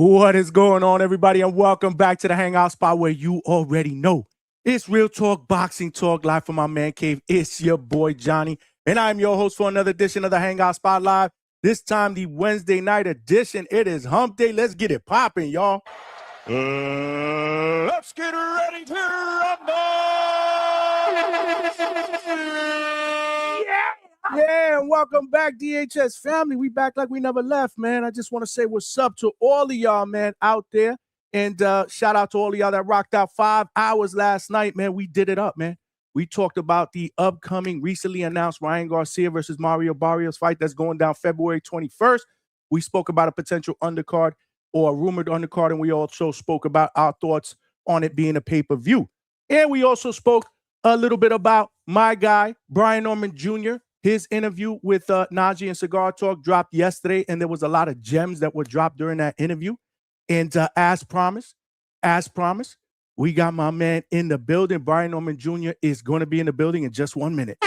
What is going on, everybody, and welcome back to the Hangout spot where you already know it's real talk, boxing talk, live from my man cave. It's your boy Johnny, and I'm your host for another edition of the Hangout Spot Live. This time, the Wednesday night edition. It is Hump Day. Let's get it popping, y'all. Let's get ready to rumble! Yeah, and welcome back, DHS family. We back like we never left, man. I just want to say what's up to all of y'all, man, out there. And shout out to all of y'all that rocked out 5 hours last night, man. We did it up, man. We talked about the upcoming, recently announced Ryan Garcia versus Mario Barrios fight that's going down February 21st. We spoke about a potential undercard or a rumored undercard, and we also spoke about our thoughts on it being a pay-per-view. And we also spoke a little bit about my guy, Brian Norman Jr., his interview with Najee and Cigar Talk dropped yesterday, and there was a lot of gems that were dropped during that interview. And as promised, we got my man in the building. Brian Norman Jr. is going to be in the building in just 1 minute.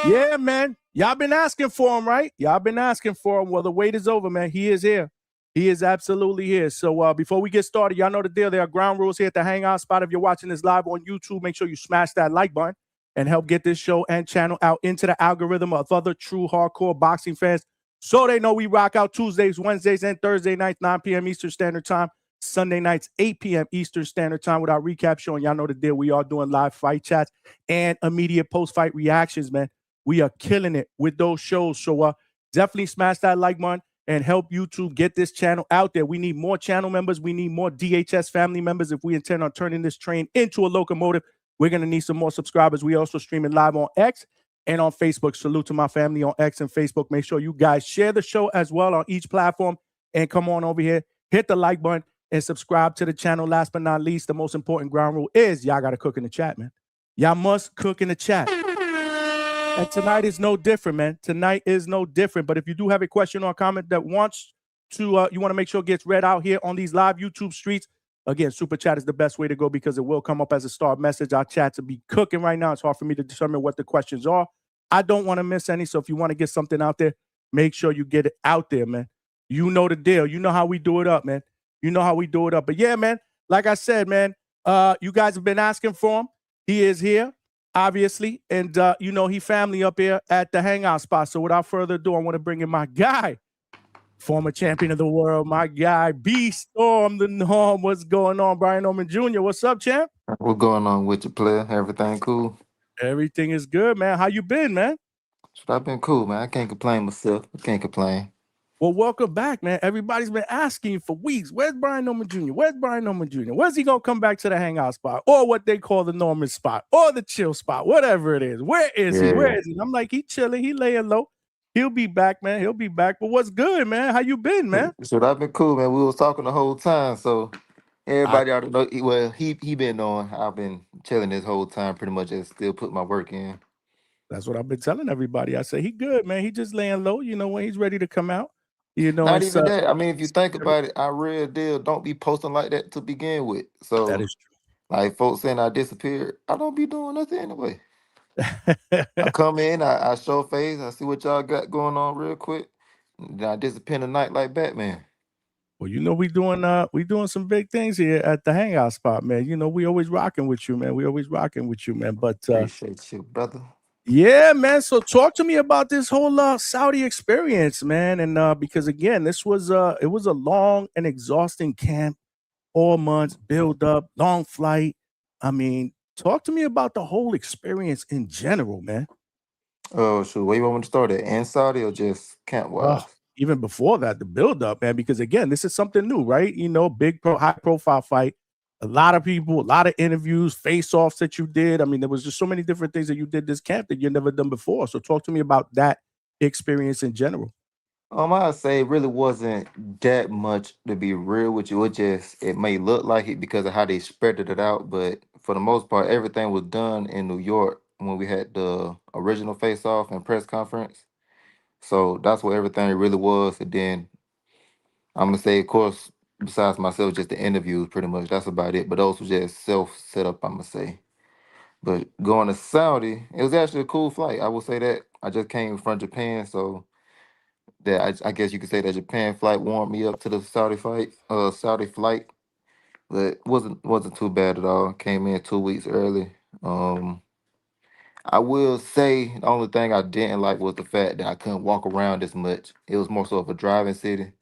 Yeah, man. Y'all been asking for him, right? Y'all been asking for him. Well, the wait is over, man. He is here. He is absolutely here. So before we get started, y'all know the deal. There are ground rules here at the Hangout spot. If you're watching this live on YouTube, make sure you smash that like button and help get this show and channel out into the algorithm of other true hardcore boxing fans so they know we rock out Tuesdays, Wednesdays, and Thursday nights, 9 p.m. Eastern Standard Time, Sunday nights, 8 p.m. Eastern Standard Time with our recap show. And y'all know the deal. We are doing live fight chats and immediate post-fight reactions, man. We are killing it with those shows. So definitely smash that like button and help YouTube get this channel out there. We need more channel members. We need more DHS family members if we intend on turning this train into a locomotive. We're going to need some more subscribers. We also streaming live on X and on Facebook. Salute to my family on X and Facebook. Make sure you guys share the show as well on each platform. And come on over here, hit the like button and subscribe to the channel. Last but not least, the most important ground rule is y'all got to cook in the chat, man. Y'all must cook in the chat. And tonight is no different, man. Tonight is no different. But if you do have a question or a comment that wants to, you want to make sure it gets read out here on these live YouTube streets, again, Super Chat is the best way to go because it will come up as a start message. Our chats will be cooking right now. It's hard for me to determine what the questions are. I don't want to miss any. So if you want to get something out there, make sure you get it out there, man. You know the deal. You know how we do it up, man. You know how we do it up. But yeah, man, like I said, man, you guys have been asking for him. He is here, obviously. And, you know, he family up here at the Hangout spot. So without further ado, I want to bring in my guy, former champion of the world, my guy, B-Storm the Norm. What's going on, Brian Norman Jr.? What's up, champ? What's going on with you, player? Everything cool? Everything is good, man. How you been, man? I've been cool, man. I can't complain myself. I can't complain. Well, welcome back, man. Everybody's been asking you for weeks. Where's Brian Norman Jr.? Where's Brian Norman Jr.? When's he going to come back to the Hangout spot or what they call the Norman spot or the chill spot, whatever it is? Where is he? Where is he? I'm like, he chilling. He laying low. He'll be back, man. He'll be back. But what's good, man? How you been, man? So I've been cool, man. We was talking the whole time, so everybody already know. Well, he been on. I've been chilling this whole time, pretty much. Just still put my work in. That's what I've been telling everybody. I say he good, man. He just laying low. You know, when he's ready to come out. You know, not even that. I mean, if you think about it, I real deal don't be posting like that to begin with. So that is true. Like folks saying I disappeared, I don't be doing nothing anyway. I come in, I show face, I see what y'all got going on real quick. Then I disappear the night like Batman. Well, you know, we doing some big things here at the Hangout spot, man. You know, we always rocking with you, man. But appreciate you, brother. Yeah, man. So talk to me about this whole Saudi experience, man. And because again, it was a long and exhausting camp, 4 months, build up, long flight. I mean, talk to me about the whole experience in general, man. Oh, so where you want me to start at? In Saudi or just camp wise? Even before that, the build up, man, because again, this is something new, right? You know, high profile fight. A lot of people, a lot of interviews, face-offs that you did. I mean, there was just so many different things that you did this camp that you've never done before. So talk to me about that experience in general. I'd say it really wasn't that much, to be real with you. It may look like it because of how they spread it out, but for the most part, everything was done in New York when we had the original face-off and press conference. So that's what everything really was. And then I'm gonna say, of course, besides myself, just the interviews, pretty much. That's about it. But those were just self set up, I'm gonna say. But going to Saudi, it was actually a cool flight. I will say that. I just came from Japan, so that I guess you could say that Japan flight warmed me up to the Saudi flight, but wasn't too bad at all. Came in 2 weeks early. Um, I will say the only thing I didn't like was the fact that I couldn't walk around as much. It was more so of a driving city,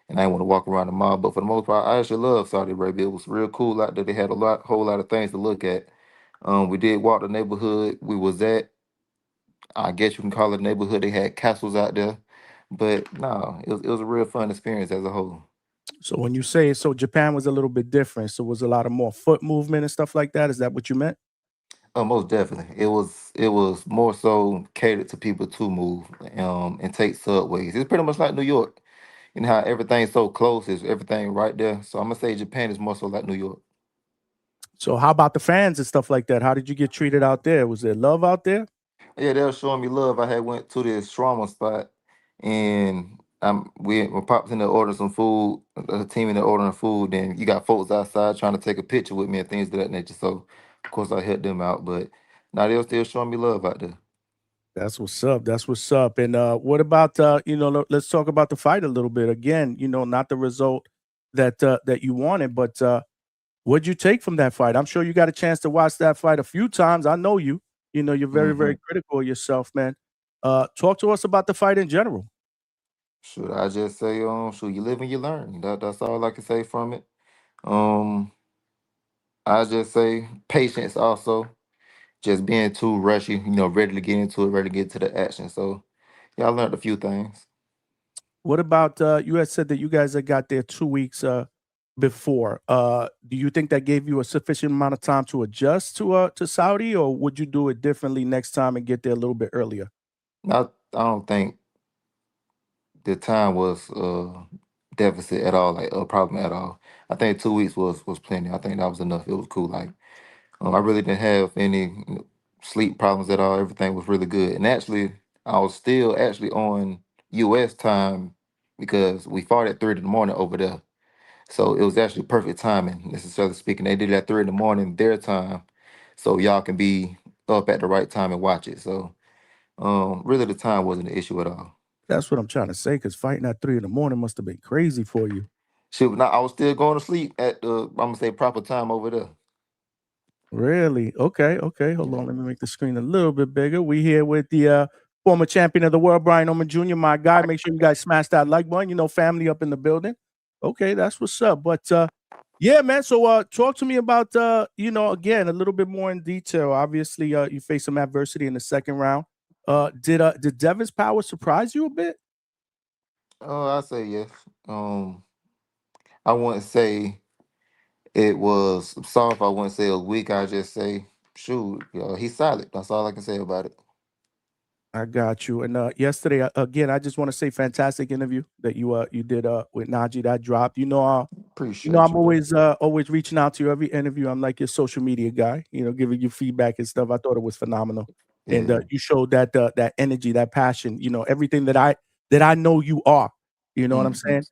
and I didn't want to walk around the mall. But for the most part, I actually love Saudi Arabia. It was real cool out there. They had whole lot of things to look at. We did walk the neighborhood we was at. I guess you can call it a neighborhood. They had castles out there, but no, it was a real fun experience as a whole. So when you say so, Japan was a little bit different. So was a lot of more foot movement and stuff like that. Is that what you meant? Oh, most definitely. It was more so catered to people to move and take subways. It's pretty much like New York. You know how everything's so close, is everything right there. So I'm gonna say Japan is more so like New York. So how about the fans and stuff like that? How did you get treated out there? Was there love out there? Yeah, they were showing me love. I had went to this shawarma spot, and we popped in there ordering some food. The team in there ordering food. Then you got folks outside trying to take a picture with me and things of that nature. So of course I helped them out. But now they were still showing me love out there. That's what's up. That's what's up. And what about let's talk about the fight a little bit. Again, not the result that you wanted, but what'd you take from that fight? I'm sure you got a chance to watch that fight a few times. I know you. You're very, Hmm. very critical of yourself, man. Talk to us about the fight in general. Should I just say, should you live and you learn? That's all I can say from it. Um, I just say patience also. Just being too rushy, ready to get into it, ready to get to the action. So yeah, I learned a few things. What about you had said that you guys had got there 2 weeks before. Do you think that gave you a sufficient amount of time to adjust to Saudi, or would you do it differently next time and get there a little bit earlier? Not, I don't think the time was deficit at all, like a problem at all. I think 2 weeks was plenty. I think that was enough. It was cool. Like I really didn't have any sleep problems at all. Everything was really good. And actually, I was still actually on U.S. time because we fought at 3 in the morning over there. So it was actually perfect timing, necessarily speaking. They did it at 3 in the morning their time, so y'all can be up at the right time and watch it. So really the time wasn't an issue at all. That's what I'm trying to say. Because fighting at 3 in the morning must have been crazy for you. Shoot, now I was still going to sleep at the I'm gonna say proper time over there. Really? Okay, okay. Hold Yeah, on. Let me make the screen a little bit bigger. We here with the former champion of the world, Brian Oman Jr., my guy. Make sure you guys smash that like button. Family up in the building. Okay, that's what's up. But yeah, man. So talk to me about again, a little bit more in detail. Obviously, you faced some adversity in the second round. Did Devin's power surprise you a bit? I say yes. Um, I wouldn't say it was soft. I wouldn't say it was weak. I just say, shoot, he's solid. That's all I can say about it. I got you. And yesterday, again, I just want to say fantastic interview that you did with Najee that dropped. Appreciate I'm you, bro. always reaching out to you every interview. I'm like your social media guy, giving you feedback and stuff. I thought it was phenomenal, and Yeah. you showed that energy, that passion, everything that I know you are. You know what I'm Hmm. saying?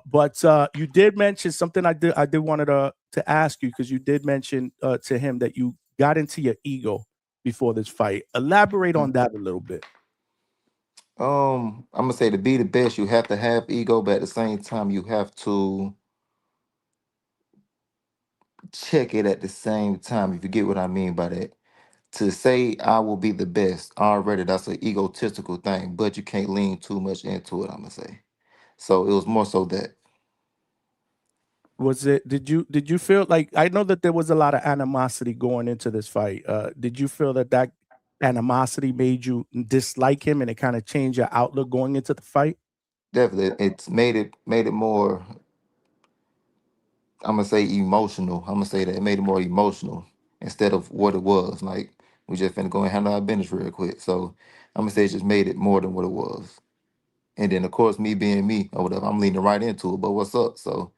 But you did mention something. I did wanted to ask you because you did mention to him that you got into your ego before this fight. Elaborate on that a little bit. I'm gonna say to be the best, you have to have ego, but at the same time, you have to check it at the same time. If you get what I mean by that, to say I will be the best already, that's an egotistical thing, but you can't lean too much into it. I'm gonna say. So it was more so that Was it did you feel like I know that there was a lot of animosity going into this fight. Did you feel that animosity made you dislike him and it kind of changed your outlook going into the fight? definitely it's made it more. I'm gonna say emotional. I'm gonna say that it made it more emotional instead of what it was. Like we just finna go and handle our business real quick. So I'm gonna say it just made it more than what it was. And then of course me being me or whatever, I'm leaning right into it. But what's up? So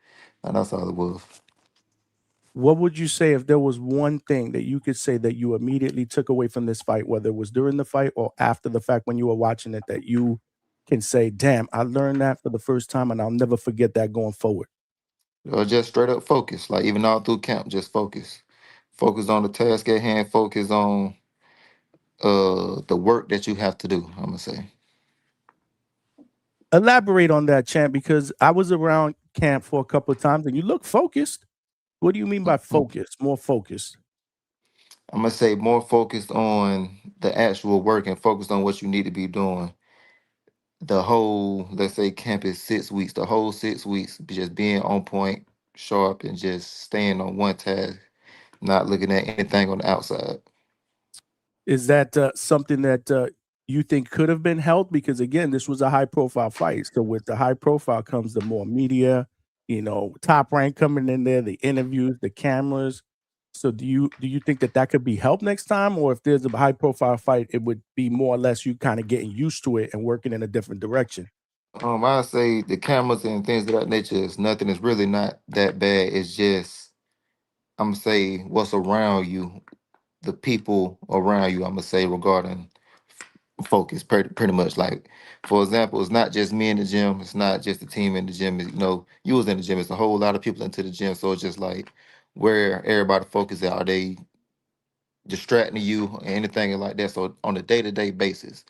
and that's all it was. What would you say if there was one thing that you could say that you immediately took away from this fight, whether it was during the fight or after the fact when you were watching it, that you can say, "Damn, I learned that for the first time, and I'll never forget that going forward." Or just straight up focus. Like even all through camp, just focus. Focus on the task at hand, focus on the work that you have to do, I'm gonna say. Elaborate on that, champ, because I was around camp for a couple of times and you look focused. What do you mean by Mhm. focused? More focused? I'm gonna say more focused on the actual work and focused on what you need to be doing. The whole, let's say, camp is 6 weeks. The whole 6 weeks, just being on point, sharp, and just staying on one task, not looking at anything on the outside. Is that something that you think could have been helped? Because again, this was a high profile fight. So with the high profile comes the more media, top rank coming in there, the interviews, the cameras. So do you think that that could be helped next time, or if there's a high profile fight, it would be more or less you kind of getting used to it and working in a different direction? I say the cameras and things of that nature is nothing. It's really not that bad. It's just I'm gonna say what's around you, the people around you. I'm gonna say regarding focus, pretty much. Like for example, it's not just me in the gym. It's not just the team in the gym. You was in the gym. It's a whole lot of people into the gym. So it's just like where everybody focus at. Are they distracting you or anything like that? So on a day-to-day basis,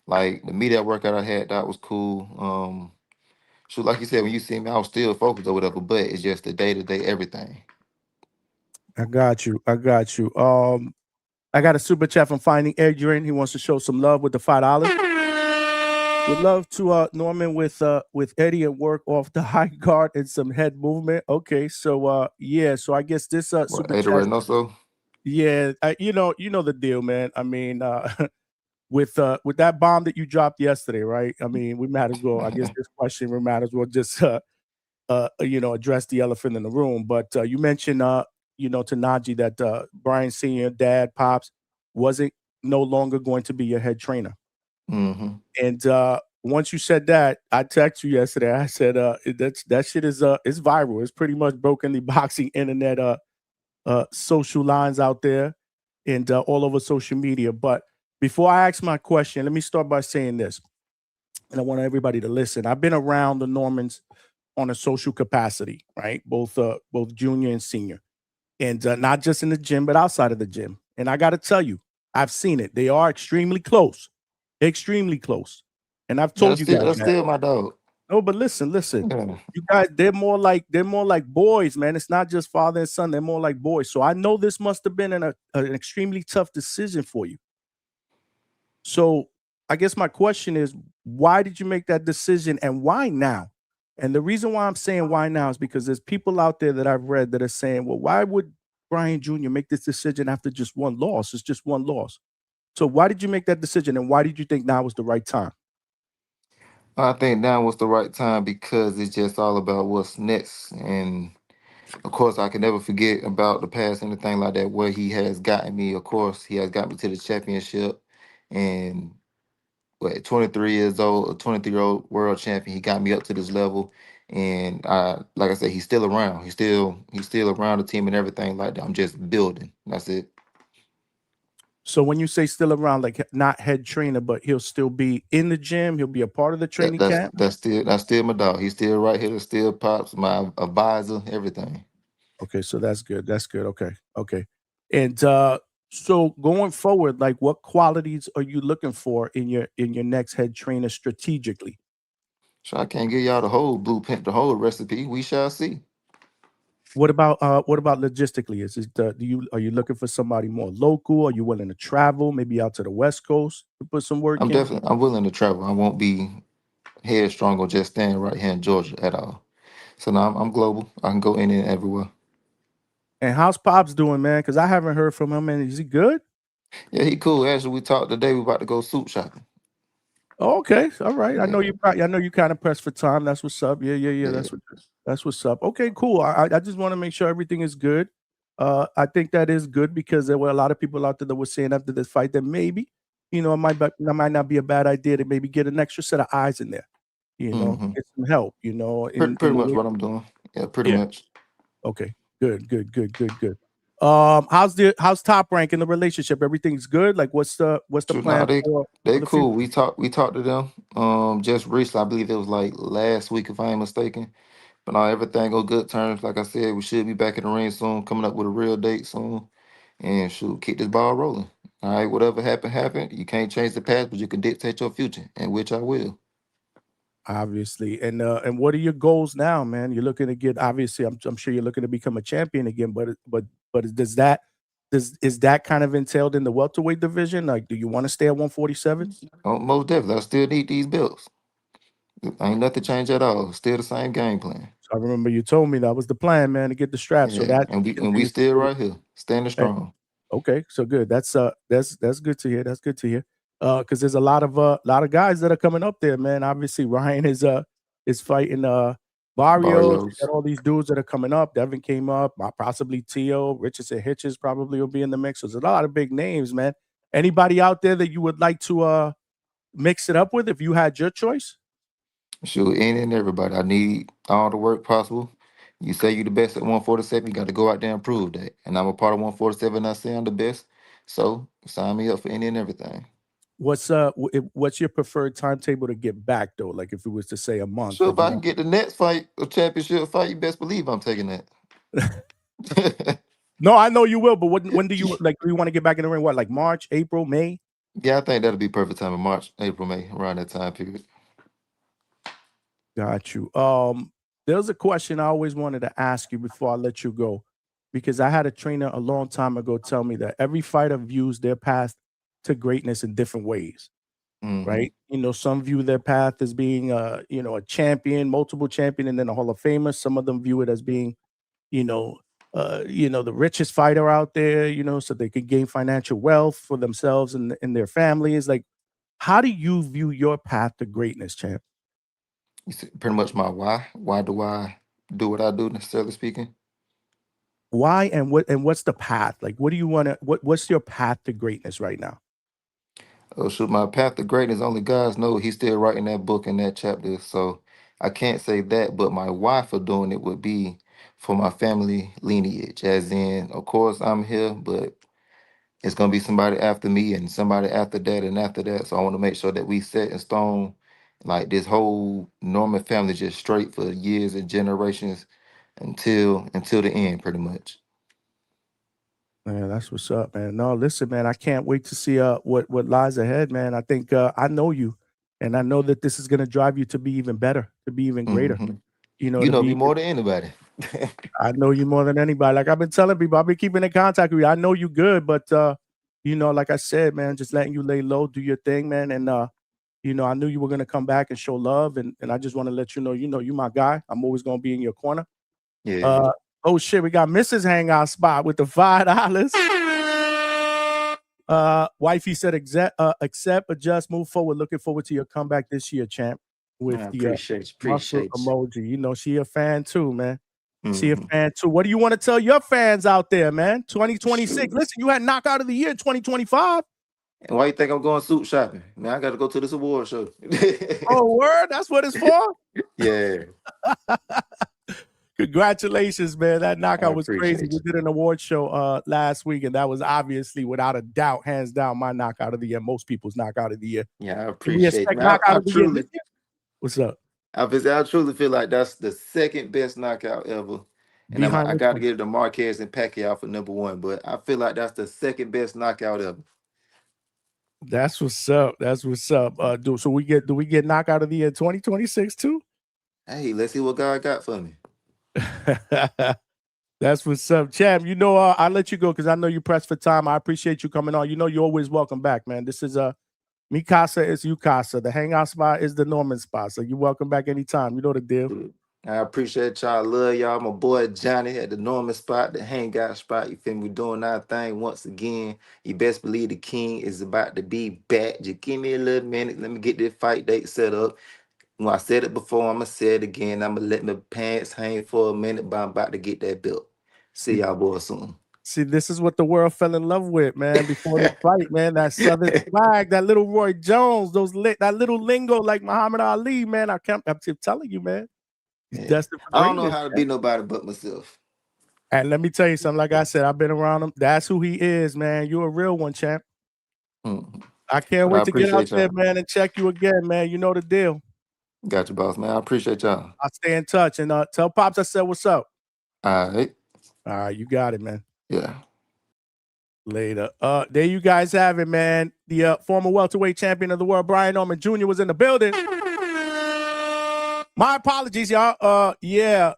like the media workout I had, that was cool. So like you said, when you see me, I was still focused or whatever, but it's just the day-to-day everything. I got you. I got you. I got a super chat from Finding Adrian. He wants to show some love with the $5. Would love to Norman with Eddie and work off the high guard and some head movement. Okay, so yeah, so I guess this What, super Ada chat, Reynoso? yeah, you know the deal, man. I mean, with that bomb that you dropped yesterday, right? I mean, we might as well. I guess this question we might as well just address the elephant in the room. But you mentioned to Najee that Brian Senior, Dad, Pops wasn't no longer going to be your head trainer. Mm-hmm. And once you said that, I texted you yesterday. I said, that shit is it's viral. It's pretty much broken the boxing internet social lines out there and all over social media. But before I ask my question, let me start by saying this, and I want everybody to listen. I've been around the Normans on a social capacity, right? Both junior and senior, and not just in the gym, but outside of the gym. And I got to tell you, I've seen it. They are extremely close, extremely close. And I've Yeah, told you guys that's that. still my dog. No, but listen. Yeah. You guys, they're more like boys, man. It's not just father and son. They're more like boys. So I know this must have been an extremely tough decision for you. So I guess my question is, why did you make that decision and why now? And the reason why I'm saying why now is because there's people out there that I've read that are saying, well, why would Brian Jr. make this decision after just one loss? It's just one loss. So why did you make that decision and why did you think now was the right time? I think now was the right time because it's just all about what's next. And of course, I can never forget about the past, anything like that, where he has gotten me. Of course, he has got me to the championship. And what, 23 years old, a 23-year-old world champion, he got me up to this level. And like I said, he's still around. He's still around the team and everything like that. I'm just building. That's it. So when you say still around, like not head trainer, but he'll still be in the gym, he'll be a part of the That, training that's camp. that's still my dog. He's still right here. Still pops my advisor. Everything. Okay, so that's good. That's good. Okay. Okay. And so going forward, like what qualities are you looking for in your next head trainer strategically? So I can't give y'all the whole blueprint, the whole recipe. We shall see. What about logistically? Is it are you looking for somebody more local? Are you willing to travel, maybe out to the West Coast to put some work in? I'm willing to travel. I won't be headstrong or just staying right here in Georgia at all. So now I'm global. I can go in and everywhere. And how's Pops doing, man? Because I haven't heard from him. And is he good? Yeah, he cool. Actually, we talked today. We about to go suit shopping. Oh, okay. All right. I know Yeah, you. I know you kind of pressed for time. That's what's up. Yeah, yeah, yeah. yeah. That's what's up. Okay, cool. I just want to make sure everything is good. I think that is good because there were a lot of people out there that were saying after this fight that maybe, it might not be a bad idea to maybe get an extra set of eyes in there. Hmm. Get some help. In Pretty the much way. what I'm doing. Yeah, pretty Yeah. much. Okay. Good. Good. Good. Good. Good. How's Top Rank in the relationship? Everything's good. Like, what's the So now plan they for they the future? cool. We talked to them. Just recently, I believe it was like last week, if I ain't mistaken. But now everything on good terms. Like I said, we should be back in the ring soon, coming up with a real date soon, and shoot, keep this ball rolling. All right, whatever happened, happened. You can't change the past, but you can dictate your future, and which I will. Obviously. And what are your goals now, man? You're looking to get obviously I'm sure you're looking to become a champion again, but is that kind of entailed in the welterweight division? Like, do you want to stay at 147? Oh, most definitely. I still need these belts. Ain't nothing changed at all. Still the same game plan. So I remember you told me that was the plan, man, to get the strap. So Yeah, that and we continues to still be right here, standing strong. okay, so good. That's good to hear. That's good to hear. Because there's a lot of guys that are coming up there, man. Obviously, Ryan is fighting Barrios. You Barrios. got all these dudes that are coming up. Devin came up, possibly Tio, Richardson Hitches probably will be in the mix. So there's a lot of big names, man. Anybody out there that you would like to mix it up with if you had your choice? Shoot, any and everybody. I need all the work possible. You say you the best at 147, you got to go out there and prove that. And I'm a part of 147. I say I'm the best. So sign me up for any and everything. What's your preferred timetable to get back though? Like if it was to say a month, Sure, if if you I can get the next fight, a championship fight, you best believe I'm taking that. No, I know you will, but when do you like? Do you want to get back in the ring? What, like March, April, May? Yeah, I think that'll be perfect time in March, April, May, around that time period. Got you. There's a question I always wanted to ask you before I let you go, because I had a trainer a long time ago tell me that every fighter views their path to greatness in different ways, Hmm. right? You know, some view their path as being a champion, multiple champion, and then a Hall of Famer. Some of them view it as being you know, the richest fighter out there, so they could gain financial wealth for themselves and their families. Like, how do you view your path to greatness, champ? You see, pretty much my why. Why do I do what I do, necessarily speaking? Why and what's the path? Like, what do you want to what's your path to greatness right now? Oh, shoot, my path to greatness, only God knows he's still writing that book in that chapter. So I can't say that, but my why for doing it would be for my family lineage. As in, of course, I'm here, but it's gonna be somebody after me and somebody after that and after that. So I want to make sure that we set in stone like this whole Norman family just straight for years and generations until the end, pretty much. Man, that's what's up, man. No, listen, man, I can't wait to see what lies ahead, man. I think I know you, and I know that this is gonna drive you to be even better, to be even greater. Hmm. To You know me be more than anybody. I know you more than anybody. Like I've been telling people, I've been keeping in contact with you. I know you good, but like I said, man, just letting you lay low, do your thing, man. And I knew you were gonna come back and show love, and I just want to let you know, you my guy. I'm always gonna be in your corner. Yeah. Uh oh shit, we got Mrs. Hangout spot with the $5. Wifey said accept, adjust, move forward. Looking forward to your comeback this year, champ. With I the appreciate you. muscle Appreciate you. emoji. She a fan too, man. She a Hmm. fan too. What do you want to tell your fans out there, man? 2026. Shoot. Listen, you had knockout of the year 2025. And why you think I'm going suit shopping? Man, I got to go to this award show. Oh, word? That's what it's for? Yeah, Congratulations, man. That I knockout was crazy. appreciate We you. did an award show last week, and that was obviously, without a doubt, hands down, my knockout of the year, most people's knockout of the year. Yeah, I Can we appreciate you. expect Man, knockout of the year this year? What's up? I truly feel like that's the second best knockout ever. And Behind I which got to one? give it to Marquez and Pacquiao for number one, but I feel like that's the second best knockout ever. That's what's up. That's what's up. Do we get knockout of the year 2026 too? Hey, let's see what God got for me. That's what's up, champ. I'll let you go because I know you're pressed for time. I appreciate you coming on. You're always welcome back, man. This is Mi Casa is you Casa. The hangout spot is the Norman spot. So you're welcome back anytime. You know the deal. I appreciate y'all. Love y'all. My boy Johnny at the Norman spot, the Hangout spot. You feel me? Doing our thing once again. You best believe the king is about to be back. Just give me a little minute. Let me get this fight date set up. When I said it before, I'm going to say it again. I'm going to let my pants hang for a minute, but I'm about to get that belt. See y'all boys soon. See, this is what the world fell in love with, man. Before this fight, man, that Southern swag, that little Roy Jones, that little lingo like Muhammad Ali, man. I keep telling you, man. He's Yeah. destined for I don't know greatness. how to be nobody but myself. And let me tell you something. Like I said, I've been around him. That's who he is, man. You're a real one, champ. Mhm. I can't But I wait to get out appreciate there, y'all. man, and check you again, man. You know the deal. Got you, boss, man. I appreciate y'all. I'll stay in touch and tell Pops I said what's up. All right. All right, you got it, man. Yeah. Later. There you guys have it, man. The former welterweight champion of the world, Brian Norman Jr., was in the building. My apologies, y'all. Yeah,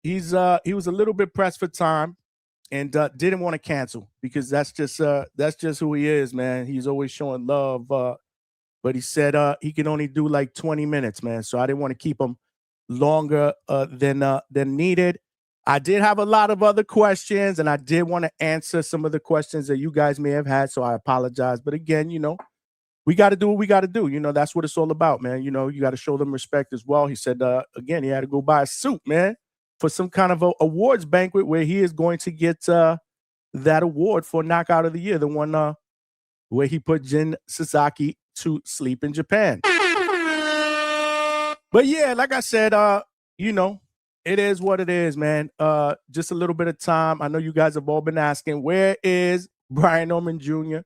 he was a little bit pressed for time and didn't want to cancel because that's just who he is, man. He's always showing love. But he said he can only do like 20 minutes, man. So I didn't want to keep him longer than needed. I did have a lot of other questions, and I did want to answer some of the questions that you guys may have had. So I apologize. But again, we got to do what we got to do. That's what it's all about, man. You got to show them respect as well. He said, again, he had to go buy a suit, man, for some kind of a awards banquet where he is going to get that award for Knockout of the Year, the one where he put Jin Sasaki to sleep in Japan. But yeah, like I said, it is what it is, man. Just a little bit of time. I know you guys have all been asking, where is Brian Norman Jr.?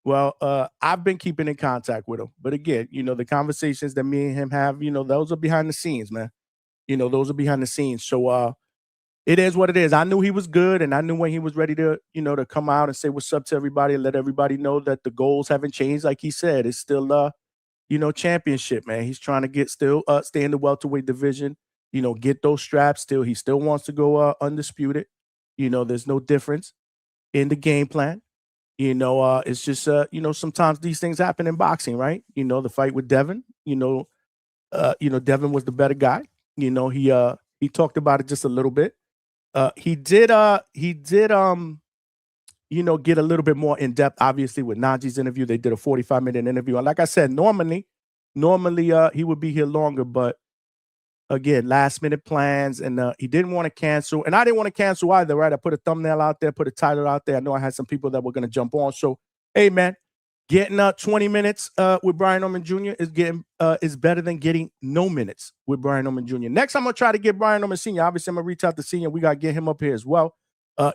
Well, I've been keeping in contact with him. But again, the conversations that me and him have, those are behind the scenes, man. Those are behind the scenes. So it is what it is. I knew he was good, and I knew when he was ready to, to come out and say what's up to everybody and let everybody know that the goals haven't changed. Like he said, it's still championship, man. He's trying to stay in the welterweight division, get those straps still. He still wants to go undisputed. There's no difference in the game plan. It's just sometimes these things happen in boxing, right? The fight with Devin, Devin was the better guy. He talked about it just a little bit. He did get a little bit more in depth, obviously, with Najee's interview. They did a 45-minute interview. And like I said, normally he would be here longer, but again, last minute plans, and he didn't want to cancel. And I didn't want to cancel either, right? I put a thumbnail out there, put a title out there. I know I had some people that were going to jump on. So, hey, man, getting 20 minutes with Brian Norman Jr. is better than getting no minutes with Brian Norman Jr. Next, I'm going to try to get Brian Norman Sr. Obviously, I'm going to reach out to Sr. We got to get him up here as well.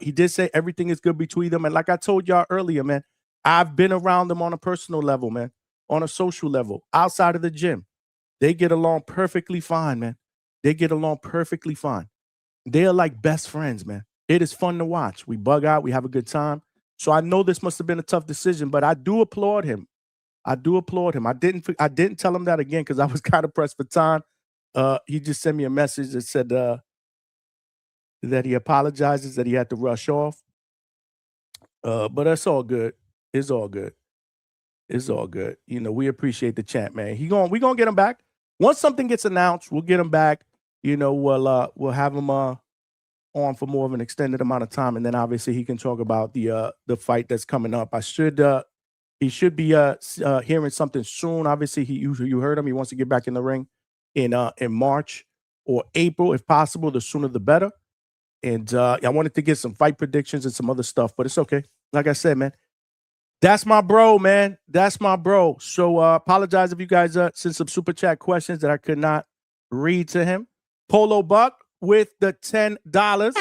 He did say everything is good between them. And like I told y'all earlier, man, I've been around them on a personal level, man, on a social level, outside of the gym. They get along perfectly fine, man. They get along perfectly fine. They are like best friends, man. It is fun to watch. We bug out. We have a good time. So I know this must have been a tough decision, but I do applaud him. I didn't tell him that again because I was kind of pressed for time. He just sent me a message that said that he apologizes that he had to rush off. But that's all good. It's all good. It's all good. We appreciate the champ, man. We're gonna get him back. Once something gets announced, we'll get him back. We'll have him on for more of an extended amount of time, and then obviously he can talk about the fight that's coming up. He should be hearing something soon. Obviously, you heard him. He wants to get back in the ring in March or April, if possible. The sooner the better. And I wanted to get some fight predictions and some other stuff, but it's okay. Like I said, man, that's my bro, man. That's my bro. So apologize if you guys sent some super chat questions that I could not read to him. Polo Buck with the $10.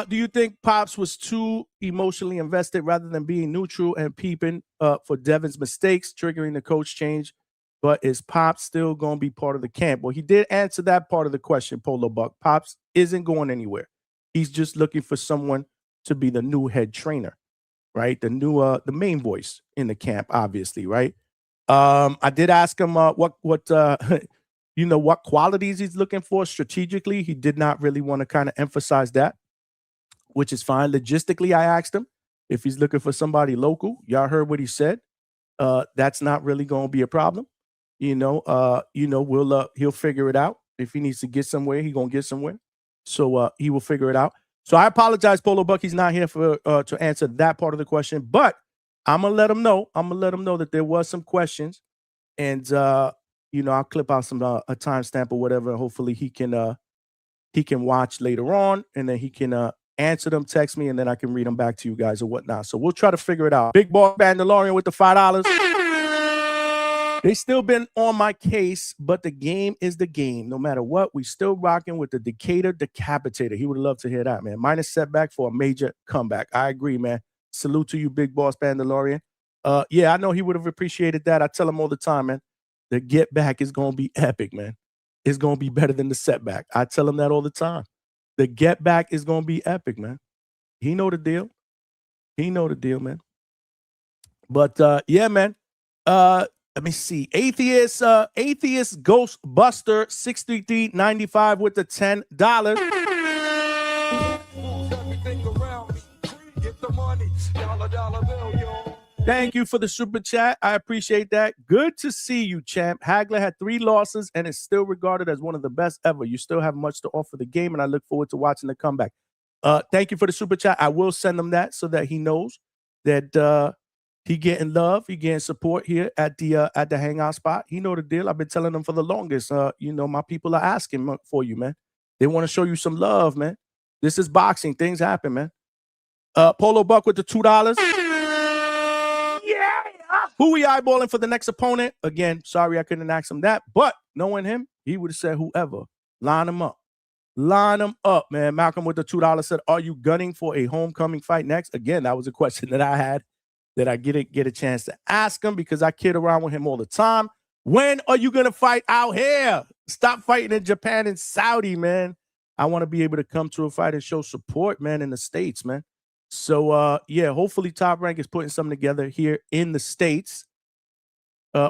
Do you think Pops was too emotionally invested rather than being neutral and peeping for Devin's mistakes, triggering the coach change? But is Pops still going to be part of the camp? Well, he did answer that part of the question, Polo Buck. Pops isn't going anywhere. He's just looking for someone to be the new head trainer, right? The main voice in the camp, obviously, right? I did ask him what what qualities he's looking for strategically. He did not really want to kind of emphasize that, which is fine. Logistically, I asked him if he's looking for somebody local. Y'all heard what he said. That's not really going to be a problem. He'll figure it out. If he needs to get somewhere, he's going to get somewhere. So he will figure it out. So I apologize, Polo Buck. He's not here to answer that part of the question, but I'm going to let him know. I'm going to let him know that there was some questions, and I'll clip out some a timestamp or whatever. Hopefully he can watch later on, and then he can answer them, text me, and then I can read them back to you guys or whatnot. So we'll try to figure it out. Big Boss Mandalorian with the $5. They still been on my case, but the game is the game. No matter what, we still rocking with the Decatur Decapitator. He would love to hear that, man. Minus setback for a major comeback. I agree, man. Salute to you, Big Boss Mandalorian. Yeah, I know he would have appreciated that. I tell him all the time, man. The get back is going to be epic, man. It's going to be better than the setback. I tell him that all the time. The get back is going to be epic, man. He know the deal. He know the deal, man. But yeah, man. Let me see. Atheist Ghostbuster 633.95 with the $10. Everything around me. Get the money. Dollar bill, yo. Thank you for the super chat. I appreciate that. Good to see you, champ. Hagler had 3 losses and is still regarded as one of the best ever. You still have much to offer the game, and I look forward to watching the comeback. Thank you for the super chat. I will send him that so that he knows that he getting love, he getting support here at the Hangout spot. He know the deal. I've been telling him for the longest. My people are asking for you, man. They want to show you some love, man. This is boxing. Things happen, man. Polo Buck with the $2. Who we eyeballing for the next opponent? Again, sorry I couldn't ask him that, but knowing him, he would have said whoever. Line him up. Line him up, man. Malcolm with the $2 said, are you gunning for a homecoming fight next? Again, that was a question that I had that I get a chance to ask him because I kid around with him all the time. When are you going to fight out here? Stop fighting in Japan and Saudi, man. I want to be able to come to a fight and show support, man, in the States, man. So, hopefully Top Rank is putting something together here in the States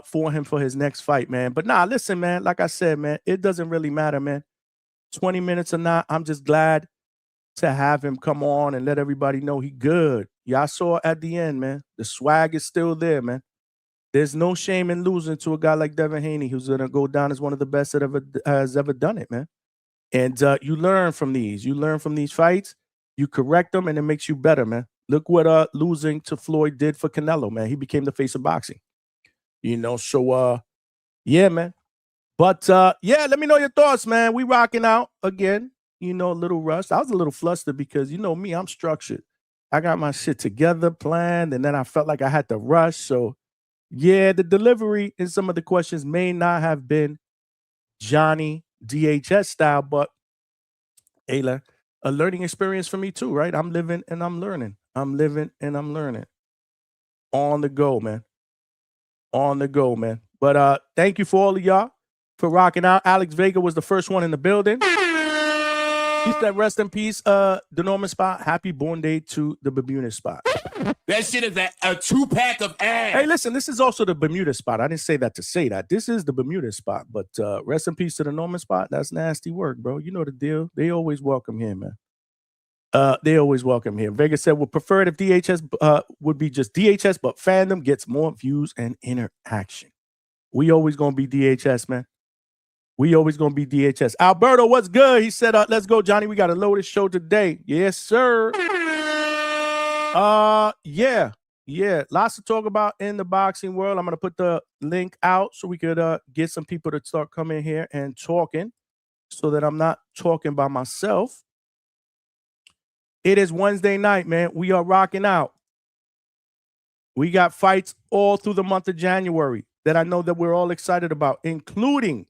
for him for his next fight, man. But nah, listen, man, like I said, man, it doesn't really matter, man. 20 minutes or not, I'm just glad to have him come on and let everybody know he good. Y'all saw at the end, man. The swag is still there, man. There's no shame in losing to a guy like Devin Haney, who's going to go down as one of the best that has ever done it, man. And you learn from these. You learn from these fights. You correct them, and it makes you better, man. Look what losing to Floyd did for Canelo, man. He became the face of boxing. So, yeah, man. But, let me know your thoughts, man. We rocking out again. A little rushed. I was a little flustered because, me, I'm structured. I got my shit together, planned, and then I felt like I had to rush. So, yeah, the delivery in some of the questions may not have been Johnny DHS style, but, Ayla, a learning experience for me too, right? I'm living and I'm learning. I'm living and I'm learning. On the go, man. On the go, man. But thank you for all of y'all for rocking out. Alex Vega was the first one in the building. He said, rest in peace, the Norman spot. Happy born day to the Bermuda spot. That shit is a 2-pack of ass. Hey, listen, this is also the Bermuda spot. I didn't say that to say that. This is the Bermuda spot, but rest in peace to the Norman spot. That's nasty work, bro. You know the deal. They always welcome here, man. They always welcome here. Vega said, would prefer it if DHS would be just DHS, but fandom gets more views and interaction. We always going to be DHS, man. We always going to be DHS. Alberto, what's good? He said, let's go, Johnny. We got a loaded show today. Yes, sir. Yeah. Lots to talk about in the boxing world. I'm going to put the link out so we could get some people to start coming here and talking so that I'm not talking by myself. It is Wednesday night, man. We are rocking out. We got fights all through the month of January that I know that we're all excited about, including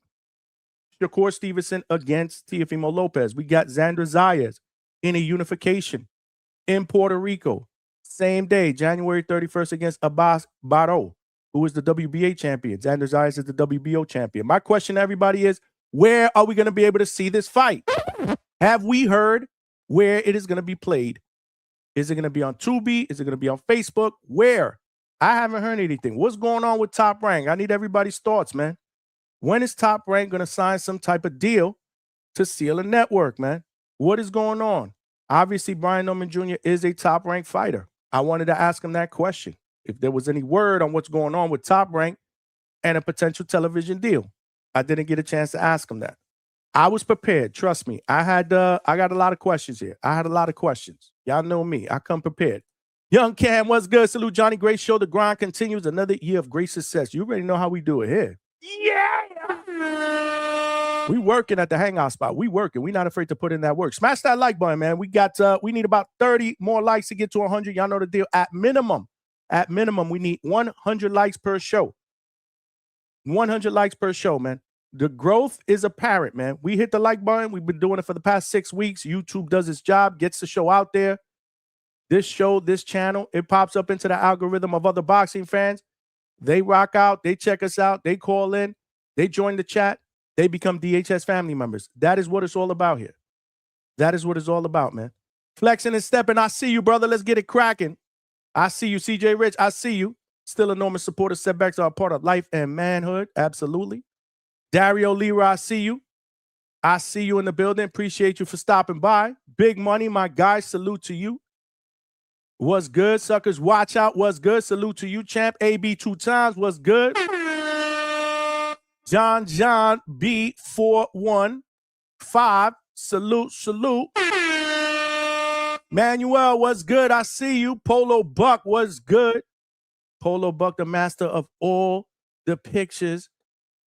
Shakur Stevenson against Teofimo Lopez. We got Xander Zayas in a unification in Puerto Rico. Same day, January 31st against Abbas Barrow, who is the WBA champion. Xander Zayas is the WBO champion. My question to everybody is, where are we going to be able to see this fight? Have we heard where it is going to be played? Is it going to be on Tubi? Is it going to be on Facebook? Where? I haven't heard anything. What's going on with Top Rank? I need everybody's thoughts, man. When is Top Rank going to sign some type of deal to seal a network, man? What is going on? Obviously, Brian Norman Jr. is a Top Rank fighter. I wanted to ask him that question. If there was any word on what's going on with Top Rank and a potential television deal. I didn't get a chance to ask him that. I was prepared. Trust me. I got a lot of questions here. I had a lot of questions. Y'all know me. I come prepared. Young Cam, what's good? Salute, Johnny. Great show. The grind continues. Another year of great success. You already know how we do it here. Yeah. We working at the Hangout spot. We working. We not afraid to put in that work. Smash that like button, man. We need about 30 more likes to get to 100. Y'all know the deal. At minimum, we need 100 likes per show. 100 likes per show, man. The growth is apparent, man. We hit the like button. We've been doing it for the past 6 weeks. YouTube does its job, gets the show out there. This show, this channel, it pops up into the algorithm of other boxing fans. They rock out. They check us out. They call in. They join the chat. They become DHS family members. That is what it's all about here. That is what it's all about, man. Flexing and stepping. I see you, brother. Let's get it cracking. I see you, CJ Rich. I see you. Still a Norman supporter. Setbacks are a part of life and manhood. Absolutely. Dario Leroy, I see you. I see you in the building. Appreciate you for stopping by. Big Money, my guy. Salute to you. What's good, suckers? Watch out. What's good? Salute to you, champ. AB 2 times. What's good? John B415. Salute. Manuel, what's good? I see you. Polo Buck, what's good? Polo Buck, the master of all the pictures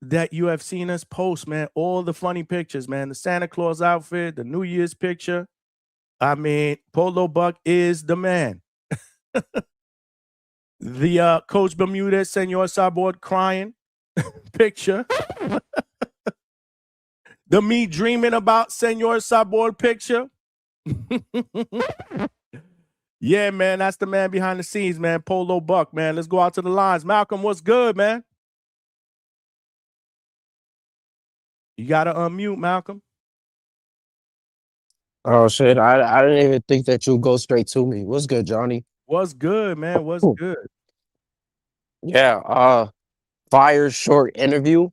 that you have seen us post, man. All the funny pictures, man. The Santa Claus outfit, the New Year's picture. I mean, Polo Buck is the man. The Coach Bermudez, Senor Cyborg crying picture. The me dreaming about Senor Cyborg picture. Yeah, man, that's the man behind the scenes, man. Polo Buck, man. Let's go out to the lines. Malcolm, what's good, man? You gotta unmute, Malcolm. Oh shit! I didn't even think that you'd go straight to me. What's good, Johnny? What's good, man? What's good? Yeah, fire short interview.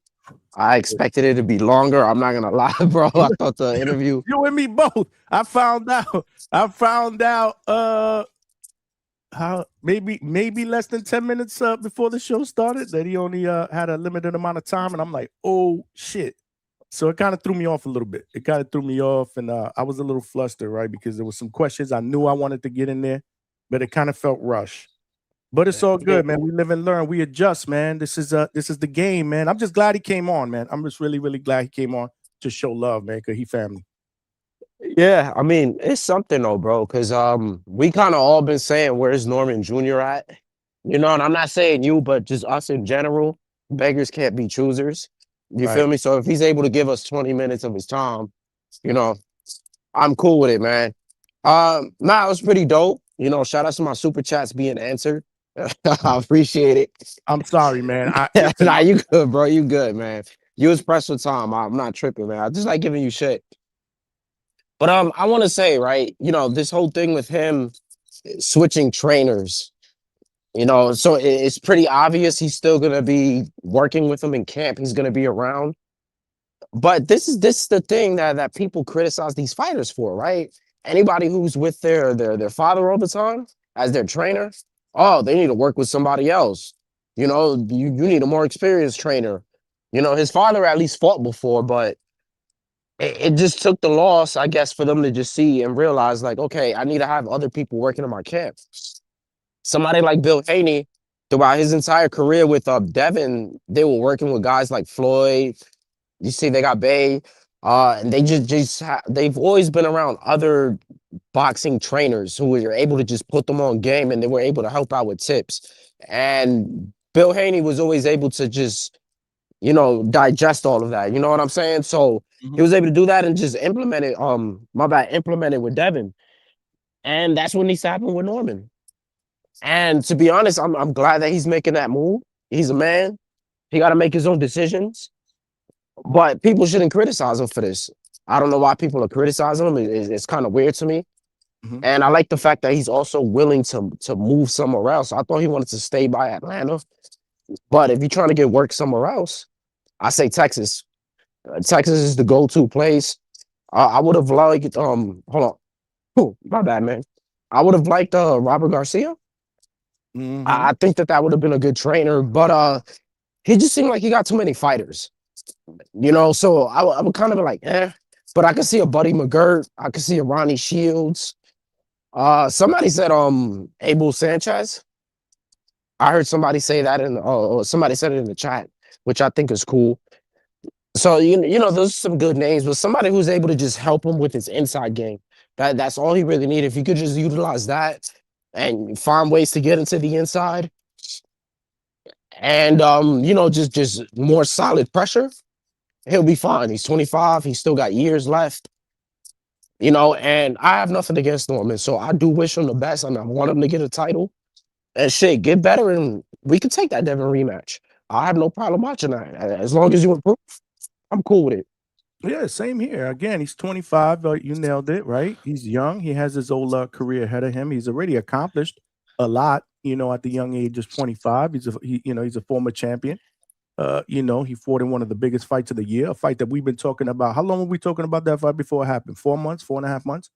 I expected it to be longer. I'm not gonna lie, bro. I thought the interview. You and me both. I found out how maybe less than 10 minutes before the show started that he only had a limited amount of time, and I'm like, oh shit. So it kind of threw me off a little bit. It kind of threw me off, and I was a little flustered, right? Because there was some questions I knew I wanted to get in there, but it kind of felt rushed. But it's all good, man. We live and learn. We adjust, man. This is the game, man. I'm just glad he came on, man. I'm just really, really glad he came on to show love, man, because he family. Yeah, I mean, it's something though, bro. Because we kind of all been saying, "Where's Norman Jr. at?" You know, and I'm not saying you, but just us in general. Beggars can't be choosers. You Right. feel me? So if he's able to give us 20 minutes of his time, you know, I'm cool with it, man. It was pretty dope. You know, shout out to my super chats being answered. I appreciate it. I'm sorry, man. Nah, you good, bro. You good, man. You was pressed for time. I'm not tripping, man. I just like giving you shit. But I want to say, right, you know, this whole thing with him switching trainers, you know, so it's pretty obvious he's still gonna be working with him in camp. He's gonna be around. But this is the thing that people criticize these fighters for, right? Anybody who's with their father all the time as their trainer, oh, they need to work with somebody else. You know, you need a more experienced trainer. You know, his father at least fought before, but it just took the loss, I guess, for them to just see and realize, like, okay, I need to have other people working in my camp. Somebody like Bill Haney, throughout his entire career with Devin, they were working with guys like Floyd. You see, they got Bay, and they they've always been around other boxing trainers who were able to just put them on game, and they were able to help out with tips. And Bill Haney was always able to just, you know, digest all of that. You know what I'm saying? So he was able to do that and just implement it. Implement it with Devin, and that's what needs to happen with Norman. And to be honest, I'm glad that he's making that move. He's a man. He got to make his own decisions. But people shouldn't criticize him for this. I don't know why people are criticizing him. It's kind of weird to me. And I like the fact that he's also willing to move somewhere else. I thought he wanted to stay by Atlanta. But if you're trying to get work somewhere else, I say Texas. Texas is the go-to place. I would have liked, hold on. Oh, my bad, man. I would have liked Robert Garcia. I think that would have been a good trainer, but he just seemed like he got too many fighters. You know, so I would kind of be like, but I could see a Buddy McGirt. I could see a Ronnie Shields. Somebody said Abel Sanchez. I heard somebody say that somebody said it in the chat, which I think is cool. So you know, those are some good names, but somebody who's able to just help him with his inside game. That's all he really needed. If you could just utilize that and find ways to get into the inside, and you know, just more solid pressure, he'll be fine. He's 25. He's still got years left. You know, and I have nothing against Norman, so I do wish him the best, and I want him to get a title. And shit, get better, and we can take that Devin rematch. I have no problem watching that. As long as you improve, I'm cool with it. Yeah, same here. Again, he's 25. You nailed it, right? He's young. He has his whole career ahead of him. He's already accomplished a lot, at the young age of 25. He's a former champion. He fought in one of the biggest fights of the year, a fight that we've been talking about. How long were we talking about that fight before it happened? 4 months, 4.5 months?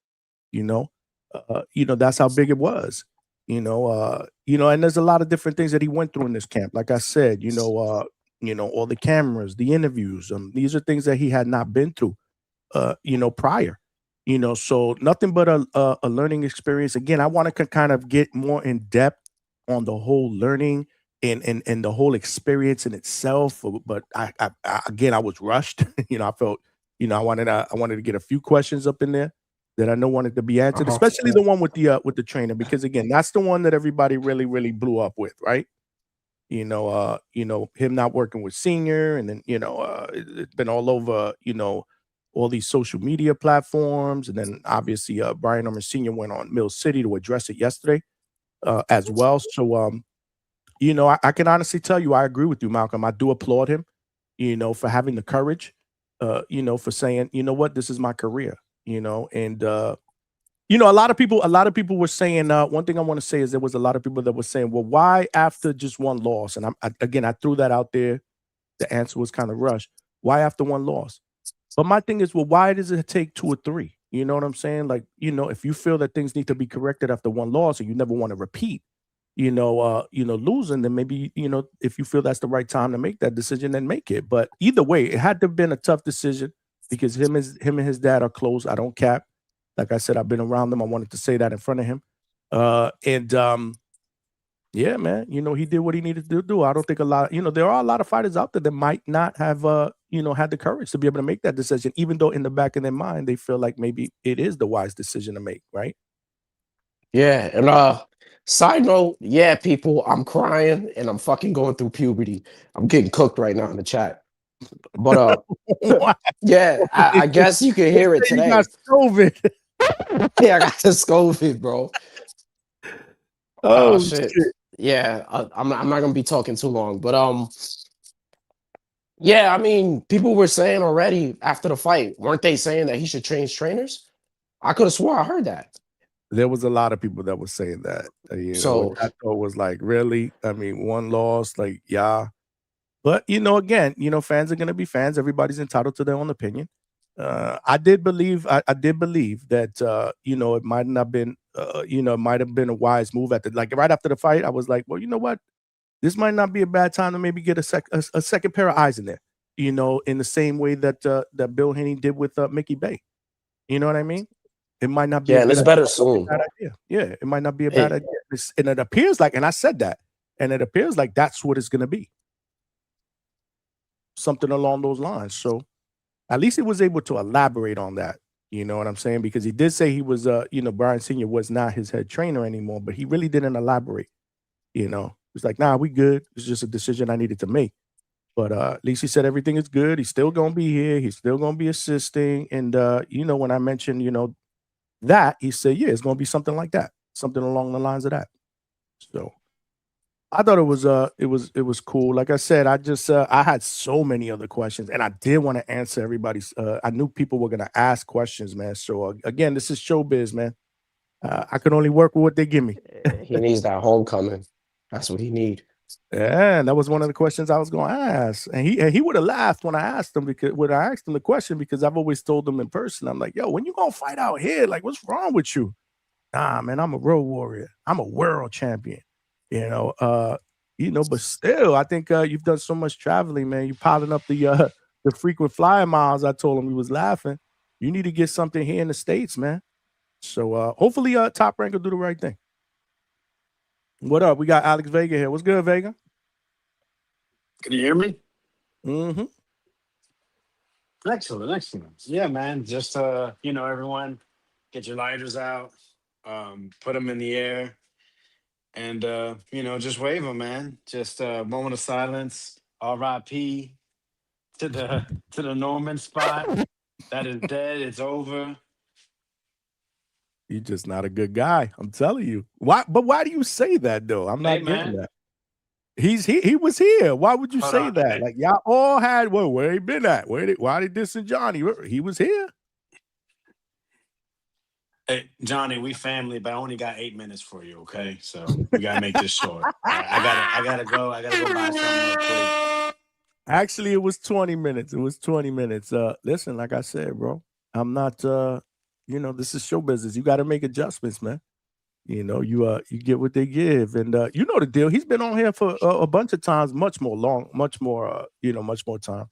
That's how big it was. And there's a lot of different things that he went through in this camp. Like I said, all the cameras, the interviews. These are things that he had not been through, prior. So nothing but a learning experience. Again, I want to kind of get more in depth on the whole learning and the whole experience in itself. But I again, I was rushed. I felt, I wanted to get a few questions up in there that I know wanted to be answered, especially the one with the trainer, because again, that's the one that everybody really, really blew up with, right? Him not working with Senior, and then it's been all over, all these social media platforms, and then obviously Brian Norman Senior went on Mill City to address it yesterday as well. So I can honestly tell you, I agree with you, Malcolm. I do applaud him, for having the courage, for saying, you know what, this is my career. And a lot of people were saying, one thing I want to say is there was a lot of people that were saying, well, why after just one loss? And I threw that out there. The answer was kind of rushed. Why after one loss? But my thing is, well, why does it take 2 or 3? You know what I'm saying? Like, if you feel that things need to be corrected after one loss and you never want to repeat, losing, then maybe, if you feel that's the right time to make that decision, then make it. But either way, it had to have been a tough decision, because him and his dad are close. I don't cap. Like I said, I've been around them. I wanted to say that in front of him. Yeah, man, he did what he needed to do. I don't think there are a lot of fighters out there that might not have, had the courage to be able to make that decision, even though in the back of their mind, they feel like maybe it is the wise decision to make, right? Yeah, and side note, yeah, people, I'm crying and I'm fucking going through puberty. I'm getting cooked right now in the chat. But yeah, I guess you can hear it today. You got COVID. Yeah, I got this COVID, bro. Oh shit. shit. Yeah, I'm not gonna be talking too long, but yeah, I mean, people were saying already after the fight, weren't they saying that he should change trainers? I could have swore I heard that. There was a lot of people that were saying that. So which I thought was like, really? I mean, one loss, like, yeah. But again, fans are gonna be fans. Everybody's entitled to their own opinion. I did believe that it might not have been it might have been a wise move right after the fight. I was like, well, you know what? This might not be a bad time to maybe get a second pair of eyes in there, in the same way that that Bill Haney did with Mickey Bay. You know what I mean? It might not be yeah, and it's better soon. bad idea. Yeah, it might not be a bad idea. And it appears like, and I said that, and it appears like that's what it's gonna be. Something along those lines. So at least he was able to elaborate on that. You know what I'm saying? Because he did say he was, Brian Sr. was not his head trainer anymore, but he really didn't elaborate. It's like, nah, we good. It's just a decision I needed to make. But at least he said everything is good. He's still gonna be here. He's still gonna be assisting. And when I mentioned, that, he said, yeah, it's gonna be something like that, something along the lines of that. So I thought it was cool. Like I said, I had so many other questions, and I did want to answer everybody's. I knew people were gonna ask questions, man. So again, this is showbiz, man. I can only work with what they give me. He needs that homecoming. That's what he need. Yeah, and that was one of the questions I was going to ask, and he would have laughed when I asked him the question, because I've always told him in person, I'm like, yo, when you gonna fight out here? Like, what's wrong with you? Nah, man, I'm a road warrior. I'm a world champion. But still, I think you've done so much traveling, man. You piling up the frequent flyer miles. I told him, he was laughing. You need to get something here in the States, man. So hopefully Top Rank will do the right thing. What up? We got Alex Vega here. What's good, Vega? Can you hear me? Mm-hmm. Excellent. Yeah, man. Just everyone, get your lighters out, put them in the air, and just wave them, man. Just a moment of silence. R.I.P. to the Norman spot. That is dead. It's over. You're just not a good guy. I'm telling you. Why? But why do you say that though? I'm not getting that. He was here. Why would you say that? Like, y'all all had, well, where he been at? Why did this and Johnny? He was here. Hey, Johnny, we family, but I only got 8 minutes for you. Okay, so we gotta make this short. All right, I gotta go. I gotta go buy something real quick. Actually, it was 20 minutes. It was 20 minutes. Listen, like I said, bro, I'm not this is show business. You got to make adjustments, man. You get what they give. And you know the deal. He's been on here for a bunch of times, much more time.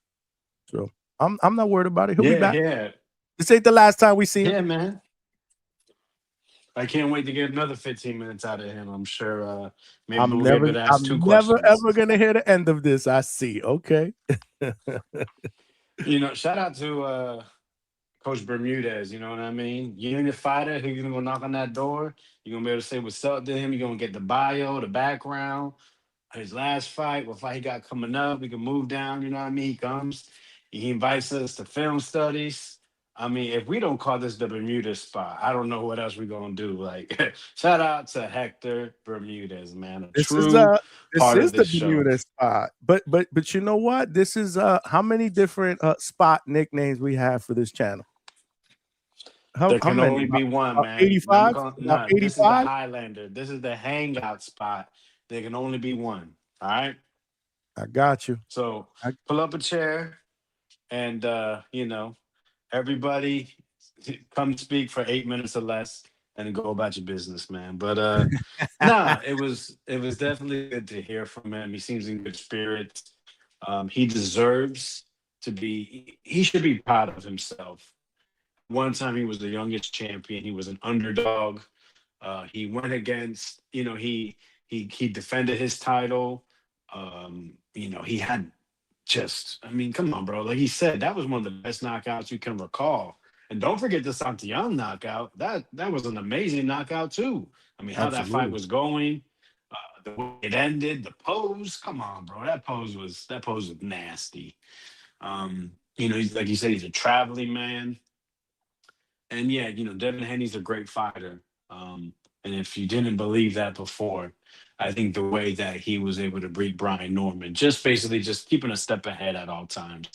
So I'm not worried about it. He'll be Yeah, back. yeah, This ain't the last time we see him. yeah, man. I can't wait to get another 15 minutes out of him. I'm sure. Maybe I'm we'll be never able to ask two I'm never questions. ever gonna hear the end of this. I see. Okay. Shout out to Coach Bermudez. You know what I mean? You ain't a fighter. Who's gonna go knock on that door? You're gonna be able to say what's up to him. You're gonna get the bio, the background, his last fight, what fight he got coming up. We can move down. You know what I mean? He comes. He invites us to film studies. I mean, if we don't call this the Bermuda spot, I don't know what else we're gonna do. Like, shout out to Hector Bermudez, man, a This is true this part is of the this show. Bermuda spot. But you know what? This is how many different spot nicknames we have for this channel? There How can many? only be one, About man. Remember, 85? About no, this is the 85? Highlander. This is the hangout spot. There can only be one. All right. I got you. So I, pull up a chair and everybody come speak for 8 minutes or less and then go about your business, man. But nah, it was definitely good to hear from him. He seems in good spirits. He deserves to be. He should be proud of himself. One time he was the youngest champion. He was an underdog. He went against, he defended his title. He had just, I mean, come on, bro. Like he said, that was one of the best knockouts you can recall. And don't forget the Santillan knockout. That was an amazing knockout too. I mean, how that fight absolutely. was going, the way it ended, the pose. Come on, bro. That pose was nasty. He's like you said, he's a traveling man. And yeah, Devin Haney's a great fighter. And if you didn't believe that before, I think the way that he was able to beat Brian Norman, just basically just keeping a step ahead at all times,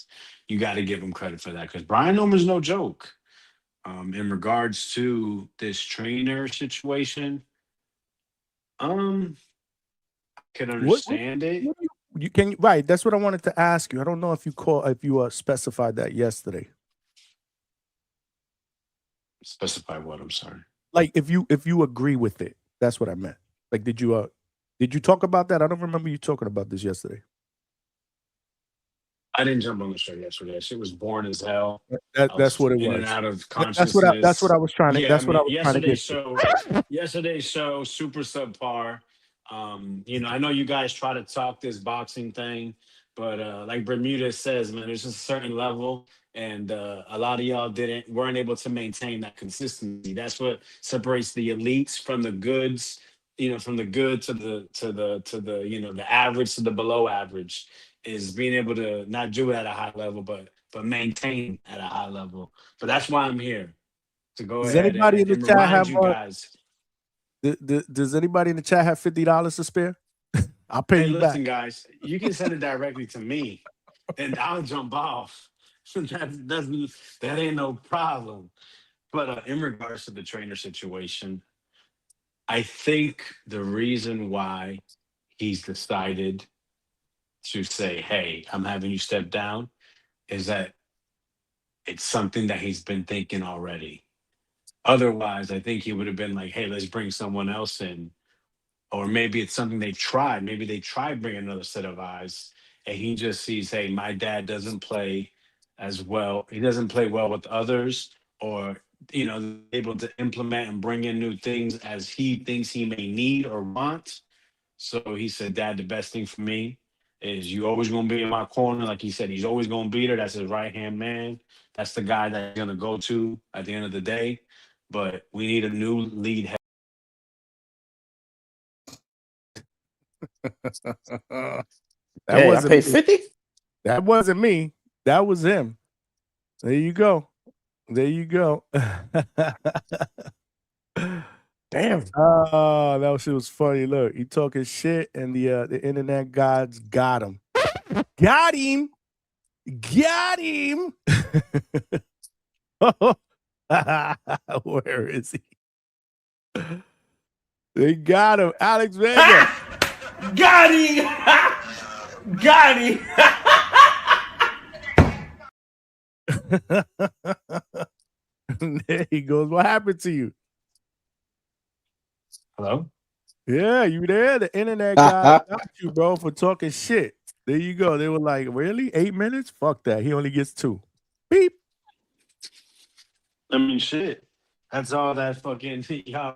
you got to give him credit for that because Brian Norman's no joke. In regards to this trainer situation, I can What understand it. do you can right? That's what I wanted to ask you. I don't know if you specified that yesterday. Specify what? I'm sorry. Like if you agree with it. That's what I meant. Like did you talk about that? I don't remember you talking about this yesterday. I didn't jump on the show yesterday. That shit was boring as hell. I That's was what it in and was. out of That's what consciousness. I was trying to Yeah, I mean, get to. yesterday's show, super subpar. I know you guys try to talk this boxing thing, but like Bermuda says, man, there's just a certain level, and a lot of y'all weren't able to maintain that consistency. That's what separates the elites from the goods. From the good to the the average to the below average is being able to not do it at a high level, but maintain at a high level. But that's why I'm here to go Does ahead anybody in the and chat remind have you guys. does anybody in the chat have $50 to spare? I'll pay Hey, you back. listen, guys, you can send it directly to me, and I'll jump off. That ain't no problem. But in regards to the trainer situation, I think the reason why he's decided to say, "Hey, I'm having you step down," is that it's something that he's been thinking already. Otherwise, I think he would have been like, "Hey, let's bring someone else in." Or maybe it's something they've tried. Maybe they tried bringing another set of eyes, and he just sees, "Hey, my dad doesn't play as well. He doesn't play well with others, or able to implement and bring in new things as he thinks he may need or want." So he said, "Dad, the best thing for me is you always gonna be in my corner." Like he said, he's always gonna be there. That's his right hand man. That's the guy that he's gonna go to at the end of the day. But we need a new lead head. That Hey, I wasn't paid me. 50? That wasn't me. That was him. There you go. There you go. Damn. Oh, that shit was funny. Look, he talking shit, and the internet gods got him. Got him. Got him. Where is he? They got him. Alex Vega. Got him! Got him! There he goes. What happened to you? Hello? Yeah, you there? The internet guy got you, bro, for talking shit. There you go. They were like, really? 8 minutes? Fuck that. He only gets 2. Beep. I mean, shit. That's all that fucking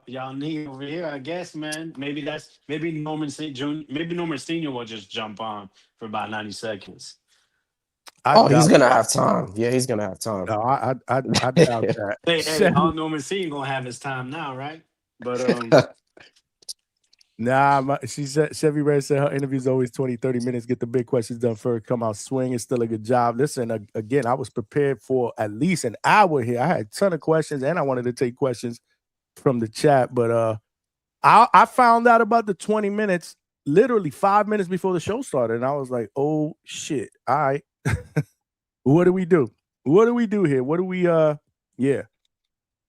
y'all need over here, I guess, man. Maybe Norman St. Jr. Maybe Norman Sr. will just jump on for about 90 seconds. Oh, he's gonna have time. Yeah, he's gonna have time. No, I doubt that. Hey, all Norman Sr. gonna have his time now, right? But nah, she said Chevy Ray said her interview's always 20, 30 minutes. Get the big questions done first. Come out swing. It's still a good job. Listen, again, I was prepared for at least an hour here. I had a ton of questions, and I wanted to take questions from the chat. But I found out about the 20 minutes literally 5 minutes before the show started, and I was like, oh shit. All right. What do we do? What do we do here? What do we yeah.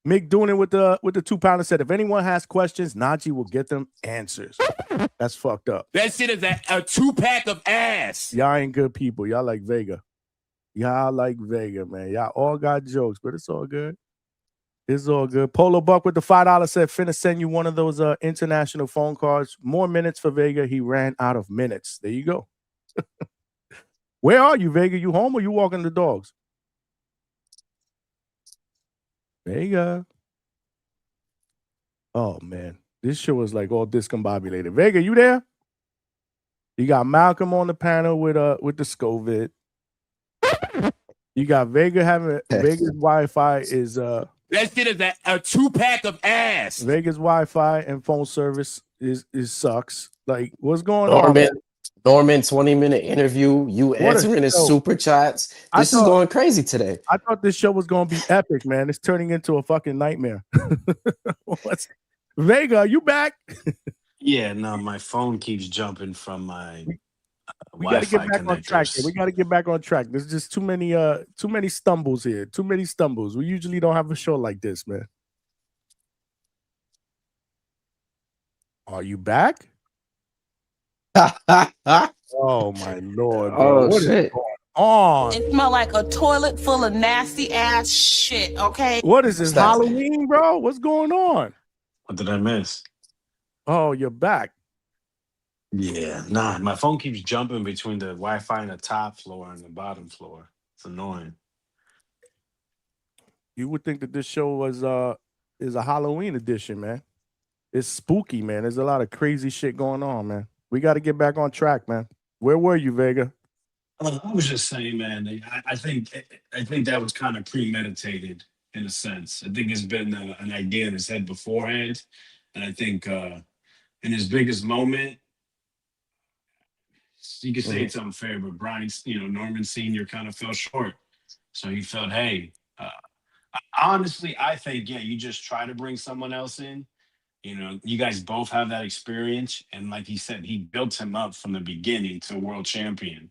Mick doing it with the 2-pounder said, if anyone has questions, Najee will get them answers. That's fucked up. That shit is a 2-pack of ass. Y'all ain't good people. Y'all like Vega. Y'all like Vega, man. Y'all all got jokes, but it's all good. It's all good. Polo Buck with the $5 said, finna send you one of those international phone cards. More minutes for Vega. He ran out of minutes. There you go. Where are you, Vega? You home or you walking the dogs? Vega. Oh, man. This show is like all discombobulated. Vega, you there? You got Malcolm on the panel with the Scovit. You got Vega having Vega's Wi-Fi is that shit is a 2-pack of ass. Vega's Wi-Fi and phone service is sucks. Like, what's going on? Norman, 20-minute interview. You answering his super chats. This is going crazy today. I thought this show was going to be epic, man. It's turning into a fucking nightmare. Vega, are you back? yeah, no, my phone keeps jumping from my we got to get Wi-Fi back on track connectors. here. We got to get back on track. There's just too many stumbles here. Too many stumbles. We usually don't have a show like this, man. Are you back? Oh my Lord, bro. What is going on? It smell like a toilet full of nasty ass shit, okay? What is this, Halloween, bro? What's going on? What did I miss? Oh, you're back. Yeah, nah, my phone keeps jumping between the Wi-Fi on the top floor and the bottom floor. It's annoying. You would think that this show is a Halloween edition, man. It's spooky, man. There's a lot of crazy shit going on, man. We got to get back on track, man. Where were you, Vega? I was just saying, man. I think that was kind of premeditated in a sense. I think it's been an idea in his head beforehand, and I think in his biggest moment, you could say it's unfair, but Norman Sr. kind of fell short. So he felt, hey, honestly, I think, yeah, you just try to bring someone else in. You know, you guys both have that experience. And like he said, he built him up from the beginning to world champion.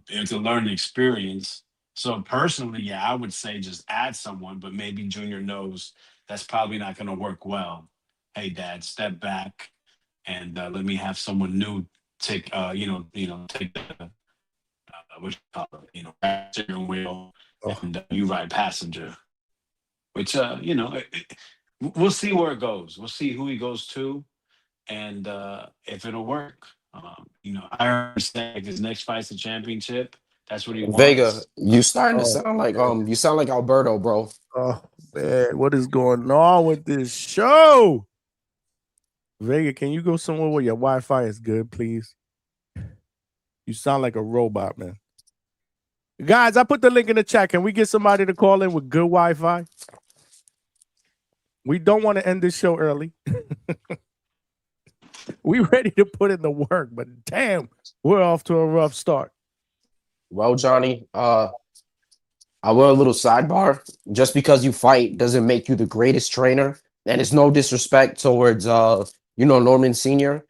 It's a learning experience. So personally, yeah, I would say just add someone, but maybe Junior knows that's probably not going to work well. Hey, Dad, step back and let me have someone new take, take the, what you call it, steering wheel, and you ride passenger. Which, we'll see where it goes. We'll see who he goes to, and if it'll work. I understand if his next fight's a championship. That's what he wants. Vega, you starting to sound like Alberto, bro. Oh man, what is going on with this show? Vega, can you go somewhere where your Wi-Fi is good, please? You sound like a robot, man. Guys, I put the link in the chat. Can we get somebody to call in with good Wi-Fi? We don't want to end this show early. We ready to put in the work, but damn, we're off to a rough start. Well, Johnny, I will a little sidebar. Just because you fight doesn't make you the greatest trainer, and it's no disrespect towards Norman Sr.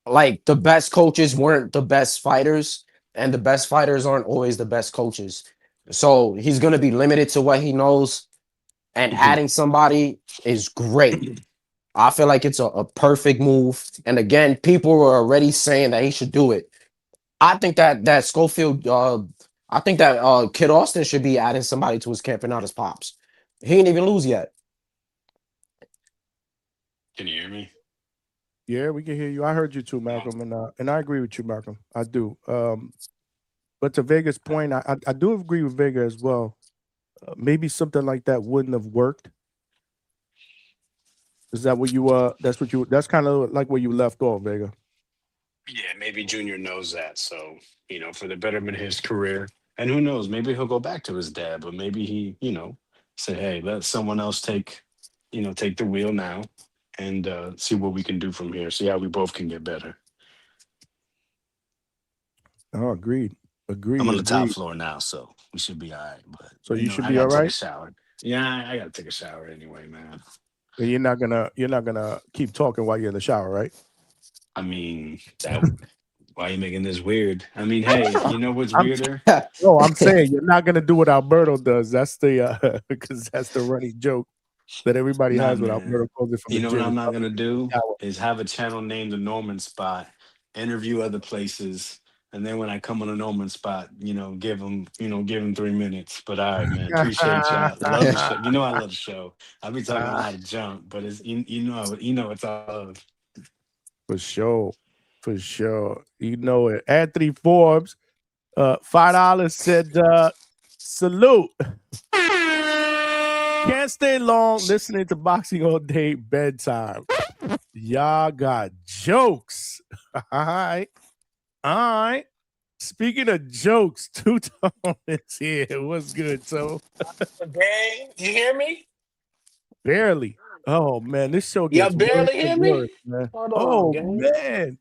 Like, the best coaches weren't the best fighters, and the best fighters aren't always the best coaches. So he's gonna be limited to what he knows. and adding somebody is great. I feel like it's a perfect move. And again, people were already saying that he should do it. I think that Schofield, I think that Kid Austin should be adding somebody to his camp and not his pops. He ain't even lose yet. Can you hear me? Yeah, we can hear you. I heard you too, Malcolm, and I agree with you, Malcolm. I do. But to Vega's point, I do agree with Vega as well. Maybe something like that wouldn't have worked. Is that what you? That's kind of like where you left off, Vega. Yeah, maybe Junior knows that. So, for the betterment of his career. And who knows, maybe he'll go back to his dad, but maybe he, say, hey, let someone else take the wheel now and see what we can do from here. See how we both can get better. Oh, agreed. I'm on the top floor now, so we should be all right. But so you should I be all gotta take right. a shower. Yeah, I gotta take a shower anyway, man. And you're not gonna keep talking while you're in the shower, right? I mean, why are you making this weird? I mean, hey, you know what's weirder? No, I'm saying you're not gonna do what Alberto does. That's the because that's the running joke that everybody Nah, has when man. Alberto calls it from You the know what gym. I'm not gonna do Shower. is have a channel named the Norman Spot, interview other places, and then when I come on a Norman Spot, give them 3 minutes. But all right, man, appreciate y'all. Love the show. You know I love the show. I'll be talking a lot of junk, but it's it's all love. For sure. For sure. You know it. Anthony Forbes, $5 said, salute. Can't stay long listening to boxing all day, bedtime. Y'all got jokes. All right. All right. Speaking of jokes, Two-Tone is here. What's good, so? Gang, you hear me? Barely. Oh, man, this show Y'all gets worse barely hear and me? worse, man. Hold on, Oh, gang. man.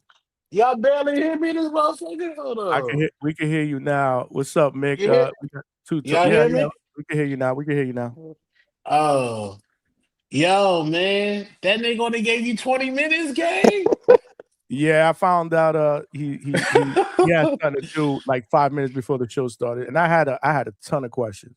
Y'all barely hear me, this motherfucker? Hold on. We can hear you now. What's up, Mick? You hear? We got Two-Tone. Y'all Yeah, hear yeah. me? We can hear you now. We can hear you now. Oh, yo, man, that nigga only gave you 20 minutes, gang? Yeah, I found out he had something to do like 5 minutes before the show started, and I had a ton of questions.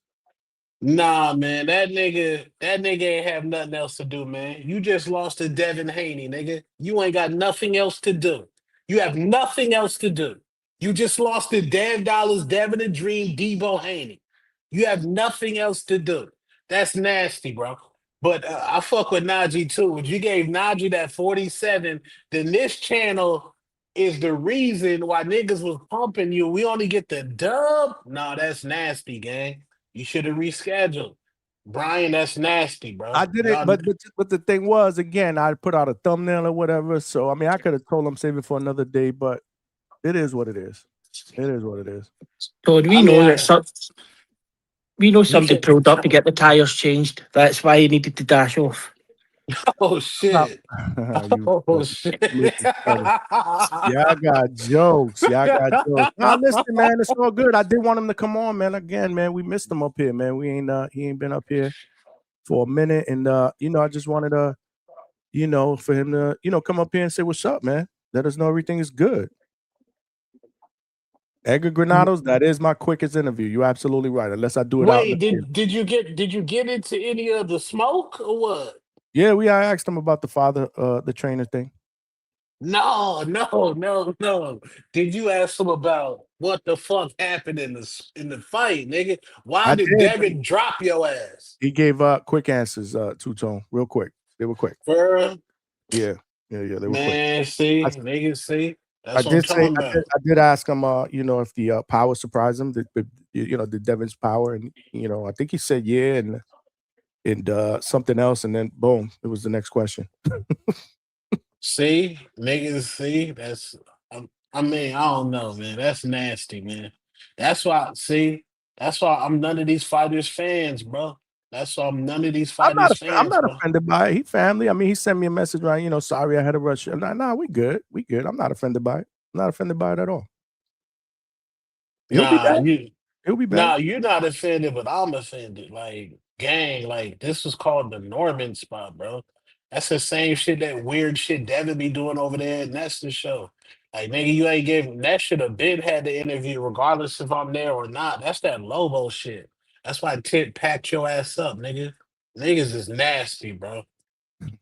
Nah, man, that nigga ain't have nothing else to do, man. You just lost to Devin Haney, nigga. You ain't got nothing else to do. You have nothing else to do. You just lost to Dan Dollars, Devin the Dream, Debo Haney. You have nothing else to do. That's nasty, bro. But I fuck with Najee too. If you gave Najee that 47, then this channel is the reason why niggas was pumping you. We only get the dub. Nah, that's nasty, gang. You should have rescheduled. Brian, that's nasty, bro. I did it, Y'all, but the thing was, again, I put out a thumbnail or whatever. So I mean, I could have told him save it for another day, but it is what it is. It is what it is. So do we I know mean, that we know you somebody said, pulled up to get the tyres changed. That's why he needed to dash off. oh shit. You Oh shit. funny. Yeah, I got jokes. Yeah, I got jokes. Nah, listen, man, it's all good. I did want him to come on, man. Again, man, we missed him up here, man. We ain't he ain't been up here for a minute, and I just wanted to, for him to, come up here and say what's up, man. Let us know everything is good. Edgar Granados, that is my quickest interview. You're absolutely right. Unless I do it out in Wait, the field. did you get into any of the smoke or what? Yeah, I asked him about the father, the trainer thing. No. Did you ask him about what the fuck happened in the fight, nigga? Why I did did. Devin drop your ass? He gave quick answers, Two-Tone, real quick. They were quick. Girl, Yeah, they were quick. man, I, niggas, see? I That's what I'm did say talking about. I did ask him, if the power surprised him, the Devin's power, and I think he said yeah, and something else, and then boom, it was the next question. See, niggas, see, I mean, I don't know, man. That's nasty, man. That's why, see, that's why I'm none of these fighters fans, bro. That's why I'm none of these fighters I'm fans, not bro. offended by it. He family. I mean, he sent me a message, right? Sorry I had to rush. I'm like, nah, we good. We good. I'm not offended by it. I'm not offended by it at all. He'll be Nah, back. He'll be back. nah, you're not offended, but I'm offended. Like, gang, like this was called the Norman spot, bro. That's the same shit, that weird shit Devin be doing over there, and that's the show. Like, nigga, you ain't giving that should have been had the interview, regardless if I'm there or not. That's that Lobo shit. That's why Tit packed your ass up, nigga. Niggas is nasty, bro.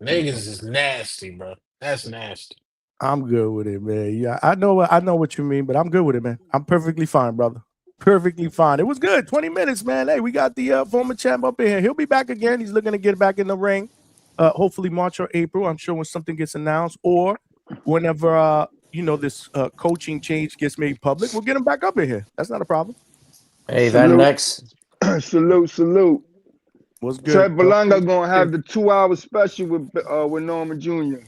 Niggas is nasty, bro. That's nasty. I'm good with it, man. Yeah, I know what you mean, but I'm good with it, man. I'm perfectly fine, brother. Perfectly fine. It was good. 20 minutes, man. Hey, we got the former champ up in here. He'll be back again. He's looking to get back in the ring. Hopefully March or April. I'm sure when something gets announced or whenever this coaching change gets made public, we'll get him back up in here. That's not a problem. Hey, then next. Salute. What's good? Ted Belanga gonna have the 2-hour special with Norman Jr.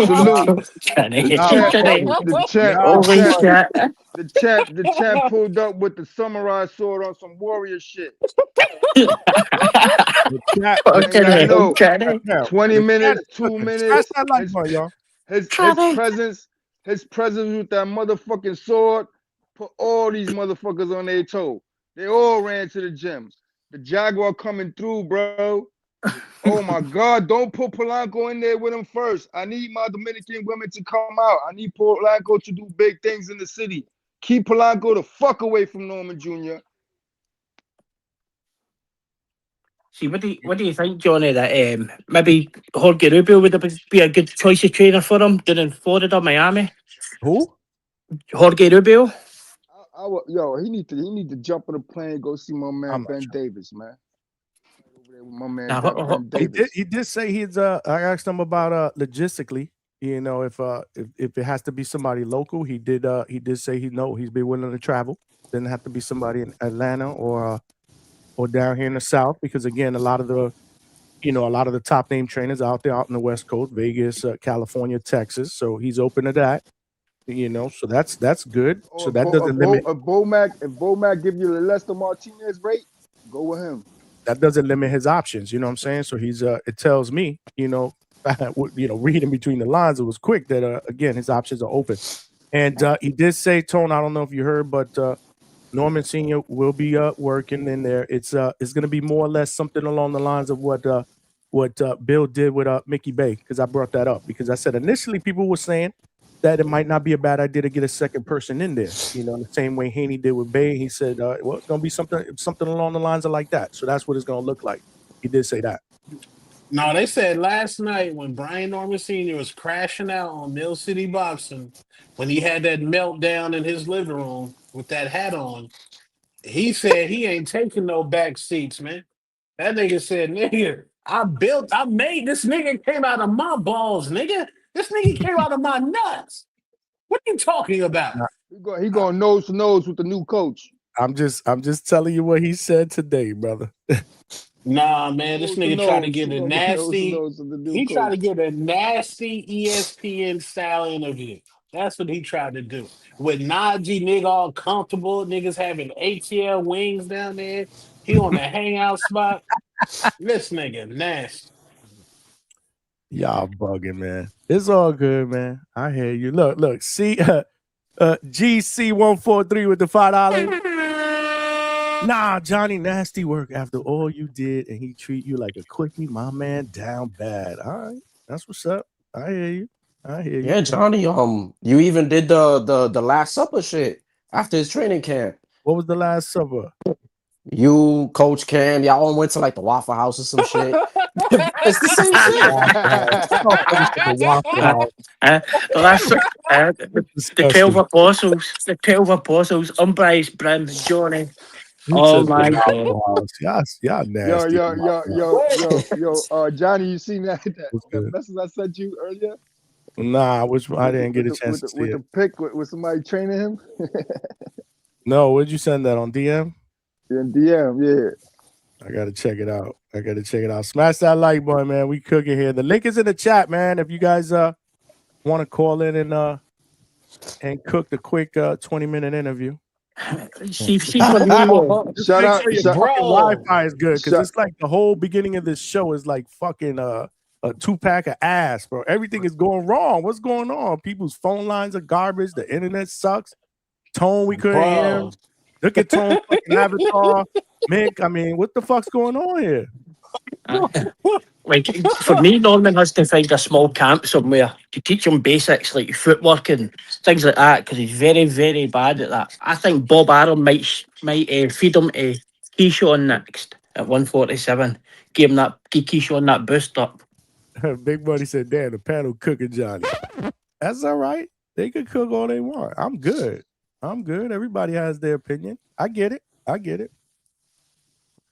Salute. The champ pulled up with the samurai sword on some warrior shit. 20 minutes, 2 minutes. His presence with that motherfucking sword put all these motherfuckers on their toe. They all ran to the gym. The Jaguar coming through, bro. Oh my God, don't put Polanco in there with him first. I need my Dominican women to come out. I need Polanco to do big things in the city. Keep Polanco the fuck away from Norman Jr. See, what do you think, Johnny, that maybe Jorge Rubio would be a good choice of trainer for him down in Florida, Miami? Who? Jorge Rubio. He need to jump on a plane and go see my man Ben Davis, man. My man Ben Davis. He did say he's I asked him about logistically, if it has to be somebody local. He did say he's been willing to travel. Didn't have to be somebody in Atlanta or down here in the South, because again, a lot of the top name trainers out there out in the West Coast, Vegas, California, Texas. So he's open to that. So that's good. So that doesn't limit. If Bomac give you the Lester Martinez rate, go with him. That doesn't limit his options. You know what I'm saying? So he's it tells me, reading between the lines, it was quick that again his options are open. And he did say, Tone, I don't know if you heard, but Norman Sr. will be working in there. It's going to be more or less something along the lines of what Bill did with Mickey Bay, because I brought that up because I said initially people were saying that it might not be a bad idea to get a second person in there, the same way Haney did with Bay. He said, well, it's going to be something along the lines of like that. So that's what it's going to look like. He did say that. No, they said last night when Brian Norman Sr. was crashing out on Mill City Boxing, when he had that meltdown in his living room with that hat on, he said he ain't taking no back seats, man. That nigga said, nigga, I made this nigga came out of my balls, nigga. This nigga came out of my nuts. What are you talking about? He going nose to nose with the new coach. I'm just telling you what he said today, brother. Nah, man, this nigga tried to get a nasty. He tried to get a nasty ESPN style interview. That's what he tried to do. With Najee, nigga, all comfortable. Niggas having ATL wings down there. He on the hangout spot. This nigga nasty. Y'all bugging, man. It's all good, man. I hear you. Look. See, GC143 with the $5. Nah, Johnny, nasty work after all you did, and he treat you like a quickie, my man, down bad. All right, that's what's up. I hear you. Yeah, Johnny. You even did the Last Supper shit after his training camp. What was the Last Supper? You, Coach Cam, y'all all went to like the Waffle House or some shit. It's the same shit. The 12 apostles, the 12 apostles, unbiased Brim, Johnny. Oh my God! Y'all nasty. Yo, Johnny, you seen that message I sent you earlier? Nah, I didn't get a chance to see with it. The pic with somebody training him. No, where'd you send that on DM? In DM, yeah. I gotta check it out. Smash that like button, man. We cooking here. The link is in the chat, man. If you guys want to call in and cook the quick 20-minute interview. Shout out, Wi-Fi is good because it's like the whole beginning of this show is like fucking a 2-pack of ass, bro. Everything is going wrong. What's going on? People's phone lines are garbage. The internet sucks. Tone, we couldn't hear. Look at Tone fucking avatar. Mick, I mean, what the fuck's going on here? Like for me, Norman has to find a small camp somewhere to teach him basics like footwork and things like that because he's very, very bad at that. I think Bob Arum might feed him to Keyshawn next at 147. Give Keyshawn that boost up. Big Buddy said, "Damn, the panel cooking Johnny." That's all right. They can cook all they want. I'm good. Everybody has their opinion. I get it.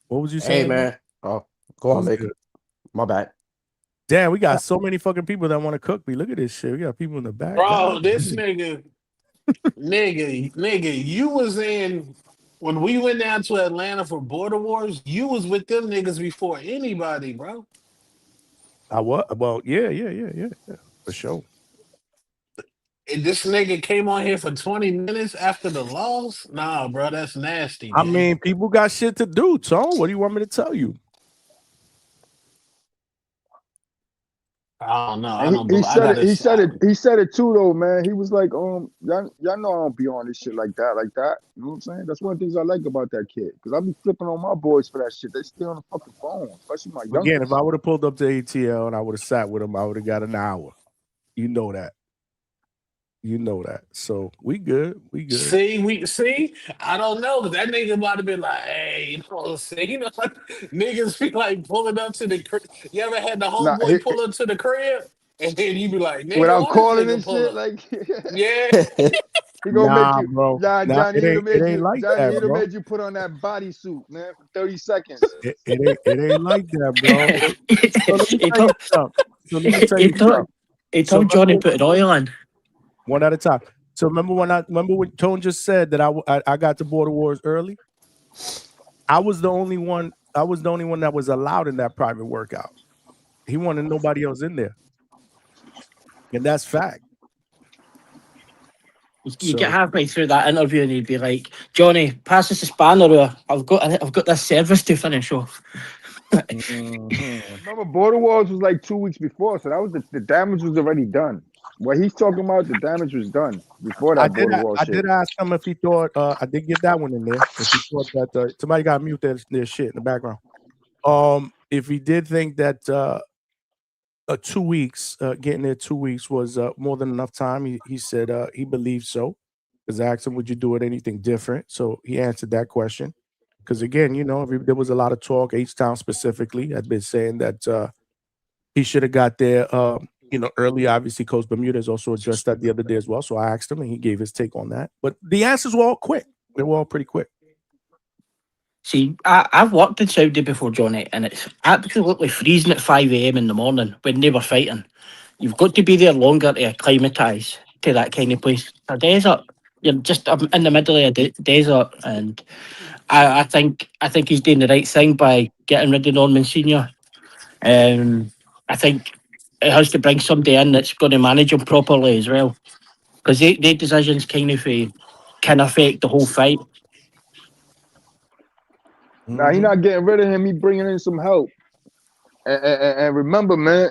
What was you saying? Hey, man. Oh, go on, Vic. My bad. Damn, we got so many fucking people that want to cook me. Look at this shit. We got people in the back. Bro, this nigga, you was in when we went down to Atlanta for Border Wars. You was with them niggas before anybody, bro. I what? Well, yeah, for sure. And this nigga came on here for 20 minutes after the loss. Nah, bro, that's nasty. I Man. mean, people got shit to do, Tone. What do you want me to tell you? I don't know. He said it too, though, man. He was like, y'all know I don't be on this shit like that. You know what I'm saying? That's one of the things I like about that kid. Because I be flipping on my boys for that shit. They stay on the fucking phone, especially my youngest. Again, if I would have pulled up to ATL and I would have sat with him, I would have got an hour. You know that. So we good. See, I don't know, but that nigga might have been like, hey, you know what I'm saying? Like, niggas be like pulling up to the crib. You ever had the homeboy pull up to the crib? And then you be like, nigga, without why calling this and nigga pull shit, up? like Yeah. He gonna make you, bro. Johnny. It ain't like that, He'd have bro. made you put on that bodysuit, man, for 30 seconds. It ain't like that, bro. So let me tell you something. He told Johnny put an oil on. One at a time. So remember when Tone just said that I got to Border Wars early? I was the only one that was allowed in that private workout. He wanted nobody else in there. And that's fact. You get halfway through that interview and he'd be like, Johnny, pass us a spanner or I've got this service to finish off. Remember, Border Wars was like 2 weeks before, so that was the damage was already done. What he's talking about, the damage was done before that Border Wars shit. I did ask him if he thought I did get that one in there. If he thought that somebody got mute their shit in the background. If he did think that 2 weeks, getting there 2 weeks was more than enough time, he said he believed so. Because I asked him, would you do it anything different? So he answered that question. Because again, there was a lot of talk. H-Town specifically had been saying that he should have got there, early. Obviously, Coach Bermudez also addressed that the other day as well. So I asked him, and he gave his take on that. But the answers were all quick. They were all pretty quick. See, I've worked in Saudi before, Johnny, and it's absolutely freezing at 5 a.m. in the morning when they were fighting. You've got to be there longer to acclimatise to that kind of place. A desert, you're just in the middle of a desert, and I think he's doing the right thing by getting rid of Norman Senior. I think it has to bring somebody in that's going to manage him properly as well, because their decisions can affect the whole fight. Nah, he's not getting rid of him. He bringing in some help. And remember, man,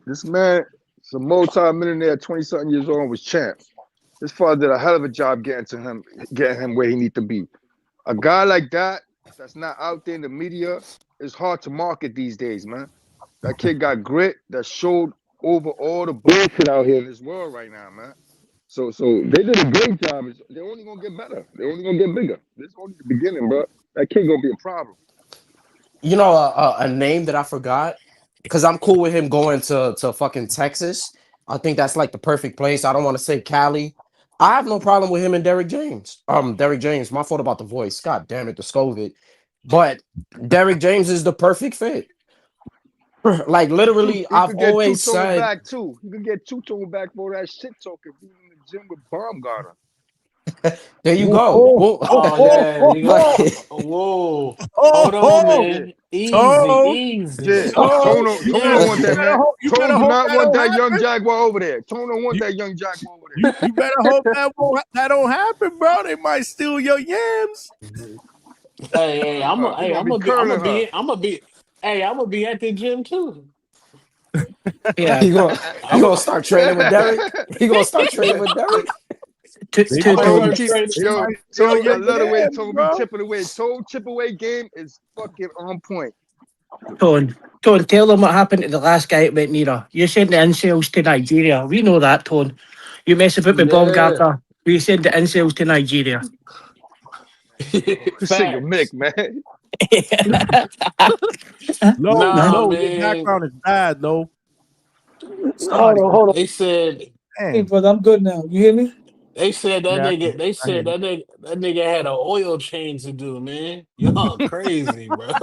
this man, is a multi-millionaire, 20-something years old, was champ. His father did a hell of a job getting him where he need to be. A guy like that's not out there in the media, it's hard to market these days, man. That kid got grit that showed over all the bullshit out here in this world right now, man. So they did a great job. They're only gonna get better. They're only gonna get bigger. This is only the beginning, bro. That kid gonna be a problem. You know, a name that I forgot, because I'm cool with him going to fucking Texas. I think that's like the perfect place. I don't want to say Cali. I have no problem with him and Derrick James. Derrick James, my fault about the voice. God damn it, the Scovit. But Derrick James is the perfect fit. Like literally, I've always said back too. You can get two-tone back for that shit talking. Being in the gym with Baumgartner. There you go. Whoa. Hold on, man. Easy. Yeah. Tone don't want that, man. Tone do not want that young Jaguar over there. Tone don't want that young Jaguar over there. You better hope that don't happen, bro. They might steal your yams. Hey, I'm gonna be at the gym too. Yeah, he gonna start training with Derrick. He gonna start training with Derrick. I love the way Tone be chipping away. Tone chip away game is fucking on point. Tone, tell them what happened to the last guy that went near her. You sent the incels to Nigeria. We know that, Tone. You mess about with Bob Yeah. Garter. We send the incels to Nigeria. Singer Mick, Facts. man. Nah, Your man. background is bad, Lo. Hold Somebody, on, hold on. They said Hey, damn. brother, I'm good now. You hear me? they said that Yeah, nigga. They I hear said you. that nigga had an oil change to do, man. Y'all crazy, bro.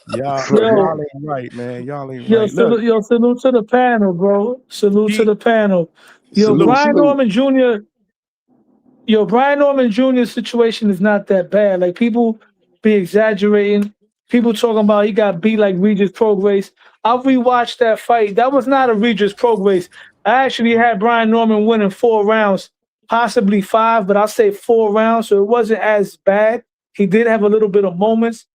Y'all Yo, ain't right, man. Y'all ain't right. Look, salute to the panel, bro. Salute to he the panel. Yo, Salute, Brian salute. Norman Jr. Yo, Brian Norman Jr.'s situation is not that bad. Like people be exaggerating. People talking about he got beat like Regis Prograis. I rewatched that fight. That was not a Regis Prograis. I actually had Brian Norman winning 4 rounds, possibly 5, but I'll say 4 rounds. So it wasn't as bad. He did have a little bit of moments,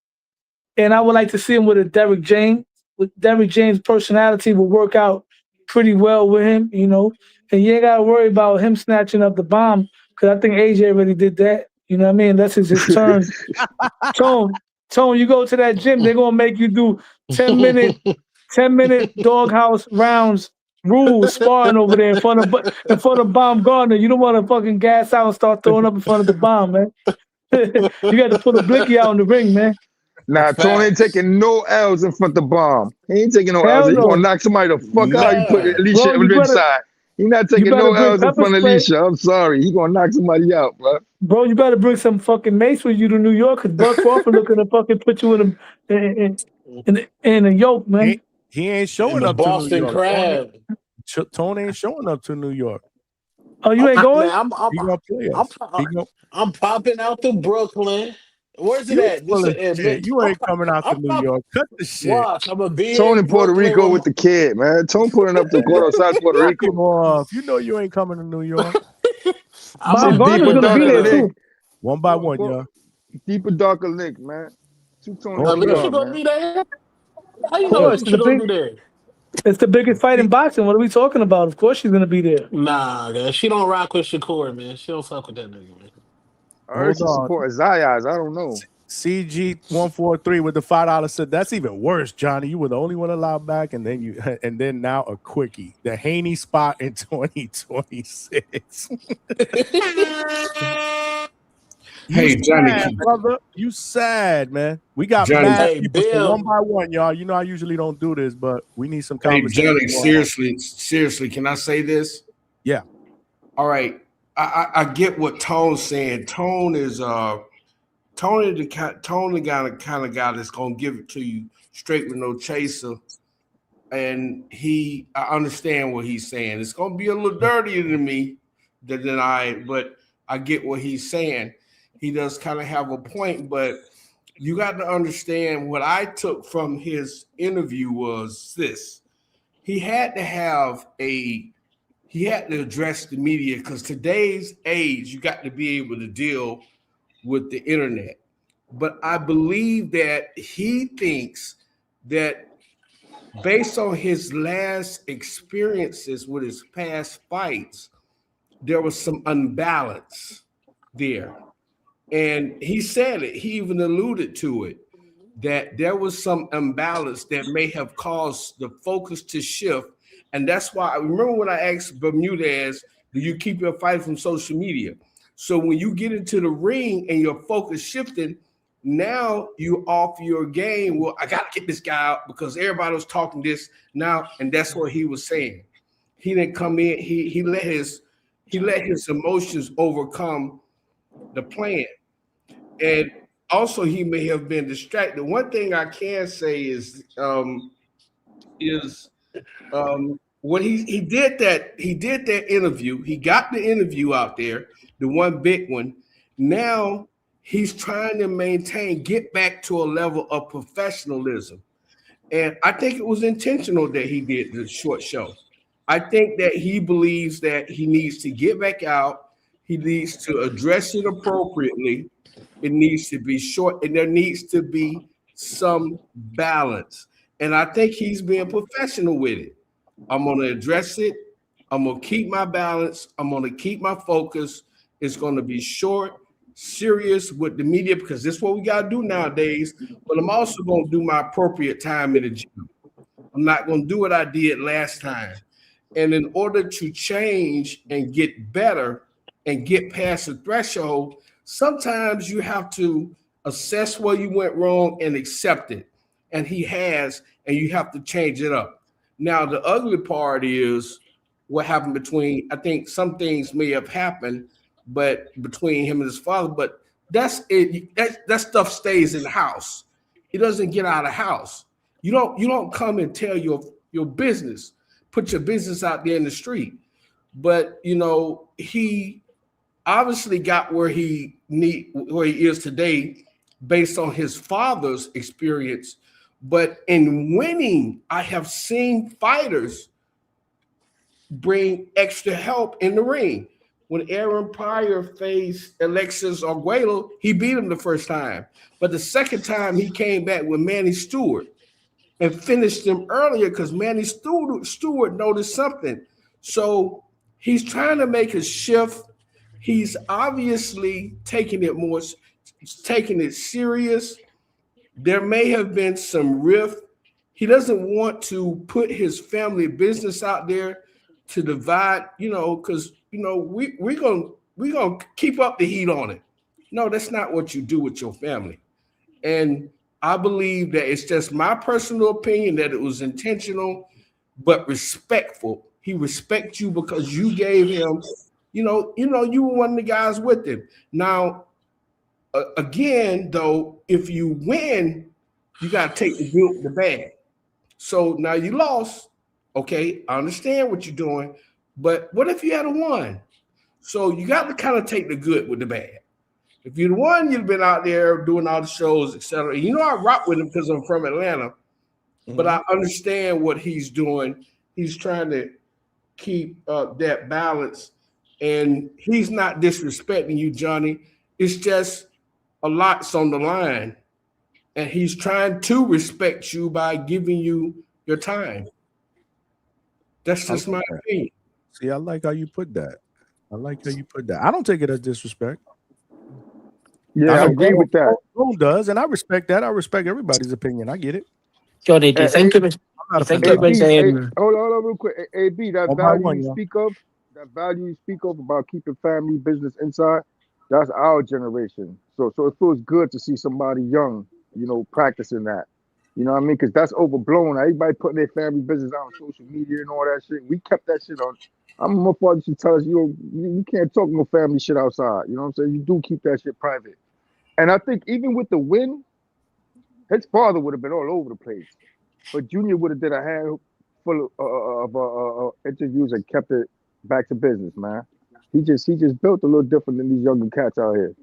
and I would like to see him with a Derrick James. With Derrick James' personality will work out pretty well with him, you know. And you ain't gotta worry about him snatching up the bomb because I think AJ already did that. You know what I mean? That's his turn. Tone, you go to that gym, they're gonna make you do 10-minute doghouse rounds rules sparring over there in front of Bomb Gardner. You don't want to fucking gas out and start throwing up in front of the bomb, man. You got to put a blicky out in the ring, man. Nah, Tony ain't Facts. taking no L's in front of Bomb. He ain't taking no L's. Hell He gonna no, knock somebody the fuck out. He put Nah. Alicia bro. on the inside. He not You taking better no bring L's in pepper front of spray, Alicia. I'm sorry. He gonna knock somebody out, bro. bro. You better bring some fucking mace with you to New York, cause Bud Crawford looking to fucking put you in a yoke, man. he ain't And showing the up to New Boston York. Crab. Tone ain't showing up to New York. Oh, you ain't Man, going? He gonna play I'm, us. He gonna, I'm popping out to Brooklyn. Where's it you at? This full of is shit. You ain't coming out to I'm New pop, York. Cut the shit. Watch, I'm gonna be Tony in in Puerto Brooklyn Rico with with the kid, man. Tony pulling up to Port South Puerto Knock him Rico. off. You know you ain't coming to New York. I'm Bomb gonna Some be Gardner's deeper, in gonna be darker there Brooklyn. link. too. One by Pull, one, pull, y'all. deeper, darker link, man. Two Tony Hold pull up. Alicia up, gonna man. be there? How Of you know course, Alicia gonna be there? it's the biggest fight in See, boxing. What are we talking about? Of course she's gonna be there. Nah, man, she don't rock with Shakur, man. She don't fuck with that nigga, man. I heard hold she on. supporting Zayas. I don't know. CG143 with the $5 said that's even worse, Johnny. You were the only one allowed back, and then now a quickie. The Haney spot in 2026. You Hey, Johnny, sad, brother. You sad, man. We got Johnny, mad Hey, people, so one Bill. by one, y'all. You know I usually don't do this, but we need some hey, conversation Johnny, going on. seriously, can I say this? Yeah. All right. I get what Tone's saying. Tone is Tony the kind of guy that's gonna give it to you straight with no chaser. And I understand what he's saying. It's gonna be a little dirtier than me than but I get what he's saying. He does kind of have a point, but you got to understand what I took from his interview was this. He had to address the media because today's age, you got to be able to deal with the internet. But I believe that he thinks that based on his last experiences with his past fights, there was some unbalance there. And he said it, he even alluded to it, that there was some imbalance that may have caused the focus to shift. And that's why I remember when I asked Bermudez, do you keep your fight from social media? So when you get into the ring and your focus shifting, now you off your game. Well, I got to get this guy out because everybody was talking this now. And that's what he was saying. He didn't come in. He let his emotions overcome the plan. And also he may have been distracted. One thing I can say is when he did that interview, he got the interview out there, the one big one. Now he's trying to get back to a level of professionalism. And I think it was intentional that he did the short show. I think that he believes that he needs to get back out. He needs to address it appropriately. It needs to be short, and there needs to be some balance. And I think he's being professional with it. I'm going to address it. I'm going to keep my balance. I'm going to keep my focus. It's going to be short. serious with the media because this is what we got to do nowadays. But I'm also going to do my appropriate time in the gym. I'm not going to do what I did last time. And in order to change and get better and get past the threshold, sometimes you have to assess where you went wrong and accept it. And he has, and you have to change it up. Now, the ugly part is what happened between, I think some things may have happened, but between him and his father, but that's it. That stuff stays in the house. It doesn't get out of the house. You don't come and tell your business, put your business out there in the street. But he obviously got where he is today based on his father's experience. But in winning, I have seen fighters bring extra help in the ring. When Aaron Pryor faced Alexis Arguello, he beat him the first time. But the second time he came back with Manny Stewart and finished him earlier because Manny Stewart noticed something. So he's trying to make a shift. He's obviously taking it serious. There may have been some rift. He doesn't want to put his family business out there to divide, because we're gonna keep up the heat on it. No, that's not what you do with your family. And I believe that it's just my personal opinion that it was intentional, but respectful. He respects you because you gave him, you were one of the guys with him. Now, again, though, if you win, you got to take the good with the bad. So now you lost. Okay, I understand what you're doing, but what if you had won? So you got to kind of take the good with the bad. If you'd won, you'd been out there doing all the shows, etc. I rock with him because I'm from Atlanta, but I understand what he's doing. He's trying to keep that balance, and he's not disrespecting you, Johnny. It's just a lot's on the line, and he's trying to respect you by giving you your time. That's just my opinion. See, I like how you put that. I don't take it as disrespect. Yeah, I agree with that. Boom does, and I respect that. I respect everybody's opinion. I get it. Johnny, do you think it was? I'm not Do you think it offended. was? Hold on real quick. AB, that One by value one, you y'all. speak of about keeping family business inside, that's our generation. So it feels good to see somebody young, practicing that. You know what I mean? Because that's overblown. Everybody putting their family business out on social media and all that shit. We kept that shit on. My father should tell us, you can't talk no family shit outside. You know what I'm saying? You do keep that shit private. And I think even with the win, his father would have been all over the place. But Junior would have did a handful of interviews and kept it back to business, man. He just built a little different than these younger cats out here.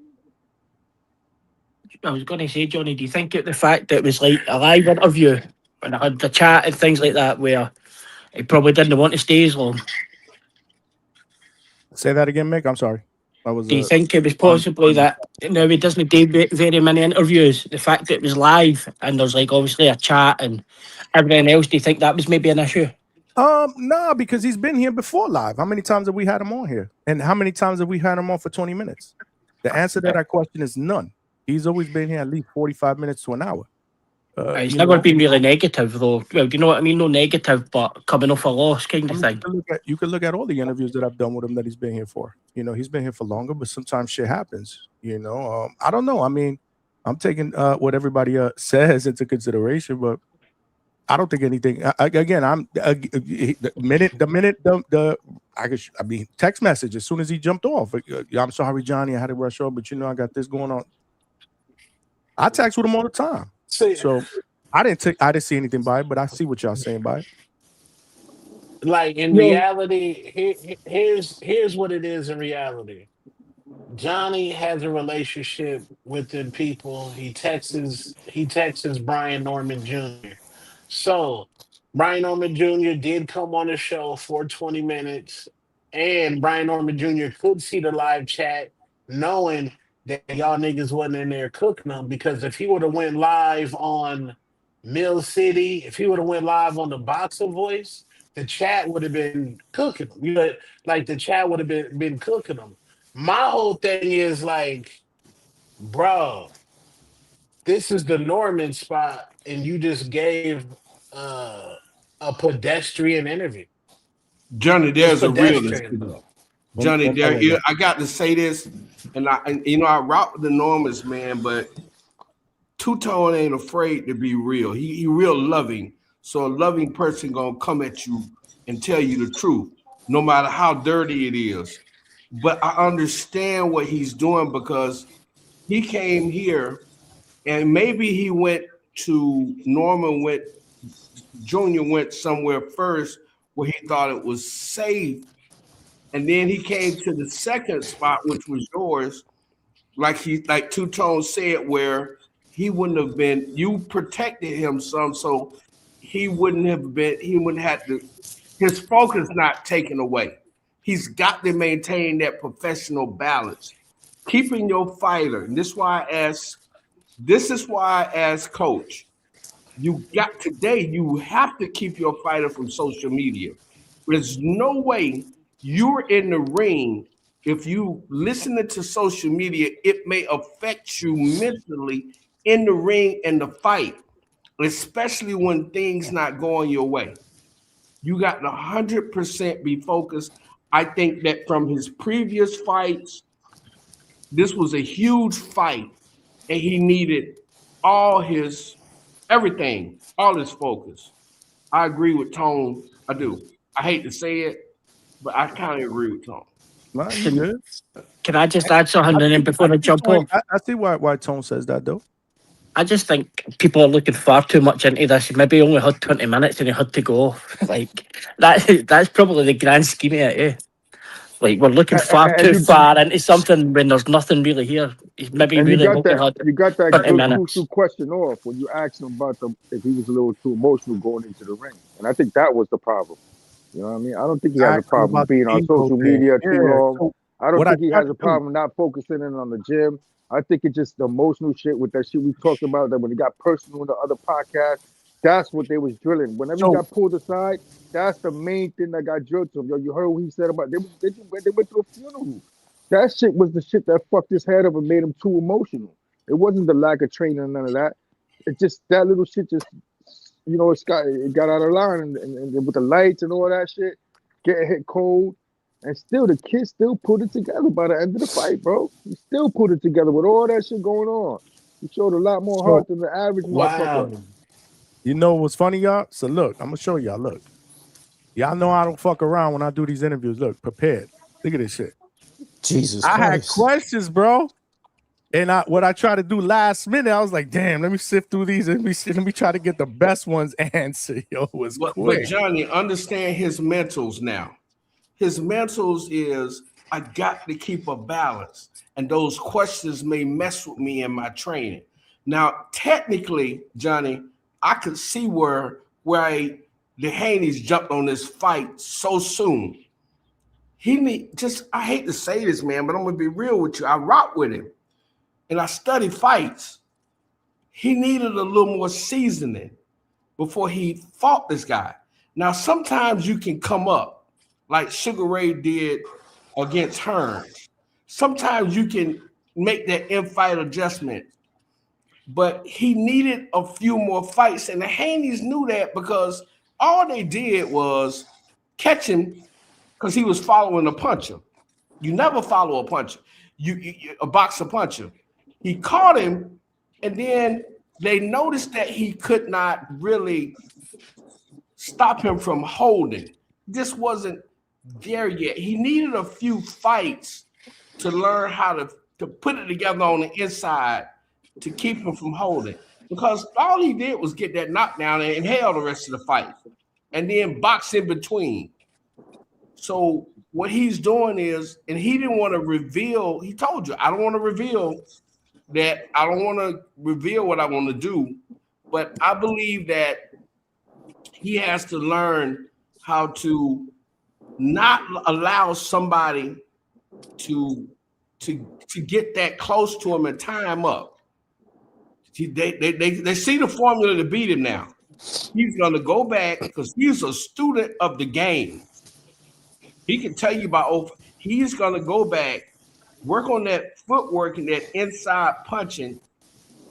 I was going to say, Johnny, do you think the fact that it was like a live interview and I had the chat and things like that where he probably didn't want to stay as long? Say that again, Mick. I'm sorry. Do you think it was possibly that now he doesn't do very many interviews? The fact that it was live and there's like obviously a chat and everything else, do you think that was maybe an issue? No, because he's been here before live. How many times have we had him on here? And how many times have we had him on for 20 minutes? The answer to that question is none. He's always been here at least 45 minutes to an hour. He's never been really negative, though. Well, do you know what I mean? No negative, but coming off a loss kind of thing. You can look at all the interviews that I've done with him that he's been here for. He's been here for longer, but sometimes shit happens. I don't know. I mean, I'm taking what everybody says into consideration, but I don't think anything. Again, text message as soon as he jumped off. I'm sorry, Johnny, I had to rush off, but I got this going on. I text with him all the time. So I didn't see anything by it, but I see what y'all saying by it. Like in reality, here's what it is in reality. Johnny has a relationship with them people. He texts Brian Norman Jr. So Brian Norman Jr. did come on the show for 20 minutes, and Brian Norman Jr. could see the live chat, knowing that y'all niggas wasn't in there cooking them. Because if he would have went live on Mill City, if he would have went live on the Boxer Voice, the chat would have been cooking them. Like the chat would have been cooking them. My whole thing is like bro, this is the Norman spot, and you just gave a pedestrian interview. Johnny, It's there's a realness pedestrian, to this. bro. Johnny, I got to say this, and I rock with the Normans, man, but Two-Tone ain't afraid to be real. He real loving. So a loving person gonna come at you and tell you the truth, no matter how dirty it is. But I understand what he's doing because he came here and maybe he went to Junior went somewhere first where he thought it was safe. And then he came to the second spot, which was yours, like Two-Tone said, where he wouldn't have been, you protected him some, so he wouldn't have to, his focus not taken away. He's got to maintain that professional balance. Keeping your fighter, and this is why I ask coach, you have to keep your fighter from social media. There's no way you're in the ring. If you listening to social media, it may affect you mentally in the ring and the fight, especially when things not going your way. You got to 100% be focused. I think that from his previous fights, this was a huge fight, and he needed all his everything, all his focus. I agree with Tone. I do. I hate to say it, but I kind of agree with Tone. Man, you good. Can I just add something and then before I jump off? I see why Tone says that though. I just think people are looking far too much into this. He maybe only had 20 minutes and he had to go. Like that's probably the grand scheme of it, eh? Like we're looking far too far into something when there's nothing really here. He's maybe And really you got looking at that 20 good minutes. crucial question off when you asked him about if he was a little too emotional going into the ring. And I think that was the problem. You know what I mean? I don't think he has a problem being on social media too long. So I don't think he has a do- problem not focusing in on the gym. I think it's just the emotional shit with that shit we talked about, that when he got personal in the other podcast, that's what they was drilling. Whenever he got pulled aside, that's the main thing that got drilled to him. Yo, you heard what he said about they went to a funeral. That shit was the shit that fucked his head up and made him too emotional. It wasn't the lack of training and none of that. It just that little shit just it got out of line and with the lights and all that shit, getting hit cold. And still, the kid still put it together by the end of the fight, bro. He still put it together with all that shit going on. He showed a lot more heart than the average motherfucker. You know what's funny, y'all? So look, I'm gonna show y'all. Look, y'all know I don't fuck around when I do these interviews. Look, prepared. Look at this shit. Jesus I Christ. had questions, bro. And what I tried to do last minute, I was like, damn, let me sift through these. Let me try to get the best ones answer. Yo, it was quick. But Johnny, understand his mentals now. His mentals is, I got to keep a balance. And those questions may mess with me in my training. Now, technically, Johnny, I could see where the Haney's jumped on this fight so soon. I hate to say this, man, but I'm going to be real with you. I rock with him. And I study fights. He needed a little more seasoning before he fought this guy. Now, sometimes you can come up like Sugar Ray did against Hearns. Sometimes you can make that in-fight adjustment. But he needed a few more fights. And the Haney's knew that because all they did was catch him because he was following a puncher. You never follow a puncher. You a boxer puncher. He caught him, and then they noticed that he could not really stop him from holding. This wasn't there yet. He needed a few fights to learn how to put it together on the inside to keep him from holding. Because all he did was get that knockdown and inhale the rest of the fight, and then box in between. So what he's doing is, and he didn't want to reveal, he told you, I don't want to reveal that, I don't want to reveal what I want to do, but I believe that he has to learn how to not allow somebody to get that close to him and tie him up. They see the formula to beat him now. He's going to go back because he's a student of the game. He can tell you about, he's going to go back work on that footwork and that inside punching,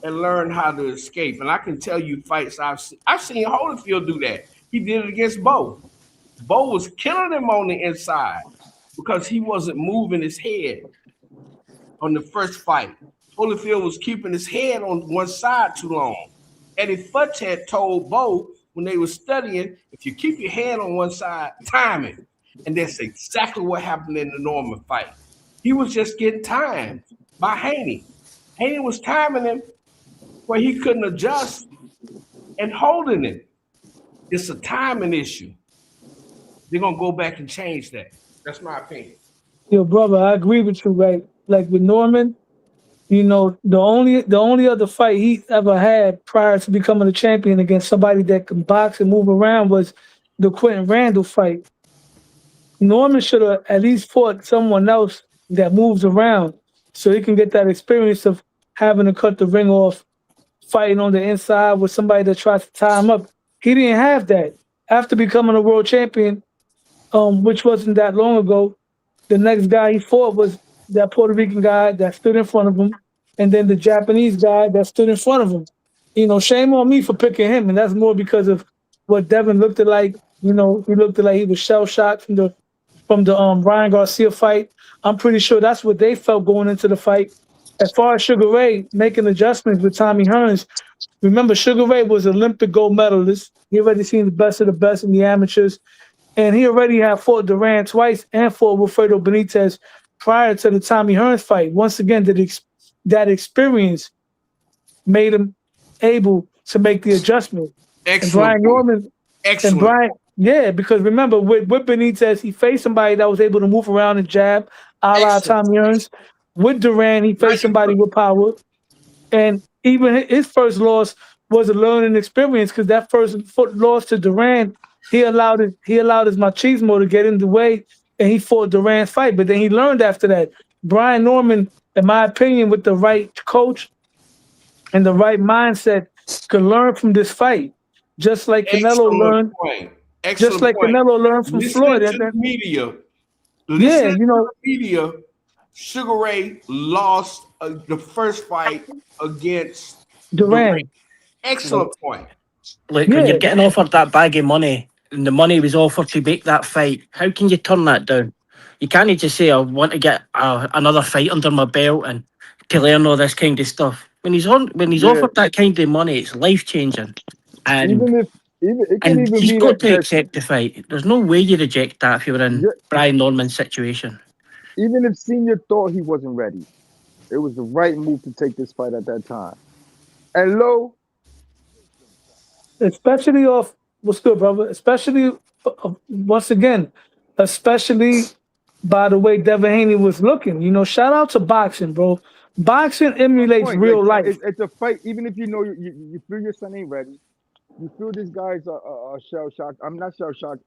and learn how to escape. And I can tell you fights I've seen Holyfield do that. He did it against Bo. Bo was killing him on the inside because he wasn't moving his head on the first fight. Holyfield was keeping his head on one side too long. Eddie Futch had told Bo when they were studying, if you keep your head on one side, time it. And that's exactly what happened in the Norman fight. He was just getting timed by Haney. Haney was timing him where he couldn't adjust and holding him. It's a timing issue. They're going to go back and change that. That's my opinion. Yo, brother, I agree with you, right? Like with Norman, you know, the only other fight he ever had prior to becoming a champion against somebody that can box and move around was the Quentin Randall fight. Norman should have at least fought someone else that moves around so he can get that experience of having to cut the ring off, fighting on the inside with somebody that tries to tie him up. He didn't have that. After becoming a world champion, which wasn't that long ago, the next guy he fought was that Puerto Rican guy that stood in front of him, and then the Japanese guy that stood in front of him. You know, shame on me for picking him, and that's more because of what Devin looked like. You know, he looked like he was shell shocked from the Ryan Garcia fight. I'm pretty sure that's what they felt going into the fight. As far as Sugar Ray making adjustments with Tommy Hearns, remember Sugar Ray was Olympic gold medalist. He already seen the best of the best in the amateurs. And he already had fought Duran twice and fought Wilfredo Benitez prior to the Tommy Hearns fight. Once again, that experience made him able to make the adjustment. Excellent. And Brian Norman, excellent. And Brian, yeah, because remember with Benitez, he faced somebody that was able to move around and jab, a la Tommy Hearns. With Duran, he faced somebody with power. And even his first loss was a learning experience because that first loss to Duran, he allowed his machismo to get in the way, and he fought Duran's fight. But then he learned after that. Brian Norman, in my opinion, with the right coach and the right mindset, could learn from this fight, just like Canelo learned. Just like Canelo learned from Floyd. To the media, yeah, you know, the media. Sugar Ray lost the first fight against Duran. Excellent point. Look, when you're getting offered that bag of money, and the money was offered to make that fight, how can you turn that down? You can't just say, I want to get another fight under my belt and to learn all this kind of stuff. When he's offered that kind of money, it's life changing. And he's got to accept the fight. There's no way you reject that if you were in Brian Norman's situation. Even if Senior thought he wasn't ready, it was the right move to take this fight at that time. And Low, especially off, what's good, brother? Especially once again, especially by the way Devin Haney was looking. You know, shout out to boxing, bro. Boxing emulates real life. It's a fight. Even if you know you feel your son ain't ready, you feel this guy's shell shocked. I'm not shell shocked.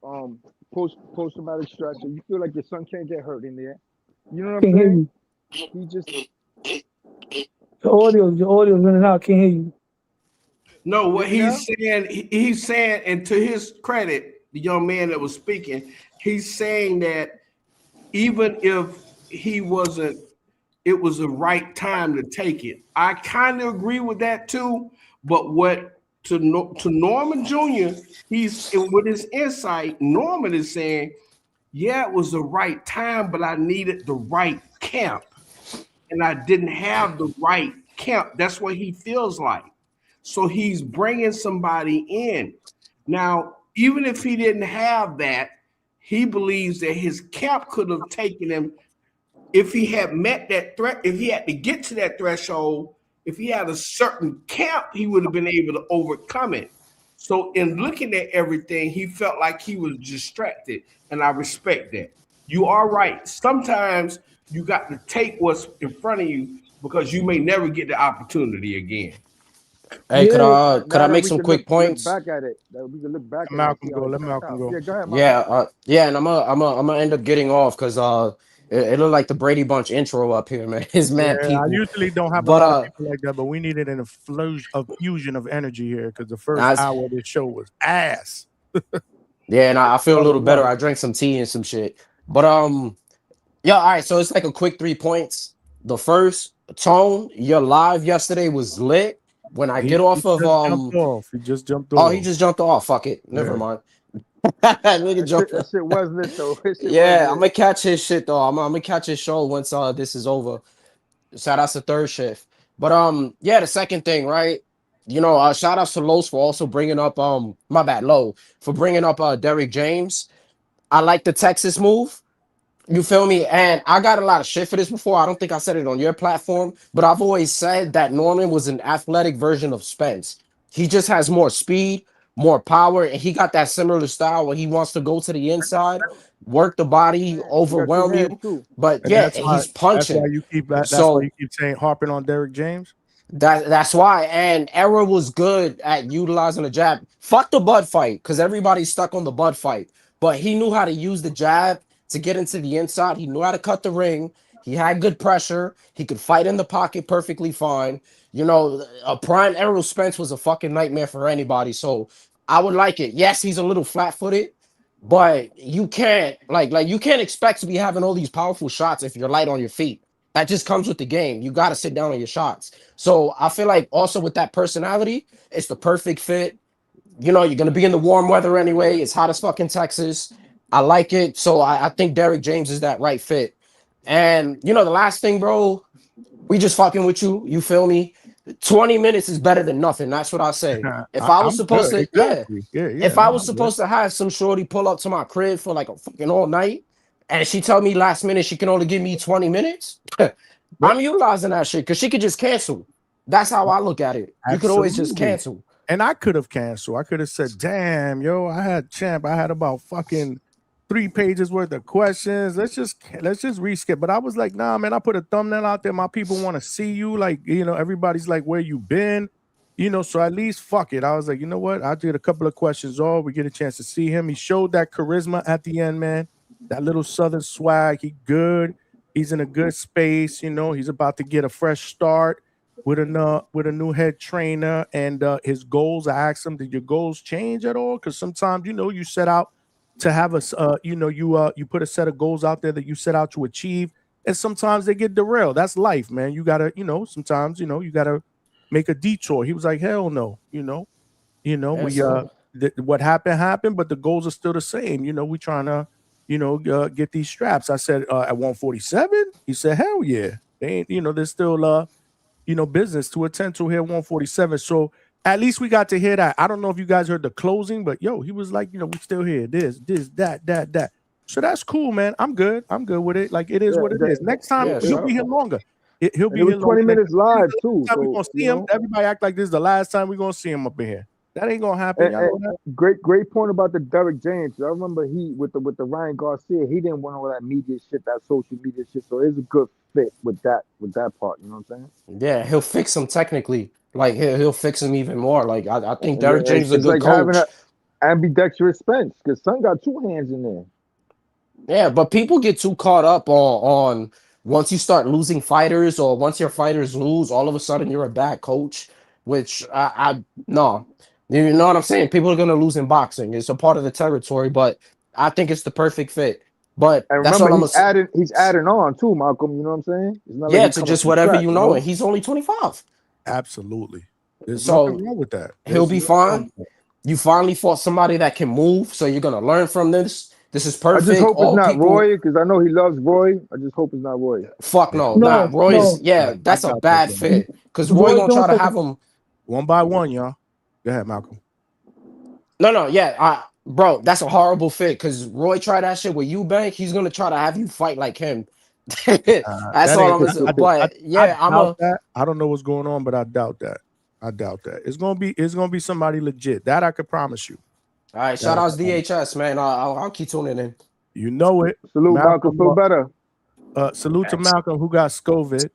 Post traumatic stress. So you feel like your son can't get hurt in there. You know what I'm saying? He just your audio's running out. Can't hear you. No, what he's saying, and to his credit, the young man that was speaking, he's saying that even if he wasn't, it was the right time to take it. I kind of agree with that too. But what to Norman Jr., he's with his insight. Norman is saying, yeah, it was the right time, but I needed the right camp. And I didn't have the right camp. That's what he feels like. So he's bringing somebody in. Now, even if he didn't have that, he believes that his camp could have taken him if he had met that threat, if he had to get to that threshold, if he had a certain camp, he would have been able to overcome it. So in looking at everything, he felt like he was distracted, and I respect that. You are right. Sometimes you got to take what's in front of you because you may never get the opportunity again. Hey, could I make some quick points? Look back at it. We can look back. Malcolm go. Let Malcolm go. Yeah, go ahead. Malcolm. Yeah, and I'm gonna end up getting off because it looked like the Brady Bunch intro up here, man. It's mad people. I usually don't have a lot of people like that, but we needed a fusion of energy here because the first hour of this show was ass. Yeah, and I feel a little better. I drank some tea and some shit. But yeah, all right. So it's like a quick 3 points. The first Tone, your live yesterday was lit. When I get off of He just jumped oh, he off. just jumped off. Fuck it. Never Yeah. mind. Nigga jumped That shit was lit though. That shit was Yeah, I'm lit. gonna catch his shit though. I'm gonna catch his show once this is over. Shout outs to third shift. But yeah, the second thing, right? You know, shout outs to Los for also bringing up my bad, Low, for bringing up Derrick James. I like the Texas move. You feel me? And I got a lot of shit for this before. I don't think I said it on your platform, but I've always said that Norman was an athletic version of Spence. He just has more speed, more power, and he got that similar style where he wants to go to the inside, work the body, He got two overwhelm hands you. too. But And yeah, he's that's why punching. you keep that's why So you keep saying harping on Derrick James. that's why. And Era was good at utilizing the jab. Fuck the Bud fight, because everybody's stuck on the Bud fight. But he knew how to use the jab to get into the inside. He knew how to cut the ring. He had good pressure. He could fight in the pocket perfectly fine. You know, a prime Errol Spence was a fucking nightmare for anybody. So I would like it. Yes, he's a little flat-footed, but you can't you can't expect to be having all these powerful shots if you're light on your feet. That just comes with the game. You got to sit down on your shots. So I feel like also with that personality, it's the perfect fit. You know, you're gonna be in the warm weather anyway. It's hot as fucking Texas. I like it. So I think Derrick James is that right fit. And you know, the last thing, bro, we just fucking with you. You feel me? 20 minutes is better than nothing. That's what I say. If I was I'm supposed good. to, yeah. Exactly. Yeah, If I no, was I'm good. supposed to have some shorty pull up to my crib for like a fucking all night, and she tell me last minute she can only give me 20 minutes, I'm utilizing that shit because she could just cancel. That's how I look at it. You could always just Absolutely. cancel. And I could have canceled. I could have said, damn, yo, I had about fucking 3 pages worth of questions. Let's just reskip. But I was like, nah, man, I put a thumbnail out there. My people want to see you. Like, you know, everybody's like, where you been? You know, so at least fuck it. I was like, you know what? I did a couple of questions off. We get a chance to see him. He showed that charisma at the end, man. That little southern swag. He good. He's in a good space. You know, he's about to get a fresh start with a new head trainer and his goals. I asked him, did your goals change at all? Because sometimes, you know, you set out to have you put a set of goals out there that you set out to achieve, and sometimes they get derailed. That's life, man. You gotta, you know, sometimes, you know, you gotta make a detour. He was like, hell no, Yeah, we so what happened, but the goals are still the same. You know, we trying to, get these straps. I said at 147. He said, hell yeah. They ain't, there's still business to attend to here, 147. So at least we got to hear that. I don't know if you guys heard the closing, but yo, he was like, we still here. This, that. So that's cool, man. I'm good. I'm good with it. Like it is Yeah, what it is. Next time yeah, he'll sure. be here longer. He'll and be it was here 20 longer. minutes live too. Time we So gonna see him. Everybody act like this is the last time we're gonna see him up in here. That ain't gonna happen. Y'all know that. great point about the Derrick James. I remember he with the Ryan Garcia, he didn't want all that media shit, that social media shit. So it's a good fit with that part. You know what I'm saying? Yeah, he'll fix him technically. Like he'll fix him even more. Like I think Yeah, Derrick James is a it's good like having coach. a ambidextrous Spence because Son got two hands in there. Yeah, but people get too caught up on once you start losing fighters or once your fighters lose, all of a sudden you're a bad coach, which I no. You know what I'm saying? People are gonna lose in boxing. It's a part of the territory, but I think it's the perfect fit. But And that's remember, all I'm gonna say. he's adding on too, Malcolm. You know what I'm saying? It's not like Yeah, he's to coming just from whatever scratch. you You know, know? and he's only 25. Absolutely. There's nothing So wrong with that. he'll There's be nothing wrong fine. with that. You finally fought somebody that can move, so you're gonna learn from this. This is I just perfect. hope it's All not people, Roy because I know he loves Roy. I just hope it's not Roy. fuck Yeah, no, nah. No, Roy's, no. yeah, I that's a got this bad one. fit. Cause Roy Roy gonna try Jones to has have him. One by one, y'all. Go ahead, Malcolm. No, yeah, bro, that's a horrible fit. Cause Roy tried that shit with Eubank. He's gonna try to have you fight like him. That's That all ain't. I'm gonna say. I, But I yeah, I'm doubt a that. I don't know what's going on, but I doubt that. I doubt that. It's gonna be somebody legit. That I could promise you. all right. That Shout I outs could promise. DHS, man. I'll keep tuning in. You know it. Salute, Malcolm. Malcolm. Feel better. Salute to Malcolm who got COVID.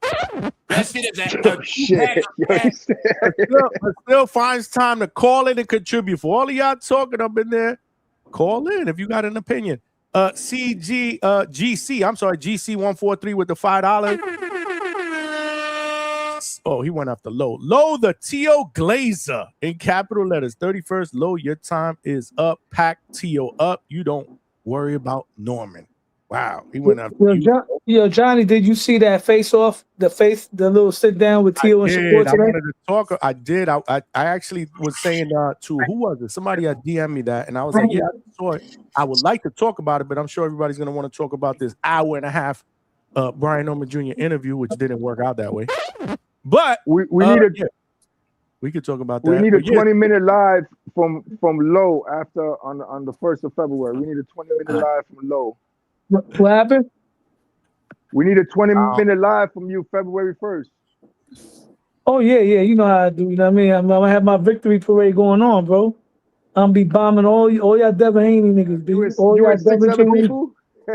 That shit is a Shit. Yo, But still finds time to call in and contribute. For all of y'all talking up in there, call in if you got an opinion. GC, I'm sorry, GC143 with the $5. Oh, he went after Low. Low, the T.O. Glazer in capital letters. 31st, Low, your time is up. Pack T.O. up. You don't worry about Norman. Wow, he went after Yo, you. Johnny, did you see that face off? The little sit down with Tio and Shakur I today? wanted to talk. I did. I actually was saying to who was it? Somebody had DM me that, and I was like, yeah, I saw it. I would like to talk about it, but I'm sure everybody's going to want to talk about this hour and a half Brian Norman Jr. interview, which didn't work out that way. But we need a yeah, we could talk about we that. need a But yeah, 20-minute live from Low after on the 1st of February. We need a 20-minute live from Low. What happened? We need a 20-minute live from you February 1st. Oh yeah. You know how I do. You know what I mean? I'm gonna have my victory parade going on, bro. I'm be bombing all y'all Devin Haney niggas, dude. All You y'all and 6 Devin other Haney. people?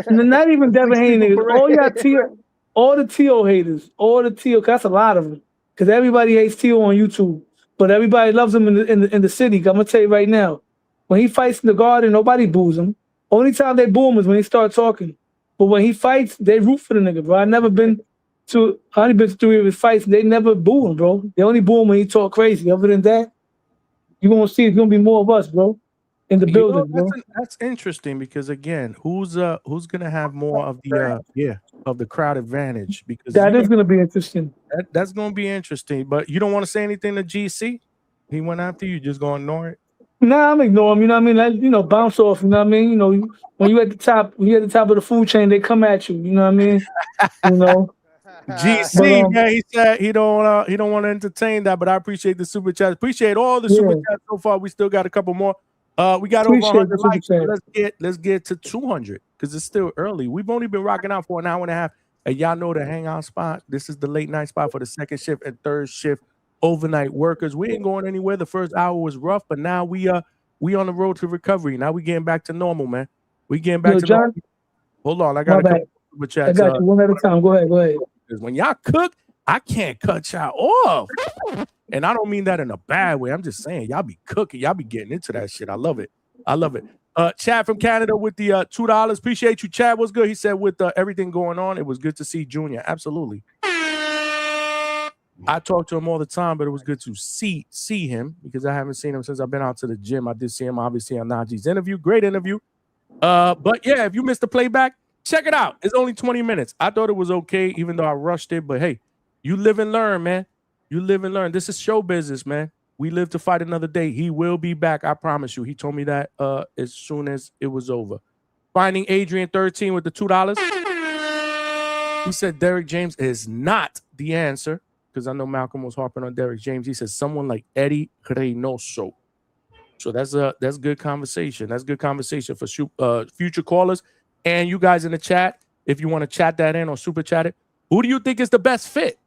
Not even Devin 6 Haney people niggas. All y'all parade. all the Tio haters. All the Tio. That's a lot of them. Because everybody hates Tio on YouTube, but everybody loves him in the city. I'm gonna tell you right now, when he fights in the garden, nobody boos him. Only time they boo him is when he starts talking. But when he fights, they root for the nigga, bro. I only been to 3 of his fights. They never boo him, bro. They only boo him when he talk crazy. Other than that, you gonna see it's gonna be more of us, bro, in the building, bro. that's interesting because again, who's gonna have more of the of the crowd advantage? Because That is gonna be interesting. that's gonna be interesting. But you don't want to say anything to GC? He went after you. Just gonna ignore it. Nah, I'm ignoring him. You know what I mean? Like, bounce off. You know what I mean? When you're at the top of the food chain, they come at you. You know what I mean? GC, man, he said he don't want to entertain that, but I appreciate the super chat. Appreciate all the super chats so far. We still got a couple more. We got over 100 likes. So let's get to 200 because it's still early. We've only been rocking out for an hour and a half, and y'all know the hangout spot. This is the late night spot for the second shift and third shift overnight workers. We ain't going anywhere. The first hour was rough, but now we on the road to recovery. Now we getting back to normal, man. We getting back to normal. Hold on, I got a couple super chats. I got you one at a time. Go ahead. Because when y'all cook, I can't cut y'all off. And I don't mean that in a bad way. I'm just saying, y'all be cooking. Y'all be getting into that shit. I love it. Chad from Canada with the $2. Appreciate you, Chad. What's good? He said with everything going on, it was good to see Junior. Absolutely. I talk to him all the time, but it was good to see him because I haven't seen him since I've been out to the gym. I did see him, obviously, on Najee's interview. Great interview. But yeah, if you missed the playback, check it out. It's only 20 minutes. I thought it was okay, even though I rushed it. But hey, you live and learn, man. You live and learn. This is show business, man. We live to fight another day. He will be back. I promise you. He told me that as soon as it was over. Finding Adrian 13 with the $2. He said Derek James is not the answer because I know Malcolm was harping on Derek James. He said someone like Eddie Reynoso. So that's good conversation. That's good conversation for future callers. And you guys in the chat, if you want to chat that in or super chat it, who do you think is the best fit?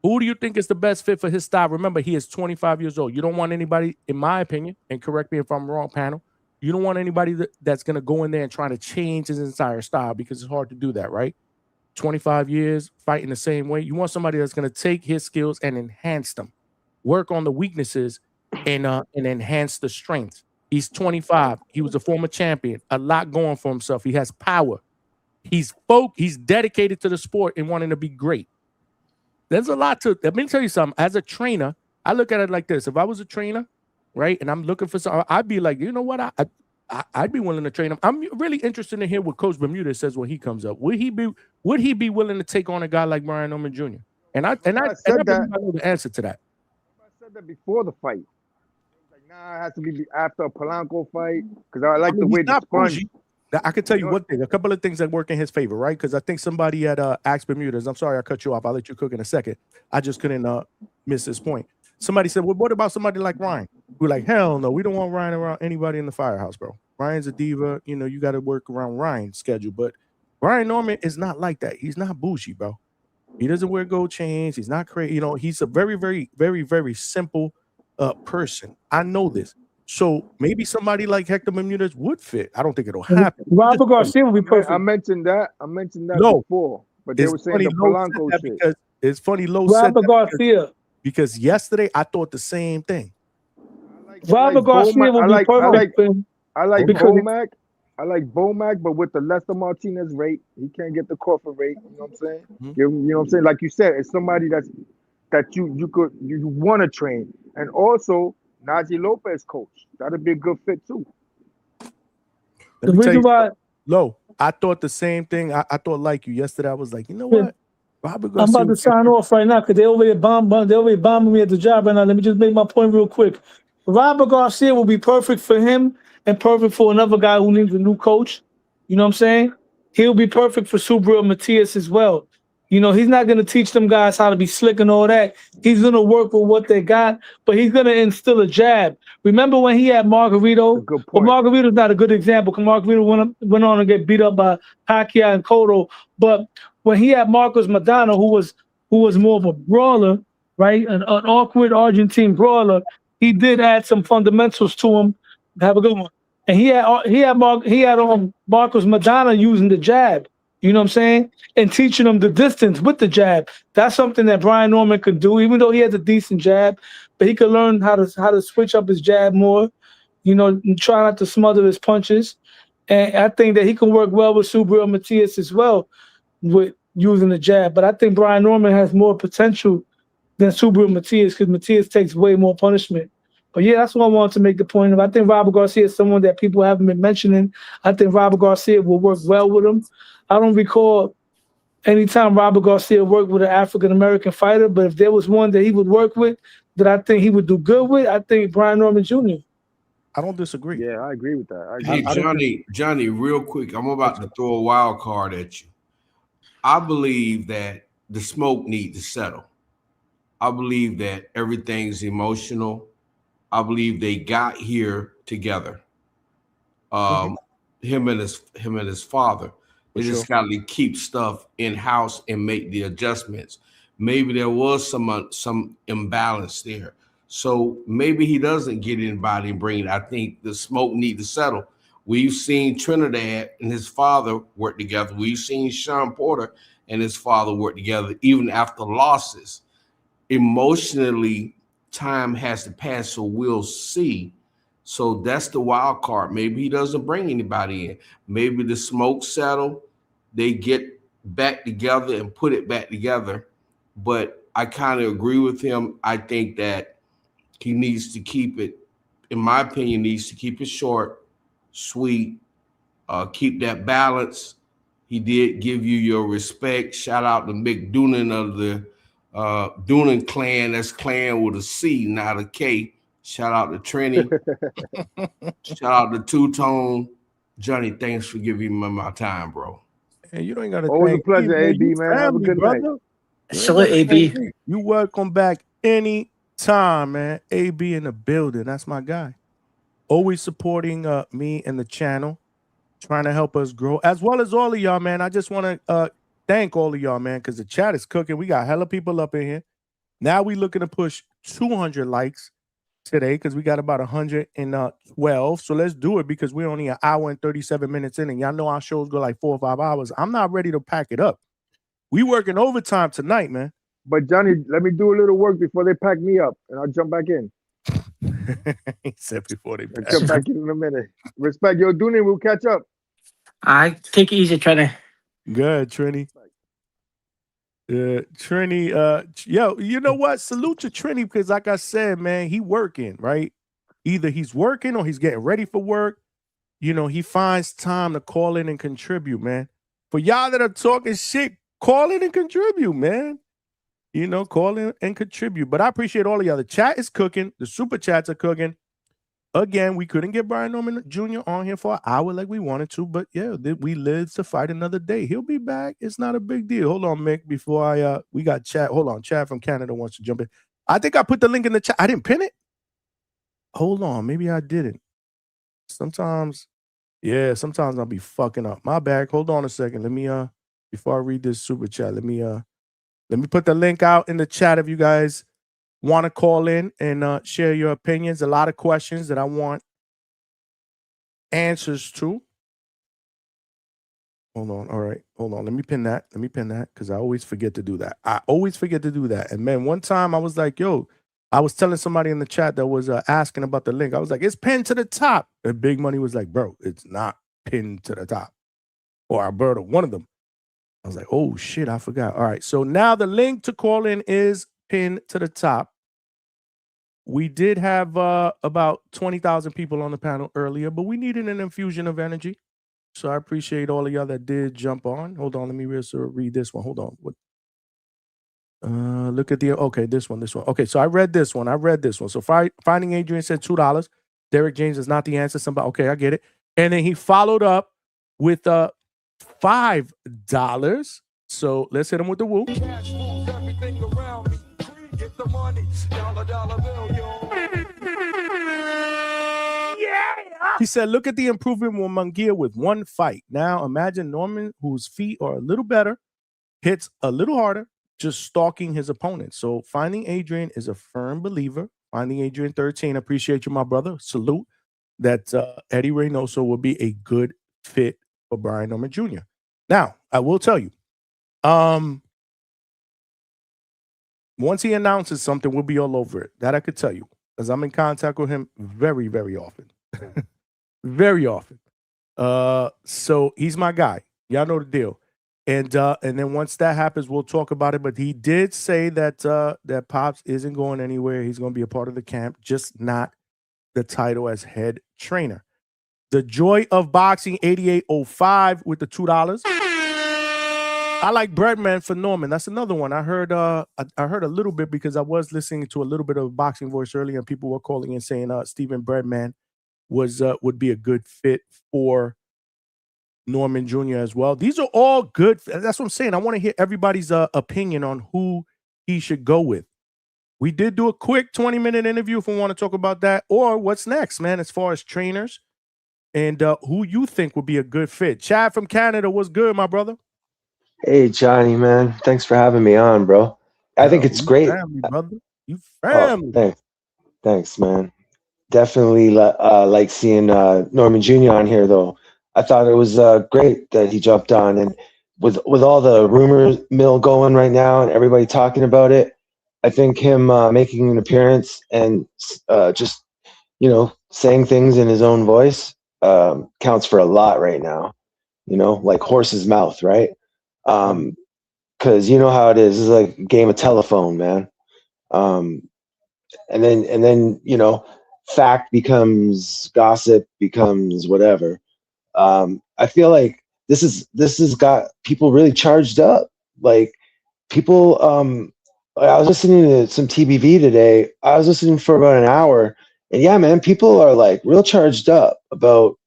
Who do you think is the best fit for his style? Remember, he is 25 years old. You don't want anybody, in my opinion, and correct me if I'm wrong, panel, you don't want anybody that's going to go in there and try to change his entire style because it's hard to do that, right? 25 years fighting the same way. You want somebody that's going to take his skills and enhance them, work on the weaknesses and enhance the strengths. He's 25. He was a former champion. A lot going for himself. He has power. He's dedicated to the sport and wanting to be great. There's a lot to. Let me tell you something. As a trainer, I look at it like this. If I was a trainer, right, and I'm looking for something, I'd be like, you know what? I'd be willing to train him. I'm really interested to hear what Coach Bermuda says when he comes up. Would he be willing to take on a guy like Brian Norman Jr.? And I know the answer to that. I said that before the fight. Nah, it has to be after a Polanco fight because I like the way the sponge. I can tell you one thing, a couple of things that work in his favor, right? Because I think somebody at Axe Bermudas, I'm sorry I cut you off. I'll let you cook in a second. I just couldn't miss this point. Somebody said, well, what about somebody like Ryan? We're like, hell no, we don't want Ryan around anybody in the firehouse, bro. Ryan's a diva. You know, you got to work around Ryan's schedule. But Brian Norman is not like that. He's not bougie, bro. He doesn't wear gold chains. He's not crazy. You know, he's a very, very, very, very simple person. I know this. So maybe somebody like Hector Bermudez would fit. I don't think it'll happen. Robert Garcia would be perfect. I mentioned that before, but they were saying the Polanco shit. Because it's funny, Low Robert said Garcia. Because yesterday I thought the same thing. Robert Garcia would be perfect. I like Bomac. I like Bomac, but with the Lester Martinez rate, he can't get the Crawford rate. You know what I'm saying? Mm-hmm. You know what I'm saying? Like you said, it's somebody that you want to train, and also Najee Lopez coach. That'd be a good fit too. The reason why, Low, I thought the same thing. I thought like you yesterday. I was like, you know Yeah. what? Robert I'm Garcia. about to sign off right now because they over here bombing me at the job right now. Let me just make my point real quick. Robert Garcia will be perfect for him and perfect for another guy who needs a new coach. You know what I'm saying? He'll be perfect for Subriel Matias as well. You know, he's not going to teach them guys how to be slick and all that. He's going to work with what they got, but he's going to instill a jab. Remember when he had A Margarito? good Well, point. Margarito's not a good example because Margarito went on to get beat up by Pacquiao and Cotto. But when he had Marcos Madonna, who was more of a brawler, right? An awkward Argentine brawler, he did add some fundamentals to him. Have a good one. And he had Marcos Madonna using the jab. You know what I'm saying? And teaching him the distance with the jab. That's something that Brian Norman could do, even though he has a decent jab, but he could learn how to switch up his jab more, you know, and try not to smother his punches. And I think that he can work well with Subriel Matias as well with using the jab. But I think Brian Norman has more potential than Subriel Matias because Matias takes way more punishment. But yeah, that's what I wanted to make the point of. I think Robert Garcia is someone that people haven't been mentioning. I think Robert Garcia will work well with him. I don't recall any time Robert Garcia worked with an African American fighter, but if there was one that he would work with that I think he would do good with, I think Brian Norman Jr. I don't disagree. Yeah, I agree with that. Hey, Johnny, real quick, I'm about to throw a wild card at you. I believe that the smoke needs to settle. I believe that everything's emotional. I believe they got here together. Him and his father. They just got to keep stuff in house and make the adjustments. Maybe there was some imbalance there. So maybe he doesn't get anybody and bring it. I think the smoke need to settle. We've seen Trinidad and his father work together. We've seen Sean Porter and his father work together, even after losses. Emotionally, time has to pass, so we'll see. So that's the wild card. Maybe he doesn't bring anybody in. Maybe the smoke settle, they get back together and put it back together. But I kind of agree with him. I think that he needs to keep it, in my opinion, needs to keep it short, sweet, keep that balance. He did give you your respect. Shout out to Mick Doonan of the Doonan clan. That's clan with a C, not a K. Shout out to Trini. Shout out to Two Tone. Johnny, thanks for giving me my time, bro. Hey, you don't got to Always a thank pleasure, me, AB, You man. Have a family, good night. brother. Salute, AB. You welcome back any time, man. AB in the building. That's my guy. Always supporting me and the channel, trying to help us grow, as well as all of y'all, man. I just want to thank all of y'all, man, because the chat is cooking. We got hella people up in here. Now we looking to push 200 likes today because we got about 112. So let's do it because we're only an hour and 37 minutes in, and y'all know our shows go like 4 or 5 hours. I'm not ready to pack it up. We working overtime tonight, man. But Johnny, let me do a little work before they pack me up, and I'll jump back in. He said before they pack. I'll jump back in a minute. Respect. Yo, Dooney, we'll catch up. I take it easy, Trini. Good, Trini. Trini, yo, you know what? Salute to Trini because, like I said, man, he working, right? Either he's working or he's getting ready for work. You know, he finds time to call in and contribute, man. For y'all that are talking shit, call in and contribute, man. You know, call in and contribute. But I appreciate all of y'all. The chat is cooking. The super chats are cooking. Again, we couldn't get Brian Norman Jr. on here for an hour like we wanted to, but yeah, we live to fight another day. He'll be back. It's not a big deal. Hold on, Mick, before we got chat. Hold on, Chad from Canada wants to jump in. I think I put the link in the chat. I didn't pin it. Hold on, maybe I didn't. Sometimes I'll be fucking up. My bad. Hold on a second. Let me before I read this super chat, let me put the link out in the chat if you guys want to call in and share your opinions. A lot of questions that I want answers to. Hold on. All right. Hold on. Let me pin that because I always forget to do that. And man, one time I was like, yo, I was telling somebody in the chat that was asking about the link. I was like, it's pinned to the top. And Big Money was like, bro, it's not pinned to the top. Or Alberta, one of them. I was like, oh, shit, I forgot. All right. So now the link to call in is pinned to the top. We did have about 20,000 people on the panel earlier, but we needed an infusion of energy. So I appreciate all of y'all that did jump on. Hold on, let me read this one. Hold on. What? Look at this one. Okay, so I read this one. So Finding Adrian said $2. Derek James is not the answer. Somebody, okay, I get it. And then he followed up with $5. So let's hit him with the whoop. Cash moves everything around me. Get the money, dollar bill, yo. He said, look at the improvement with Munguia with one fight. Now imagine Norman, whose feet are a little better, hits a little harder, just stalking his opponent. So Finding Adrian is a firm believer. Finding Adrian 13, appreciate you, my brother. Salute that Eddie Reynoso will be a good fit for Brian Norman Jr. Now, I will tell you, once he announces something, we'll be all over it. That I could tell you, because I'm in contact with him very, very often. Very often. So he's my guy. Y'all know the deal. And then once that happens, we'll talk about it. But he did say that that Pops isn't going anywhere. He's going to be a part of the camp, just not the title as head trainer. The Joy of Boxing 8805 with the $2. I like Breadman for Norman. That's another one. I heard I heard a little bit because I was listening to a little bit of Boxing Voice earlier, and people were calling and saying Stephen Breadman would be a good fit for Norman Jr. as well. These are all good. That's what I'm saying. I want to hear everybody's opinion on who he should go with. We did do a quick 20-minute interview if we want to talk about that, or what's next, man, as far as trainers and who you think would be a good fit. Chad from Canada, what's good, my brother? Hey, Johnny, man. Thanks for having me on, bro. I think it's great. Family, brother. You family. Oh, thanks, man. Definitely like seeing Norman Jr. on here, though. I thought it was great that he jumped on, and with all the rumor mill going right now and everybody talking about it, I think him making an appearance and just saying things in his own voice counts for a lot right now. Like horse's mouth, right? Because you know how it is. It's like a game of telephone, man. And then fact becomes gossip, becomes whatever. I feel like this has got people really charged up. Like people, I was listening to some TBV today. I was listening for about an hour, and yeah, man, people are like real charged up about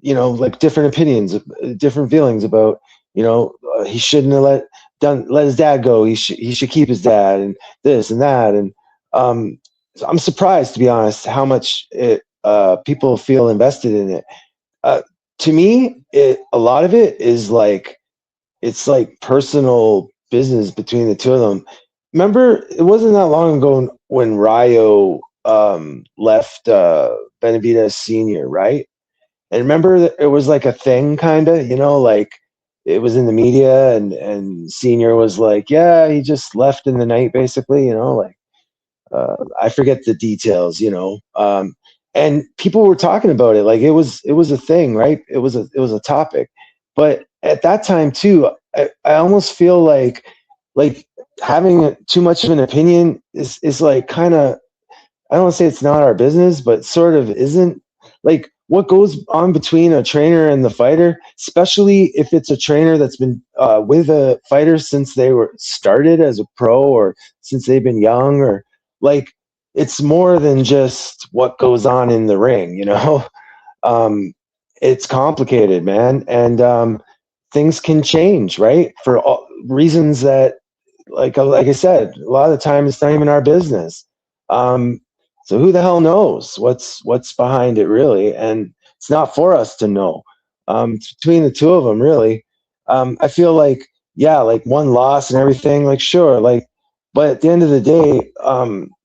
like different opinions, different feelings about he shouldn't have let his dad go. He should keep his dad, and this and that, and I'm surprised, to be honest, how much people feel invested in it. To me, a lot of it is like it's like personal business between the two of them. Remember, it wasn't that long ago when Rayo left Benavidez Senior, right? And remember that it was like a thing, kind of, like it was in the media, and Senior was like, yeah, he just left in the night, basically, like I forget the details, and people were talking about it like it was a thing, right? It was a topic. But at that time too, I almost feel like having too much of an opinion is like kind of, I don't want to say it's not our business, but sort of isn't. Like what goes on between a trainer and the fighter, especially if it's a trainer that's been with a fighter since they were started as a pro, or since they've been young, or like it's more than just what goes on in the ring, it's complicated, man. And things can change, right? For all reasons that, like I said, a lot of the time it's not even our business. So who the hell knows what's behind it, really? And it's not for us to know. It's between the two of them, really. I feel like, yeah, like one loss and everything, like sure, like, but at the end of the day,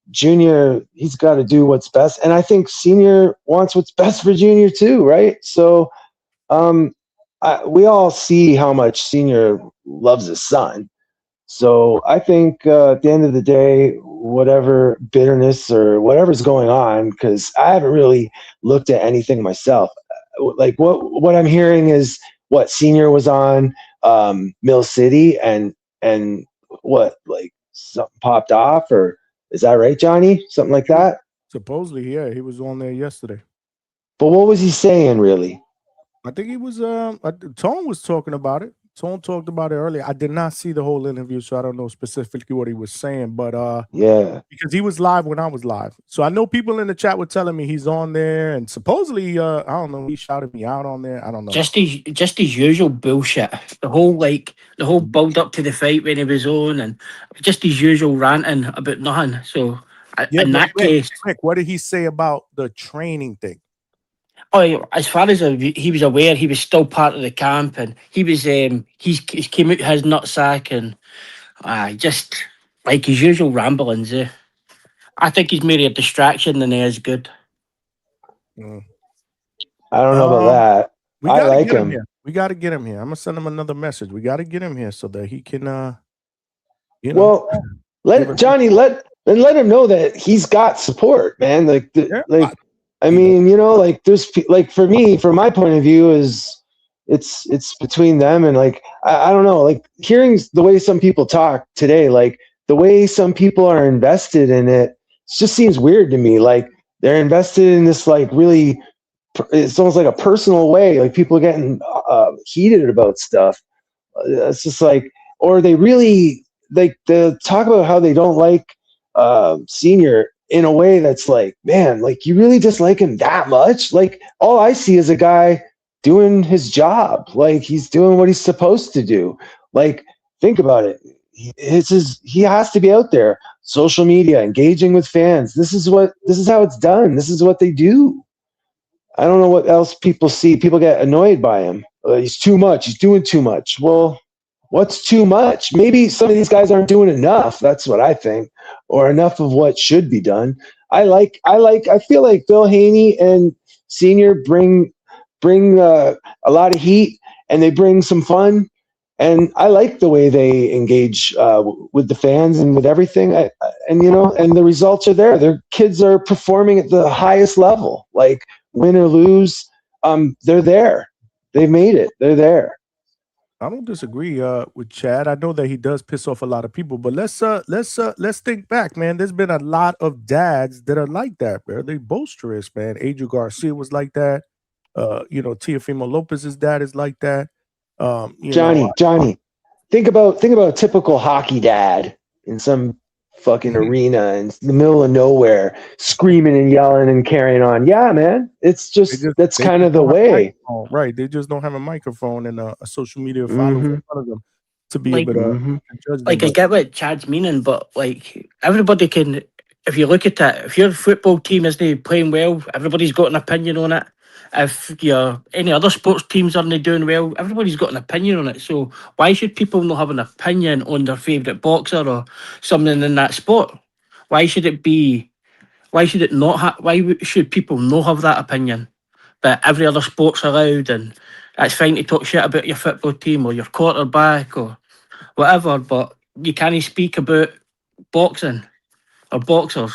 Junior, he's got to do what's best, and I think Senior wants what's best for Junior too, right? So, we all see how much Senior loves his son. So I think at the end of the day, whatever bitterness or whatever's going on, because I haven't really looked at anything myself. Like what I'm hearing is what Senior was on Mill City, and what, like something popped off, or is that right, Johnny? Something like that? Supposedly, yeah, he was on there yesterday. But what was he saying, really? I think he was. Tone was talking about it. Tone talked about it earlier. I did not see the whole interview, so I don't know specifically what he was saying. But Yeah. because he was live when I was live, so I know people in the chat were telling me he's on there, and supposedly, I don't know, he shouted me out on there. I don't know. Just his usual bullshit. The whole build up to the fight when he was on, and just his usual ranting about nothing. So Yeah, in but that case, Rick, what did he say about the training thing? oh, as far as he was aware, he was still part of the camp, and he was he came out his nutsack and just like his usual ramblings. I think he's merely a distraction than he is good. Mm. I don't know about that. We I gotta like get him him. here. We gotta get him here. I'm gonna send him another message. We gotta get him here so that he can you know. Well, let Johnny let him know that he's got support, man. I mean, you know, like there's like for me, from my point of view, is it's between them and like I don't know, like hearing the way some people talk today, like the way some people are invested in it just seems weird to me. Like they're invested in this like really, it's almost like a personal way. Like people are getting heated about stuff. It's just like, or they really like the talk about how they don't like Senior in a way that's like, man, like you really dislike him that much? Like all I see is a guy doing his job. Like he's doing what he's supposed to do. Like think about it. He has to be out there, social media, engaging with fans. This is how it's done. This is what they do. I don't know what else people see. People get annoyed by him. He's too much. He's doing too much. Well, what's too much? Maybe some of these guys aren't doing enough. That's what I think, or enough of what should be done. I feel like Bill Haney and Senior bring a lot of heat, and they bring some fun. And I like the way they engage with the fans and with everything. And the results are there. Their kids are performing at the highest level. Like win or lose, they're there. They've made it. They're there. I don't disagree with Chad. I know that he does piss off a lot of people, but let's think back, man. There's been a lot of dads that are like that, man. They boisterous, man. Adrian Garcia was like that. Teofimo Lopez's dad is like that. Johnny, think about typical hockey dad in some fucking arena in the middle of nowhere, screaming and yelling and carrying on. Yeah, man, that's kind of the way. Right? They just don't have a microphone and a social media following in front of them to be able to judge them. Like I get what Chad's meaning, but like everybody can. If you look at it, if your football team isn't playing well, everybody's got an opinion on it. If any other sports teams aren't doing well, everybody's got an opinion on it. So why should people not have an opinion on their favourite boxer or something in that sport? Why should it be? Why should it not? Why should people not have that opinion? That every other sport's allowed, and it's fine to talk shit about your football team or your quarterback or whatever, but you can't speak about boxing or boxers.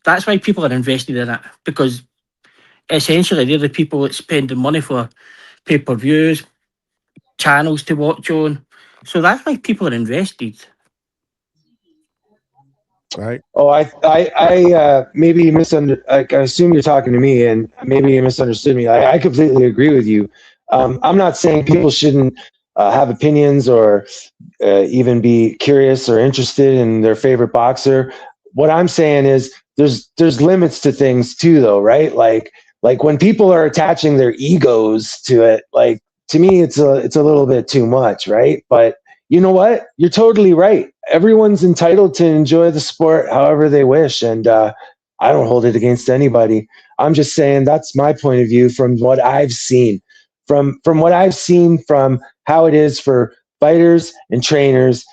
That's why people are invested in it, because essentially they're the people that spend the money for pay-per-views, channels to watch on. So that's why people are invested. Right. Oh, I maybe you misunderstood. I assume you're talking to me, and maybe you misunderstood me. I completely agree with you. I'm not saying people shouldn't have opinions or even be curious or interested in their favorite boxer. What I'm saying is there's limits to things too, though, right? Like when people are attaching their egos to it, like to me, it's a little bit too much, right? But you know what? You're totally right. Everyone's entitled to enjoy the sport however they wish, and I don't hold it against anybody. I'm just saying that's my point of view from what I've seen, from what I've seen from how it is for fighters and trainers,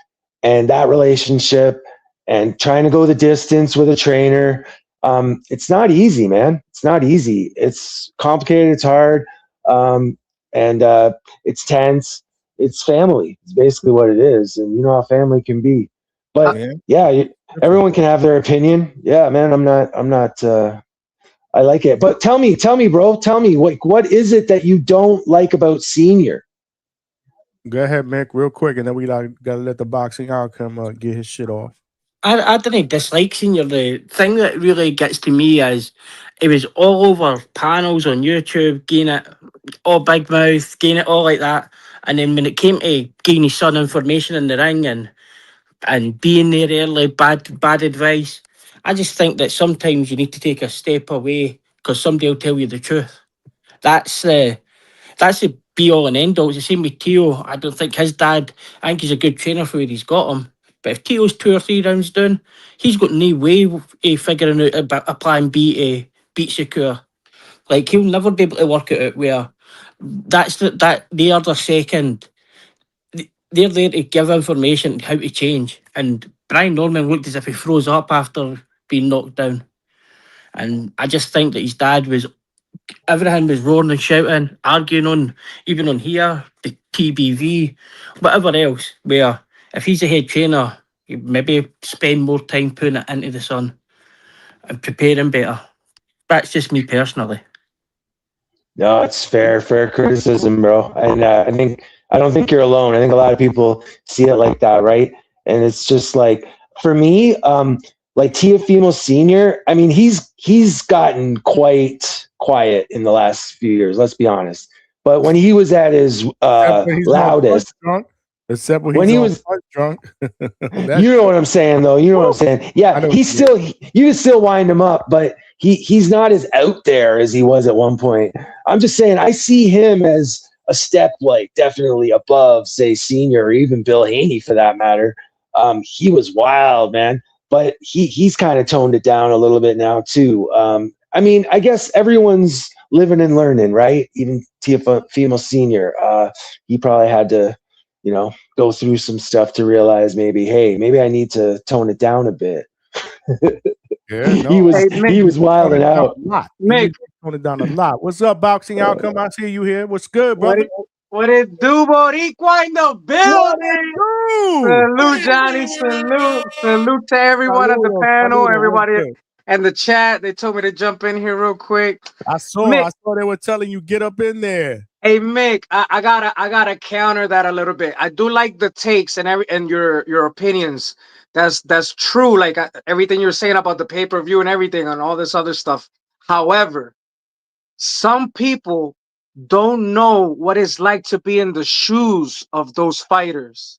and that relationship, and trying to go the distance with a trainer. It's not easy, man. It's not easy. It's complicated. It's hard, and it's tense. It's family. It's basically what it is, and you know how family can be. But everyone can have their opinion. Yeah, man. I'm not. I like it. But tell me, bro. Tell me, what is it that you don't like about Senior? Go ahead, Mick, real quick, and then we gotta let the boxing outcome get his shit off. I didn't dislike Senior. The thing that really gets to me is it was all over panels on YouTube, getting it all big mouth, getting it all like that. And then when it came to giving his son information in the ring and being there early, bad advice. I just think that sometimes you need to take a step away because somebody will tell you the truth. That's the be all and end all. It's the same with Tio. I don't think his dad. I think he's a good trainer for where he's got him. But if Tio's 2 or 3 rounds down, he's got no way of figuring out a plan B to beat Shakur. Like he'll never be able to work it out. Where that they are the second. They're there to give information how to change. And Brian Norman looked as if he froze up after being knocked down. And I just think that his dad was everything was roaring and shouting, arguing on even on here, the TBV, whatever else. Where if he's a head trainer, he maybe spend more time putting it into the son and preparing better. That's just me personally. No, it's fair criticism, bro. And I don't think you're alone. I think a lot of people see it like that, right? And it's just like for me, like Tiafimo Senior. I mean, he's gotten quite quiet in the last few years. Let's be honest. But when he was at his loudest, except when when he's he on was punch drunk. you know what I'm saying, though. You know what I'm saying. Yeah, he's still. You can still wind him up, but he's not as out there as he was at one point. I'm just saying, I see him as a step, like definitely above, say, Senior or even Bill Haney for that matter. He was wild, man, but he's kind of toned it down a little bit now too. I mean, I guess everyone's living and learning, right? Even Tiafimo Senior. He probably had to, go through some stuff to realize maybe I need to tone it down a bit. Yeah, no, he was wilding out. Mick, tone it down a lot. What's up, Boxing Outcome? I see you here. What's good, brother? What it do, Boricua in the building? Salute, Johnny. Salute to everyone at the panel, everybody and the chat. They told me to jump in here real quick. I saw they were telling you get up in there. Hey Mick, I gotta counter that a little bit. I do like the takes and your opinions. That's true. Like everything you're saying about the pay-per-view and everything and all this other stuff. However, some people don't know what it's like to be in the shoes of those fighters.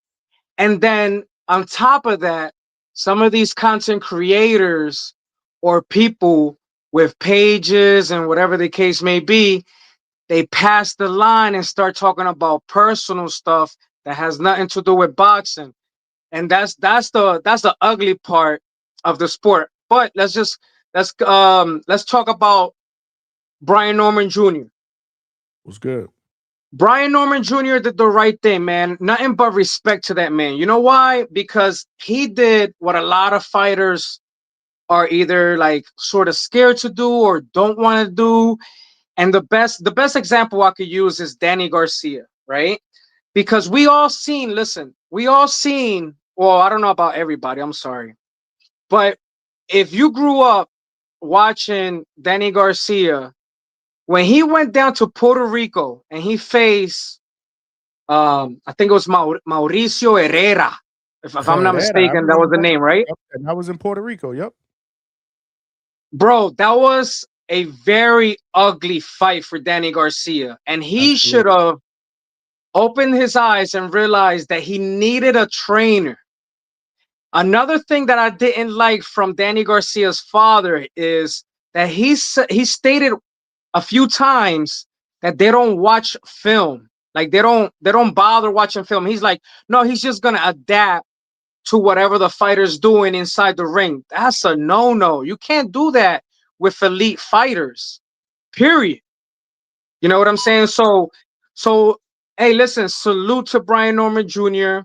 And then on top of that, some of these content creators or people with pages and whatever the case may be, they pass the line and start talking about personal stuff that has nothing to do with boxing. And that's the ugly part of the sport. But let's talk about Brian Norman Jr. What's good? Brian Norman Jr. did the right thing, man. Nothing but respect to that man. You know why? Because he did what a lot of fighters are either like sort of scared to do or don't want to do. And the best example I could use is Danny Garcia, right? Because we all seen, well, I don't know about everybody, I'm sorry. But if you grew up watching Danny Garcia, when he went down to Puerto Rico and he faced, I think it was Mauricio Herrera, if I'm not mistaken, that was the name, right? Yep. And that was in Puerto Rico, yep. Bro, that was a very ugly fight for Danny Garcia. And he should have opened his eyes and realized that he needed a trainer. Another thing that I didn't like from Danny Garcia's father is that he stated a few times that they don't watch film. Like they don't bother watching film. He's like, no, he's just gonna adapt to whatever the fighter's doing inside the ring. That's a no-no. You can't do that with elite fighters. Period. You know what I'm saying? So hey, listen, salute to Brian Norman Jr.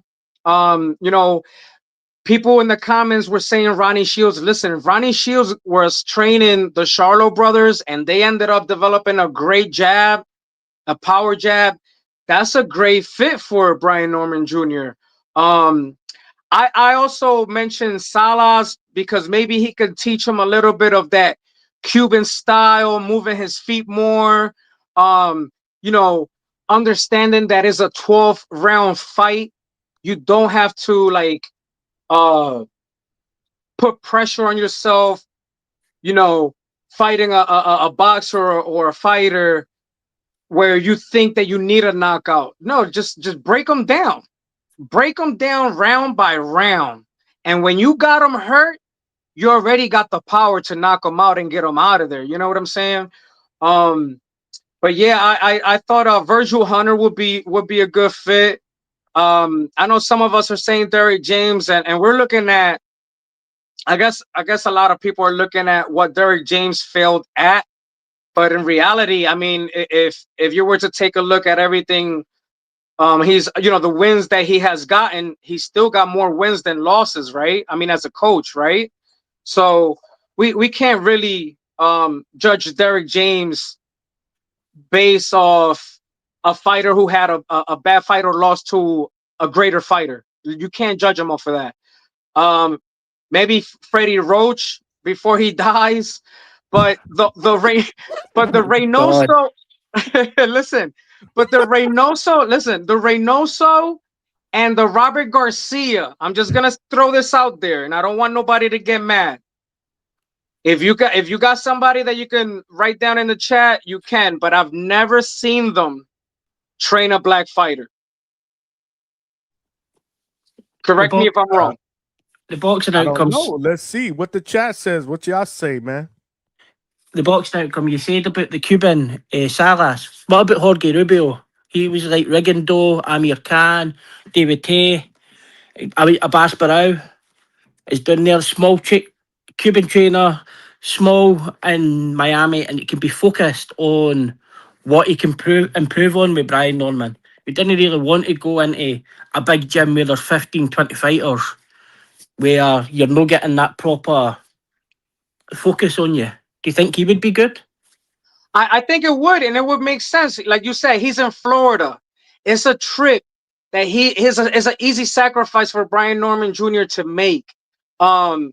People in the comments were saying Ronnie Shields. Listen, Ronnie Shields was training the Charlo brothers and they ended up developing a great jab, a power jab. That's a great fit for Brian Norman Jr. I also mentioned Salas because maybe he could teach him a little bit of that Cuban style, moving his feet more. Understanding that is a 12th round fight. You don't have to put pressure on yourself, you know, fighting a boxer or a fighter where you think that you need a knockout. No, just break them down. Break them down round by round. And when you got them hurt, you already got the power to knock them out and get them out of there. You know what I'm saying? But yeah, I thought Virgil Hunter would be a good fit. I know some of us are saying Derrick James, and we're looking at, I guess a lot of people are looking at what Derrick James failed at. But in reality, I mean, if you were to take a look at everything, he's, the wins that he has gotten, he's still got more wins than losses, right? I mean, as a coach, right? So we can't really judge Derrick James based off a fighter who had a bad fight or lost to a greater fighter. You can't judge him off of that. Maybe Freddie Roach before he dies, but the Reynoso, listen, but the Reynoso and the Robert Garcia. I'm just gonna throw this out there, and I don't want nobody to get mad. If you got somebody that you can write down in the chat, you can. But I've never seen them train a black fighter. Correct me if I'm wrong. The boxing I don't outcomes. know. Let's see what the chat says. What y'all say, man? The boxing outcome you said about the Cuban Salas. What about Jorge Rubio? He was like Rigondo, Amir Khan, David Tay, Abbas Barao is down there. Small Cuban trainer, small in Miami, and it can be focused on what he can improve on with Brian Norman. We didn't really want to go into a big gym where there's 15, 20 fighters, where you're not getting that proper focus on you. Do you think he would be good? I think it would, and it would make sense. Like you said, he's in Florida. It's a trip that is an easy sacrifice for Brian Norman Jr. to make. And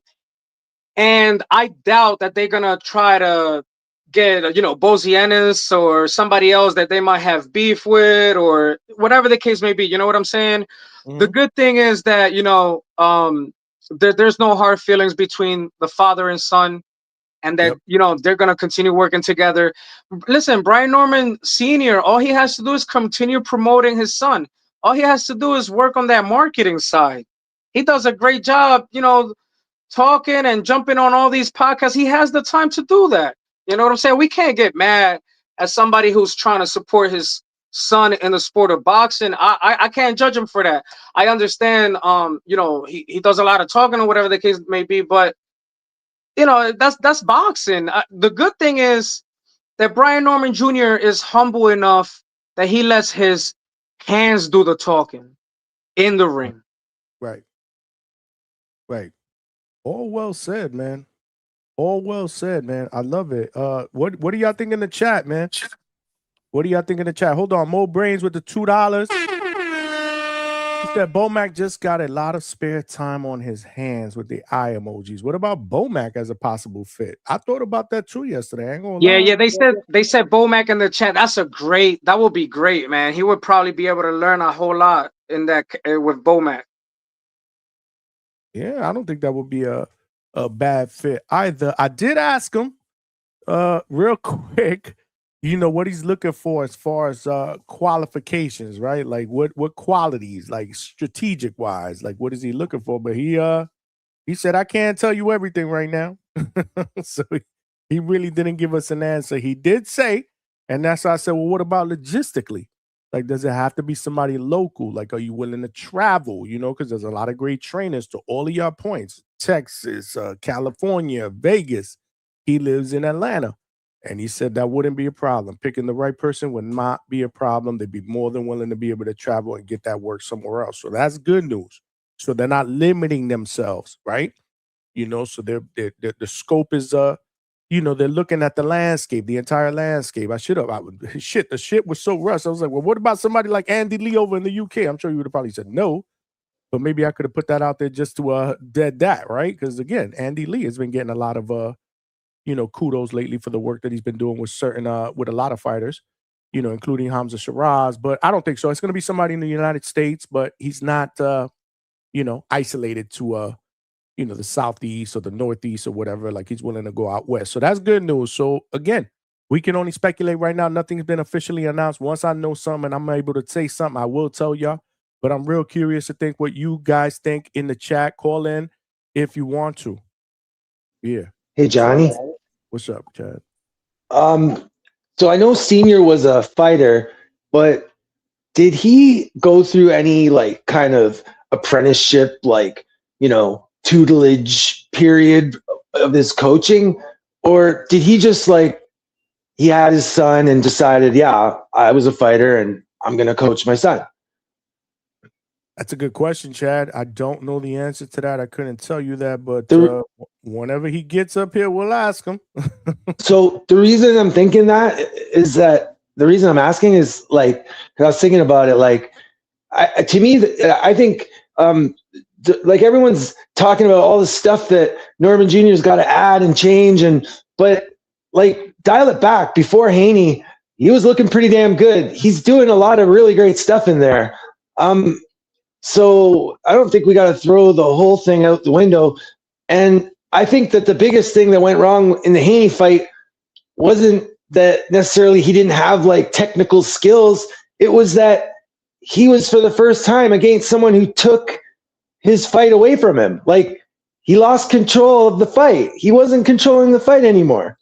I doubt that they're gonna try to get Bozienis or somebody else that they might have beef with, or whatever the case may be. You know what I'm saying? The good thing is that there's no hard feelings between the father and son, and that they're gonna continue working together. Listen, Brian Norman Sr., all he has to do is continue promoting his son. All he has to do is work on that marketing side. He does a great job, talking and jumping on all these podcasts. He has the time to do that. You know what I'm saying? We can't get mad at somebody who's trying to support his son in the sport of boxing. I can't judge him for that. I understand, he does a lot of talking or whatever the case may be, but that's boxing. The good thing is that Brian Norman Jr. is humble enough that he lets his hands do the talking in the ring. Right. All well said, man. All well said, man. I love it. What do y'all think in the chat, man? What do y'all think in the chat? Hold on. Mo Brains with the $2. He said Bomac just got a lot of spare time on his hands with the eye emojis. What about Bomac as a possible fit? I thought about that too yesterday. I ain't gonna lie. Yeah. They said Bomac in the chat. That would be great, man. He would probably be able to learn a whole lot in that with Bomac. Yeah, I don't think that would be a bad fit either. I did ask him real quick, what he's looking for as far as qualifications, right? Like what qualities, like strategic wise, like what is he looking for? But he said, I can't tell you everything right now. So he really didn't give us an answer. He did say, and that's why I said, well, what about logistically? Like, does it have to be somebody local? Like, are you willing to travel? Because there's a lot of great trainers to all of your points. Texas, California, Vegas. He lives in Atlanta. And he said that wouldn't be a problem. Picking the right person would not be a problem. They'd be more than willing to be able to travel and get that work somewhere else. So that's good news. So they're not limiting themselves, right? So the scope is they're looking at the landscape, the entire landscape. The shit was so rushed. I was like, well, what about somebody like Andy Lee over in the UK? I'm sure you would have probably said no, but maybe I could have put that out there just to dead that, right? Because again, Andy Lee has been getting a lot of kudos lately for the work that he's been doing with with a lot of fighters, including Hamza Shiraz. But I don't think so. It's going to be somebody in the United States, but he's not isolated to the southeast or the northeast or whatever. Like he's willing to go out west. So that's good news. So again, we can only speculate right now. Nothing's been officially announced. Once I know something and I'm able to say something, I will tell y'all. But I'm real curious to think what you guys think in the chat. Call in if you want to. Yeah. Hey, Johnny. What's up, Chad? So I know Senior was a fighter, but did he go through any like kind of apprenticeship, like, tutelage period of his coaching? Or did he just like, he had his son and decided, yeah, I was a fighter and I'm going to coach my son? That's a good question, Chad. I don't know the answer to that. I couldn't tell you that, but whenever he gets up here, we'll ask him. So the reason I'm thinking that is that the reason I'm asking is like, 'cause I was thinking about it, like, to me, I think, like everyone's talking about all the stuff that Norman Jr.'s got to add and change, but like dial it back. Before Haney, he was looking pretty damn good. He's doing a lot of really great stuff in there. So I don't think we got to throw the whole thing out the window. And I think that the biggest thing that went wrong in the Haney fight wasn't that necessarily he didn't have like technical skills. It was that he was for the first time against someone who took his fight away from him. Like he lost control of the fight. He wasn't controlling the fight anymore,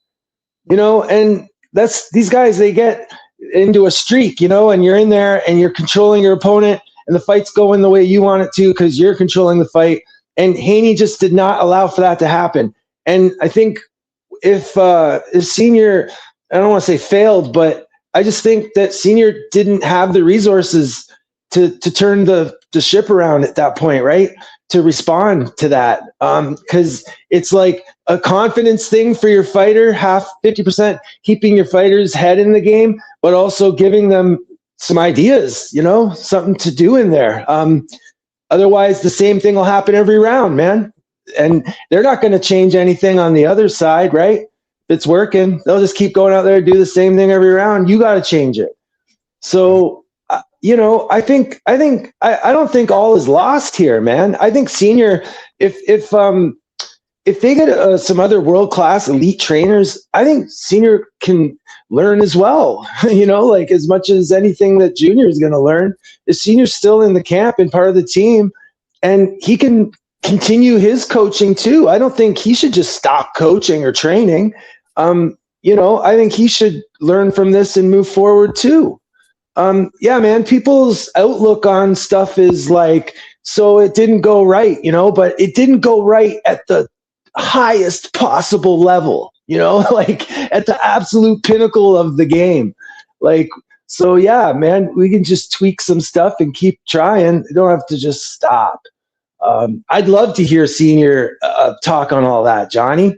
and that's these guys, they get into a streak, and you're in there and you're controlling your opponent and the fight's going the way you want it to because you're controlling the fight. And Haney just did not allow for that to happen. And I think if Senior, I don't want to say failed, but I just think that Senior didn't have the resources to turn the ship around at that point, right? To respond to that. Because it's like a confidence thing for your fighter, 50%, keeping your fighter's head in the game, but also giving them some ideas, something to do in there. Otherwise, the same thing will happen every round, man. And they're not going to change anything on the other side, right? If it's working, they'll just keep going out there and do the same thing every round. You got to change it. So, I don't think all is lost here, man. I think Senior, if they get some other world-class elite trainers, I think Senior can learn as well, like as much as anything that Junior is going to learn. Is Senior still in the camp and part of the team, and he can continue his coaching too. I don't think he should just stop coaching or training. I think he should learn from this and move forward too. Yeah, man, people's outlook on stuff is like, so it didn't go right, but it didn't go right at the highest possible level, like at the absolute pinnacle of the game. Like, so yeah, man, we can just tweak some stuff and keep trying. You don't have to just stop. I'd love to hear Senior talk on all that, Johnny.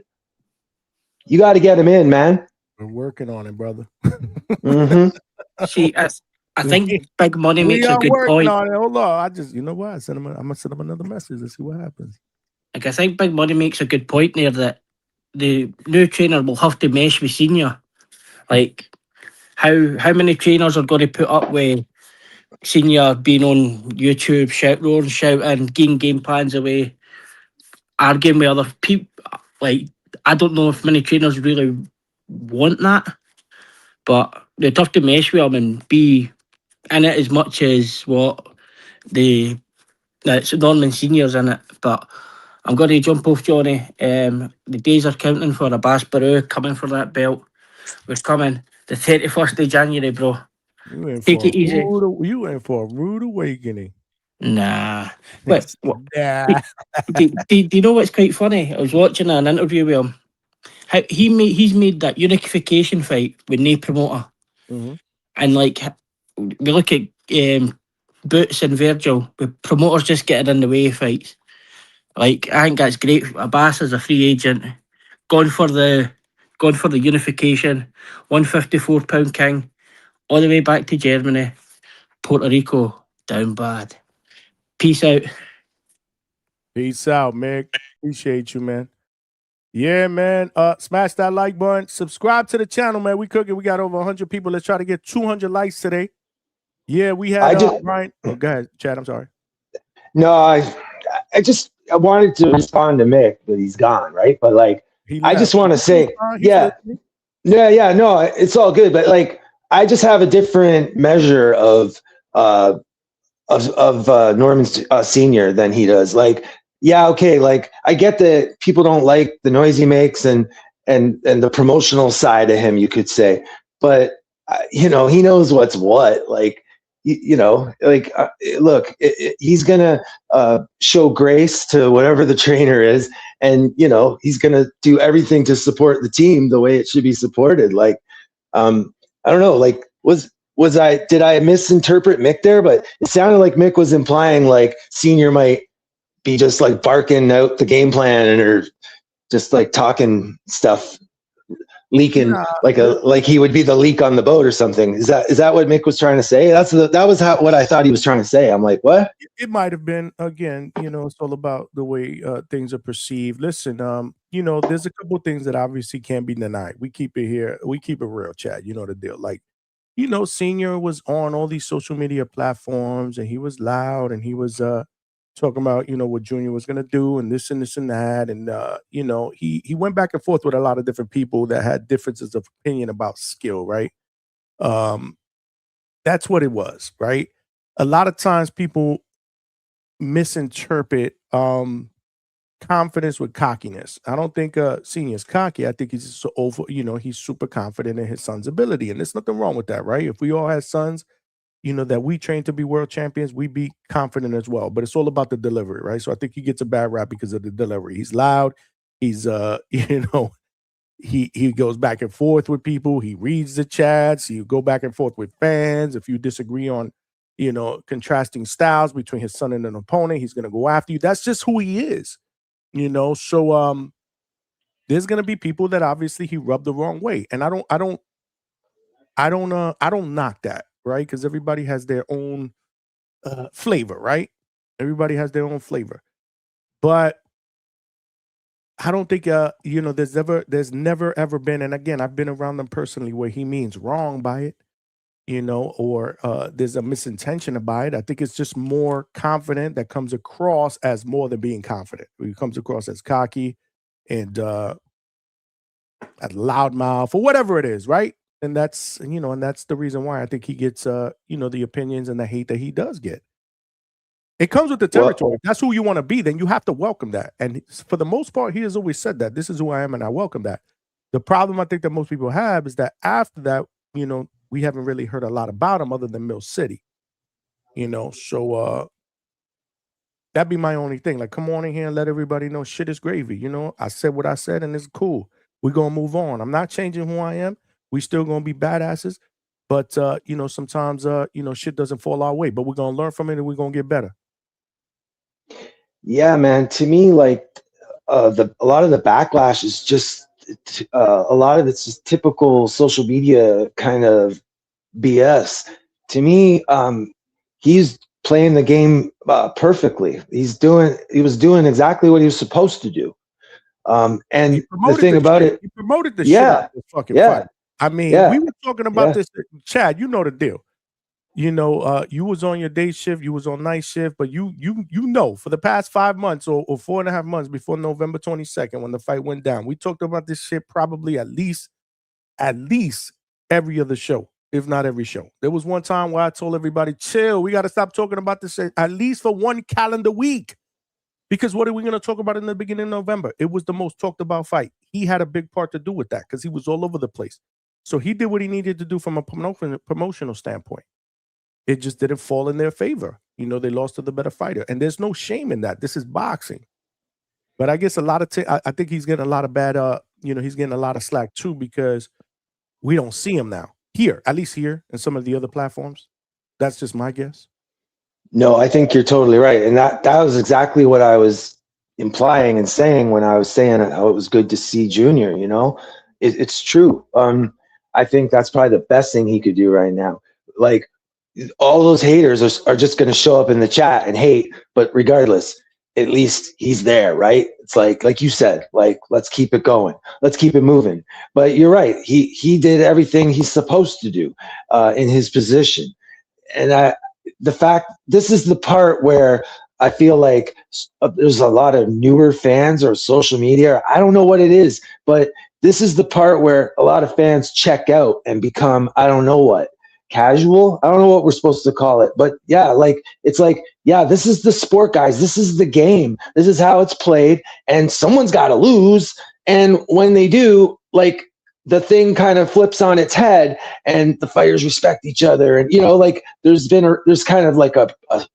You got to get him in, man. We're working on it, brother. Mm-hmm. See, I think Big Money makes a good point. On it. Hold on, I'm gonna send him another message and see what happens. Like, I think Big Money makes a good point there that the new trainer will have to mesh with Senior. Like, how many trainers are going to put up with Senior being on YouTube, shouting, getting game plans away, arguing with other people? Like, I don't know if many trainers really want that, but they have to mesh with them and be in it as much as what it's Norman Senior's in it. But I'm going to jump off, Johnny. The days are counting for Abbas Baru coming for that belt. We're coming the 31st of January, bro. Take it easy. You in for a rude awakening. Nah. Wait, nah. Do you know what's quite funny? I was watching an interview with him. How he's made that unification fight with no promoter. Mm-hmm. And like, we look at Boots and Virgil, with promoters just getting in the way of fights. Like, I think that's great. Abbas is a free agent, gone for the unification, 154-pound king, all the way back to Germany, Puerto Rico, down bad. Peace out. Peace out, Mick. Appreciate you, man. Yeah, man. Smash that like button. Subscribe to the channel, man. We cooking. We got over 100 people. Let's try to get 200 likes today. Yeah, we had Brian. Oh, go ahead, Chad. I'm sorry. No, I wanted to respond to Mick, but he's gone, right? But like, He I left. just want to say, He's yeah, listening. yeah, no, it's all good. But like, I just have a different measure of Norman Senior than he does. Like, yeah, okay, like I get that people don't like the noise he makes and the promotional side of him, you could say, but he knows what's what. Like, like look, he's gonna show grace to whatever the trainer is, and he's gonna do everything to support the team the way it should be supported. Like, I don't know, like did I misinterpret Mick there? But it sounded like Mick was implying like Senior might be just like barking out the game plan or just like talking stuff, leaking like he would be the leak on the boat or something. Is that what Mick was trying to say? That was what I thought he was trying to say. I'm like, what? It might have been. Again, it's all about the way things are perceived. Listen, there's a couple things that obviously can't be denied. We keep it here. We keep it real, Chad. You know the deal. Like, Senior was on all these social media platforms and he was loud and he was talking about, what Junior was gonna do and this and this and that. And he went back and forth with a lot of different people that had differences of opinion about skill, right? That's what it was, right? A lot of times people misinterpret confidence with cockiness. I don't think Senior's cocky. I think he's just so he's super confident in his son's ability. And there's nothing wrong with that, right? If we all had sons, that we train to be world champions, we'd be confident as well. But it's all about the delivery, right? So I think he gets a bad rap because of the delivery. He's loud. He's he goes back and forth with people. He reads the chats. You go back and forth with fans. If you disagree on, contrasting styles between his son and an opponent, he's gonna go after you. That's just who he is. So there's gonna be people that obviously he rubbed the wrong way, and I don't knock that, right? Because everybody has their own flavor, right? Everybody has their own flavor, but I don't think there's never ever been, and again, I've been around them personally where he means wrong by it, or there's a misintention by it. I think it's just more confident that comes across as more than being confident. It comes across as cocky and a loudmouth or whatever it is, right? And that's the reason why I think he gets the opinions and the hate that he does get. It comes with the territory. If that's who you want to be, then you have to welcome that. And for the most part, he has always said that this is who I am and I welcome that. The problem I think that most people have is that after that, we haven't really heard a lot about him other than Mill City. So that'd be my only thing. Like, come on in here and let everybody know shit is gravy. I said what I said and it's cool. We're gonna move on. I'm not changing who I am. We still gonna be badasses. But sometimes shit doesn't fall our way. But we're gonna learn from it and we're gonna get better. Yeah, man. To me, like a lot of the backlash is just a lot of it's just typical social media kind of BS. To me, he's playing the game perfectly. He was doing exactly what he was supposed to do. And the thing about it, he promoted the shit out of this fucking fight. I mean, we were talking about this, Chad. You know the deal. You was on your day shift, you was on night shift, but you for the past 5 months or 4.5 months before November 22nd, when the fight went down, we talked about this shit probably at least every other show, if not every show. There was one time where I told everybody, chill, we got to stop talking about this shit at least for one calendar week. Because what are we going to talk about in the beginning of November? It was the most talked about fight. He had a big part to do with that because he was all over the place. So he did what he needed to do from a promotional standpoint. It just didn't fall in their favor. They lost to the better fighter. And there's no shame in that. This is boxing. But I guess I think he's getting a lot of bad, he's getting a lot of slack too because we don't see him now. Here, at least here, and some of the other platforms. That's just my guess. No, I think you're totally right. And that was exactly what I was implying and saying when I was saying how it was good to see Junior, it's true. I think that's probably the best thing he could do right now. Like, all those haters are just going to show up in the chat and hate, but regardless, at least he's there, right? It's like you said, like, let's keep it going. Let's keep it moving. But you're right. He did everything he's supposed to do in his position. And this is the part where I feel like there's a lot of newer fans or social media. I don't know what it is, but this is the part where a lot of fans check out and become, I don't know what, casual. I don't know what we're supposed to call it, but yeah, like it's like, yeah, this is the sport, guys. This is the game. This is how it's played, and someone's got to lose. And when they do, like the thing kind of flips on its head, and the fighters respect each other. And like there's kind of like a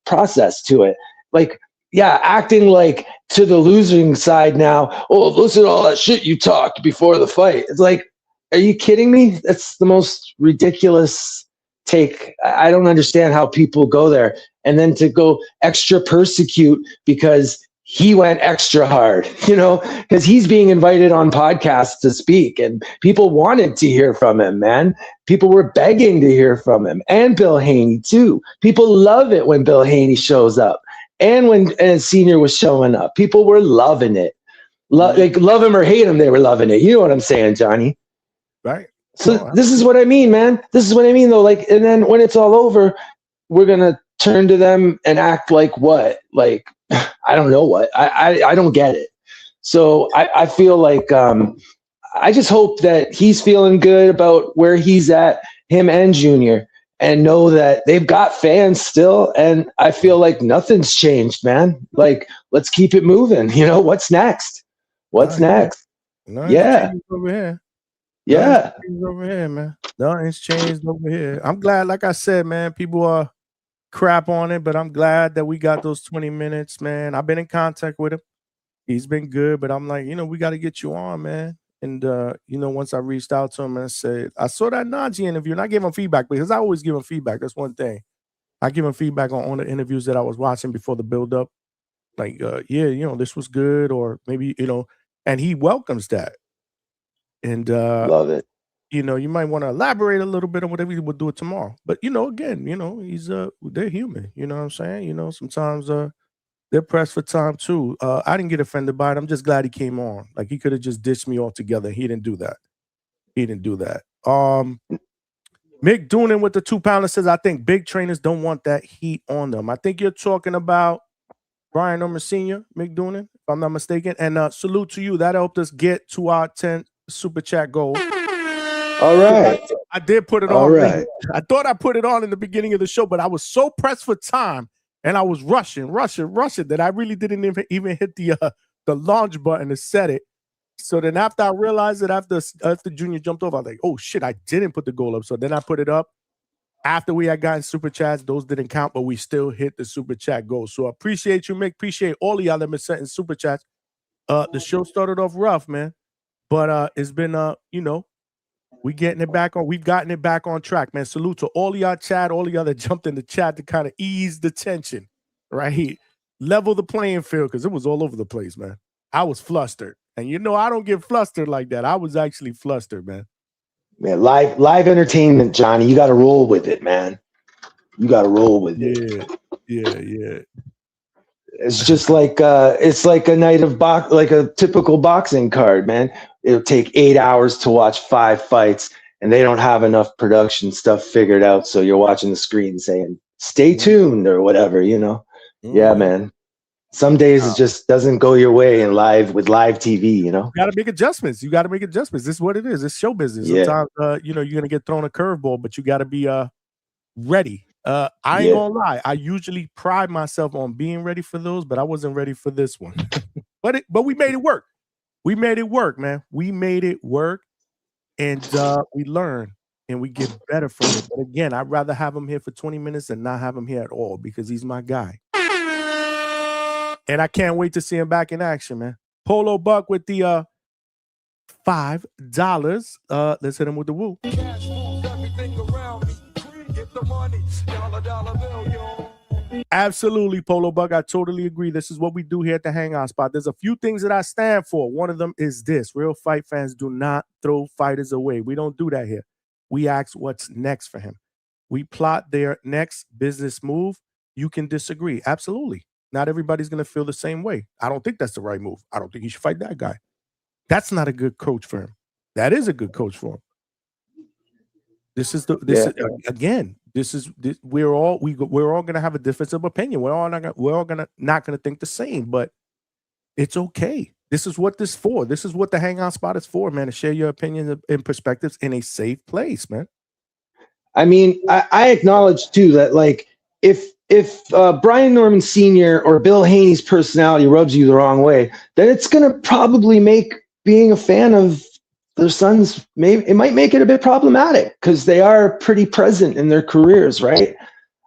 process to it. Like, yeah, acting like to the losing side now. Oh, listen to all that shit you talked before the fight. It's like, are you kidding me? That's the most ridiculous take. I don't understand how people go there. And then to go extra persecute because he went extra hard, because he's being invited on podcasts to speak, and people wanted to hear from him, man. People were begging to hear from him, and Bill Haney too. People love it when Bill Haney shows up, and when Senior was showing up, people were loving it. Like love him or hate him, they were loving it. You know what I'm saying, Johnny? Right. So this is what I mean, man. This is what I mean, though. Like, and then when it's all over, we're gonna turn to them and act like what? Like, I don't know what. I don't get it. So I feel like I just hope that he's feeling good about where he's at, him and Junior, and know that they've got fans still. And I feel like nothing's changed, man. Like, let's keep it moving. What's next? What's next? Yeah. Over here. Yeah. Over here, man. Nothing's changed over here. I'm glad, like I said, man, people are crap on it, but I'm glad that we got those 20 minutes, man. I've been in contact with him. He's been good, but I'm like, we got to get you on, man. And, once I reached out to him and said, I saw that Najee interview, and I gave him feedback because I always give him feedback. That's one thing. I give him feedback on the interviews that I was watching before the build-up. Like, this was good, or maybe, and he welcomes that. And love it. You might want to elaborate a little bit on whatever you would do it tomorrow. But again, he's they're human. You know what I'm saying? Sometimes they're pressed for time too. I didn't get offended by it. I'm just glad he came on. Like, he could have just ditched me altogether. He didn't do that. Mick Doonan with the 2-pounder says, I think big trainers don't want that heat on them. I think you're talking about Brian Norman Sr., Mick Doonan, if I'm not mistaken. And salute to you. That helped us get to our 10 super chat goal. All right. I did put it on. All right. I thought I put it on in the beginning of the show, but I was so pressed for time, and I was rushing that I really didn't even hit the launch button to set it. So then after I realized it, after Junior jumped off, I was like, oh shit, I didn't put the goal up. So then I put it up. After we had gotten super chats, those didn't count, but we still hit the super chat goal. So I appreciate you, Mick. Appreciate all of y'all that been sending super chats. The show started off rough, man, but it's been we've gotten it back on track, man. Salute to all of y'all chat, all of y'all that jumped in the chat to kind of ease the tension, right? Level the playing field, because it was all over the place, man. I was flustered. And I don't get flustered like that. I was actually flustered, man. Man, live entertainment, Johnny. You got to roll with it, man. You got to roll with it. Yeah. It's just like it's like a night of like a typical boxing card, man. It'll take 8 hours to watch 5 fights, and they don't have enough production stuff figured out. So you're watching the screen saying, stay tuned or whatever, Yeah, man. Some days it just doesn't go your way in live TV, You got to make adjustments. This is what it is. It's show business. Sometimes, you're going to get thrown a curveball, but you got to be ready. I ain't gonna lie. I usually pride myself on being ready for those, but I wasn't ready for this one. but we made it work. We made it work, man. We made it work, and we learn and we get better from it. But again, I'd rather have him here for 20 minutes than not have him here at all, because he's my guy. And I can't wait to see him back in action, man. Polo Buck with the $5. Let's hit him with the woo. Cash moves everything around me. Get the money, dollar bill, yo. Absolutely, Polo Buck. I totally agree. This is what we do here at the Hangout Spot. There's a few things that I stand for. One of them is this. Real fight fans do not throw fighters away. We don't do that here. We ask what's next for him. We plot their next business move. You can disagree. Absolutely. Not everybody's going to feel the same way. I don't think that's the right move. I don't think he should fight that guy. That's not a good coach for him. That is a good coach for him. This is Yeah. again. We're all gonna have a difference of opinion. We're all not gonna think the same, but it's okay. This is what this for. This is what the Hangout spot is for, man. To share your opinions and perspectives in a safe place, man. I mean, I acknowledge too that like if Brian Norman Sr. or Bill Haney's personality rubs you the wrong way, then it's gonna probably make being a fan of their sons, maybe it might make it a bit problematic because they are pretty present in their careers, right?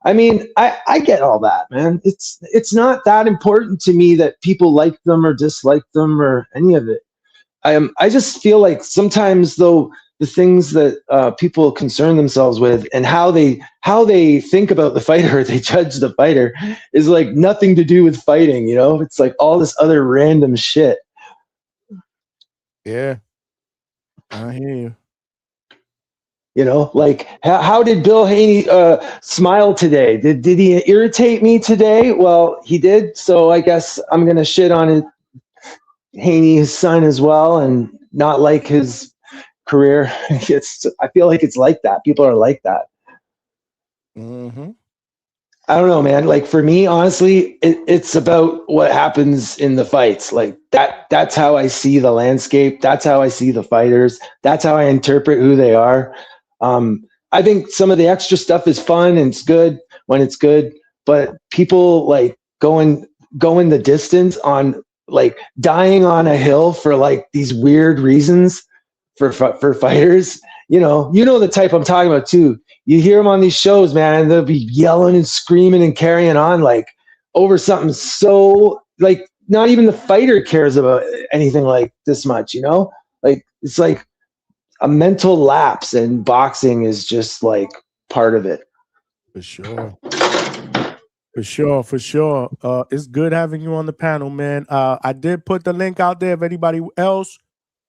I mean, I get all that, man. It's not that important to me that people like them or dislike them or any of it. I just feel like sometimes though the things that people concern themselves with and how they think about the fighter, they judge the fighter, is like nothing to do with fighting. You know, it's like all this other random shit. Yeah, I hear you. You know, like how did Bill Haney smile today? Did he irritate me today? Well, he did. So I guess I'm gonna shit on Haney's son as well, and not like his career. I feel like it's like that. People are like that. Mm-hmm. I don't know, man. Like for me, honestly, it's about what happens in the fights. Like that's how I see the landscape. That's how I see the fighters. That's how I interpret who they are. I think some of the extra stuff is fun and it's good when it's good, but people like going the distance on like dying on a hill for like these weird reasons for fighters. You know the type I'm talking about too. You hear them on these shows, man, and they'll be yelling and screaming and carrying on like over something so like not even the fighter cares about anything like this much, you know? Like it's like a mental lapse, and boxing is just like part of it. For sure. For sure. It's good having you on the panel, man. I did put the link out there if anybody else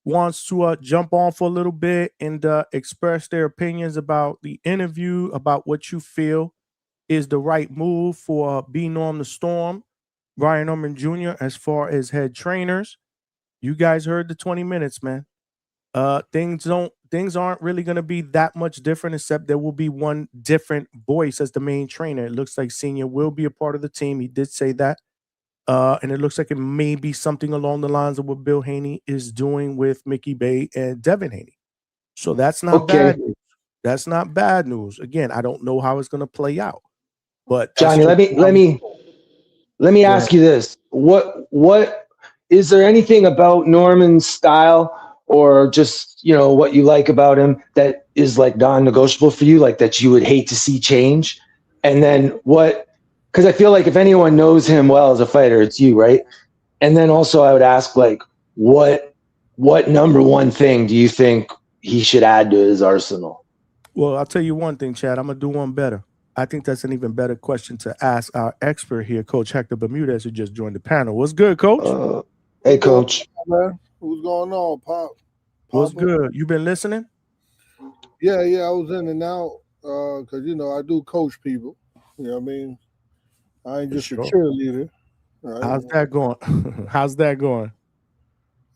wants to jump on for a little bit and express their opinions about the interview, about what you feel is the right move for B Norm the Storm, Brian Norman Jr. as far as head trainers. You guys heard the 20 minutes, man. Things aren't really going to be that much different, except there will be one different voice as the main trainer. It looks like Senior will be a part of the team. He did say that. And it looks like it may be something along the lines of what Bill Haney is doing with Mickey Bay and Devin Haney. So that's not bad news. That's not bad news. Again, I don't know how it's going to play out. But Johnny, let me ask you this. What is there anything about Norman's style or just, you know, what you like about him that is like non-negotiable for you, like that you would hate to see change? And then because I feel like if anyone knows him well as a fighter, it's you, right? And then also I would ask, like, what number one thing do you think he should add to his arsenal? Well, I'll tell you one thing, Chad. I'm going to do one better. I think that's an even better question to ask our expert here, Coach Hector Bermudez, who just joined the panel. What's good, Coach? Hey, Coach. What's going on, Pop? What's good? You been listening? Yeah, I was in and out because, you know, I do coach people. You know what I mean? I ain't just a cheerleader. Right? How's that going? How's that going?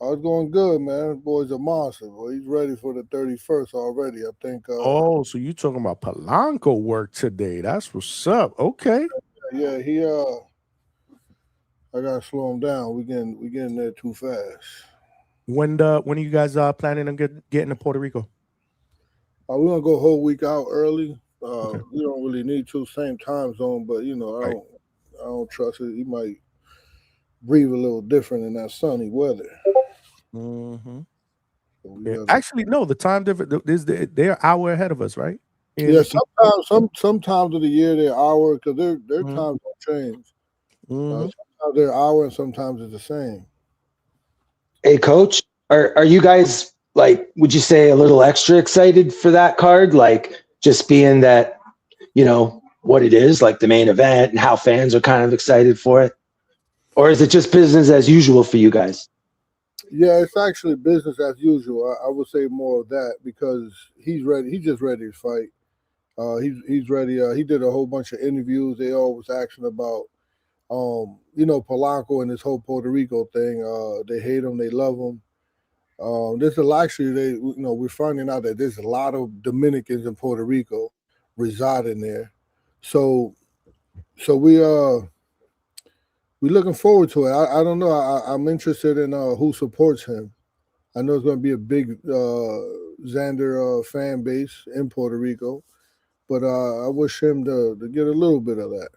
I was going good, man. The boy's a monster. Well, he's ready for the 31st already, I think. So you talking about Polanco work today. That's what's up. Okay. Yeah, I gotta slow him down. We getting there too fast. When are you guys planning on getting to Puerto Rico? We're gonna go a whole week out early. Okay. We don't really need to, same time zone, but you know, I don't trust it. He might breathe a little different in that sunny weather. Mm-hmm. So actually, no, the time difference is they're an hour ahead of us, right? Yeah, sometimes of the year they're hour because their times don't change. Sometimes they're an hour and sometimes it's the same. Hey, Coach, are you guys, like, would you say a little extra excited for that card? Like, just being that, you know, what it is, like the main event and how fans are kind of excited for it? Or is it just business as usual for you guys? Yeah, it's actually business as usual. I would say more of that because he's ready. He's just ready to fight. He's ready. He did a whole bunch of interviews. They always asking about, you know, Polanco and this whole Puerto Rico thing. They hate him. They love him. There's a lot, actually, we're finding out that there's a lot of Dominicans in Puerto Rico residing there. So we're looking forward to it. I don't know. I'm interested in who supports him. I know it's going to be a big Xander fan base in Puerto Rico, but I wish him to get a little bit of that.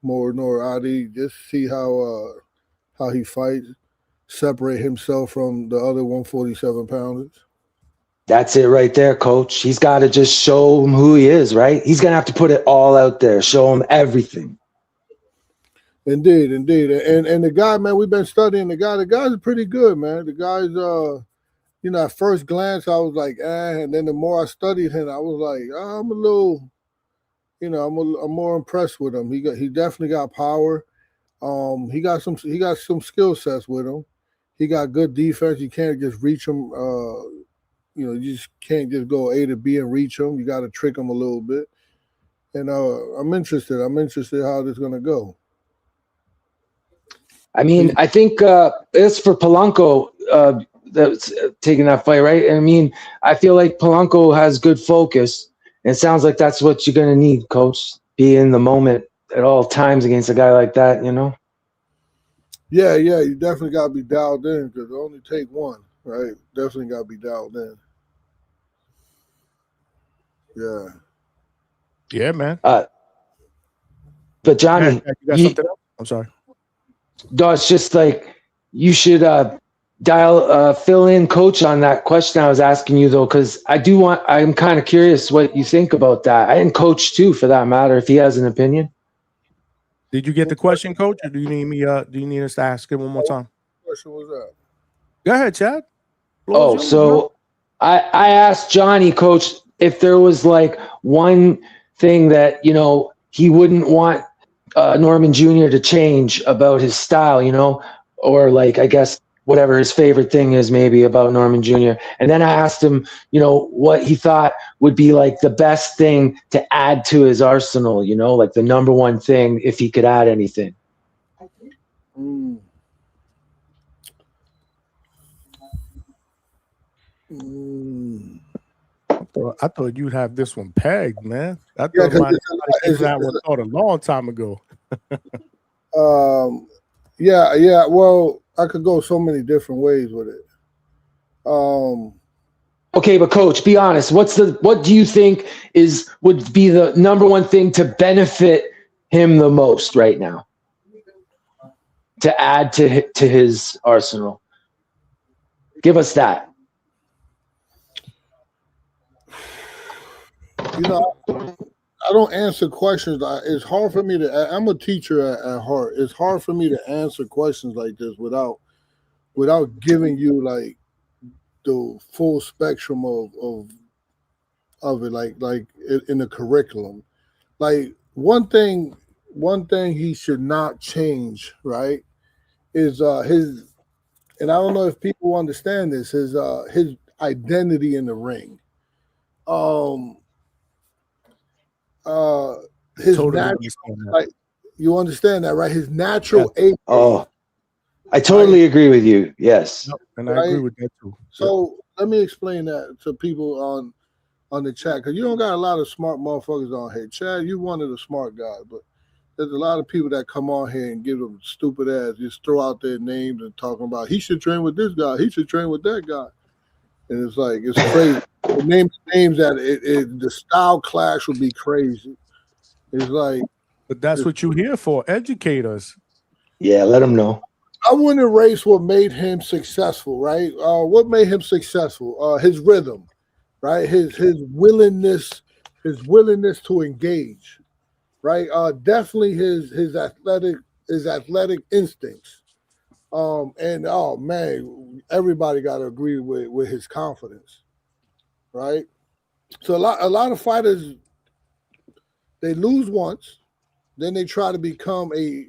More Nor Adi, just see how he fights, separate himself from the other 147 pounders. That's it right there, coach. He's got to just show him who he is, right? He's going to have to put it all out there, show him everything. Indeed. And the guy, man, we've been studying the guy. The guy's pretty good, man. The guy's, at first glance, I was like, and then the more I studied him, I was like, I'm a little, I'm more impressed with him. He definitely got power. He got some skill sets with him. He got good defense. You can't just reach him. You just can't just go A to B and reach him. You got to trick him a little bit. And I'm interested. I'm interested how this is going to go. I mean, I think it's for Polanco that's taking that fight, right? I mean, I feel like Polanco has good focus. And it sounds like that's what you're going to need, coach. Be in the moment at all times against a guy like that, Yeah, you definitely got to be dialed in because it only take one, right? Definitely got to be dialed in. Yeah. Yeah, man. But Johnny, you got something else? I'm sorry. No, it's just like you should fill in coach on that question I was asking you though, because I'm kind of curious what you think about that. And coach too, for that matter, if he has an opinion. Did you get the question, coach, or do you need me? Do you need us to ask it one more time? What question was that? Go ahead, Chad. I asked Johnny, coach, if there was like one thing that he wouldn't want Norman Jr. to change about his style, or like, I guess, whatever his favorite thing is maybe about Norman Jr. And then I asked him, what he thought would be like the best thing to add to his arsenal, like the number one thing, if he could add anything. I thought you'd have this one pegged, man. I thought that one thought a long time ago. Yeah. Well, I could go so many different ways with it. Okay, but coach, be honest. What do you think would be the number one thing to benefit him the most right now? To add to his arsenal. Give us that. I don't answer questions. It's hard for me to. I'm a teacher at heart. It's hard for me to answer questions like this without giving you like the full spectrum of it, like in the curriculum. Like one thing he should not change, right, is his. And I don't know if people understand this. His identity in the ring. His Totally natural, like, you understand that, right? His natural I totally agree with you. Yes, and I agree with that too. So let me explain that to people on the chat, because you don't got a lot of smart motherfuckers on here. Chad, you one of the smart guys, but there's a lot of people that come on here and give them stupid ass, just throw out their names and talking about he should train with this guy, he should train with that guy, and it's like it's crazy. The names that the style clash would be crazy. It's like, but that's what you're here for. Educate us. Yeah, let them know. I wouldn't erase what made him successful, right? What made him successful? His rhythm, right? His willingness to engage, right? Definitely his athletic instincts. And oh man, everybody got to agree with his confidence, right? So a lot of fighters, they lose once, then they try to become a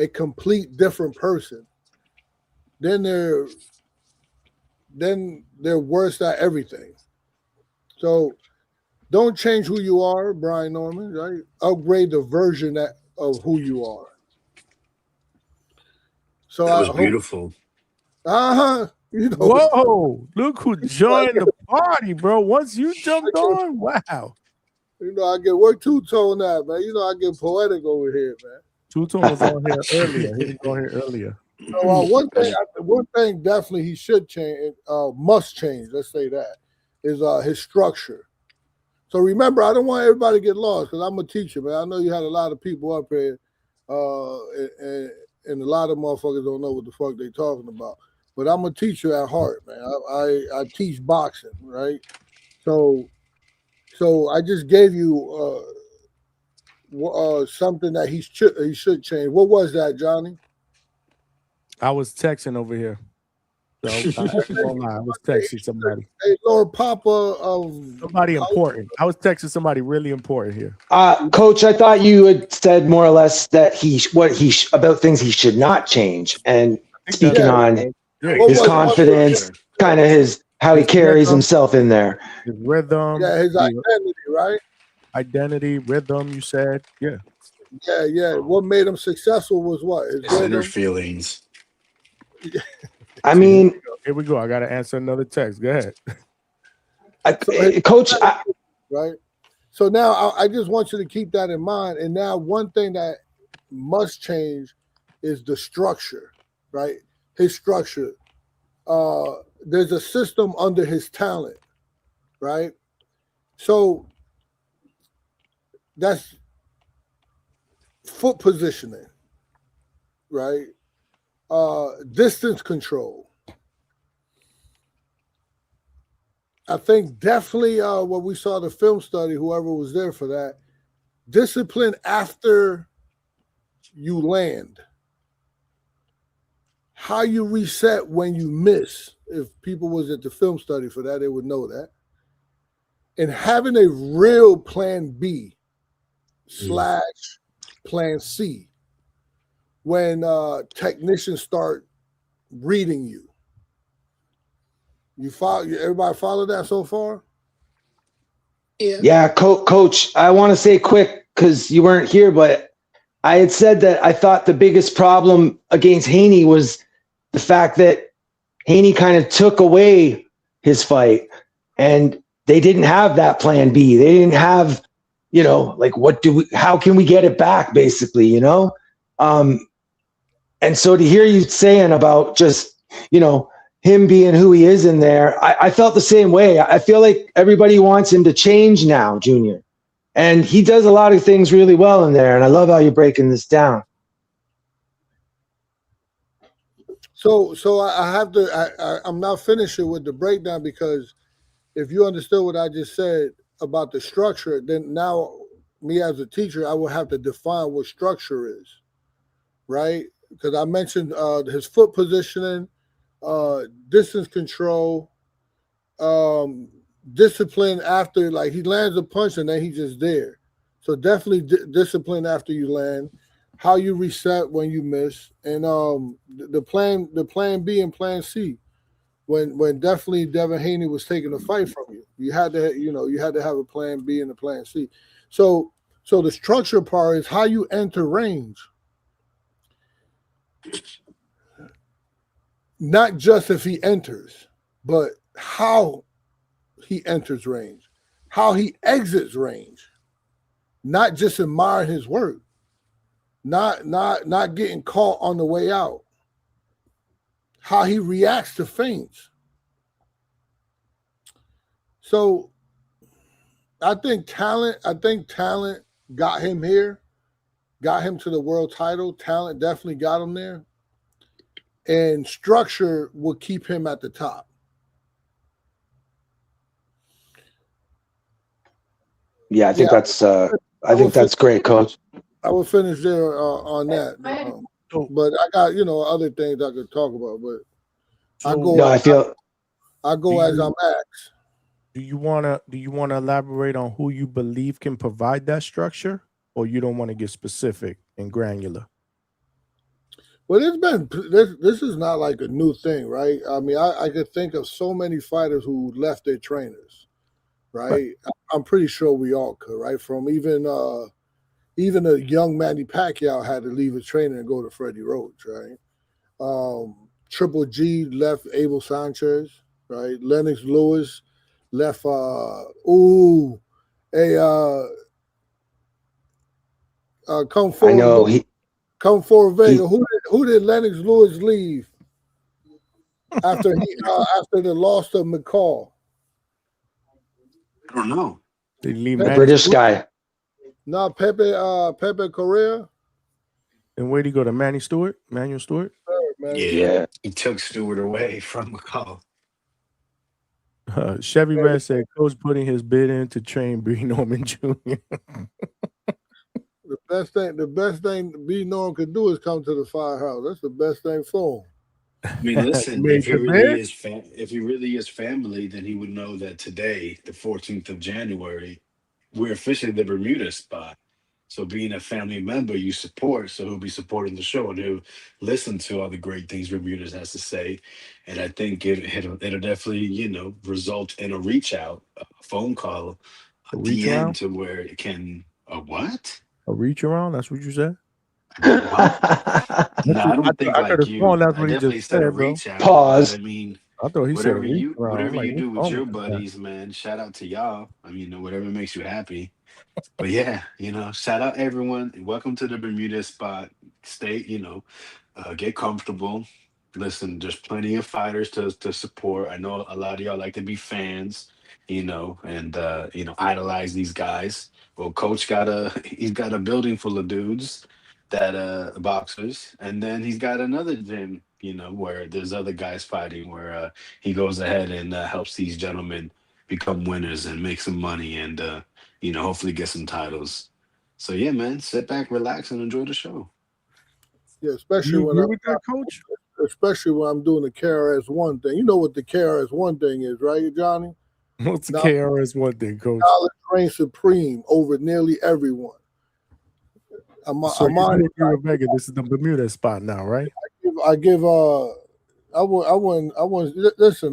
complete different person. Then they're worse at everything. So don't change who you are, Brian Norman, right? Upgrade the version of who you are. So that was beautiful. You You know, Whoa! Look who joined the party, bro. Once you jumped on, wow. You know, I get work two-tone that, man. You know, I get poetic over here, man. Two-tone was on here earlier. He was on here earlier. So one thing definitely he should change, must change. Let's say that is his structure. So remember, I don't want everybody to get lost because I'm a teacher, man. I know you had a lot of people up here, and a lot of motherfuckers don't know what the fuck they talking about. But I'm a teacher at heart, man. I teach boxing, right? So I just gave you something that he should change. What was that, Johnny? I was texting over here. So I was texting somebody. Hey, Lord Papa of somebody important. I was texting somebody really important here. Coach, I thought you had said more or less that about things he should not change, and speaking on his confidence, kind of how he carries himself in there. His rhythm. Yeah, his identity, right? Identity, rhythm, you said. Yeah. Yeah. What made him successful was what? His inner feelings. I mean, here we go. I got to answer another text. Go ahead. Coach. Right. So now I just want you to keep that in mind. And now one thing that must change is the structure, right? His structure. There's a system under his talent, right? So that's foot positioning, right? Distance control. I think definitely when we saw the film study, whoever was there for that, discipline after you land. How you reset when you miss. If people was at the film study for that, they would know that. And having a real plan B / plan C when technicians start reading you. Everybody follow that so far? Yeah, Coach, I want to say quick because you weren't here, but I had said that I thought the biggest problem against Haney was the fact that Haney kind of took away his fight, and they didn't have that plan B. They didn't have, like how can we get it back, basically, and so to hear you saying about just, him being who he is in there, I felt the same way. I feel like everybody wants him to change now, Junior. And he does a lot of things really well in there. And I love how you're breaking this down. So I have to, I'm not finishing with the breakdown because if you understood what I just said about the structure, then now me as a teacher, I will have to define what structure is, right? Because I mentioned his foot positioning, distance control, discipline after, like he lands a punch and then he's just there. So definitely discipline after you land, how you reset when you miss, and the plan B and plan C. When definitely Devin Haney was taking the fight from you, you had to have a plan B and a plan C. So the structure part is how you enter range. Not just if he enters, but how he enters range, how he exits range. Not just admiring his work, not getting caught on the way out. How he reacts to feints. So I think talent got him here, got him to the world title. Talent definitely got him there. And structure will keep him at the top. Yeah, I think that's great, Coach. I will finish there on that. But I got other things I could talk about. But I go as I'm asked. Do you wanna elaborate on who you believe can provide that structure, or you don't want to get specific and granular? Well, this is not like a new thing, right? I mean, I could think of so many fighters who left their trainers, right? I'm pretty sure we all could, right? From even a young Manny Pacquiao had to leave his trainer and go to Freddie Roach, right? Triple G left Abel Sanchez, right? Lennox Lewis left come I forward, know he come forward, he Vega. Who did Lennox Lewis leave after after the loss of McCall? I don't know. They leave the Pepe, Manny British Stewart. guy. not Pepe Correa. And where'd he go to Manny Stewart? Manuel Stewart? Man, Yeah, Yeah. he took Stewart away from McCall. Chevy Red said, Coach putting his bid in to train B. Norman Jr. the best thing B. Norm could do is come to the firehouse. That's the best thing for him. I mean, listen, Made if he the really bid? is if he really is family, then he would know that today, the 14th of January, we're officially the Bermuda spot. So being a family member, you support. So he'll be supporting the show and he'll listen to all the great things Bermuda's has to say. And I think it'll definitely, result in a reach out, a phone call, A a reach DM around? to where it can, a what? A reach around? That's what you said? What? No, I don't think I could like have sworn you. that's I what he definitely just said a said, bro. reach out, but I Pause. mean, I thought he said a reach around. I'm whatever like, you what's do with wrong your with this guy? buddies, man, shout out to y'all. I mean, whatever makes you happy. But yeah, shout out everyone. Welcome to the Bermuda spot. Stay, get comfortable. Listen, there's plenty of fighters to support. I know a lot of y'all like to be fans, and idolize these guys. Well, coach he's got a building full of dudes that boxers, and then he's got another gym, where there's other guys fighting where he goes ahead and helps these gentlemen become winners and make some money and hopefully get some titles. So yeah, man, sit back, relax, and enjoy the show. Yeah, Do you agree with that, Coach? especially when I'm doing the KRS-One thing. You know what the KRS-One thing is, right, Johnny? What's the Now, KRS One thing, Coach? knowledge reigns supreme over nearly everyone. So you do agree with Vega? This is the Bermuda spot now, right? I give I wouldn't listen.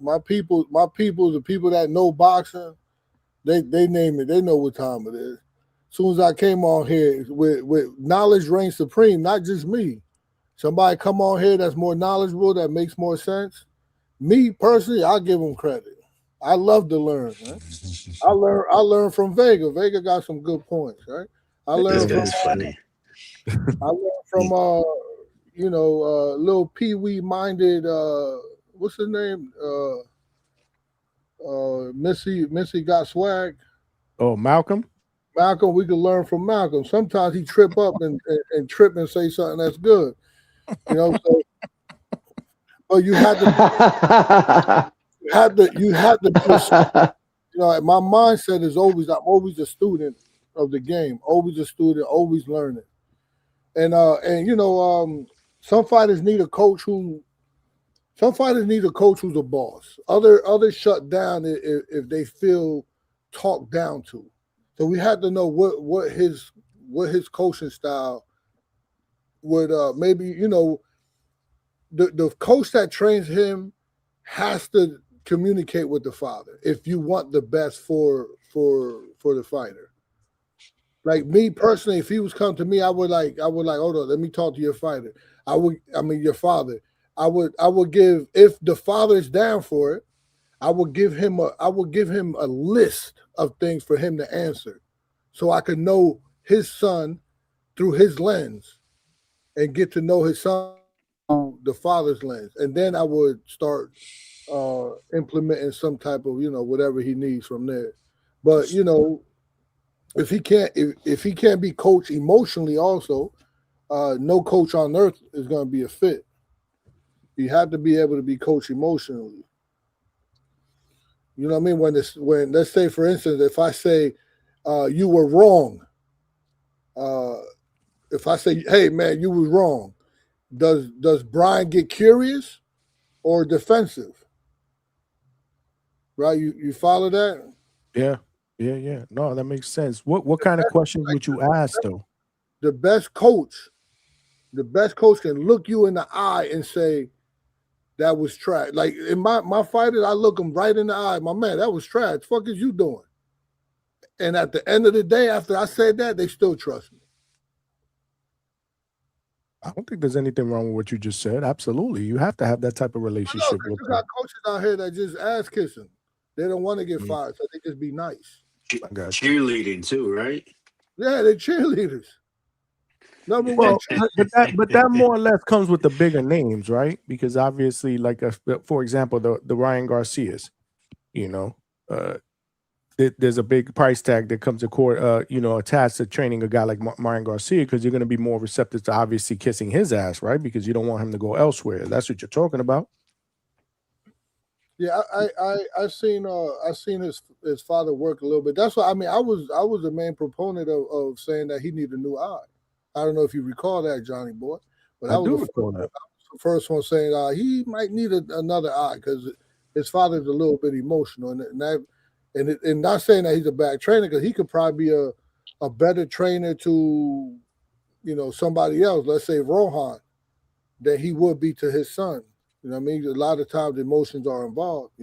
My people, the people that know boxing, they name it. They know what time it is. As soon as I came on here with knowledge reigns supreme, not just me. Somebody come on here that's more knowledgeable, that makes more sense. Me personally, I give them credit. I love to learn. Right? I learn from Vega. Vega got some good points, right? I This learned from guy's funny. little pee-wee minded what's his name? Missy got swag. Oh, Malcolm? Malcolm, we can learn from Malcolm. Sometimes he trip up and trip and say something that's good. So but you had to my mindset is always I'm always a student of the game, always a student, always learning. And some fighters need a coach who's a boss. Others shut down if they feel talked down to. So we had to know what his coaching style would maybe the coach that trains him has to communicate with the father if you want the best for the fighter. Like me personally, if he was come to me, I would like, hold on, let me talk to your fighter. Your father. I would give, if the father is down for it, I would give him a list of things for him to answer, so I could know his son through his lens, and get to know his son through the father's lens, and then I would start implementing some type of whatever he needs from there. But if he can't be coached emotionally, also, no coach on earth is going to be a fit. You have to be able to be coached emotionally. You know what I mean? When let's say, for instance, if I say you were wrong, if I say, hey man, you was wrong, does Brian get curious or defensive? Right? You follow that? Yeah. No, that makes sense. What kind of questions would you ask though? The best coach can look you in the eye and say, that was trash. Like in my fighters, I look them right in the eye. My man, that was trash. The fuck is you doing? And at the end of the day, after I said that, they still trust me. I don't think there's anything wrong with what you just said. Absolutely. You have to have that type of I know, relationship because with you them. got coaches out here that just ass kissing. They don't want to get fired, so they just be nice. I got you. Cheerleading too, right? Yeah, they're cheerleaders. Number one Well, but that more or less comes with the bigger names, right? Because obviously, like for example, the Ryan Garcias, you know, there's a big price tag that comes attached to training a guy like Ryan Garcia, because you're going to be more receptive to obviously kissing his ass, right? Because you don't want him to go elsewhere. That's what you're talking about. Yeah, I seen his father work a little bit. That's why I mean I was the main proponent of saying that he needed a new eye. I don't know if you recall that, Johnny boy, but I do recall that. the first one saying he might need another eye because his father's a little bit emotional, and not saying that he's a bad trainer, because he could probably be a better trainer to somebody else, let's say Rohan, than he would be to his son. You know what I mean? A lot of times emotions are involved,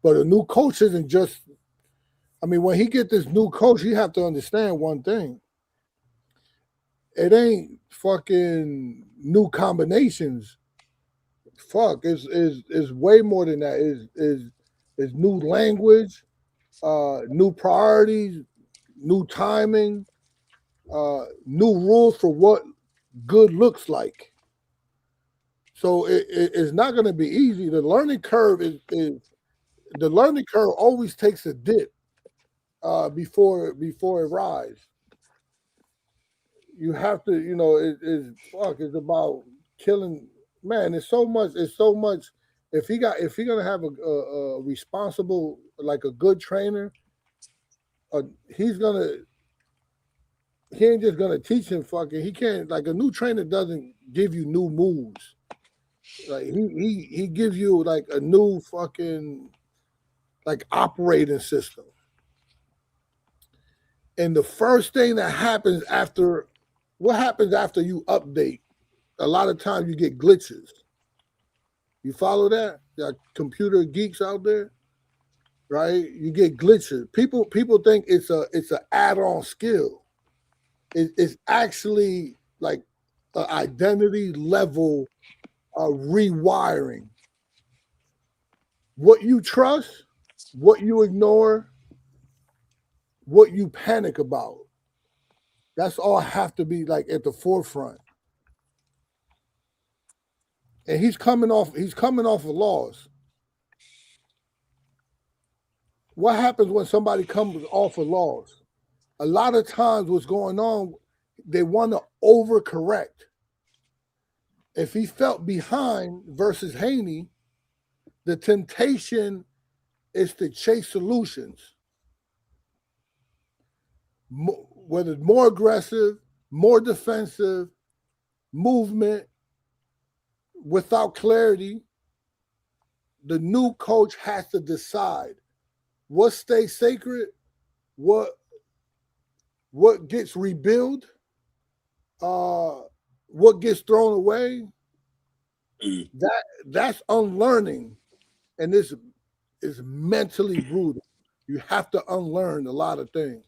But a new coach isn't just, I mean, when he get this new coach, you have to understand one thing. It ain't fucking new combinations. Fuck, it's way more than that. Is new language, new priorities, new timing, new rules for what good looks like. So it's not going to be easy. The learning curve always takes a dip before it rises. You have to, it's about killing. Man, it's so much. If he gonna have a responsible, like a good trainer, he ain't just gonna teach him fucking. He can't, like, a new trainer doesn't give you new moves. Like he gives you like a new fucking like operating system. And the first thing that happens after you update, a lot of times you get glitches. You follow that? Got computer geeks out there, right? You get glitches. People think it's an add-on skill. It's actually like an identity level rewiring. What you trust, what you ignore, what you panic about. That's all have to be like at the forefront. And he's coming off a loss. What happens when somebody comes off a loss? A lot of times what's going on, they want to overcorrect. If he felt behind versus Haney, the temptation is to chase solutions. Whether it's more aggressive, more defensive, movement, without clarity, the new coach has to decide what stays sacred, what gets rebuilt, what gets thrown away. That's unlearning, and this is mentally brutal. You have to unlearn a lot of things,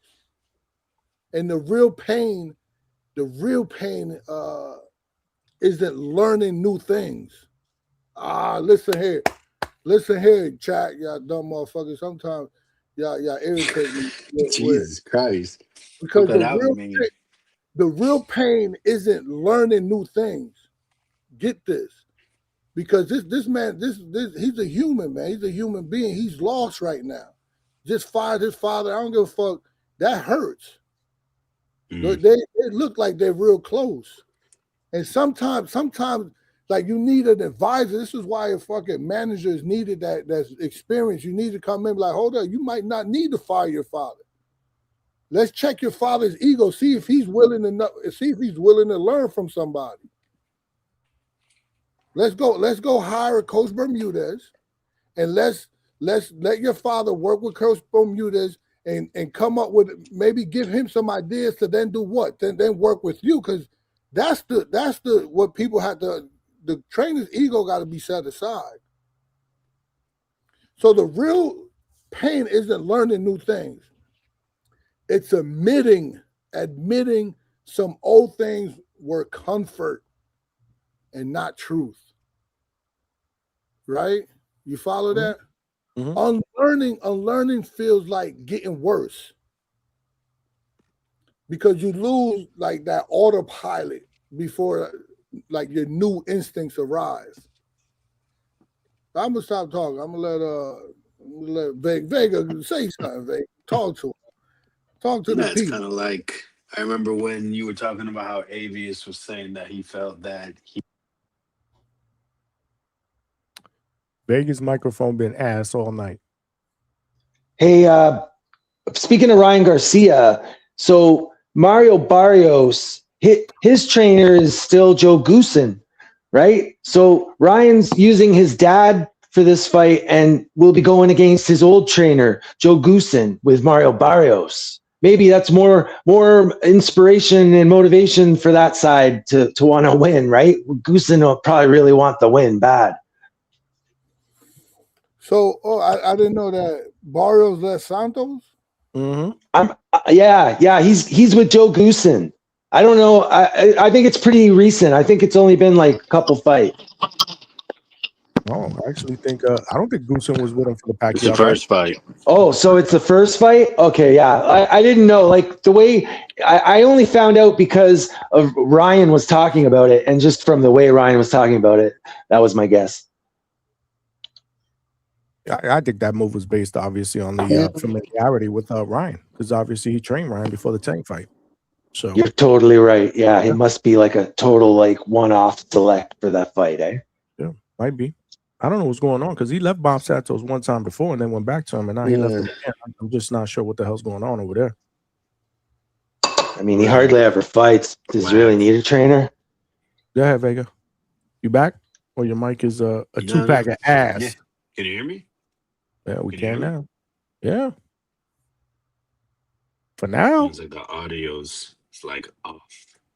and the real pain isn't learning new things. Listen here, chat, y'all dumb motherfuckers. Sometimes y'all irritate me. Jesus Christ! Because Put that out with me. the real pain isn't learning new things. Get this, because this man, he's a human, man. He's a human being. He's lost right now. Just fired his father. I don't give a fuck. That hurts. They look like they're real close. And sometimes, like, you need an advisor. This is why a fucking manager is needed that's experienced. You need to come in like, hold up, you might not need to fire your father. Let's check your father's ego. See if he's willing to learn from somebody. Let's go hire a Coach Bermudez, and let's let your father work with Coach Bermudez and come up with, maybe give him some ideas to then do what? Then work with you, because that's the what people have to, the trainer's ego got to be set aside. So the real pain isn't learning new things. It's admitting some old things were comfort and not truth. Right? You follow that? Mm-hmm. Unlearning feels like getting worse because you lose like that autopilot before like your new instincts arise. I'm gonna stop talking. I'm gonna let Vega say something. Vega, talk to him. Talk to the It's people. kind of like I remember when you were talking about how Avius was saying that he felt that he. Vegas microphone been ass all night. Hey, speaking of Ryan Garcia, so Mario Barrios, his trainer is still Joe Goosen, right? So Ryan's using his dad for this fight and will be going against his old trainer, Joe Goosen, with Mario Barrios. Maybe that's more inspiration and motivation for that side to want to win, right? Goosen will probably really want the win bad. So, I didn't know that Barrios left Santos. Mm-hmm. Yeah. He's with Joe Goosen. I don't know. I think it's pretty recent. I think it's only been like a couple fights. Oh, I actually think I don't think Goosen was with him for the Pacquiao It's the first fight. Oh, so it's the first fight? Okay, yeah. I didn't know. Like the way I only found out because of Ryan was talking about it, and just from the way Ryan was talking about it, that was my guess. I think that move was based obviously on the familiarity with Ryan, because obviously he trained Ryan before the Tank fight. So You're totally right. Yeah, it must be like a total like one-off select for that fight, eh? Yeah, might be. I don't know what's going on because he left Bob Santos one time before and then went back to him, and now he left him again. I'm just not sure what the hell's going on over there. I mean, he hardly ever fights. Does he really need a trainer? Go ahead, Vega. You back? Or your mic is a two-pack of ass. Yeah. Can you hear me? Yeah, we can now. Yeah. For now. It's like the audio's like off.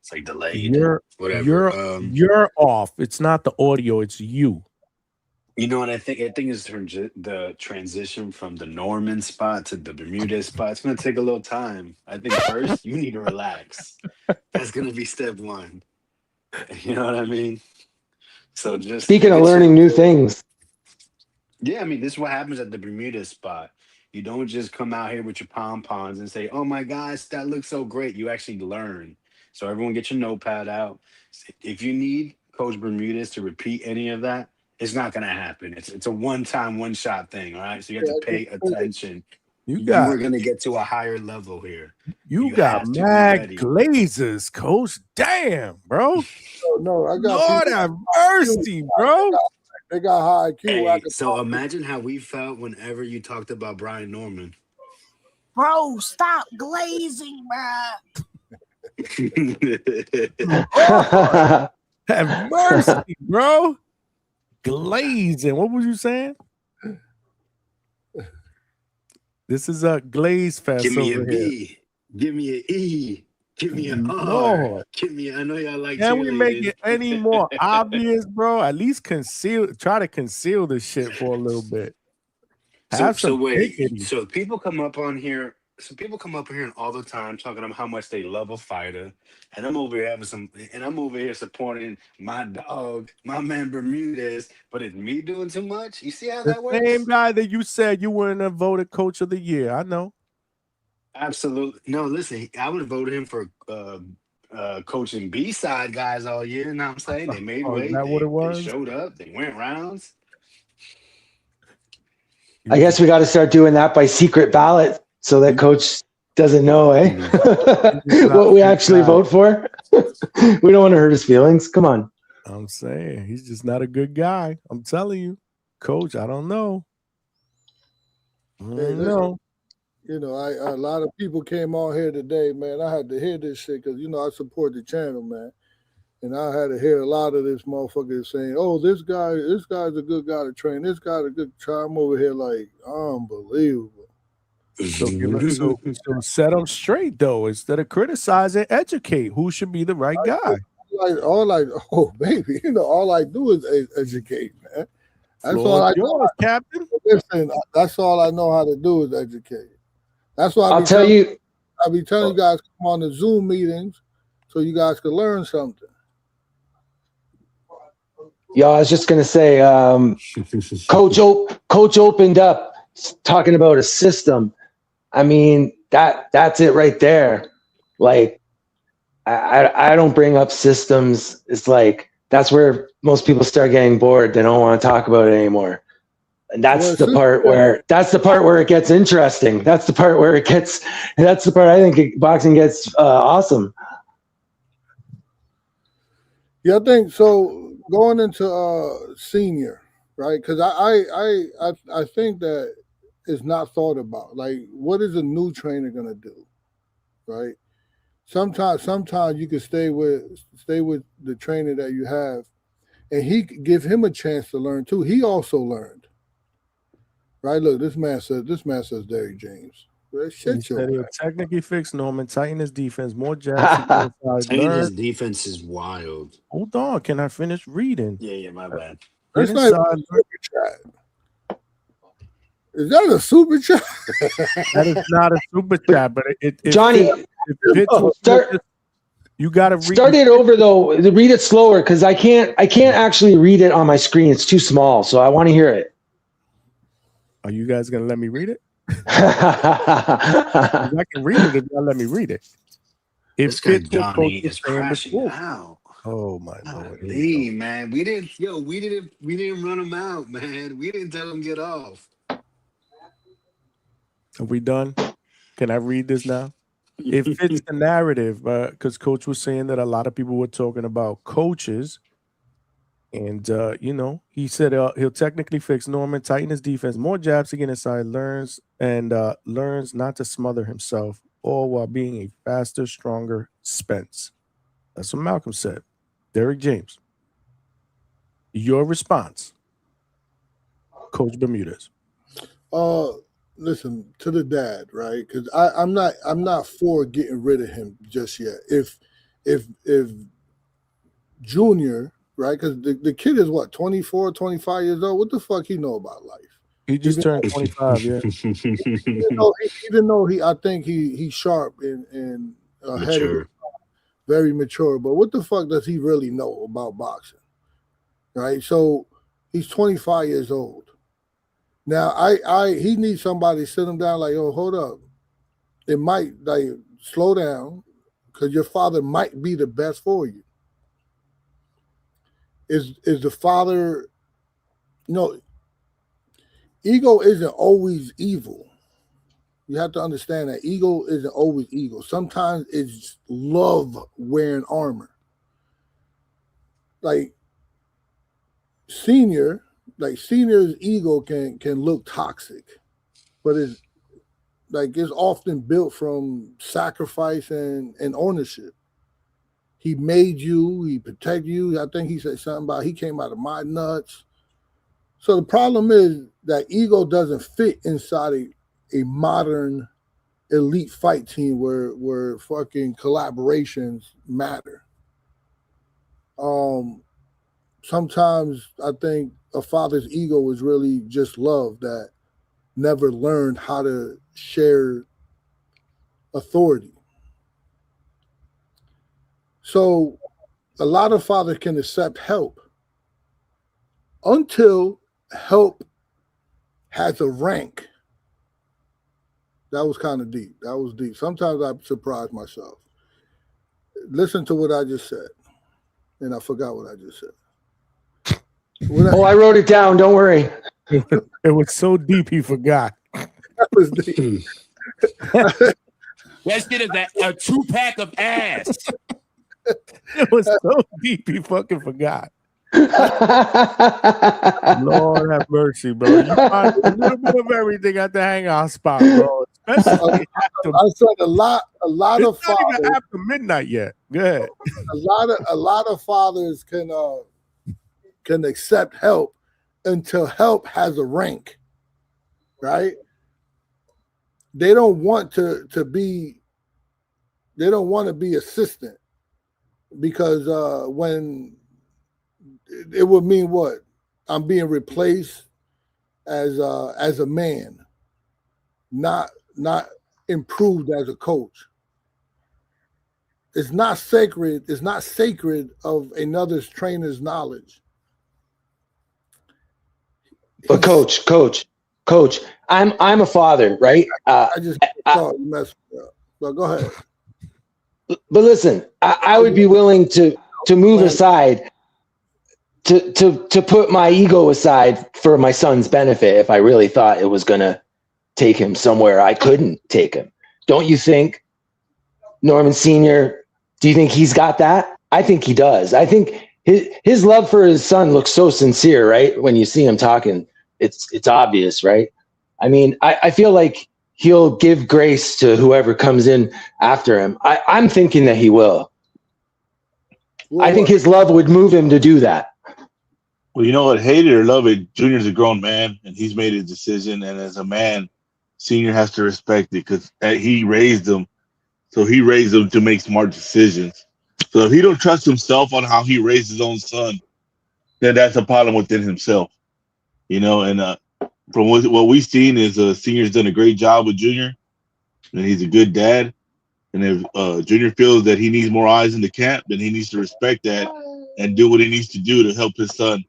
It's like delayed. Whatever. You're off. It's not the audio, it's you. You know what I think? I think it's the transition from the Norman spot to the Bermuda spot. It's gonna take a little time. I think first you need to relax. That's gonna be step one. You know what I mean? So just speaking of learning new things. Yeah, I mean, this is what happens at the Bermuda spot. You don't just come out here with your pom-poms and say, "Oh my gosh, that looks so great." You actually learn. So everyone get your notepad out. If you need Coach Bermudez to repeat any of that, it's not gonna happen. It's a one-time, one-shot thing, all right? So you have to pay attention. You are gonna get to a higher level here. You got mad glazers, Coach. Damn, bro. No, I got Lord have mercy, bro. They got high IQ. Hey, so imagine how we felt whenever you talked about Brian Norman. Bro, stop glazing, bro. Oh, have mercy, bro. Glazing. What was you saying? This is a glaze fest. Give me over a B. Here. Give me an E. Give me an R. Lord. Give me. I know y'all like. Can we make it any more obvious, bro? At least try to conceal the shit for a little bit. So wait. So people come up on here. So people come up here all the time talking about how much they love a fighter, and I'm over here supporting my dog, my man Bermudez. But it's me doing too much. You see how that works? Same guy that you said you wouldn't have voted Coach of the Year. I know. Absolutely. No, listen, I would have voted him for coaching B-side guys all year. You know what I'm saying? They made weight. Is that what it was? They showed up. They went rounds. I guess we got to start doing that by secret ballot so that Coach doesn't know, what we actually vote for. We don't want to hurt his feelings. Come on. I'm saying he's just not a good guy. I'm telling you, Coach. I don't know. You know, a lot of people came on here today, man. I had to hear this shit because, you know, I support the channel, man. And I had to hear a lot of this motherfucker saying, "Oh, this guy's a good guy to train. This guy's a good try." I'm over here like, unbelievable. So set them straight, though. Instead of criticizing, educate. Who should be the right guy? Oh, baby, you know, all I do is educate, man. That's all I know. Captain. Listen, that's all I know how to do is educate. That's why I'll tell you. I'll be telling you guys come on the Zoom meetings so you guys can learn something. Yeah, I was just gonna say, Coach opened up talking about a system. I mean, that's it right there. Like, I don't bring up systems. It's like that's where most people start getting bored. They don't want to talk about it anymore. And that's the part where it gets interesting. That's the part I think boxing gets awesome. Yeah, I think so. Going into senior, right? Because I think that is not thought about. Like, what is a new trainer gonna do, right? Sometimes you can stay with the trainer that you have, and he give him a chance to learn too. He also learned, right? Look, this man says Derrick James. Well, He shit your said he'll ass. technically fix Norman, tighten his defense, more jabs to get inside, Saying learn. his defense is wild. Hold on, can I finish reading? Yeah, my bad. Get That's not even inside. a super chat. Is that a super chat? That is not a super chat, but it Johnny, fits with start. You got to read. Start it over though. Read it slower because I can't actually read it on my screen. It's too small, so I want to hear it. Are you guys gonna let me read it? I can read it if y'all let me read it. If This guy fits what Coach Johnny was is saying crashing before. out. Oh my lord! Golly, man, we didn't run him out, man. We didn't tell him get off. Are we done? Can I read this now? It fits the narrative because Coach was saying that a lot of people were talking about coaches. And, he said he'll technically fix Norman, tighten his defense, more jabs to get inside, learns not to smother himself, all while being a faster, stronger Spence. That's what Malcolm said. Derrick James. Your response, Coach Bermudez. Listen to the dad, right? Because I'm not for getting rid of him just yet. If Junior, right? Because the kid is what, 24, 25 years old. What the fuck he know about life? He just turned 25, yeah. Even though I think he's sharp and ahead of his time, very mature. But what the fuck does he really know about boxing? Right? So he's 25 years old. Now he needs somebody to sit him down like, oh, hold up. It might slow down because your father might be the best for you. Is the father, ego isn't always evil. You have to understand that ego isn't always ego. Sometimes it's love wearing armor. Like senior's ego can look toxic, but it's often built from sacrifice and ownership. He made you, he protected you. I think he said something about he came out of my nuts. So the problem is that ego doesn't fit inside a modern elite fight team where fucking collaborations matter. Sometimes I think a father's ego is really just love that never learned how to share authority. So a lot of fathers can accept help until help has a rank. That was kind of deep. That was deep. Sometimes I surprise myself. Listen to what I just said. And I forgot what I just said. I wrote it down. Don't worry. It was so deep he forgot. That was deep. That shit is a 2-pack of ass. It was so deep he fucking forgot. Lord have mercy, bro. You find a little bit of everything at the hangout spot, bro. Especially after, I said a lot of it's not fathers. even after midnight yet. Go ahead. A lot of fathers can accept help until help has a rank, right? They don't want to be assistant because when it would mean what? I'm being replaced as a man, not improved as a coach. It's not sacred. It's not sacred of another trainer's knowledge. But coach, I'm a father, right? I just thought you messed me up. But go ahead. But listen, I would be willing to move aside to put my ego aside for my son's benefit if I really thought it was gonna take him somewhere I couldn't take him. Don't you think, Norman Sr., do you think he's got that? I think he does. I think his love for his son looks so sincere, right? When you see him talking, it's obvious, right? I mean, I feel like he'll give grace to whoever comes in after him. I'm thinking that he will. I think his love would move him to do that. Well, you know what? Hate it or love it, Junior's a grown man, and he's made his decision. And as a man, Senior has to respect it because he raised him. So he raised him to make smart decisions. So if he don't trust himself on how he raised his own son, then that's a problem within himself. You know, and from what we've seen is Senior's done a great job with Junior, and he's a good dad. And if Junior feels that he needs more eyes in the camp, then he needs to respect that and do what he needs to do to help his son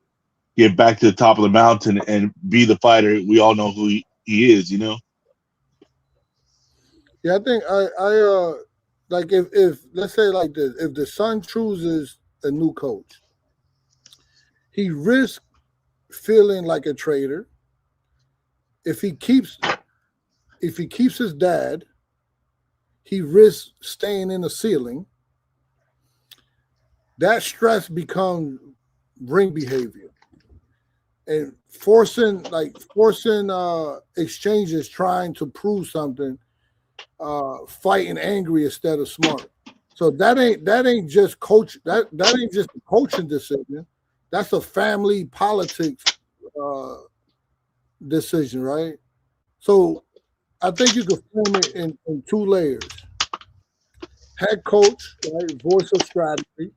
get back to the top of the mountain and be the fighter we all know who he is, you know? Yeah, I think I like if let's say like this, if the son chooses a new coach, he risks feeling like a traitor. If he keeps his dad, he risks staying in the ceiling. That stress becomes ring behavior. And forcing exchanges, trying to prove something, fighting angry instead of smart. So that ain't just coach. That ain't just a coaching decision. That's a family politics decision, right? So I think you could frame it in two layers. Head coach, right? Voice of strategy.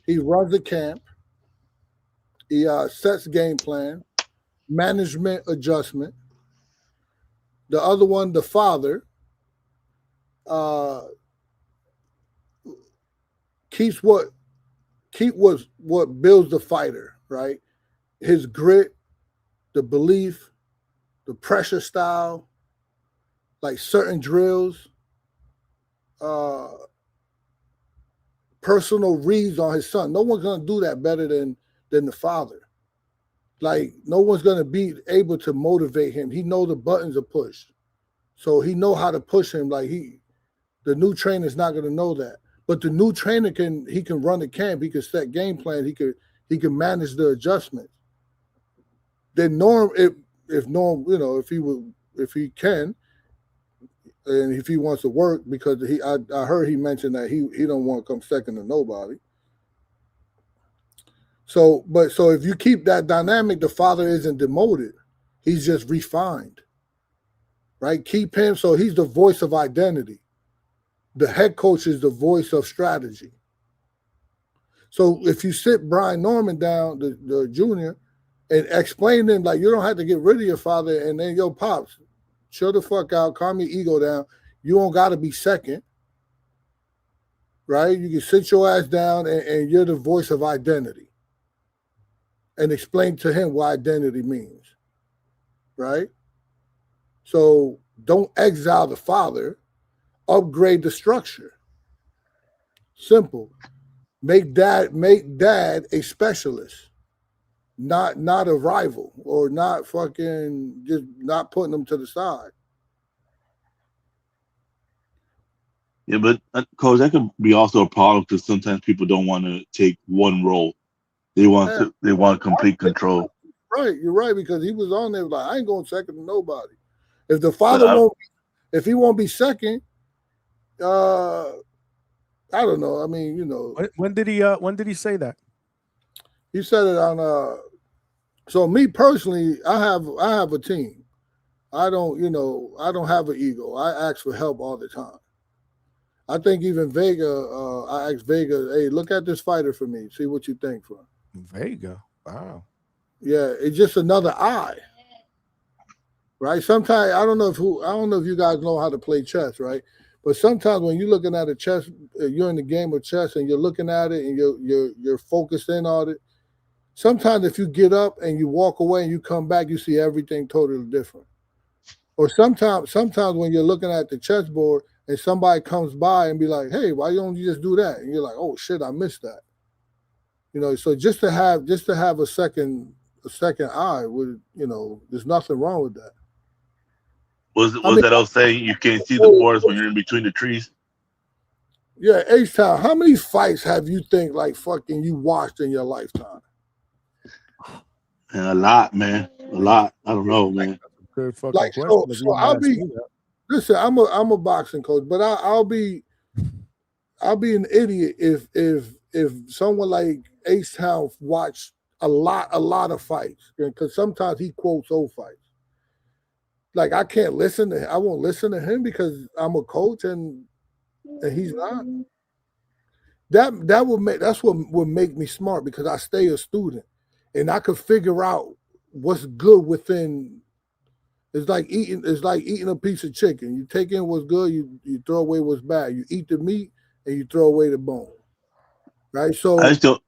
He runs the camp. He sets game plan, management adjustment. The other one, the father, keeps what builds the fighter, right? His grit, the belief, the pressure style, like certain drills, personal reads on his son. No one's gonna do that better than the father. Like no one's gonna be able to motivate him. He know the buttons are pushed, so he know how to push him. Like the new trainer's not gonna know that, but the new trainer can run the camp. He can set game plan. He can manage the adjustments. Then Norm, if Norm, you know, if he can, and if he wants to work, because I heard he mentioned that he don't want to come second to nobody. So if you keep that dynamic, the father isn't demoted. He's just refined, right? Keep him. So he's the voice of identity. The head coach is the voice of strategy. So if you sit Brian Norman down, the junior, and explain to him, like, you don't have to get rid of your father, and then, yo, Pops, chill the fuck out, calm your ego down. You don't got to be second, right? You can sit your ass down, and you're the voice of identity. And explain to him what identity means, right? So don't exile the father, upgrade the structure. Simple. Make dad a specialist, not a rival, or not fucking just not putting them to the side. Yeah, but Coach, that could be also a problem because sometimes people don't want to take one role. They want complete control. Right, you're right, because he was on there like, I ain't going second to nobody. If the father if he won't be second, I don't know. I mean, you know, when did he say that? He said it on. So me personally, I have a team. I don't have an ego. I ask for help all the time. I think even Vega, I asked Vega, hey, look at this fighter for me. See what you think for him. Vega, wow. Yeah, it's just another eye, right? Sometimes I don't know if you guys know how to play chess, right? But sometimes when you're looking at a chess, you're in the game of chess and you're looking at it and you're focused in on it. Sometimes if you get up and you walk away and you come back, you see everything totally different. Or sometimes when you're looking at the chessboard and somebody comes by and be like, "Hey, why don't you just do that?" And you're like, "Oh shit, I missed that." So just to have a second eye would, there's nothing wrong with that. Was I mean, that old saying you can't see the forest when you're in between the trees? yeah, H-Town, how many fights have you think like fucking you watched in your lifetime? And a lot, man. A lot. I don't know, man. Good fucking Like question. so, If so you I'll ask be me that. listen. I'm a boxing coach, but I'll be an idiot if someone like H-Town watched a lot of fights, because sometimes he quotes old fights. Like I can't listen to him. I won't listen to him because I'm a coach and he's not. That would make that's what would make me smart, because I stay a student and I could figure out what's good within. It's like eating a piece of chicken. You take in what's good, you throw away what's bad. You eat the meat and you throw away the bone. Right? So I just don't,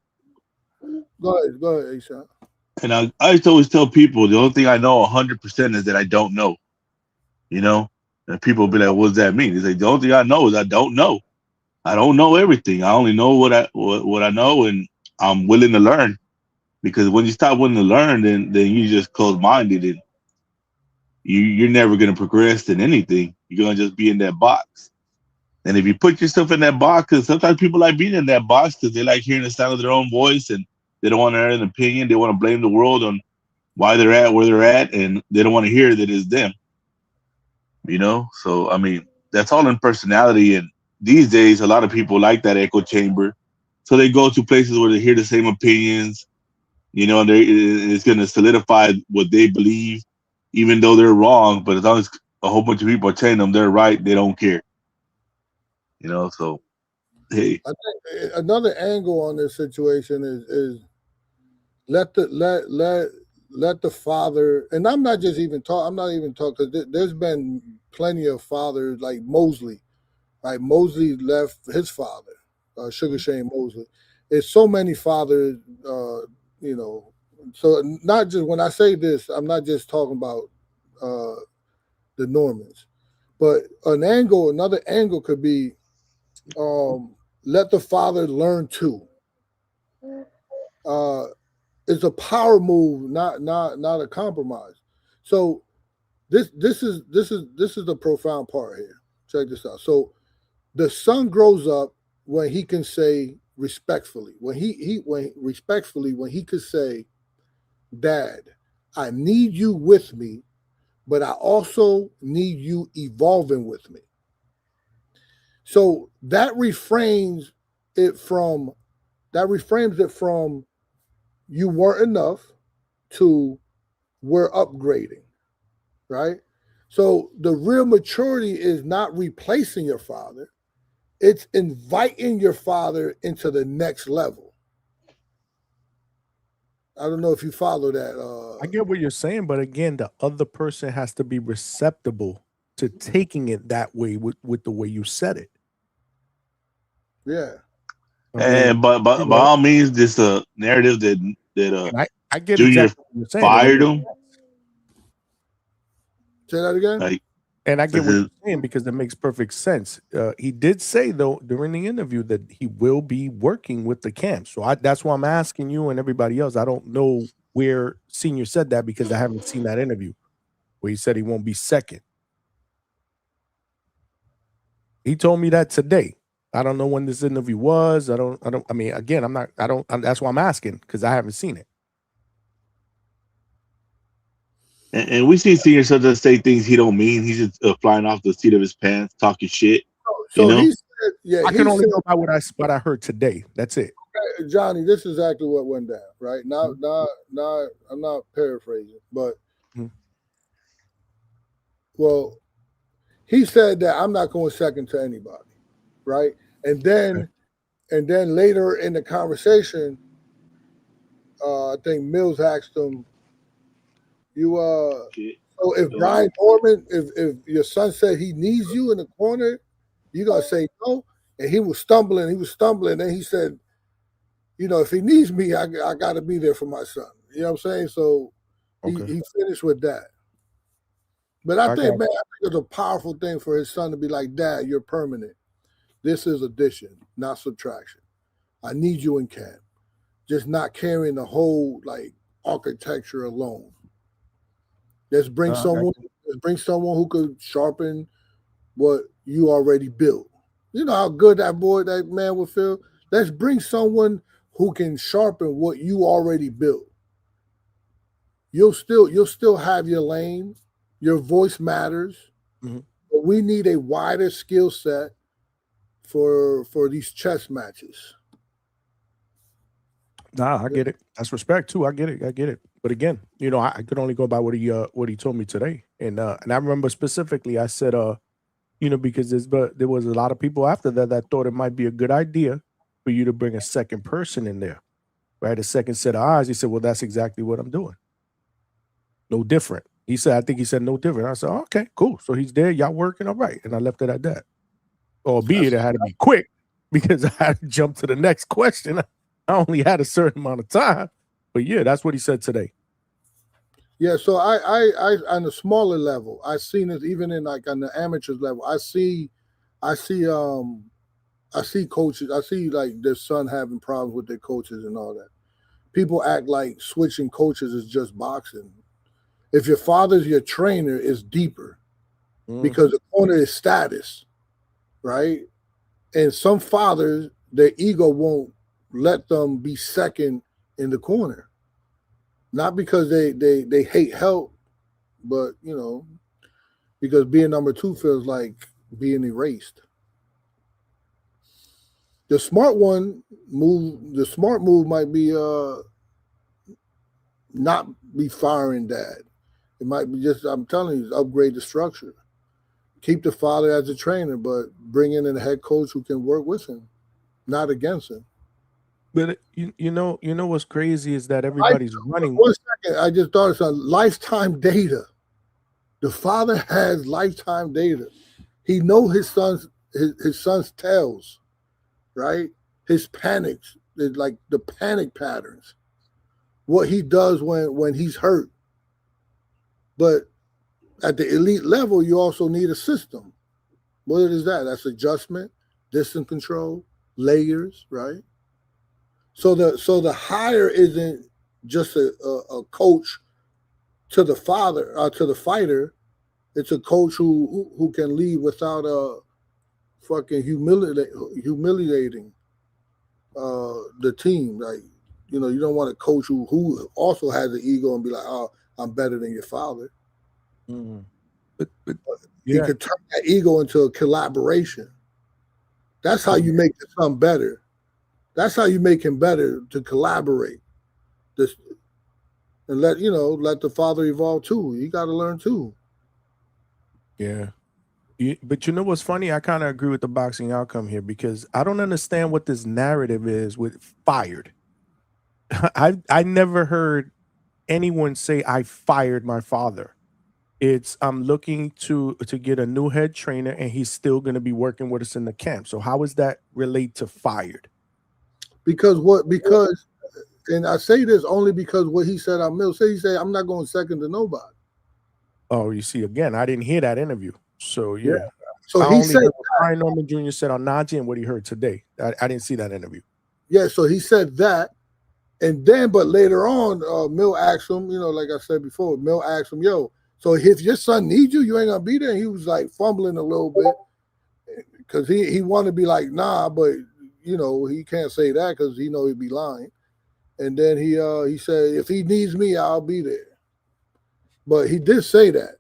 go ahead, Aisha. and I used to always tell people the only thing I know 100% is that I don't know. You know, and people be like, "What does that mean?" It's like the only thing I know is I don't know. I don't know everything. I only know what I know, and I'm willing to learn. Because when you stop willing to learn, then you just close minded, and you're never gonna progress in anything. You're gonna just be in that box. And if you put yourself in that box, because sometimes people like being in that box because they like hearing the sound of their own voice, and they don't want to have an opinion. They want to blame the world on why they're at where they're at, and they don't want to hear that it's them. So I mean, that's all in personality. And these days, a lot of people like that echo chamber, so they go to places where they hear the same opinions. And it's going to solidify what they believe, even though they're wrong. But as long as a whole bunch of people are telling them they're right, they don't care. So hey, I think another angle on this situation is let the father, and I'm not even talking, because there's been plenty of fathers like Mosley. Right? Mosley left his father, Sugar Shane Mosley. There's so many fathers, so not just, when I say this, I'm not just talking about the Normans, but another angle could be, let the father learn too. It's a power move, not a compromise. So this is the profound part here. Check this out. So the son grows up when he can say respectfully, when he could say, "Dad, I need you with me, but I also need you evolving with me." So that reframes it from you weren't enough to we're upgrading, right? So the real maturity is not replacing your father. It's inviting your father into the next level. I don't know if you follow that. I get what you're saying, but again, the other person has to be receptible to taking it that way with the way you said it. Yeah. and but by all means, this narrative that I get Junior exactly what you're saying. fired him. Say that again. And I get what you're saying, because it makes perfect sense. He did say, though, during the interview, that he will be working with the camp. So that's why I'm asking you and everybody else. I don't know where Senior said that, because I haven't seen that interview where he said he won't be second. He told me that today. I don't know when this interview was. I mean, again, that's why I'm asking, because I haven't seen it. And we see Senior sometimes say things he don't mean. He's just flying off the seat of his pants, talking shit. So he said, I can only go by what I heard today. That's it. Johnny, this is exactly what went down, right? Not I'm not paraphrasing, but well, he said that I'm not going second to anybody, right? And then later in the conversation, I think Mills asked him, so if Brian Norman, if your son said he needs you in the corner, you gonna say no? And he was stumbling, and he said, if he needs me, I got to be there for my son. You know what I'm saying? So he finished with that. But I think it's a powerful thing for his son to be like, Dad, you're permanent. This is addition, not subtraction. I need you in camp. Just not carrying the whole architecture alone. Let's bring someone who could sharpen what you already built. You know how good that man would feel? Let's bring someone who can sharpen what you already built. You'll still have your lane. Your voice matters. Mm-hmm. But we need a wider skill set for these chess matches. Nah, I get it. That's respect too. I get it. But again, I could only go by what he told me today. And I remember specifically, I said, because there was a lot of people after that thought it might be a good idea for you to bring a second person in there, right? A second set of eyes. He said, well, that's exactly what I'm doing. No different. He said, I think he said no different. I said, oh, okay, cool. So he's there. Y'all working all right. And I left it at that. Albeit it had to be quick because I had to jump to the next question. I only had a certain amount of time. But yeah, that's what he said today. Yeah, so I on a smaller level, I've seen it even in on the amateurs level. I see coaches. I see their son having problems with their coaches and all that. People act like switching coaches is just boxing. If your father's your trainer, it's deeper because the corner is status, right? And some fathers, their ego won't let them be second in the corner. Not because they hate help, but because being number 2 feels like being erased. The smart move might be not be firing Dad. It might be just, I'm telling you, upgrade the structure. Keep the father as a trainer, but bring in a head coach who can work with him, not against him. But you know what's crazy is that everybody's running. 1 second, I just thought of something. Lifetime data. The father has lifetime data. He knows his son's tells, right? His panics, like the panic patterns. What he does when he's hurt. But at the elite level, you also need a system. What is that? That's adjustment, distance control, layers, right? So the hire isn't just a coach to the father to the fighter. It's a coach who can lead without fucking humiliating the team. Like you don't want a coach who also has an ego and be like, oh, I'm better than your father. Mm-hmm. But you could turn that ego into a collaboration. That's how you make the son better. That's how you make him better, to collaborate. And let the father evolve too. He got to learn too. Yeah. But you know what's funny? I kind of agree with the boxing outcome here because I don't understand what this narrative is with fired. I never heard anyone say I fired my father. It's I'm looking to get a new head trainer and he's still going to be working with us in the camp. So how does that relate to fired? Because and I say this only because what he said on Mill, he said I'm not going second to nobody. Oh, you see, again, I didn't hear that interview. So yeah. So I he only said heard what Brian Norman Jr. said on Najee and what he heard today. I didn't see that interview. Yeah, so he said that. And then, but later on, Mill asked him, like I said before, Mill asked him, yo, so if your son needs you, you ain't gonna be there. And he was like fumbling a little bit because he wanted to be like, nah, but he can't say that because he know he'd be lying. And then he said, if he needs me, I'll be there. But he did say that.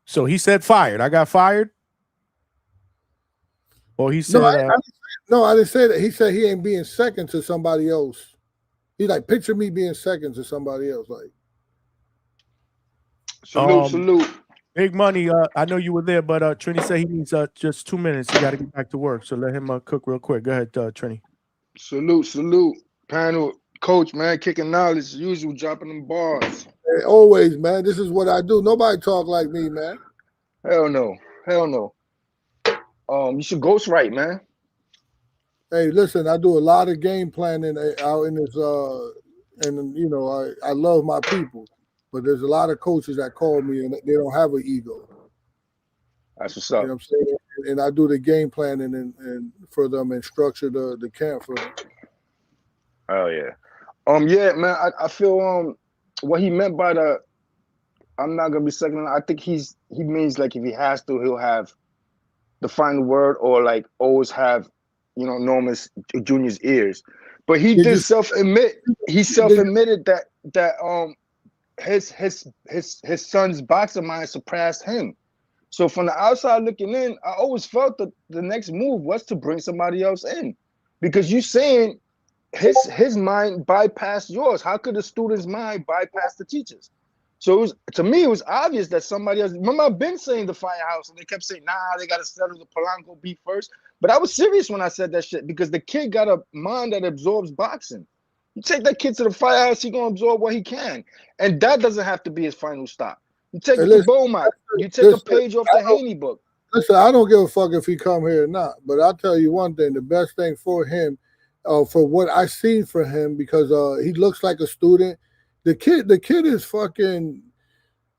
So he said fired. I got fired. Or he said, I didn't say that. He said he ain't being second to somebody else. He's like, picture me being second to somebody else. Like, salute. Big money. I know you were there, but Trini said he needs just 2 minutes. He got to get back to work. So let him cook real quick. Go ahead, Trini. Salute. Panel coach, man, kicking knowledge as usual, dropping them bars. Hey, always, man. This is what I do. Nobody talk like me, man. Hell no. You should ghostwrite, man. Hey, listen, I do a lot of game planning out in this and you know, I love my people, but there's a lot of coaches that call me and they don't have an ego. That's what's You up. know what I'm saying? And I do the game planning and for them and structure the camp for them. Oh yeah. Yeah, man. I feel what he meant by the I'm not gonna be second. I think he means like if he has to, he'll have the final word or like always have, you know, Norman Jr.'s ears. But he did self-admitted that his son's boxing mind surpassed him. So from the outside looking in, I always felt that the next move was to bring somebody else in, because you saying his mind bypassed yours. How could the student's mind bypass the teachers? So it was, to me, it was obvious that somebody else. Remember, I've been saying the Firehouse, and they kept saying, "Nah, they got to settle the Polanco beef first." But I was serious when I said that shit, because the kid got a mind that absorbs boxing. You take that kid to the Firehouse, he gonna absorb what he can, and that doesn't have to be his final stop. You take it to Beaumont, you take a page off the Haney book. Listen, I don't give a fuck if he come here or not. But I'll tell you one thing: the best thing for him, for what I seen for him, because he looks like a student. The kid is fucking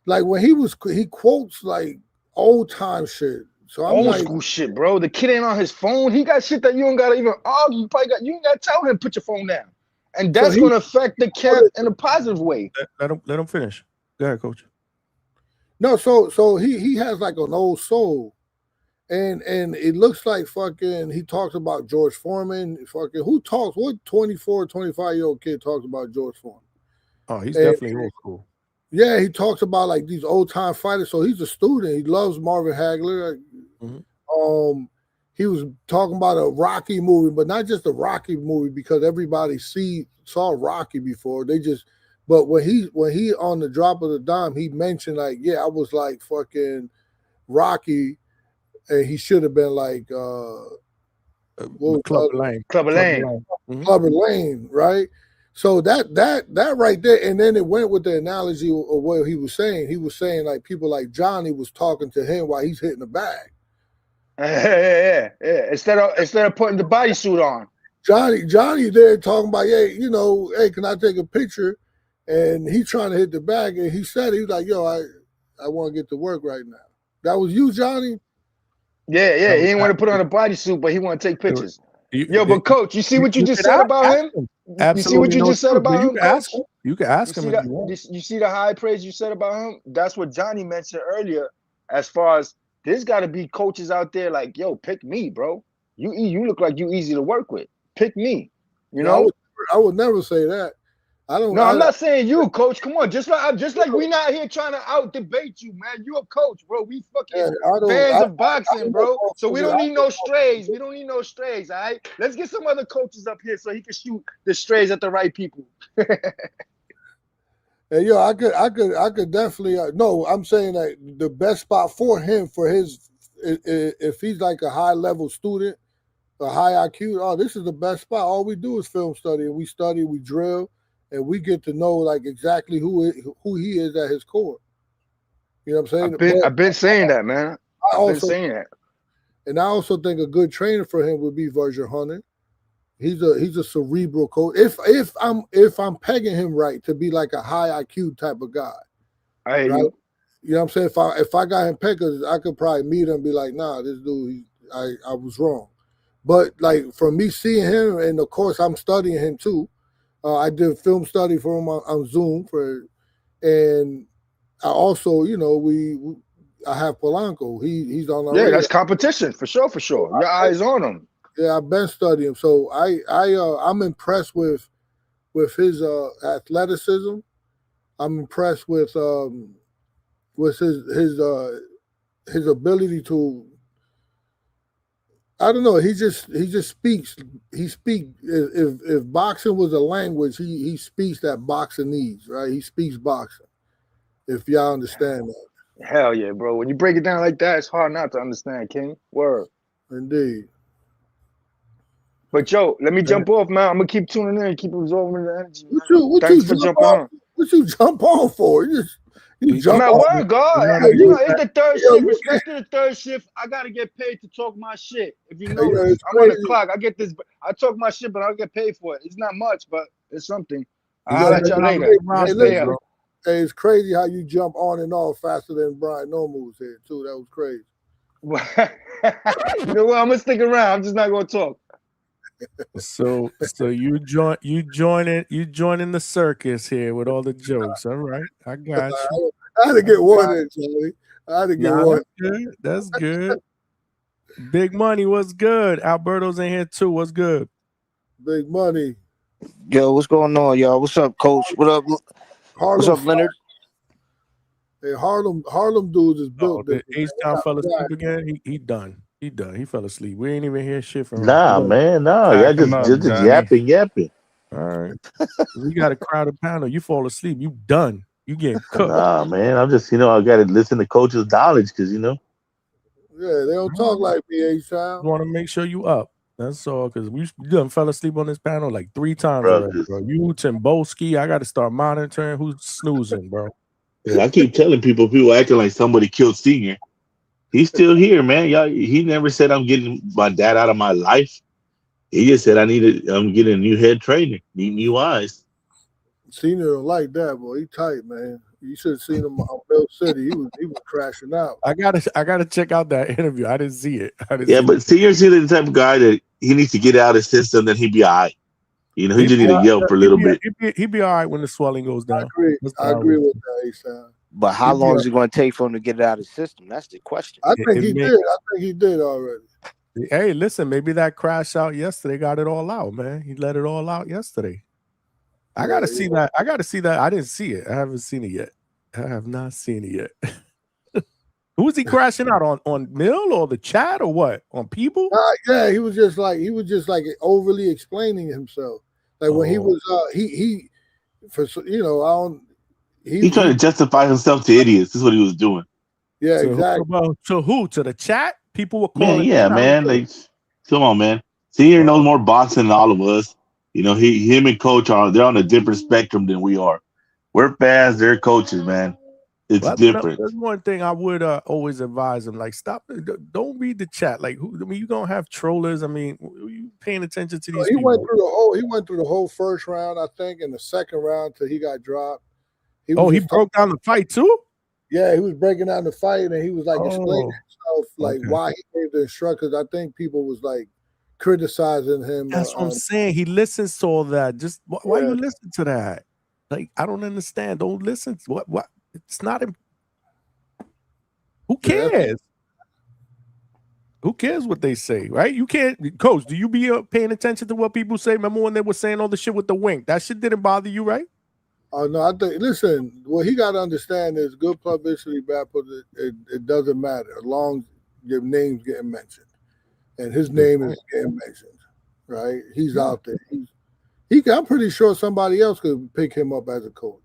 like when he quotes like old time shit. So I'm old like, school shit, bro. The kid ain't on his phone. He got shit that you don't gotta even argue. You ain't gotta tell him put your phone down, and that's gonna affect the camp in a positive way. Let him finish. Go ahead, coach. No, so he has like an old soul. And it looks like fucking he talks about George Foreman. Fucking who talks? What 24, 25-year-old kid talks about George Foreman? Oh, he's definitely old school. Yeah, he talks about like these old time fighters. So he's a student. He loves Marvin Hagler. He was talking about a Rocky movie, but not just a Rocky movie, because everybody saw Rocky before. But when he on the drop of the dime, he mentioned like, yeah, I was like fucking Rocky. And he should have been like Clubber Lane. Clubber Lane, right? So that right there, and then it went with the analogy of what he was saying. He was saying like people like Johnny was talking to him while he's hitting the bag. Yeah. Instead of putting the bodysuit on. Johnny there talking about, hey, can I take a picture? And he trying to hit the bag, and he said, he was like, yo, I want to get to work right now. That was you, Johnny? Yeah. He didn't want to put on a bodysuit, but he want to take pictures. But coach, you see what you just said about him? You see what you just said about him, coach? You can ask him if you want. You see the high praise you said about him? That's what Johnny mentioned earlier, as far as there's got to be coaches out there like, yo, pick me, bro. You look like you easy to work with. Pick me. You know? I would never say that. I'm not saying you, coach. Come on, just like we not here trying to out debate you, man. You a coach, bro. We fucking fans of boxing, bro. So we don't need no strays. We don't need no strays. All right, let's get some other coaches up here so he can shoot the strays at the right people. And yo, I could definitely. No, I'm saying that the best spot for him, if he's like a high level student, a high IQ. Oh, this is the best spot. All we do is film study, and we drill. And we get to know like exactly who he is at his core. You know what I'm saying? I've been saying that, man. I've been saying that. And I also think a good trainer for him would be Virgil Hunter. He's a cerebral coach. If I'm pegging him right to be like a high IQ type of guy. Right? You know what I'm saying? If I got him pegged, I could probably meet him and be like, nah, this dude, I was wrong. But like for me seeing him, and of course I'm studying him too. I did film study for him on Zoom and I also, I have Polanco. He's on our radar. That's competition for sure. Your eyes on him. Yeah, I've been studying him. So I'm impressed with his athleticism. I'm impressed with his ability to. I don't know. He just speaks. He speaks. If boxing was a language, he speaks that boxing needs. Right? He speaks boxing. If y'all understand that. Hell yeah, bro. When you break it down like that, it's hard not to understand, King. Word. Indeed. But Joe, let me jump off, man. I'm gonna keep tuning in, keep absorbing the energy. Thanks for jumping on. What you jump on for? You jump Man, on word, it. God. You know, it's the third shift. Respect to the third shift. I gotta get paid to talk my shit. If you notice, It's I'm on the crazy. clock. I get this. I talk my shit, but I don't get paid for it. It's not much, but it's something. I'll Yo, holler at y'all man, later. hey, Let's pay listen, up. hey, it's crazy how you jump on and off faster than Brian Normal was here too. That was crazy. You know what? I'm gonna stick around. I'm just not gonna talk. So you joining the circus here with all the jokes. All right, I got you. I had to get one in, Charlie. I had to get one. That's good. That's good. Big Money, what's good? Alberto's in here too. What's good? Big Money. Yo, what's going on, y'all? What's up, Coach? What up? What's up, Leonard? Hey, Harlem dudes is built The different. H-Town fell asleep again. He done. He fell asleep. We ain't even hear shit from him. Nah, man, no, y'all just yapping. All right. We got a crowded panel. You fall asleep. You done. You getting cooked. Nah, man, I'm just, I got to listen to Coach's knowledge because, Yeah, they don't talk like me, H-Town. Want to make sure you up. That's all, because we done fell asleep on this panel like 3 times Bro, already, bro. You, Timboski, I got to start monitoring who's snoozing, bro. I keep telling people acting like somebody killed Senior. He's still here, man. Y'all, he never said I'm getting my dad out of my life. He just said I'm getting a new head trainer, need new eyes. Senior don't like that, boy. He tight, man. You should have seen him on Bell City. He was crashing out. I gotta check out that interview. I didn't see it. But Senior's the type of guy that he needs to get out of the system, then he'd be all right. He just need to yell for a little bit. He'd be all right when the swelling goes down. I agree with that, H-Town. But how long is it going to take for him to get it out of the system? That's the question. I think he did. I think he did already. Hey, listen, maybe that crash out yesterday got it all out, man. He let it all out yesterday. I gotta see that. I didn't see it. I haven't seen it yet. I have not seen it yet. Who was he crashing out on Mill or the chat or what? On people? Yeah, he was just like overly explaining himself. Like when he was he for I don't. He trying to justify himself to idiots. This is what he was doing. Yeah, exactly. To who? To the chat? People were calling. Yeah, man. Like, come on, man. Senior knows more boxing than all of us. Him and Coach they're on a different spectrum than we are. We're fans, they're coaches, man. It's different. There's one thing I would always advise him: like, stop. Don't read the chat. Like, you're gonna have trollers. I mean, you paying attention to these people? He went through the whole first round, I think, and the second round till he got dropped. He broke down the fight too? Yeah, he was breaking down the fight, and he was like explaining himself, like why he gave the instructions. I think people was like criticizing him. That's what I'm saying. He listens to all that. Just why you listen to that? Like, I don't understand. Don't listen. What? It's not. Who cares? Who cares what they say, right? You can't, Coach. Do you be paying attention to what people say? Remember when they were saying all the shit with the wink? That shit didn't bother you, right? Oh no, I think. Listen, what he got to understand is good publicity, bad publicity. It doesn't matter as long as your name's getting mentioned, and his name is getting mentioned, right? He's out there. I'm pretty sure somebody else could pick him up as a coach.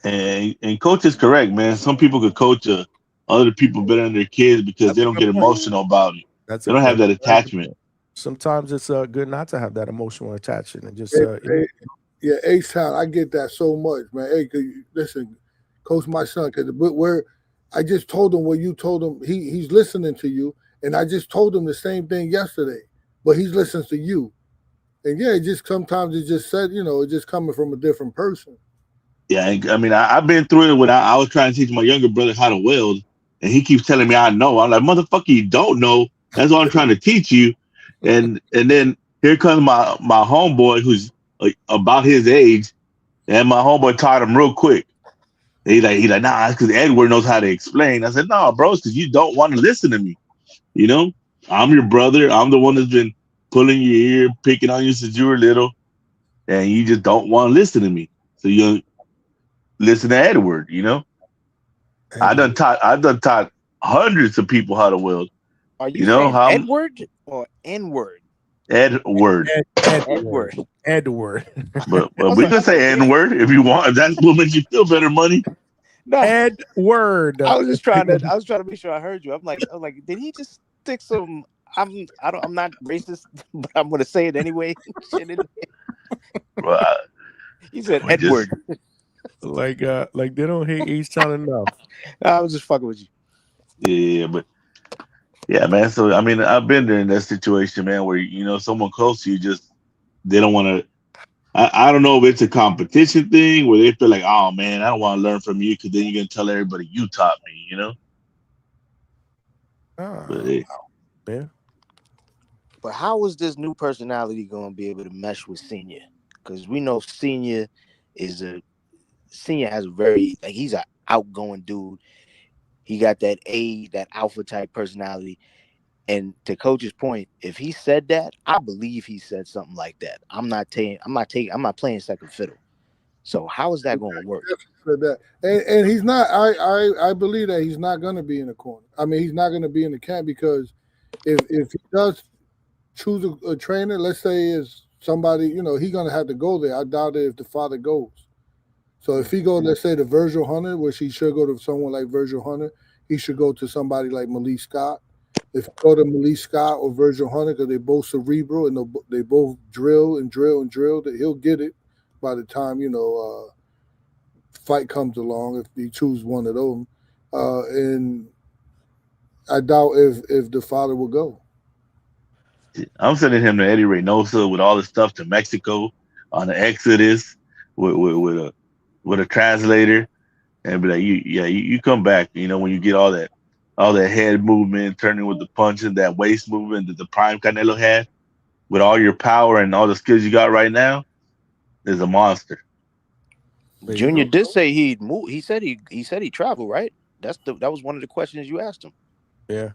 And Coach is correct, man. Some people could coach other people better than their kids because they don't get emotional about it. They don't have that attachment. Sometimes it's good not to have that emotional attachment and just. H-Town, I get that so much, man. Hey, listen, coach my son, because I just told him what you told him. He's listening to you, and I just told him the same thing yesterday, but he listens to you. And it just sometimes it just said, it's just coming from a different person. Yeah, I mean, I've been through it when I was trying to teach my younger brother how to weld, and he keeps telling me I know. I'm like, motherfucker, you don't know. That's what I'm trying to teach you. And then here comes my homeboy who's about his age, and my homeboy taught him real quick. He's like, nah, it's because Edward knows how to explain. I said, no, bro, it's because you don't want to listen to me. I'm your brother. I'm the one that's been pulling your ear, picking on you since you were little, and you just don't want to listen to me. So you listen to Edward. I done taught hundreds of people how to weld. Are you saying Edward or N-word? Edward. Edward. But we can say N-word if you want. If that's what makes you feel better, money. No. Edward. I was trying to make sure I heard you. I'm like, did he just stick some? I'm not racist, but I'm gonna say it anyway. He said Edward. Like they don't hate H-Town enough. I was just fucking with you. Yeah, but yeah, man. So I mean, I've been there in that situation, man, where someone close to you just they don't want to. I don't know if it's a competition thing where they feel like, oh man, I don't want to learn from you because then you're gonna tell everybody you taught me. But Oh, hey, yeah. But how is this new personality going to be able to mesh with Senior? Because we know is a Senior has a very like he's an outgoing dude. He got that alpha type personality. And to Coach's point, if he said that, I believe he said something like that. I'm not playing second fiddle. So how is that going to work? Said that, and he's not. I believe that he's not going to be in the corner. I mean, he's not going to be in the camp because if he does choose a trainer, let's say is somebody, he's going to have to go there. I doubt it if the father goes. So if he go, let's say to Virgil Hunter, which he should go to someone like Virgil Hunter, he should go to somebody like Malik Scott. If you go to Malik Scott or Virgil Hunter, because they're both cerebral and they both drill and drill and drill, that he'll get it by the time fight comes along. If he chooses one of them, and I doubt if the father will go. I'm sending him to Eddie Reynosa with all the stuff to Mexico on the Exodus with a translator and be like, you come back. When you get all that head movement, turning with the punch and that waist movement that the prime Canelo had, with all your power and all the skills you got right now, is a monster. Junior did say he'd move. He said he traveled, right? That was one of the questions you asked him. Yeah.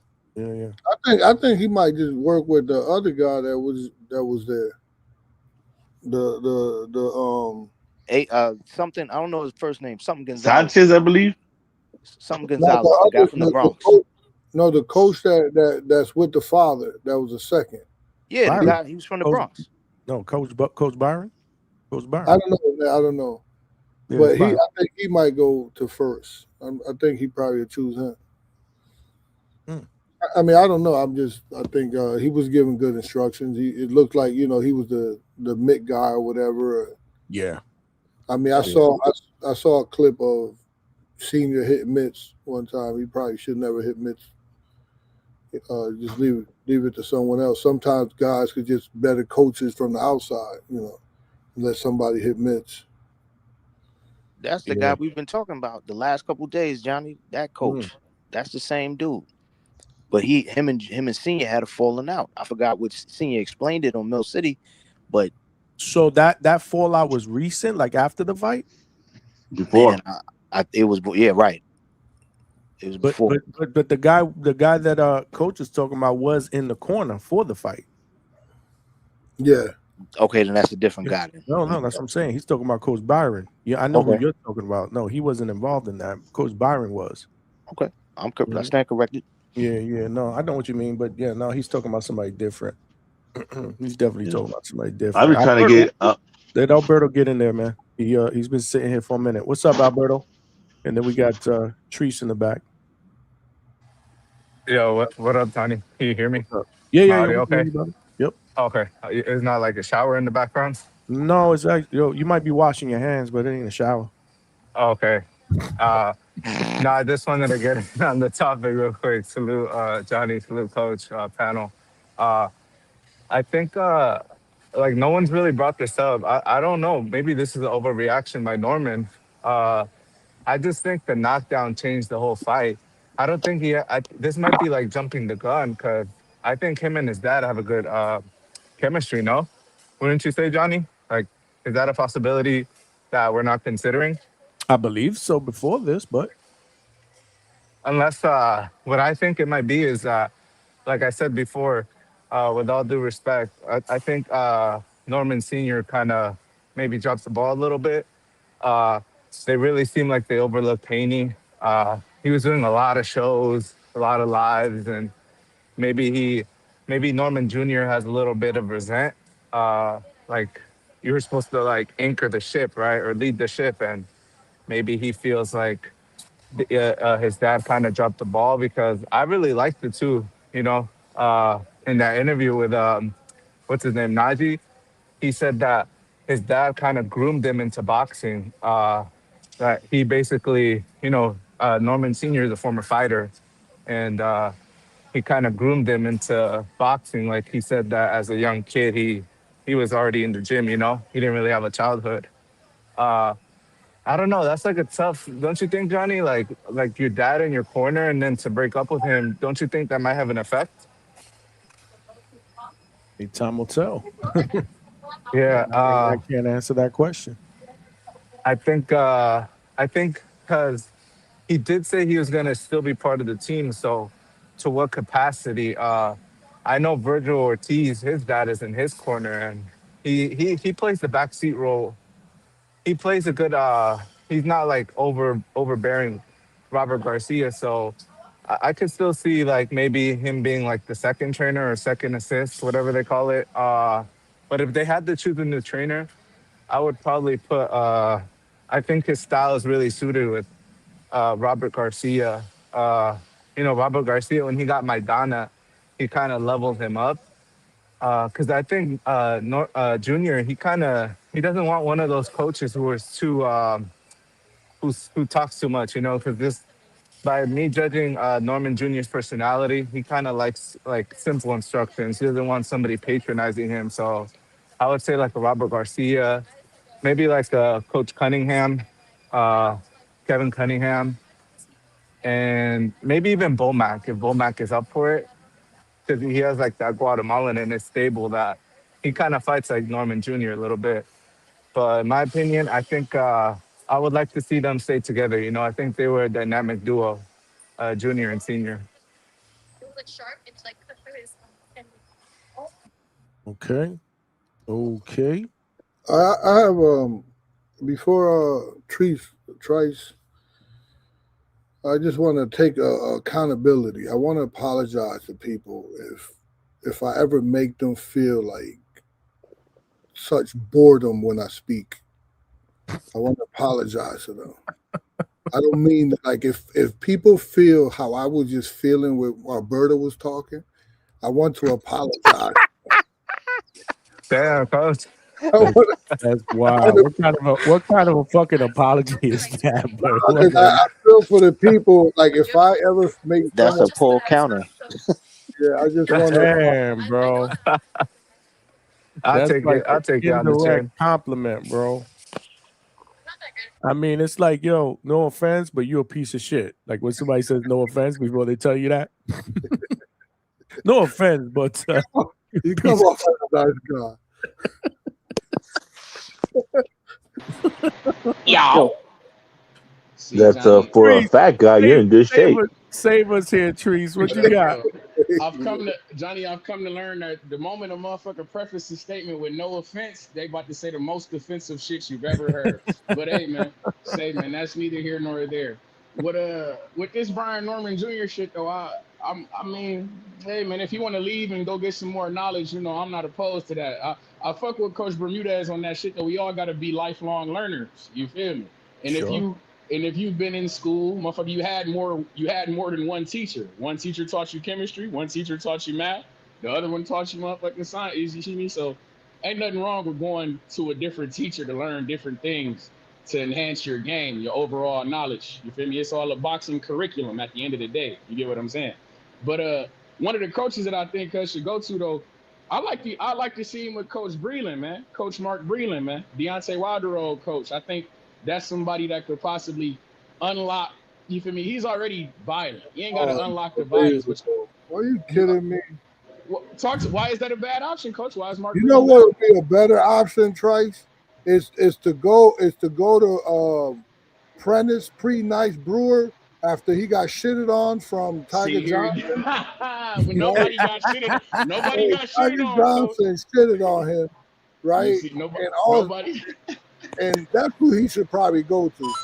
I think he might just work with the other guy that was there. Something I don't know his first name. Something Gonzalez. Sanchez, I believe. Something Gonzalez, the guy from the Bronx. The coach that's with the father. That was a second. Yeah, Byron. the guy. He was from the Bronx. No, Coach Byron. Coach Byron. I don't know. Yeah, but Byron. I think he might go to first. I think he probably would choose him. I mean, I don't know. I think he was given good instructions. It looked like he was the Mick guy or whatever. Yeah. I mean, I saw a clip of Senior hit Mitch one time. He probably should never hit Mitch. Just leave it to someone else. Sometimes guys could just better coaches from the outside. Let somebody hit Mitch. That's the guy we've been talking about the last couple of days, Johnny. That coach. That's the same dude. But him and Senior had a falling out. I forgot which Senior explained it on Mill City, but so that fallout was recent, like after the fight. Before it was right. It was before. But the guy that coach is talking about was in the corner for the fight. Yeah. Okay, then that's a different guy. Then. No, that's what I'm saying. He's talking about Coach Byron. Yeah, I know who you're talking about. No, he wasn't involved in that. Coach Byron was. Okay, I stand corrected. Yeah. No, I know what you mean, but yeah, no, he's talking about somebody different. He's definitely talking about somebody different. I've been trying to get up. Let Alberto get in there, man. He's been sitting here for a minute. What's up, Alberto? And then we got Treese in the back. Yo, what up, Tony? Can you hear me? Yeah. Okay. Yep. Okay. It's not like a shower in the background? No, it's actually, you might be washing your hands, but it ain't a shower. Okay. No, I just wanted to get on the topic real quick. Salute, Johnny. Salute, Coach, panel. I think, like, no one's really brought this up. I don't know. Maybe this is an overreaction by Norman. I just think the knockdown changed the whole fight. I don't think this might be like jumping the gun because I think him and his dad have a good chemistry, no? Wouldn't you say, Johnny? Like, is that a possibility that we're not considering? I believe so before this, but unless what I think it might be is like I said before, with all due respect, I think Norman Sr. kind of maybe drops the ball a little bit. They really seem like they overlooked Haney. He was doing a lot of shows, a lot of lives, and maybe Norman Jr. has a little bit of resent. Like you were supposed to like anchor the ship, right, or lead the ship, and maybe he feels like his dad kind of dropped the ball because I really liked it too. In that interview with what's his name, Najee, he said that his dad kind of groomed him into boxing. that he basically, Norman Senior is a former fighter, and he kind of groomed him into boxing. Like he said that as a young kid, he was already in the gym. He didn't really have a childhood. Uh, I don't know. That's like a tough. Don't you think, Johnny? Like your dad in your corner, and then to break up with him. Don't you think that might have an effect? Time will tell. Yeah. I can't answer that question. I think because he did say he was gonna still be part of the team. So, to what capacity? I know Virgil Ortiz, his dad is in his corner, and he plays the backseat role. He plays a good. He's not like overbearing, Robert Garcia. So, I could still see like maybe him being like the second trainer or second assist, whatever they call it. But if they had to choose a new trainer, I would probably put. I think his style is really suited with Robert Garcia. Robert Garcia, when he got Maidana, he kind of leveled him up. Because I think Junior, he doesn't want one of those coaches who is too who talks too much. Because this by me judging Norman Junior's personality, he kind of likes like simple instructions. He doesn't want somebody patronizing him. So I would say like a Robert Garcia, maybe like Coach Cunningham, uh, Kevin Cunningham, and maybe even Bomac if Bomac is up for it, because he has like that Guatemalan in his stable that he kind of fights like Norman Jr. a little bit. But in my opinion, I think I would like to see them stay together. I think they were a dynamic duo, Junior and Senior. Okay. Okay. I have before Trice, I just want to take accountability. I want to apologize to people if I ever make them feel like such boredom when I speak. I want to apologize to them. I don't mean that, like if people feel how I was just feeling while Berta was talking, I want to apologize. Damn, coach. That's wild. What kind of a fucking apology is that, bro? I feel for the people. Like if I ever make That's someone, a poor counter. yeah, I just want to. Damn, bro. I'll That's take like it. I'll an take it on the indirect chin. compliment, bro. I mean, it's like, yo, no offense, but you're a piece of shit. Like when somebody says no offense before they tell you that. No offense, but you come off as a nice guy. Yo. See, that's for a fat guy. You're in good shape. Save us here, Trees. What you got? I've come to learn that the moment a motherfucker prefaces a statement with no offense, they about to say the most offensive shit you've ever heard. But hey, man, that's neither here nor there. With this Brian Norman Jr. shit though, I mean, hey man, if you want to leave and go get some more knowledge, I'm not opposed to that. I fuck with Coach Bermudez on that shit though. We all gotta be lifelong learners. You feel me? And Sure. if you've been in school, motherfucker, you had more than one teacher. One teacher taught you chemistry, one teacher taught you math, the other one taught you motherfucking science. You see me? So ain't nothing wrong with going to a different teacher to learn different things to enhance your game, your overall knowledge. You feel me? It's all a boxing curriculum at the end of the day. You get what I'm saying? But one of the coaches that I think should go to though, I like to see him with Coach Breland, man. Coach Mark Breland, man. Deontay Wilder old coach. I think that's somebody that could possibly unlock. You feel me? He's already violent. He ain't got to unlock the violence. Which, are you kidding me? Why is that a bad option, Coach? Why is Mark? You know what would be a better option, Trice? Is to go to Prentice Nice Brewer after he got shitted on from Tiger Johnson. Nobody got shitted. Nobody got shitted Tiger on. Johnson shitted on him, right? See, nobody. And that's who he should probably go to.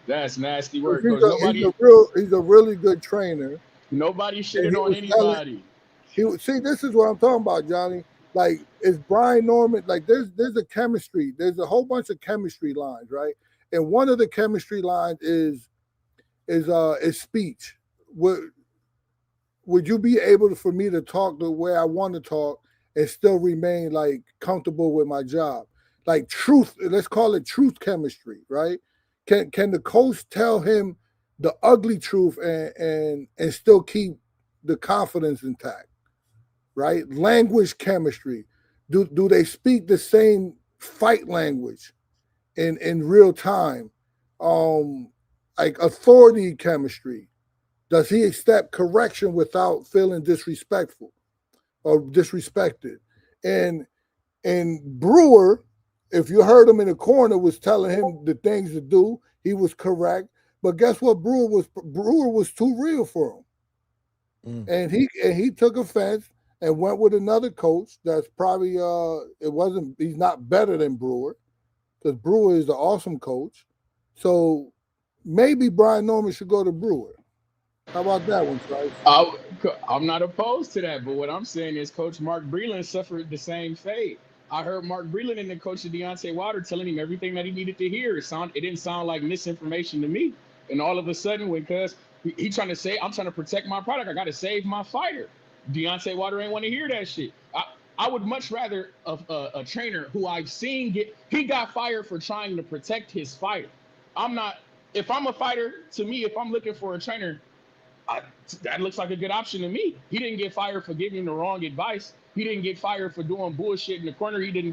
That's nasty work. He's a really good trainer. Nobody shitted on anybody. See, this is what I'm talking about, Johnny. Like, is Brian Norman, like there's a chemistry, there's a whole bunch of chemistry lines, right? And one of the chemistry lines is speech. Would you be able for me to talk the way I want to talk and still remain like comfortable with my job? Like truth, let's call it truth chemistry, right? Can the coach tell him the ugly truth and still keep the confidence intact? Right? Language chemistry. Do they speak the same fight language in real time? Like authority chemistry. Does he accept correction without feeling disrespectful or disrespected? And Brewer, if you heard him in the corner, was telling him the things to do. He was correct. But guess what? Brewer was too real for him. And he took offense and went with another coach that's probably he's not better than Brewer, because Brewer is an awesome coach. So maybe Brian Norman should go to Brewer. How about that one, Trice? I'm not opposed to that, but what I'm saying is Coach Mark Breland suffered the same fate. I heard Mark Breland and the coach of Deontay Wilder telling him everything that he needed to hear. It didn't sound like misinformation to me. And all of a sudden, when he trying to say, I'm trying to protect my product, I got to save my fighter. Deontay Wilder ain't want to hear that shit. I would much rather a trainer who I've seen he got fired for trying to protect his fighter. If I'm a fighter, to me, if I'm looking for a trainer, that looks like a good option to me. He didn't get fired for giving the wrong advice. He didn't get fired for doing bullshit in the corner. He didn't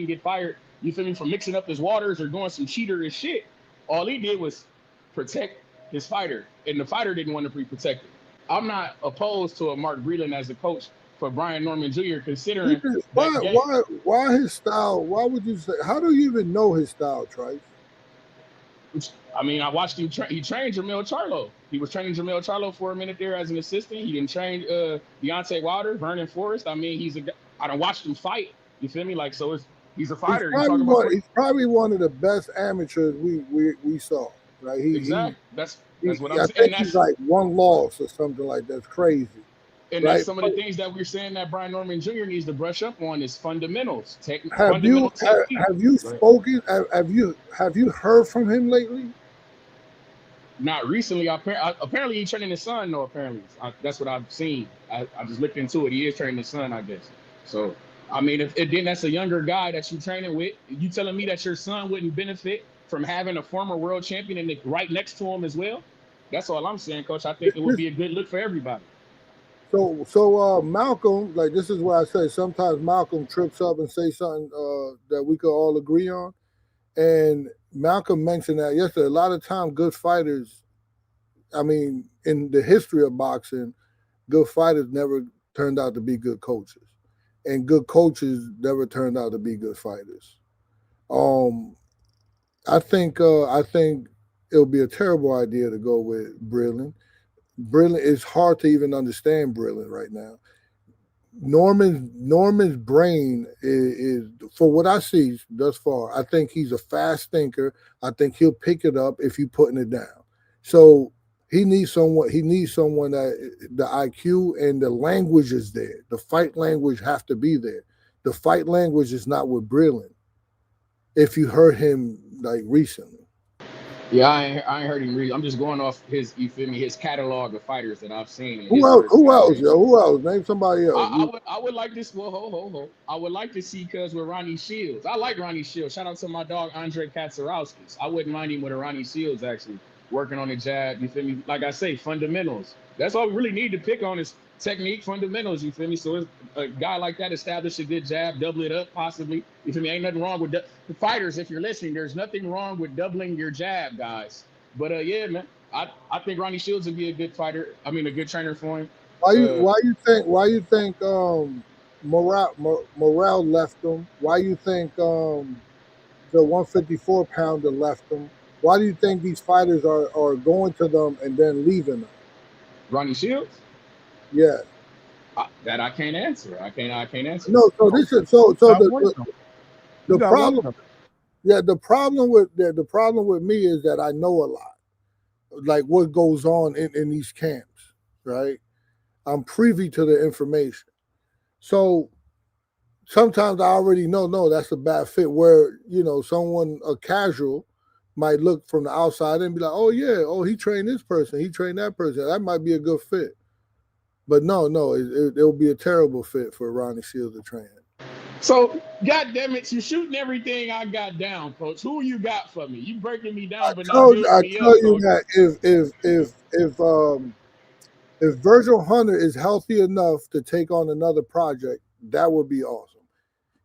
get fired, you feel me, for mixing up his waters or doing some cheaterish shit. All he did was protect his fighter, and the fighter didn't want to be protected. I'm not opposed to a Mark Breland as a coach for Brian Norman Jr., considering why his style? Why would you say? How do you even know his style, Trice? I mean, I watched him. He trained Jamel Charlo. He was training Jamel Charlo for a minute there as an assistant. He didn't train Deontay Wilder, Vernon Forrest. I mean, I done watched him fight. You feel me? Like, so he's a fighter. He's probably one of the best amateurs we saw. Right? Exactly. That's what I'm I saying. think he's like one loss or something like that. That's crazy. And right? that's some of the things that we're saying that Brian Norman Jr. needs to brush up on is fundamentals. Have you spoken? Have you heard from him lately? Not recently. Apparently, he's training his son. No, apparently, that's what I've seen. I just looked into it. He is training his son, I guess. So, I mean, if then that's a younger guy that you're training with. You telling me that your son wouldn't benefit from having a former world champion right next to him as well? That's all I'm saying, Coach. I think it would be a good look for everybody. So Malcolm, like, this is why I say sometimes Malcolm trips up and say something that we could all agree on. And Malcolm mentioned that yesterday. A lot of times, good fighters, I mean, in the history of boxing, good fighters never turned out to be good coaches, and good coaches never turned out to be good fighters. I think it'll be a terrible idea to go with Breland. Breland, it's hard to even understand Breland right now. Norman's brain is, for what I see thus far, I think he's a fast thinker. I think he'll pick it up if you're putting it down. So he needs someone that the IQ and the language is there. The fight language have to be there. The fight language is not with Breland. If you heard him like recently. Yeah, I ain't heard him read. I'm just going off his, you feel me, his catalog of fighters that I've seen. Who else, yo? Who else? Name somebody else. I would like this. Well, hold. I would like to see cuz with Ronnie Shields. I like Ronnie Shields. Shout out to my dog Andre Katsarowskis. I wouldn't mind him with a Ronnie Shields actually working on the jab. You feel me? Like I say, fundamentals. That's all we really need to pick on is technique, fundamentals. You feel me? So it's a guy like that establish a good jab, double it up possibly. You feel me? Ain't nothing wrong with the fighters. If you're listening, there's nothing wrong with doubling your jab, guys. But yeah, man, I think Ronnie Shields would be a good fighter. I mean, a good trainer for him. Why you think Morale left him? Why you think the 154 pounder left him? Why do you think these fighters are going to them and then leaving them? Ronnie Shields? Yeah. That I can't answer. I can't answer. No, so this is the problem. Yeah, the problem with me is that I know a lot, like what goes on in these camps, right? I'm privy to the information. So sometimes I already know, no, that's a bad fit, where, someone, a casual, might look from the outside and be like, oh, yeah, he trained this person, he trained that person. That might be a good fit. But no, it'll be a terrible fit for Ronnie Shields to train. So, God damn it, you shooting everything I got down, coach. Who you got for me? You breaking me down, but not building I me tell up, you coach. that if Virgil Hunter is healthy enough to take on another project, that would be awesome.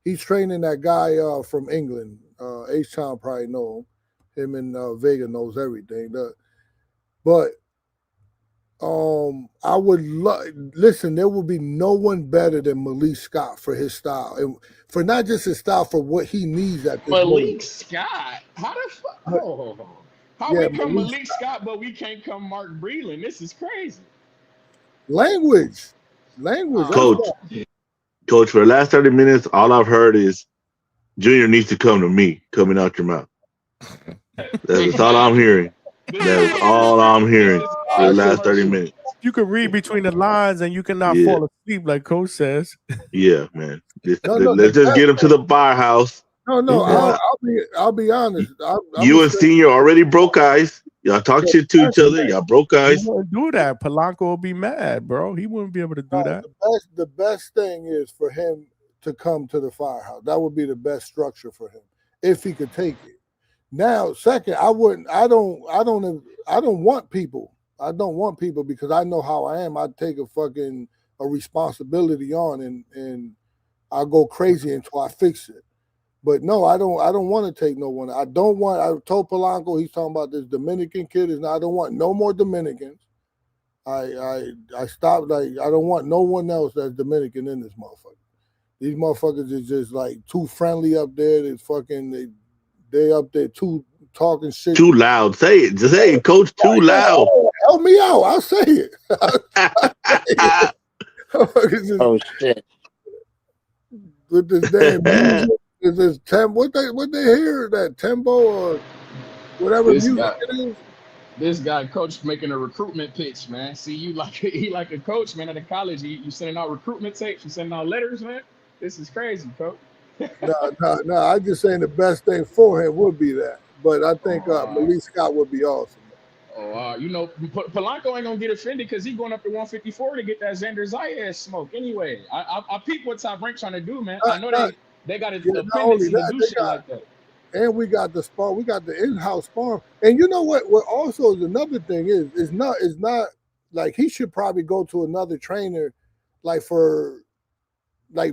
He's training that guy from England. H-Town probably know him. And Vega knows everything. But I would listen. There will be no one better than Malik Scott for his style, and for not just his style, for what he needs at this moment. Malik Scott? How the fuck? Oh, how Yeah, we come Malik Malik Scott, but we can't come Mark Breland? This is crazy. language. Coach, for the last 30 minutes, all I've heard is Junior needs to come to me, coming out your mouth. That's all I'm hearing. That's all I'm hearing for the last 30 minutes. You can read between the lines and you cannot Yeah. fall asleep, like Coach says. Yeah, man. No, Let's just get him to the firehouse. No. I'll be honest. You and Senior already broke eyes. Y'all talk shit to each other. Y'all broke eyes. He wouldn't do that. Polanco will be mad, bro. He wouldn't be able to do that. The best thing is for him to come to the firehouse. That would be the best structure for him if he could take it. Now, second, I don't want people. I don't want people because I know how I am. I take a responsibility on and I go crazy until I fix it. But no, I don't want to take no one. I told Polanco, he's talking about this Dominican kid. I don't want no more Dominicans. I stopped. I don't want no one else that's Dominican in this motherfucker. These motherfuckers is just like too friendly up there. They up there too talking shit. Too loud. Say it. Just say it, Coach. Too loud. Help me out. I'll say it. Oh shit. With this damn music, is this what they hear, that tempo or whatever This music guy, it is? this guy, coach, making a recruitment pitch, man. See, he like a coach, man. At a college, you sending out recruitment tapes, you sending out letters, man. This is crazy, coach. No. I'm just saying the best thing for him would be that. But I think Malik Scott would be awesome. Polanco ain't gonna get offended because he going up to 154 to get that Xander Zayas smoke. Anyway, I peep what Top Rank trying to do, man. I know they got a tendency to do shit like that. And we got the spar. We got the in-house spar. And you know what? What also is another thing is not like he should probably go to another trainer, like for a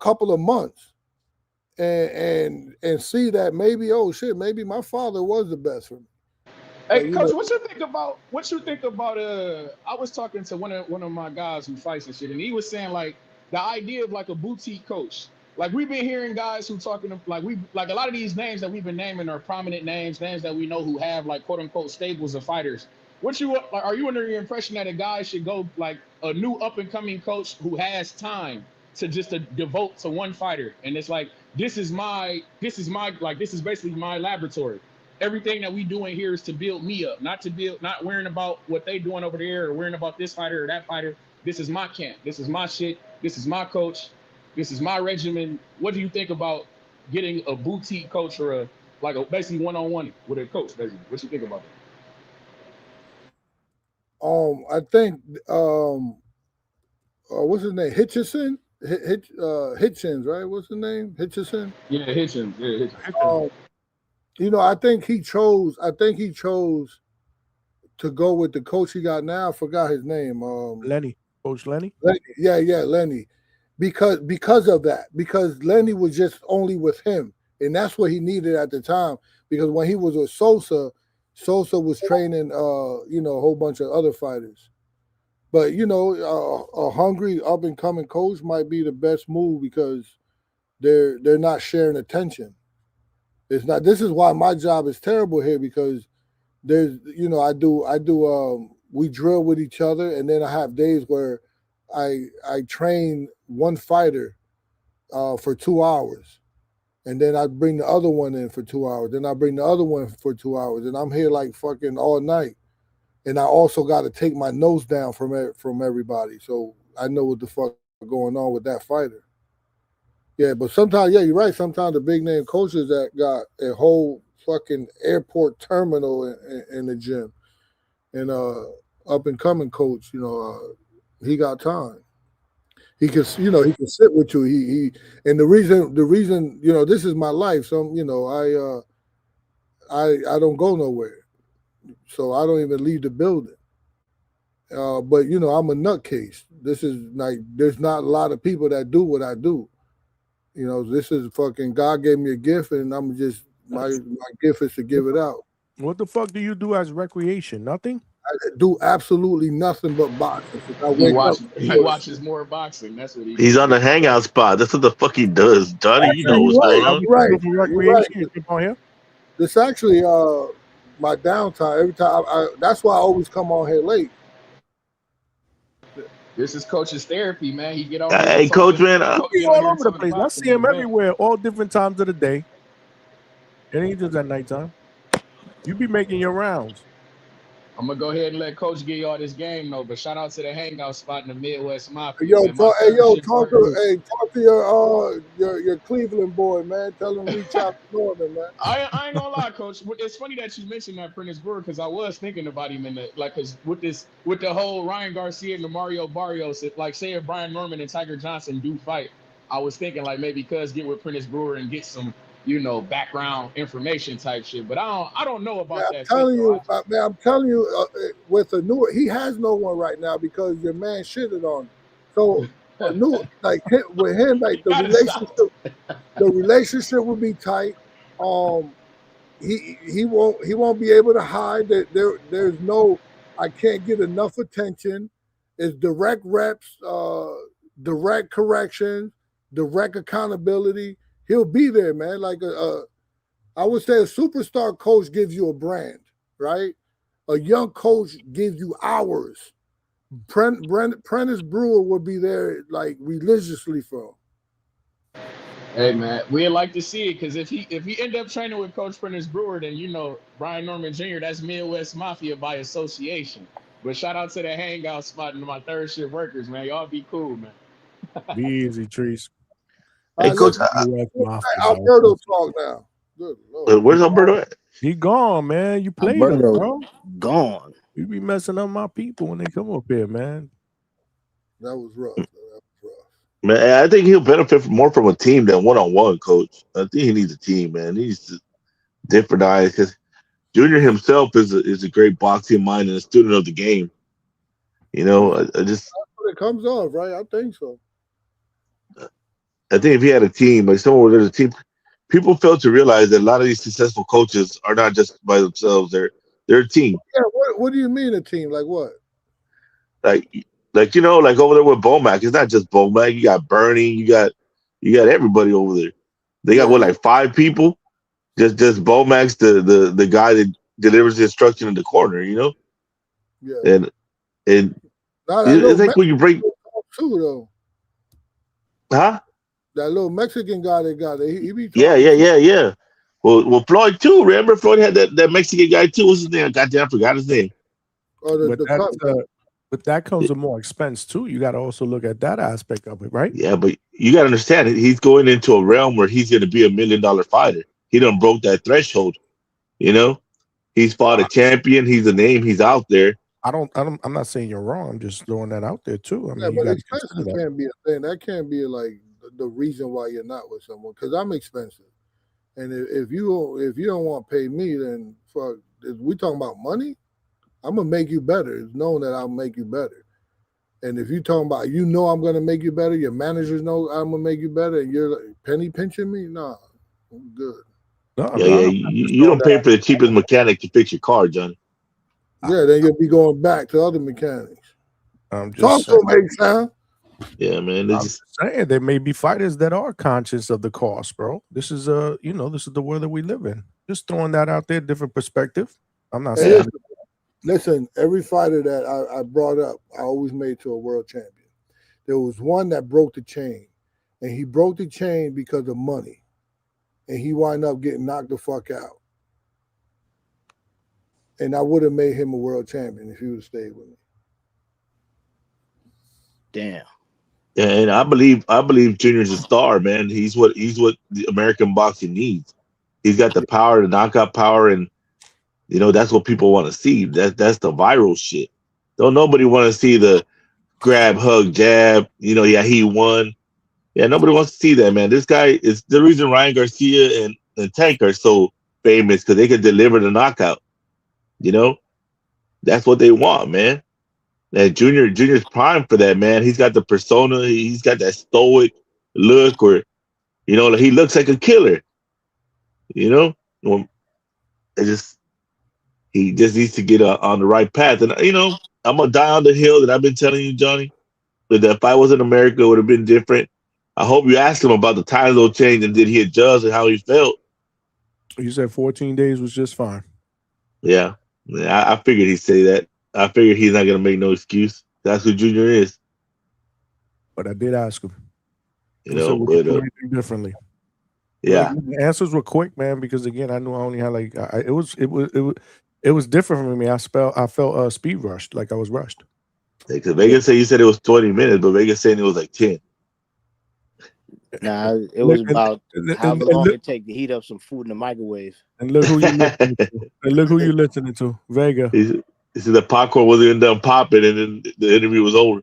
couple of months, and see that maybe maybe my father was the best for me. Hey, coach, what you think about? I was talking to one of my guys who fights and shit, and he was saying like the idea of like a boutique coach. Like we've been hearing guys who talking like a lot of these names that we've been naming are prominent names that we know who have like quote unquote stables of fighters. Are you under the impression that a guy should go like a new up and coming coach who has time to devote to one fighter, and it's like this is basically my laboratory. Everything that we doing here is to build me up, not worrying about what they doing over there or worrying about this fighter or that fighter. This is my camp. This is my shit. This is my coach. This is my regimen. What do you think about getting a boutique coach or basically one-on-one with a coach? Basically, what you think about that? I think what's his name? Hitchison? Hitchens, right? What's his name? Hitchison? Yeah, Hitchens. Yeah, Hitchens. I think he chose to go with the coach he got now. I forgot his name. Lenny. Coach Lenny? Yeah, Lenny. Because of that. Because Lenny was just only with him. And that's what he needed at the time. Because when he was with Sosa was training a whole bunch of other fighters. But a hungry up and coming coach might be the best move because they're not sharing attention. It's not. This is why my job is terrible here because there's, I do. We drill with each other, and then I have days where I train one fighter for 2 hours, and then I bring the other one in for 2 hours. Then I bring the other one for 2 hours, and I'm here like fucking all night. And I also got to take my nose down from everybody, so I know what the fuck going on with that fighter. Yeah, but sometimes, you're right. Sometimes the big name coaches that got a whole fucking airport terminal in the gym, and up and coming coach, he got time. He can, he can sit with you. And the reason, this is my life. So, I don't go nowhere. So I don't even leave the building. But I'm a nutcase. This is like, there's not a lot of people that do what I do. This is fucking, God gave me a gift, and I'm just, my gift is to give it out. What the fuck do you do as recreation? Nothing? I do absolutely nothing but boxing. I He wake up. watches more boxing. That's what he He's do. on the hangout spot. That's what the fuck he does. Johnny, you know Actually, what's going Now on. we you're do right. for You're right. recreation. You come on here. This actually my downtime. Every time that's why I always come on here late. This is coach's therapy, man. He get on here, he Hey, talk coach, to man. He's get on all here over the talking place. I boxing see in him the vet. everywhere, all different times of the day. It ain't just at nighttime. You be making your rounds. I'm gonna go ahead and let Coach give y'all this game though. But shout out to the hangout spot in the Midwest Mafia, man. My third shift Talk workers. to your Cleveland boy, man. Tell him reach out to Norman, man. I ain't gonna lie, Coach. It's funny that you mentioned that Prentice Brewer because I was thinking about him in the because with the whole Ryan Garcia and the Mario Barrios, say if Brian Norman and Tiger Johnson do fight, I was thinking like maybe cuz get with Prentice Brewer and get some background information type shit. But I don't know Man, about that fit though. I'm telling you, with a new, he has no one right now because your man shitted on him. So a new, like with him, like the relationship will be tight. He won't be able to hide that there's no, I can't get enough attention. It's direct reps, direct corrections, direct accountability. He'll be there, man. Like I would say a superstar coach gives you a brand, right? A young coach gives you hours. Prentice Brewer will be there like religiously for him. Hey man, we'd like to see it because if he end up training with Coach Prentice Brewer, then Brian Norman Jr. That's Midwest Mafia by association. But shout out to the hangout spot and my third shift workers, man. Y'all be cool, man. Be easy, Trees. Hey, coach. Alberto talk now. Good Lord. Where's Alberto at? He gone, man. You played him, Alberto bro. gone. You be messing up my people when they come up here, man. That was rough. Man, I think he'll benefit more from a team than one-on-one, coach. I think he needs a team, man. He needs to different eyes because Junior himself is a great boxing mind and a student of the game. I just That's what it comes off, right? I think so. I think if he had a team, like someone where there's a team, people fail to realize that a lot of these successful coaches are not just by themselves. They're a team. Yeah, what do you mean a team? Like what? Like over there with Bomac, it's not just Bomac. You got Bernie, you got everybody over there. They got like 5 people. Just Bomac's the guy that delivers the instruction in the corner, Yeah. And it's like when you break too though. Huh? That little Mexican guy they got, he be talking. Yeah. Well, Floyd too. Remember, Floyd had that Mexican guy too. What's his name? Goddamn, I forgot his name. Oh, but that comes with more expense too. You got to also look at that aspect of it, right? Yeah, but you got to understand it. He's going into a realm where he's going to be $1 million fighter. He done broke that threshold. He's fought a champion. He's a name. He's out there. I'm not saying you're wrong. I'm just throwing that out there too. I mean, but you expensive can't be a thing. That can't be like the reason why you're not with someone. Because I'm expensive, and if you don't want to pay me, then fuck. If we talking about money, I'm gonna make you better. It's known that I'll make you better. And if you talking about I'm gonna make you better, your managers know I'm gonna make you better, and you're like, penny pinching me, nah, I'm good. No, you don't pay for the cheapest mechanic to fix your car, Johnny. Yeah, then you'll be going back to other mechanics. I'm just Talk to me, Sam. Yeah, man. I'm just saying there may be fighters that are conscious of the cost, bro. This is this is the world that we live in. Just throwing that out there, different perspective. I'm not saying. Listen, every fighter that I brought up, I always made to a world champion. There was one that broke the chain, and he broke the chain because of money, and he wound up getting knocked the fuck out. And I would have made him a world champion if he would have stayed with me. Damn. Yeah, and I believe Junior's a star, man. He's what the American boxing needs. He's got the power, the knockout power, and that's what people want to see. That's the viral shit. Don't nobody want to see the grab, hug, jab. Yeah, he won. Yeah, nobody wants to see that, man. This guy is the reason Ryan Garcia and Tank are so famous because they could deliver the knockout. That's what they want, man. And Junior's prime for that, man. He's got the persona. He's got that stoic look, or like he looks like a killer. Well, he just needs to get on the right path. And I'm gonna die on the hill that I've been telling you, Johnny. That if I was in America, it would have been different. I hope you asked him about the time zone change and did he adjust and how he felt. You said 14 days was just fine. Yeah, I figured he'd say that. I figured he's not gonna make no excuse. That's who Junior is. But I did ask him. So would you do anything differently? Yeah, the answers were quick, man. Because again, I knew I only had like it was different for me. I felt speed rushed, like I was rushed. Because Vegas said you said it was 20 minutes, but Vegas saying it was like 10. Nah, it was about however long it take to heat up some food in the microwave. And look who you listening to. And look who you listening to, Vega. He said the popcorn wasn't even done popping, and then the interview was over.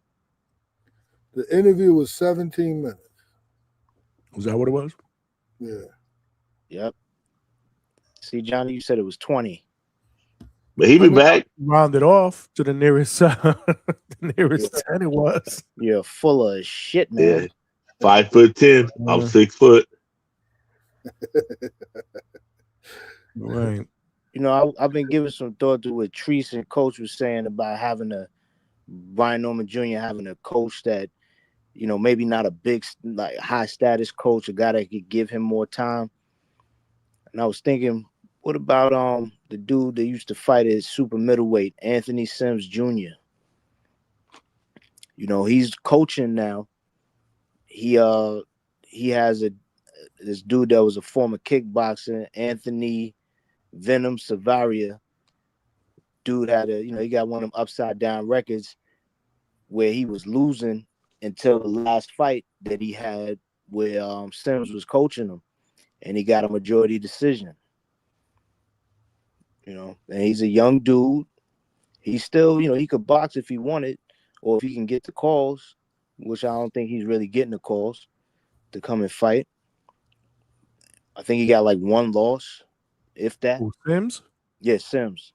The interview was 17 minutes. Was that what it was? Yeah. Yep. See, Johnny, you said it was 20. But he be back. Rounded off to the nearest 10 it was. You're full of shit, man. Yeah. 5'10". I'm 6 foot. Right. I've been giving some thought to what Treese and Coach was saying about Brian Norman Jr. having a coach that, maybe not a big, like high status coach, a guy that could give him more time. And I was thinking, what about the dude that used to fight at super middleweight, Anthony Sims Jr.? He's coaching now. He has this dude that was a former kickboxer, Anthony Venom Savaria. Dude had he got one of them upside down records where he was losing until the last fight that he had where Sims was coaching him, and he got a majority decision. And he's a young dude. He's still, he could box if he wanted, or if he can get the calls, which I don't think he's really getting the calls to come and fight. I think he got like one loss, if that. Sims? Yeah, Sims.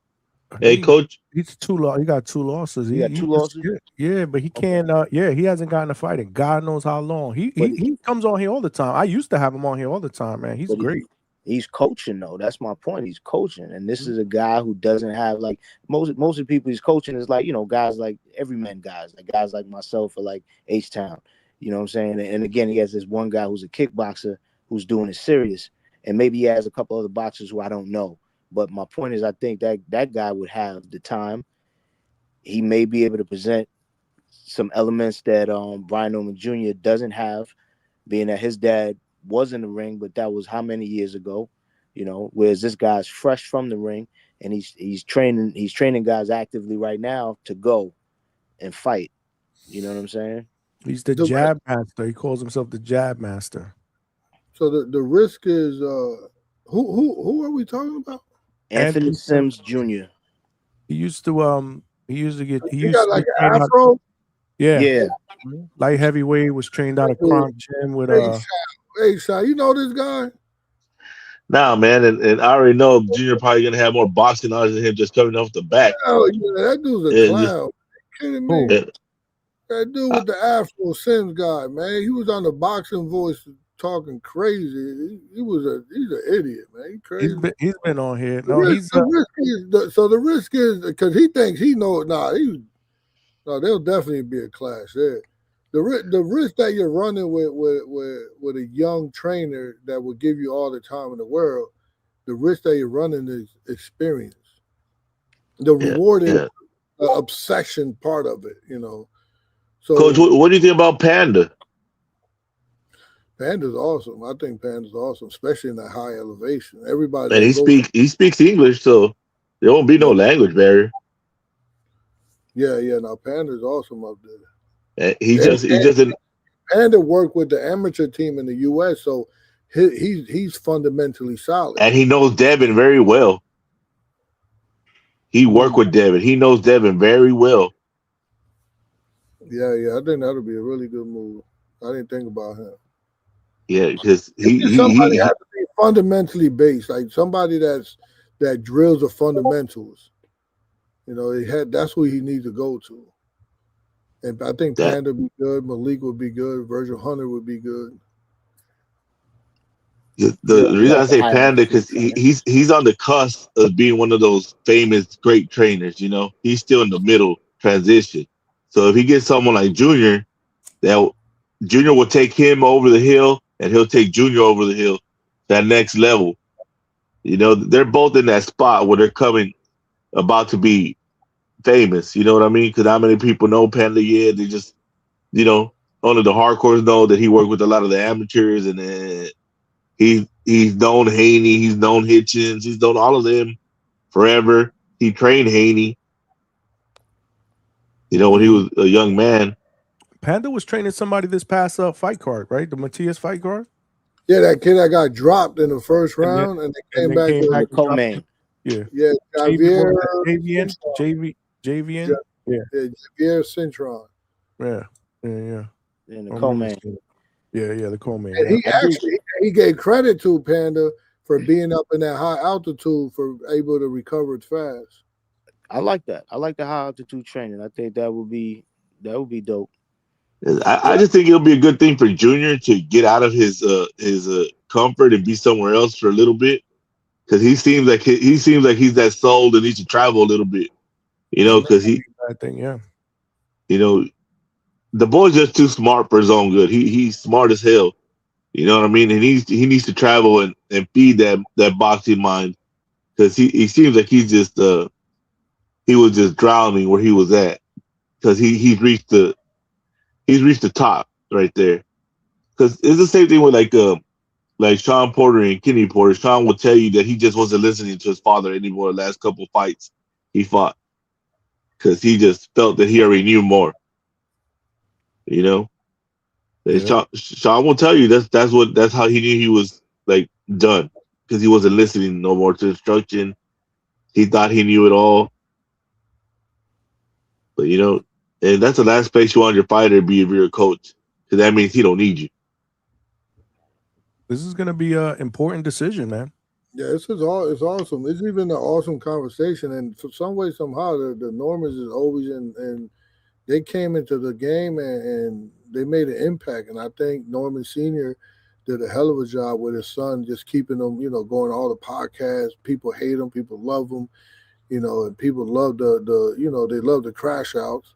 Hey, Coach. He's He got 2 losses. He got 2 losses? Yeah, but he can't. He hasn't gotten a fight in God knows how long. He comes on here all the time. I used to have him on here all the time, man. He's great. He's coaching, though. That's my point. He's coaching. And this is a guy who doesn't have, like, most of the people he's coaching is like, guys like everyman guys, like guys like myself or like H-Town. You know what I'm saying? And again, he has this one guy who's a kickboxer who's doing it serious. And maybe he has a couple other boxers who I don't know. But my point is, I think that guy would have the time. He may be able to present some elements that Brian Norman Jr. doesn't have, being that his dad was in the ring, but that was how many years ago, whereas this guy's fresh from the ring and he's training guys actively right now to go and fight. You know what I'm saying? He's the jab master. He calls himself the jab master. So the risk is who are we talking about? Anthony Sims Jr. He used to get he got like an afro. Yeah. Light heavyweight, was trained out of Kronk Gym with Hey, Shy, you know this guy? Nah, man, and I already know Junior probably gonna have more boxing knowledge than him just coming off the back. Oh yeah, that dude's a clown. Kidding me? Yeah. That dude with the Afro Sims guy, man. He was on the Boxing Voice talking crazy. He's an idiot, man. He's crazy. He's been on here. The risk is because he thinks he knows. There'll definitely be a clash there. The risk that you're running with a young trainer that will give you all the time in the world, the risk that you're running is experience. The reward is the obsession part of it, So, Coach, what do you think about Panda? Panda's awesome. I think Panda's awesome, especially in that high elevation. Everybody. And he speaks English, so there won't be no language barrier. Yeah. No, Panda's awesome up there. And he just Panda worked with the amateur team in the U.S., so he's fundamentally solid. And he knows Devin very well. He worked with Devin. He knows Devin very well. Yeah, I think that'll be a really good move. I didn't think about him. Yeah, because Somebody has to be fundamentally based, like somebody that drills the fundamentals. You know, that's who he needs to go to. And I think Panda would be good, Malik would be good, Virgil Hunter would be good. The reason I say Panda because he's on the cusp of being one of those famous great trainers. You know, he's still in the middle transition. So if he gets someone like Junior, that Junior will take him over the hill, and he'll take Junior over the hill, that next level. You know, they're both in that spot where they're about to be famous. You know what I mean? Because how many people know Panda? Yeah, they just, you know, only the hardcores know that he worked with a lot of the amateurs, and he's known Haney, he's known Hitchens, he's known all of them forever. He trained Haney, you know, when he was a young man. Panda was training somebody this past fight card, right? The Matias fight card. Yeah, that kid that got dropped in the first round and they came back to co-main. Yeah. Javier JVN. Yeah, Javier Cintron. Yeah. In the co-main. Yeah, the co-main. And he actually he gave credit to Panda for being up in that high altitude, for able to recover it fast. I like that. I like the high altitude training. I think that would be dope. I just think it'll be a good thing for Junior to get out of his comfort and be somewhere else for a little bit, because he seems like he's that soul that needs to travel a little bit, you know, because you know, the boy's just too smart for his own good. He's smart as hell, you know what I mean, and he needs to travel and feed that boxing mind, because he seems like he was just drowning where he was at, because he's reached the top right there. Because it's the same thing with like Sean Porter and Kenny Porter. Sean will tell you that he just wasn't listening to his father anymore the last couple of fights he fought, because he just felt that he already knew more. You know, Sean will tell you that's how he knew he was like done, because he wasn't listening no more to instruction. He thought he knew it all, but you know, and that's the last place you want your fighter to be if you're a coach, because that means he don't need you. This is going to be an important decision, man. Yeah, it's awesome. It's even an awesome conversation, and for some way, somehow, the Normans is always and they came into the game and they made an impact. And I think Norman Sr. did a hell of a job with his son, just keeping them, you know, going all the podcasts. People hate him, people love him, you know, and people love the you know, they love the crash outs,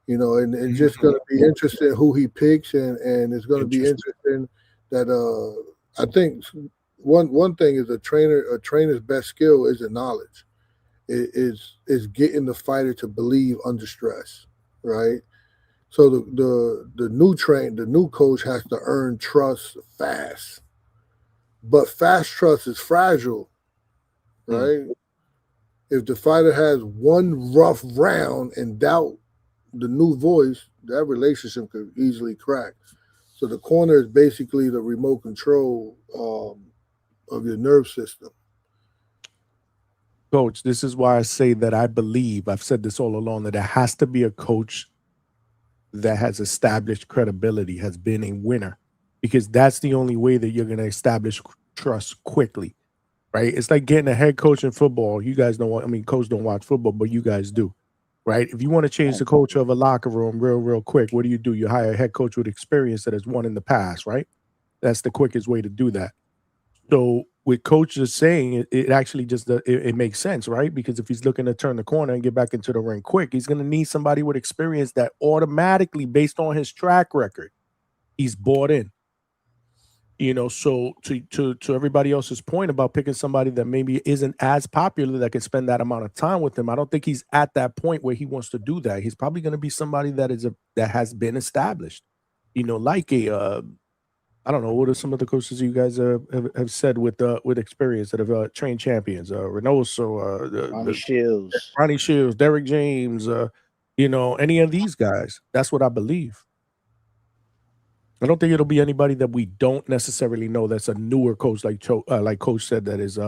you know, and it's just going to be interesting who he picks, and it's going to be interesting that I think one thing is a trainer's best skill is the knowledge. It is getting the fighter to believe under stress, right? So the new coach has to earn trust fast, but fast trust is fragile, right? If the fighter has one rough round and doubt the new voice, that relationship could easily crack. So the corner is basically the remote control of your nerve system. Coach, this is why I say that I believe, I've said this all along, that there has to be a coach that has established credibility, has been a winner, because that's the only way that you're going to establish trust quickly, right? It's like getting a head coach in football. You guys don't coach don't watch football, but you guys do, right? If you want to change the culture of a locker room real quick, what do? You hire a head coach with experience that has won in the past, right? That's the quickest way to do that. So with coaches saying it actually just it makes sense, right? Because if he's looking to turn the corner and get back into the ring quick, he's going to need somebody with experience that automatically, based on his track record, he's bought in. You know, so to everybody else's point about picking somebody that maybe isn't as popular that can spend that amount of time with him, I don't think he's at that point where he wants to do that. He's probably going to be somebody that has been established. You know, like I don't know, what are some of the coaches you guys have said with experience that have trained champions? Reynoso, Ronnie Shields, Derek James, you know, any of these guys. That's what I believe. I don't think it'll be anybody that we don't necessarily know that's a newer coach, like Coach said, that is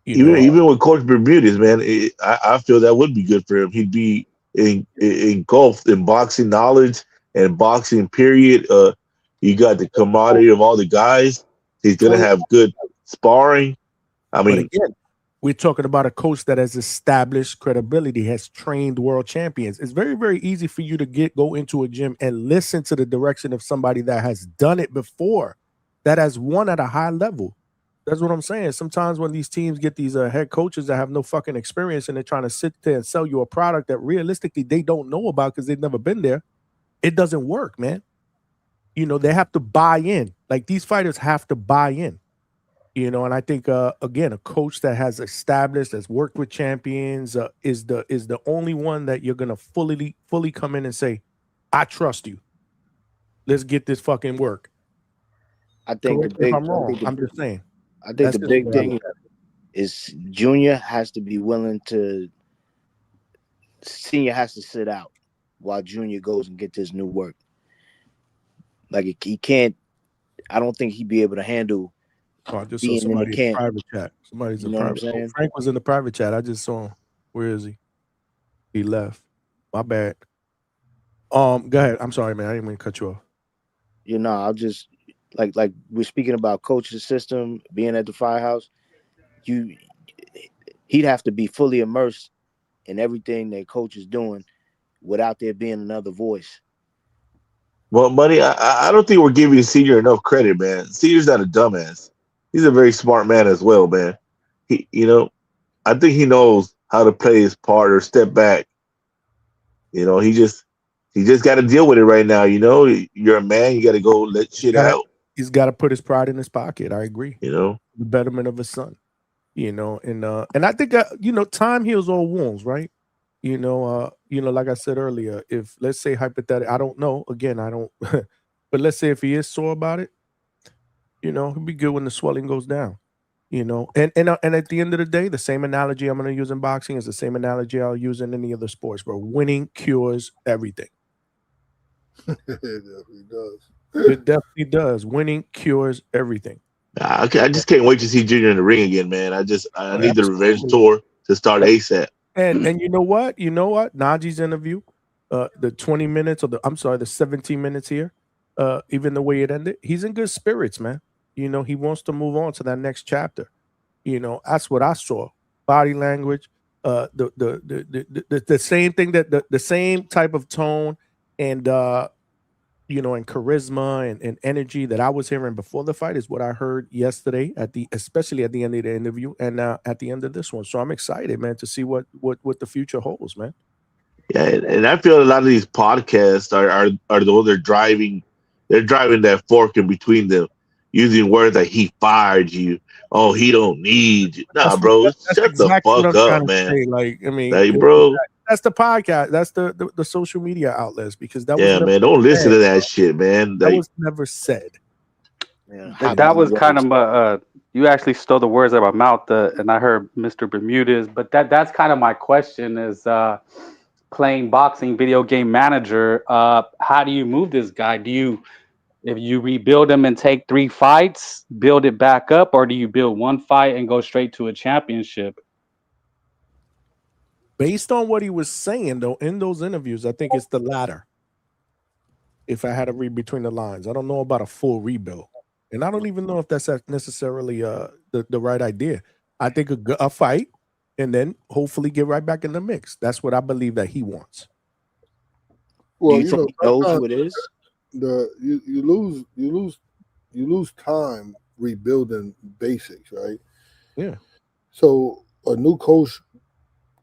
even with Coach Bermudez, man, I feel that would be good for him. He'd be engulfed in boxing knowledge and boxing period. You got the camaraderie of all the guys. He's gonna have good sparring. I But mean, again, we're talking about a coach that has established credibility, has trained world champions. It's very, very easy for you to go into a gym and listen to the direction of somebody that has done it before, that has won at a high level. That's what I'm saying. Sometimes when these teams get these head coaches that have no fucking experience and they're trying to sit there and sell you a product that realistically they don't know about because they've never been there, it doesn't work, man. You know, they have to buy in. Like these fighters have to buy in. You know, and I think again, a coach that has established, has worked with champions, is the only one that you're gonna fully come in and say, "I trust you. Let's get this fucking work." I think the Correct me if big, I'm wrong. I'm just saying. I think That's the just the big way I look thing at it. is Junior has to be willing to. Senior has to sit out while Junior goes and get this new work. Like he can't. I don't think he'd be able to handle Oh, I just saw being in the somebody in the camp. private chat. Somebody's You in know what I'm private. Oh, saying? Frank was in the private chat. I just saw him. Where is he? He left. My bad. Go ahead. I'm sorry, man. I didn't mean to cut you off. You know, I'll just like we're speaking about coach's system being at the firehouse. He'd have to be fully immersed in everything that coach is doing without there being another voice. well, buddy, I don't think we're giving Senior enough credit, man. Senior's not a dumbass. He's a very smart man as well, man. I think he knows how to play his part or step back. You know, he just got to deal with it right now. You know, you're a man. You got to go let shit out. He's got to put his pride in his pocket. I agree. You know, the betterment of his son. You know, and I think time heals all wounds, right? Like I said earlier, if let's say hypothetically, I don't know, again, I don't, but let's say if he is sore about it, he'll be good when the swelling goes down. And at the end of the day, the same analogy I'm going to use in boxing is the same analogy I'll use in any other sports, where winning cures everything. It definitely does. It definitely does. Winning cures everything. I just can't wait to see Junior in the ring again, man. I need the revenge Absolutely. tour to start ASAP. And you know what? Najee's interview, the 20 minutes the 17 minutes here, even the way it ended, he's in good spirits, man. He wants to move on to that next chapter. That's what I saw. Body language, the same thing, that the same type of tone and and charisma and energy that I was hearing before the fight is what I heard yesterday especially at the end of the interview and at the end of this one. So I'm excited, man, to see what the future holds, man. Yeah, and I feel a lot of these podcasts are the ones they're driving that fork in between them, using words like "he fired you," "oh, he don't need you." Nah, bro, That's shut the exactly what fuck I'm up, trying to man. say. Like, I mean, Like, bro, that's the podcast. That's the social media outlets, because that was yeah, never man, don't listen said. to that shit, man. That Like, was never said. How That many was kind words? of you actually stole the words out of my mouth, and I heard Mr. Bermudez, but that's kind of my question is playing boxing video game manager. How do you move this guy? If you rebuild him and take 3 fights, build it back up, or do you build 1 fight and go straight to a championship? Based on what he was saying, though, in those interviews, I think it's the latter. If I had to read between the lines, I don't know about a full rebuild, and I don't even know if that's necessarily the right idea. I think a fight, and then hopefully get right back in the mix. That's what I believe that he wants. Do Well, you think he knows sometimes who it is? you lose time rebuilding basics, right? Yeah. So a new coach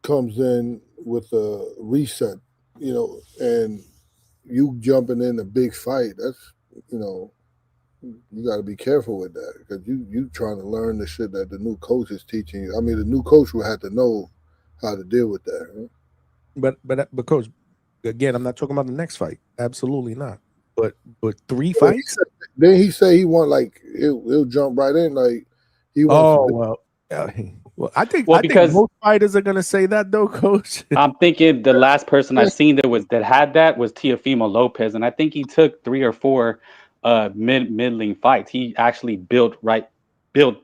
comes in with a reset, and you jumping in a big fight. That's you got to be careful with that, because you trying to learn the shit that the new coach is teaching you. I mean, the new coach will have to know how to deal with that. Right? But because again, I'm not talking about the next fight. Absolutely not. But 3 fights. Then he say he want, like, he'll jump right in, like he wants. Oh well, I think Because most fighters are gonna say that, though, Coach. I'm thinking the last person I seen that had that was Teofimo Lopez, and I think he took 3 or 4 middling fights. He actually built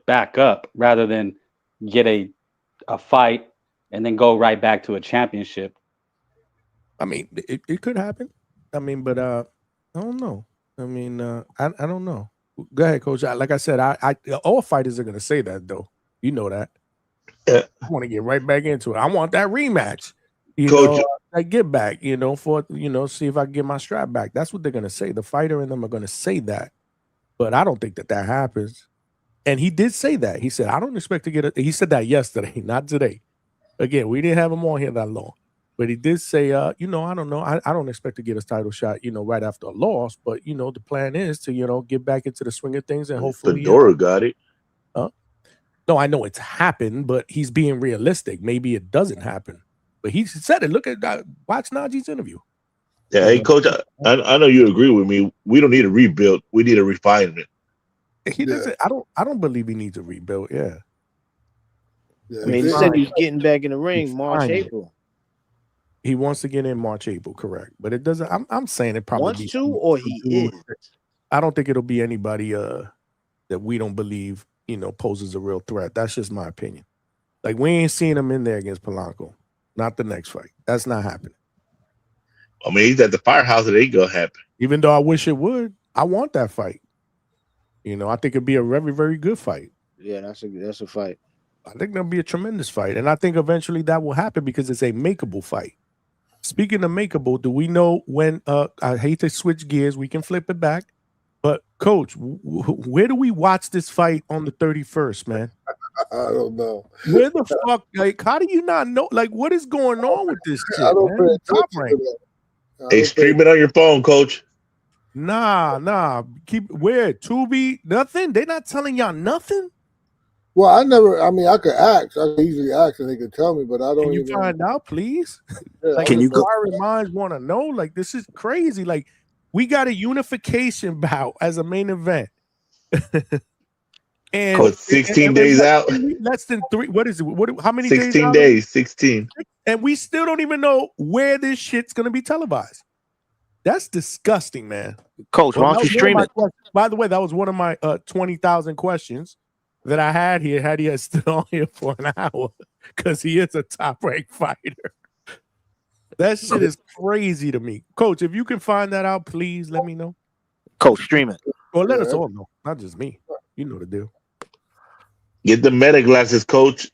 back up rather than get a fight and then go right back to a championship. I mean, it could happen. I mean, but I don't know. I mean, I don't know. Go ahead, Coach. Like I said, all fighters are gonna say that though. You know that. Yeah. I want to get right back into it. I want that rematch. You Coach, know, I get back. You know, see if I can get my strap back. That's what they're gonna say. The fighter in them are gonna say that. But I don't think that happens. And he did say that. He said, I don't expect to get it. He said that yesterday, not today. Again, we didn't have him on here that long. But he did say, I don't know. I don't expect to get his title shot, right after a loss. But, the plan is to, get back into the swing of things and hopefully. Fedora got it. No, I know it's happened, but he's being realistic. Maybe it doesn't happen. But he said it. Look at that. Watch Najee's interview. Yeah, hey, Coach, I know you agree with me. We don't need a rebuild. We need a refinement. He doesn't. I don't believe he needs a rebuild. Yeah. I mean, he said he's getting back in the ring March, April. He wants to get in March, April, correct? But it doesn't. I'm saying it probably wants to, or he is. I don't think it'll be anybody that we don't believe poses a real threat. That's just my opinion. Like we ain't seen him in there against Polanco. Not the next fight. That's not happening. I mean, he's at the firehouse. It ain't gonna happen. Even though I wish it would, I want that fight. I think it'd be a very, very good fight. Yeah, that's a fight. I think that'll be a tremendous fight, and I think eventually that will happen because it's a makeable fight. Speaking of makeable, do we know when? I hate to switch gears. We can flip it back, but Coach, where do we watch this fight on the 31st, man? I don't know. Where the fuck? Like, how do you not know? Like, what is going on with this shit? I don't man? pay Top attention rank. to that. Hey, stream it on your phone, Coach. Nah. Keep where? Tubi? Nothing? They not telling y'all nothing? Well, I could ask. I could easily ask and they could tell me, but I don't Can you even find out, please? Yeah, Like, Can you go? inquiring minds want to know. Like, this is crazy. Like, we got a unification bout as a main event. And Coach, 16 days out. Less than 3. What is it? How many 16 days? days. 16. And we still don't even know where this shit's gonna be televised. That's disgusting, man. Coach, why don't you stream it? By the way, that was one of my 20,000 questions that I had here. Had he stood on here for an hour because he is a top-ranked fighter. That shit is crazy to me, Coach. If you can find that out, please let me know. Coach, stream it. Or let us all know, not just me. You know the deal. Get the meta glasses, Coach.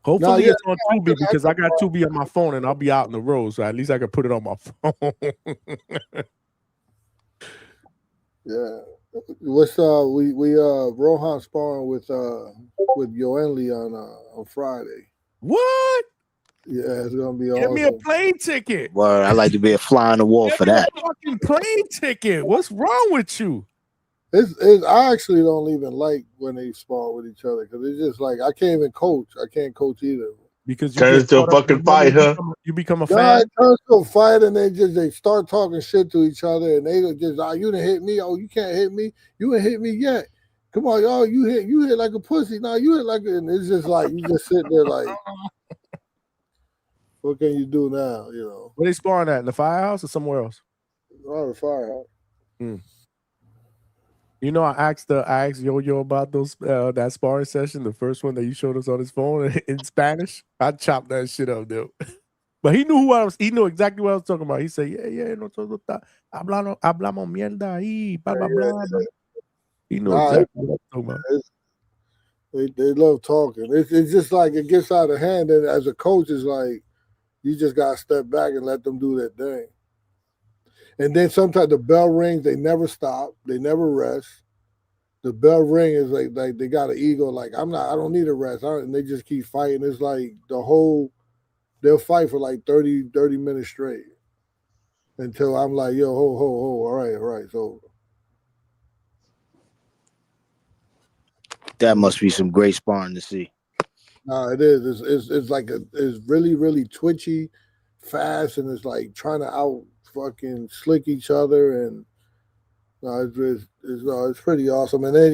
Hopefully it's on Tubi because I got Tubi on my phone and I'll be out in the road, so at least I can put it on my phone. Yeah. What's we Rohan sparring with Yoenli on Friday. What? Yeah, it's gonna be Give awesome. me a plane ticket. Well, I'd like to be a fly on the wall for that. Fucking plane ticket. What's wrong with you? I actually don't even like when they spar with each other because it's just like I can't even coach. I can't coach either. Because you turns to a fucking fight, huh? You become a No, fan. it turns to a fight, and they start talking shit to each other, and they just you didn't hit me. Oh, you can't hit me. You ain't hit me yet. Come on, y'all. You hit like a pussy. No, you hit like and it's just like you just sit there like, what can you do now? Where they sparring at? In the firehouse or somewhere else? Oh, the firehouse. I asked Yo-Yo about those that sparring session, the first one that you showed us on his phone in Spanish. I chopped that shit up, dude. But he knew he knew exactly what I was talking about. He said, yeah, nosotros hablamos mierda ahí, blah, blah, blah. He knew exactly what I was talking about. They love talking. It's just like it gets out of hand, and as a coach, it's like you just gotta step back and let them do their thing. And then sometimes the bell rings, they never stop, they never rest. The bell ring is like they got an ego, like I don't need a rest. And they just keep fighting. It's like they'll fight for like 30 minutes straight until I'm like, yo, ho, all right, so. That must be some great sparring to see. No, it is. It's like it's really, really twitchy, fast, and it's like trying to out fucking slick each other, and it's pretty awesome. And then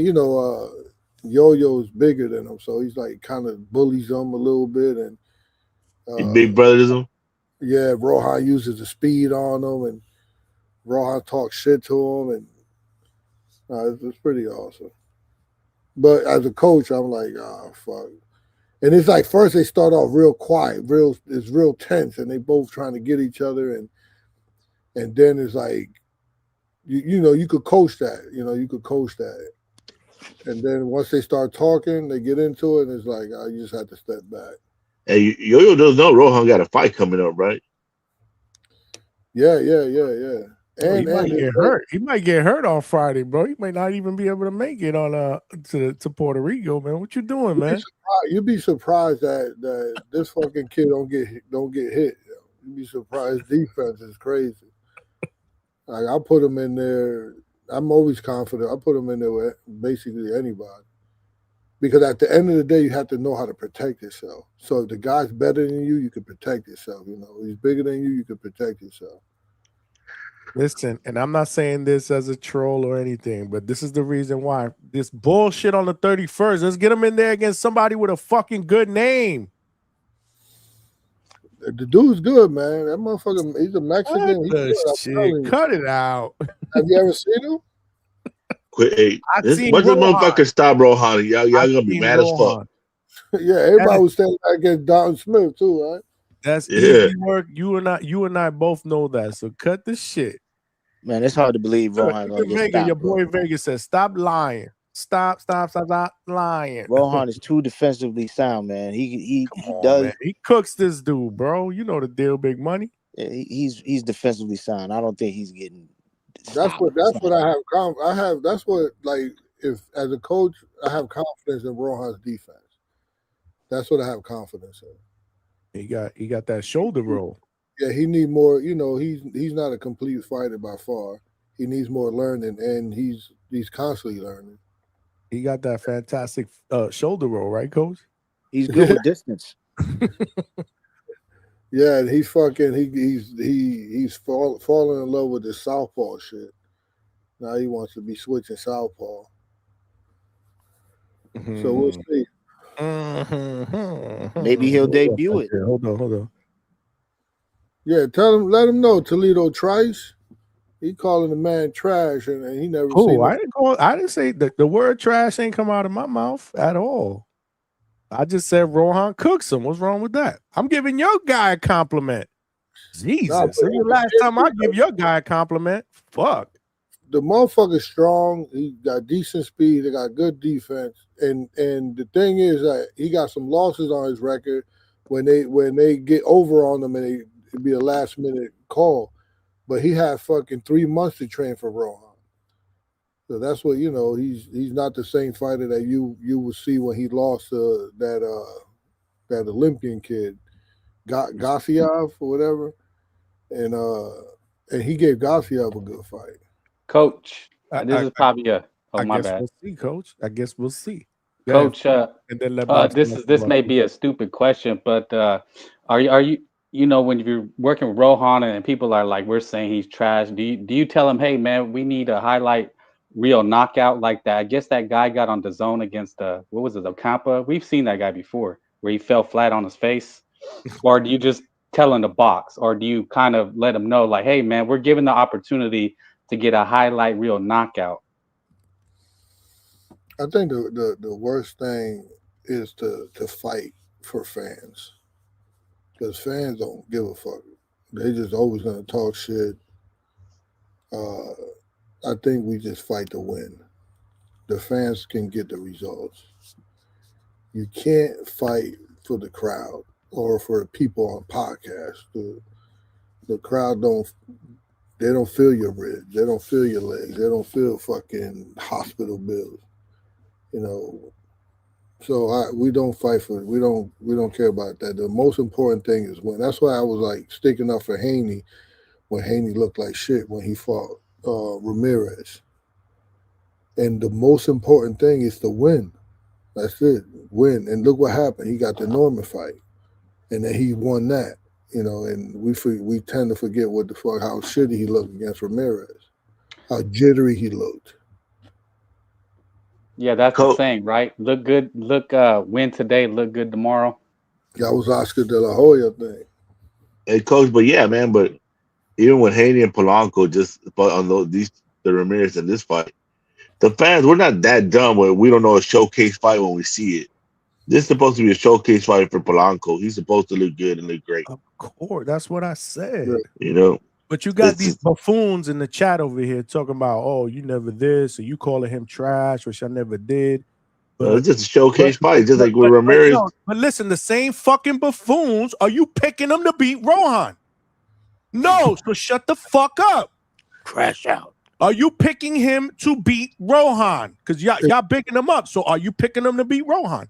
Yo-Yo's bigger than him, so he's like kind of bullies him a little bit, and he big brothers him. Yeah, Rohan uses the speed on him, and Rohan talks shit to him, and it's pretty awesome. But as a coach, I'm like, fuck. And it's like first they start off real quiet, it's real tense, and they both trying to get each other, and then it's like you could coach that, you could coach that. And then once they start talking, they get into it, and it's like you just have to step back. Hey, Yo-Yo does know Rohan got a fight coming up, right? Yeah. Bro, he And might get hurt. He might get hurt on Friday, bro. He might not even be able to make it on to Puerto Rico, man. What you doing, man? You'd be surprised that this fucking kid don't get hit. You'd be surprised. Defense is crazy. Like I put him in there. I'm always confident. I put him in there with basically anybody. Because at the end of the day, you have to know how to protect yourself. So if the guy's better than you, you can protect yourself. He's bigger than you, you can protect yourself. Listen, and I'm not saying this as a troll or anything, but this is the reason why. This bullshit on the 31st. Let's get him in there against somebody with a fucking good name. The dude's good, man. That motherfucker, he's a Mexican. He's good, Shit. Cut it out. Have you ever seen him? Quit. Hey, I once seen this Rohan. motherfucker stop Rohan, y'all gonna be mad as fuck. Yeah, everybody was saying that against Don Smith too, right? That's easy work. You and I both know that. So cut the shit. Man, it's hard to believe Rohan gonna get stopped. Your boy Vegas says, "Stop lying. Stop lying." Rohan is too defensively sound, man. He does. Man. He cooks this dude, bro. You know the deal, big money. Yeah, he's defensively sound. I don't think he's getting. That's what I have. That's what, like, if as a coach, I have confidence in Rohan's defense. That's what I have confidence in. He got that shoulder roll. Yeah, he need more. He's not a complete fighter by far. He needs more learning, and he's constantly learning. He got that fantastic shoulder roll, right, Coach? He's good with distance. Yeah, and he's falling in love with the southpaw shit. Now he wants to be switching southpaw. So we'll see. Maybe he'll debut it. Hold on. Yeah, let him know Toledo Trice. He calling the man trash, and he never. Oh, I didn't say the word trash ain't come out of my mouth at all. I just said Rohan cooks him. What's wrong with that? I'm giving your guy a compliment. Jesus, this is the last time I give your guy a compliment. Fuck. The motherfucker's strong. He got decent speed. They got good defense. And the thing is that he got some losses on his record when they get over on him, and it'd be a last minute call. But he had fucking 3 months to train for Rohan. So that's what, he's not the same fighter that you would see when he lost that Olympian kid, Garcia or whatever. And he gave Garcia a good fight. Coach, this is probably my bad. We'll see, Coach. I guess we'll see. Coach, and then this may be a stupid question, but are you when you're working with Rohan and people are like, we're saying he's trash, do you tell him, hey man, we need a highlight real knockout like that? I guess that guy got on the zone against Ocampa. We've seen that guy before where he fell flat on his face. Or do you just tell him to box, or do you kind of let him know like, hey man, we're given the opportunity to get a highlight reel knockout? I think the worst thing is to fight for fans, because fans don't give a fuck. They just always gonna talk shit. I think we just fight to win. The fans can get the results. You can't fight for the crowd or for the people on podcasts. The crowd don't feel your ribs. They don't feel your legs. They don't feel fucking hospital bills. So we don't fight for it. We don't care about that. The most important thing is win. That's why I was like sticking up for Haney when Haney looked like shit when he fought Ramirez. And the most important thing is to win. That's it. Win. And look what happened. He got the Norman fight. And then he won that. And we tend to forget what the fuck, how shitty he looked against Ramirez. How jittery he looked. Yeah, that's the saying, right? Look good, win today, look good tomorrow. That was Oscar De La Hoya thing. Hey, Coach, but yeah, man, but even with Haney and Polanco just on the Ramirez in this fight, the fans, we're not that dumb where we don't know a showcase fight when we see it. This is supposed to be a showcase fight for Polanco. He's supposed to look good and look great. Of course, that's what I said. You know, But you got it's these buffoons in the chat over here talking about, oh, you never this, or you calling him trash, which I never did. it's just a showcase fight, just like with But Ramirez. listen, the same fucking buffoons, are you picking them to beat Rohan? No, so shut the fuck up. Crash out. Are you picking him to beat Rohan? Because y'all picking him up. So are you picking him to beat Rohan?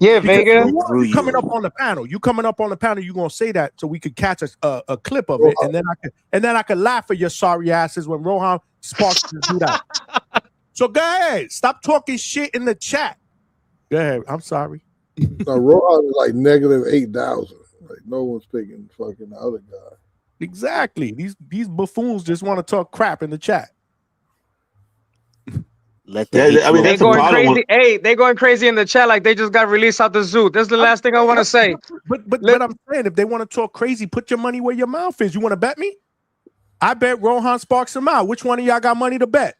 Yeah, Vega. You coming up on the panel. You coming up on the panel. You gonna say that so we could catch a clip of it, and then I could laugh at your sorry asses when Rohan Sparks do that. So go ahead. Stop talking shit in the chat. Go ahead. I'm sorry. No, Rohan is like negative 8,000. Like no one's picking fucking the other guy. Exactly. These buffoons just want to talk crap in the chat. They going crazy. Hey, they going crazy in the chat like they just got released out the zoo. That's the last thing I want to say. But I'm saying, if they want to talk crazy, put your money where your mouth is. You want to bet me? I bet Rohan Sparks him out. Which one of y'all got money to bet?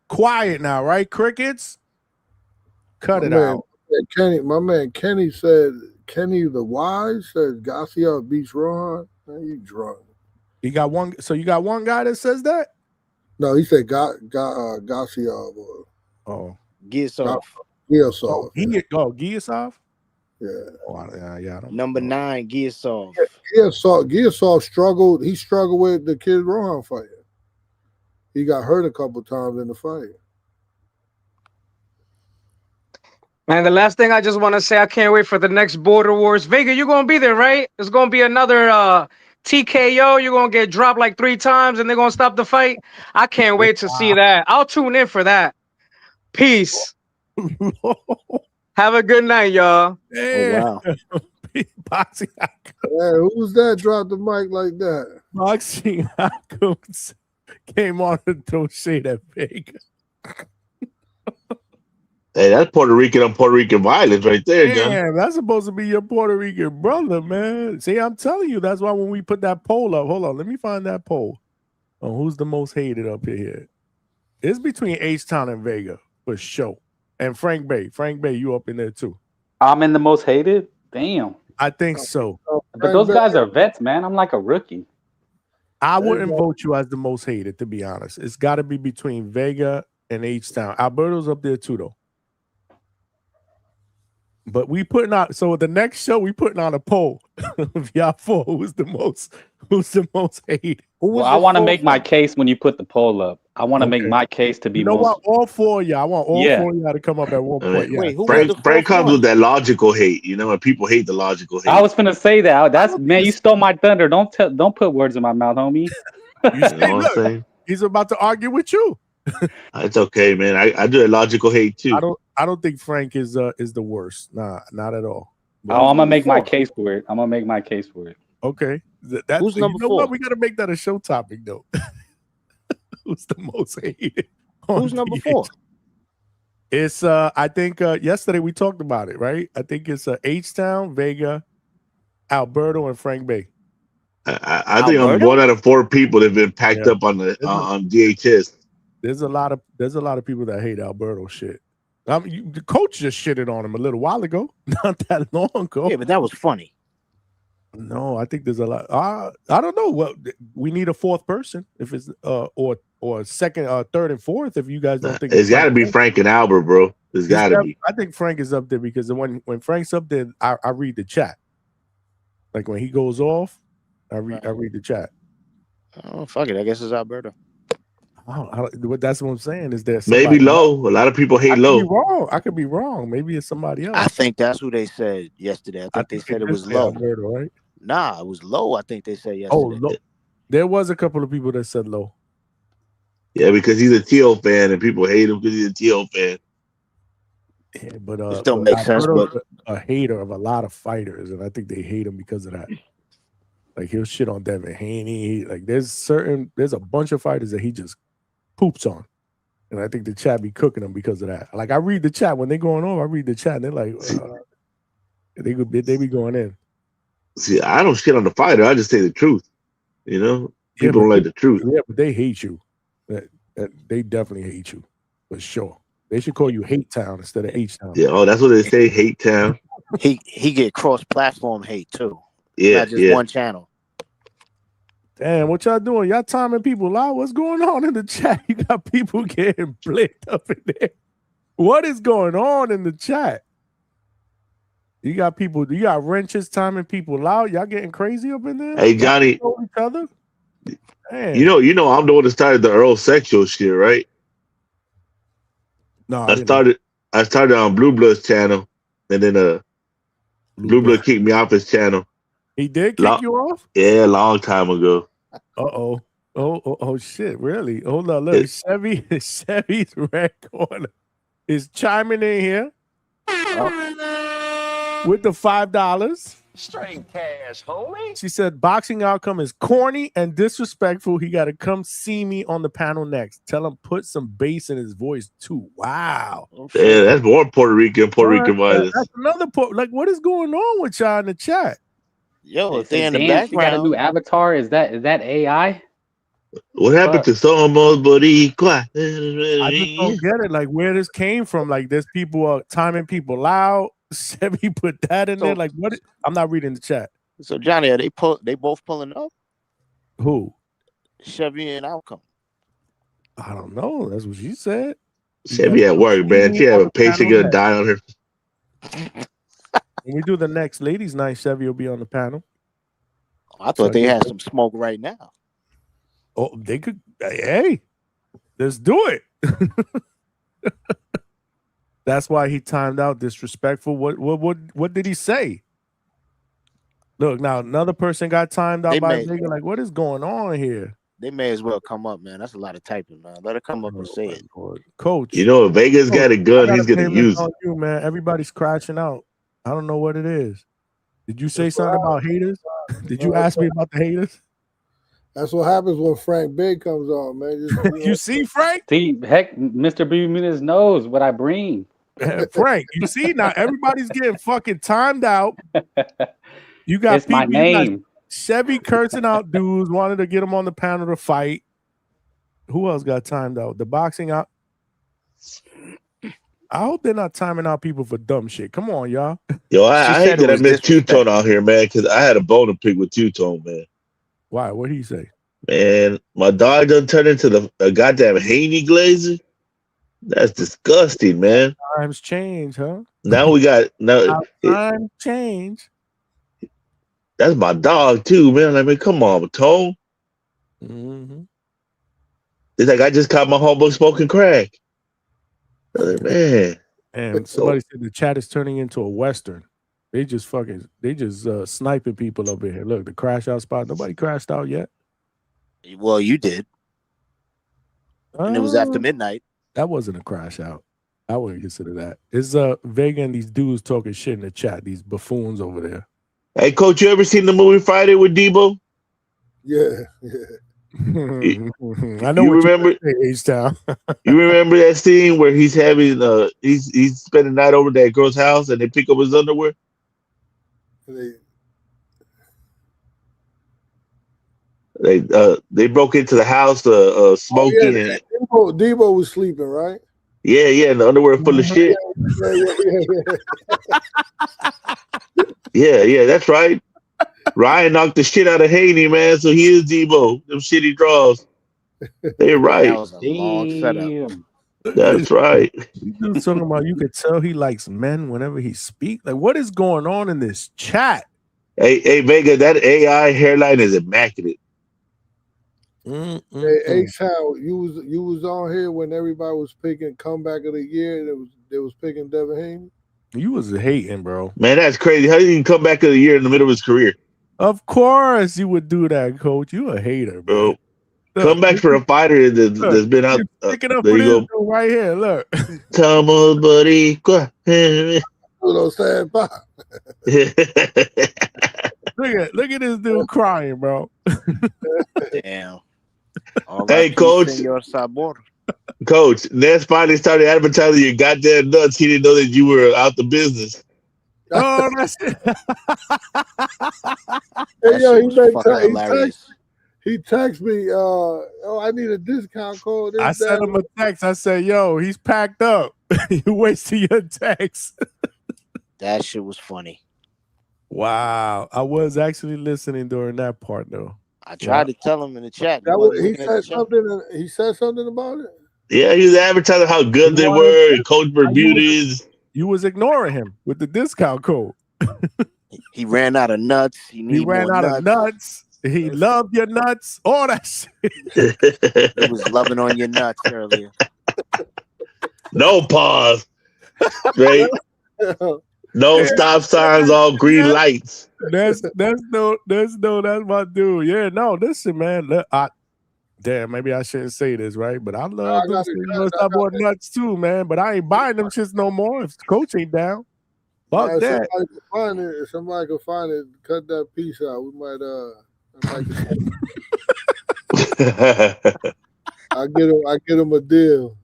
Quiet now, right? Crickets? Cut it out. My man Kenny said, Kenny the Wise said Garcia beats Rohan. Man, you drunk. You got one. So you got one guy that says that? No, he said Garcia. Oh, Giasov. Giasov. Giasov? Yeah. Yeah. Number 9, Giasov. Giasov struggled. He struggled with the kid Rohan fight. He got hurt a couple times in the fight. Man, the last thing I just want to say, I can't wait for the next Border Wars. Vega, you're going to be there, right? It's going to be another TKO. You're going to get dropped like 3 times and they're going to stop the fight. I can't wait to see that. I'll tune in for that. Peace. Have a good night, y'all. Oh, wow. Man, who's that dropped the mic like that? Boxing Hawkins came on to throw shade at Vega. Hey, that's Puerto Rican on Puerto Rican violence right there, Yeah, Gun. that's supposed to be your Puerto Rican brother, man. See, I'm telling you, that's why when we put that poll up, hold on, let me find that poll on who's the most hated up here. It's between H-Town and Vega for sure. And Frank Bay. Frank Bay, you up in there too. I'm in the most hated? Damn. I think so. But those guys are vets, man. I'm like a rookie. I wouldn't vote you as the most hated, to be honest. It's got to be between Vega and H-Town. Alberto's up there too, though. But we putting out, so the next show we putting on a poll of y'all four who's the most hated. Well, I want to make my case when you put the poll up. I want to make my case to be You know most. what? All four of y'all. I want all four of y'all to come up at one point. Yeah. Frank comes with that logical hate, you know, and people hate the logical hate. I was finna say that. That's man, you stole my thunder. Don't put words in my mouth, homie. You know what I'm saying? He's about to argue with you. It's okay, man. I do a logical hate too. I don't think Frank is the worst. Nah, not at all. I'm gonna make my case for it. I'm gonna make my case for it. Okay. Who's number 4? What? We gotta make that a show topic though. Who's the most hated? Who's number 4? It's I think yesterday we talked about it, right? I think it's H-Town, Vega, Alberto, and Frank Bay. I think I'm 1 out of 4 people that have been packed up on the on DHS. There's a lot of people that hate Alberto shit. The coach just shitted on him a little while ago, not that long ago. Yeah, but that was funny. No, I think there's a lot. I don't know. Well, we need a 4th person if it's or second, 3rd, and 4th. If you guys don't think It's got to be Frank and Albert, bro. It's got to be. I think Frank is up there because when Frank's up there, I read the chat. Like when he goes off, I read the chat. Oh fuck it! I guess it's Alberto. That's what I'm saying. Is there maybe Low? A lot of people hate Low. I could be wrong. Maybe it's somebody else. I think that's who they said yesterday. I think they said it was Low. Alberto, right? Nah, it was Low. I think they said yesterday. Oh, Low. There was a couple of people that said Low. Yeah, because he's a T.O. fan and people hate him because he's a T.O. fan. Yeah, but it still makes sense. But a hater of a lot of fighters, and I think they hate him because of that. Like he'll shit on Devin Haney. Like there's a bunch of fighters that he just poops on, and I think the chat be cooking them because of that. Like I read the chat when they going on. I read the chat, and they're like, they be going in. See, I don't shit on the fighter. I just say the truth. You know, people don't like the truth. Yeah, but they hate you. They definitely hate you for sure. They should call you Hate Town instead of H Town. Yeah, oh, that's what they say, Hate Town. He get cross-platform hate too. Yeah, Not just one channel. Damn, what y'all doing? Y'all timing people out? What's going on in the chat? You got people getting blicked up in there. What is going on in the chat? You got people, you got wrenches timing people out. Y'all getting crazy up in there? Hey, Johnny. Y'all know each other? Damn. You know, I'm the one that started the Earl sexual shit, right? No, I started on Blue Blood's channel, and then Blue Blood kicked me off his channel. He did kick you off? Yeah, a long time ago. Uh-oh. Oh, shit, really? Hold on, look. Chevy's red corner is chiming in here with the $5. Straight cash, homie. She said, boxing outcome is corny and disrespectful. He got to come see me on the panel next. Tell him put some bass in his voice, too. Wow. Yeah, that's more Puerto Rican violence. That's another like, what is going on with y'all in the chat? Yo, if they in Damn, the background. she got a new avatar. Is that AI? What happened to Somos Boricua? I just don't get it. Like, where this came from. Like, there's people timing people out. Chevy put that in there. Like, what? I'm not reading the chat. So, Johnny, are they both pulling up? Who? Chevy and Outcome. I don't know. That's what she said. Chevy at work, man. She have a patient gonna die on her. When we do the next ladies' night, Chevy will be on the panel. I thought they had some smoke right now. Oh, they could. Hey, let's do it. That's why he timed out. Disrespectful. What did he say? Look, now another person got timed out by Vega. Like, what is going on here? They may as well come up, man. That's a lot of typing, man. Let her come up and say it. Coach. You know, if Vega's got a gun, he's gonna use it. You, man. Everybody's crashing out. I don't know what it is. Did you say something about haters? Did you ask me about the haters? That's what happens when Frank Big comes on, man. You see, Frank? See, heck, Mr. Bermudez knows what I bring. Frank, you see now everybody's getting fucking timed out. You got it's my name. Chevy cursing out dudes, wanted to get them on the panel to fight. Who else got timed out? The boxing out. I hope they're not timing out people for dumb shit. Come on, y'all. Yo, I hate that I missed Two-Tone out here, man, because I had a bone to pick with Two-Tone, man. Why? What did he say? Man, my dog done turned into a goddamn Haney Glazer. That's disgusting, man. Times change, huh? Now we got times change. That's my dog too, man. I mean, come on, Tone. Mm-hmm. It's like I just caught my homeboy smoking crack. Man. And somebody said the chat is turning into a Western. They just sniping people up in here. Look, the crash out spot. Nobody crashed out yet. Well, you did. And it was after midnight. That wasn't a crash out. I wouldn't consider that. It's Vega and these dudes talking shit in the chat. These buffoons over there. Hey, Coach, you ever seen the movie Friday with Debo? Yeah. I know. You remember H-Town. You remember that scene where he's having he's spending the night over at that girl's house and they pick up his underwear? They broke into the house smoking and Debo was sleeping, right? Yeah, and the underwear full of shit. Yeah, that's right. Ryan knocked the shit out of Haney, man, so he is Debo. Them shitty draws. They're right. That was a long setup. That's right. He's talking about you could tell he likes men whenever he speaks. Like, what is going on in this chat? Hey, Vega, that AI hairline is immaculate. Hey, H-Town, you was on here when everybody was picking comeback of the year. They was picking Devin Haney. You was hating, bro. Man, that's crazy. How did he come back of the year in the middle of his career? Of course you would do that, Coach. You a hater, bro. Come back for a fighter that's been out. Picking up there for you this go. dude right here. Look. Tamo Boricua. Look at this dude crying, bro. Damn. Hey, Coach. Coach, Ness finally started advertising your goddamn nuts. He didn't know that you were out the business. Oh, that's it. Hey, yo, he texts me, oh, I need a discount code. I sent him a text. I said, yo, he's packed up. You wasting your text. That shit was funny. Wow. I was actually listening during that part, though. I tried to tell him in the chat. He said something about it. Yeah, he was advertising how good they were. And Coach Bermudez. You was ignoring him with the discount code. He ran out of nuts. He ran out of nuts. He loved your nuts. All that shit. He was loving on your nuts earlier. No pause. Right? No stop signs, all green lights. That's my dude. Yeah, no, listen, man. Damn, maybe I shouldn't say this, right? But I love I bought nuts too, man. But I ain't buying them shits no more if the coach ain't down. Fuck that. If somebody can find it, cut that piece out. We might I get him a deal.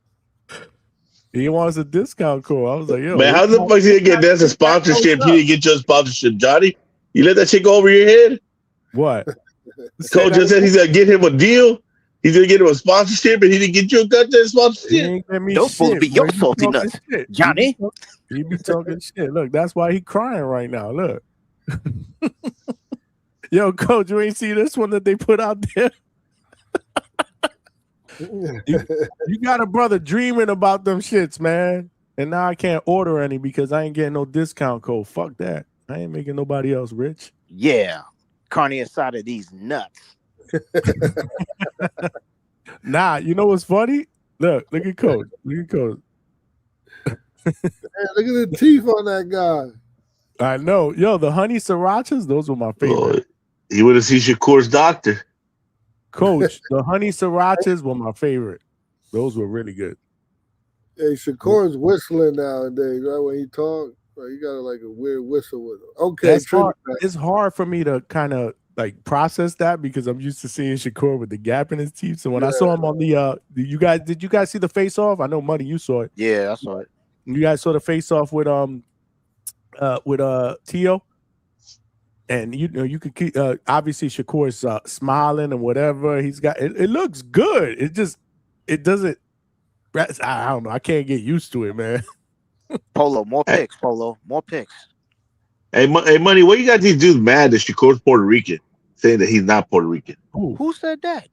He wants a discount code. I was like, yo. Man, how the fuck did he get that? A sponsorship. He didn't get your sponsorship, Johnny. You let that shit go over your head? What? Coach just said he's gonna get him a deal. He's gonna get him a sponsorship, and he didn't get you a goddamn sponsorship. Those supposed to be your salty nuts, Johnny. He be talking shit. Look, that's why he crying right now. Look. Yo, Coach, you ain't see this one that they put out there? You got a brother dreaming about them shits, man. And now I can't order any because I ain't getting no discount code. Fuck that. I ain't making nobody else rich. Yeah. Carne asada these nuts. Nah, you know what's funny? Look at Coach. Look at Coach. Man, look at the teeth on that guy. I know. Yo, the honey srirachas, those were my favorite. Oh, you would have seen Shakur's doctor. Coach, the honey srirachas were my favorite. Those were really good. Hey, Shakur's whistling nowadays, right? When he talks, he got like a weird whistle with him. Okay, it's hard for me to kind of like process that because I'm used to seeing Shakur with the gap in his teeth. So when I saw him on did you guys see the face off? I know Money, you saw it. Yeah, I saw it. You guys saw the face off with Tio? And you could keep obviously Shakur's smiling and whatever he's got. It looks good. It doesn't. I don't know. I can't get used to it, man. Polo, more picks. Polo, more picks. Hey, Money, what you got these dudes mad that Shakur's Puerto Rican, saying that he's not Puerto Rican? Who said that?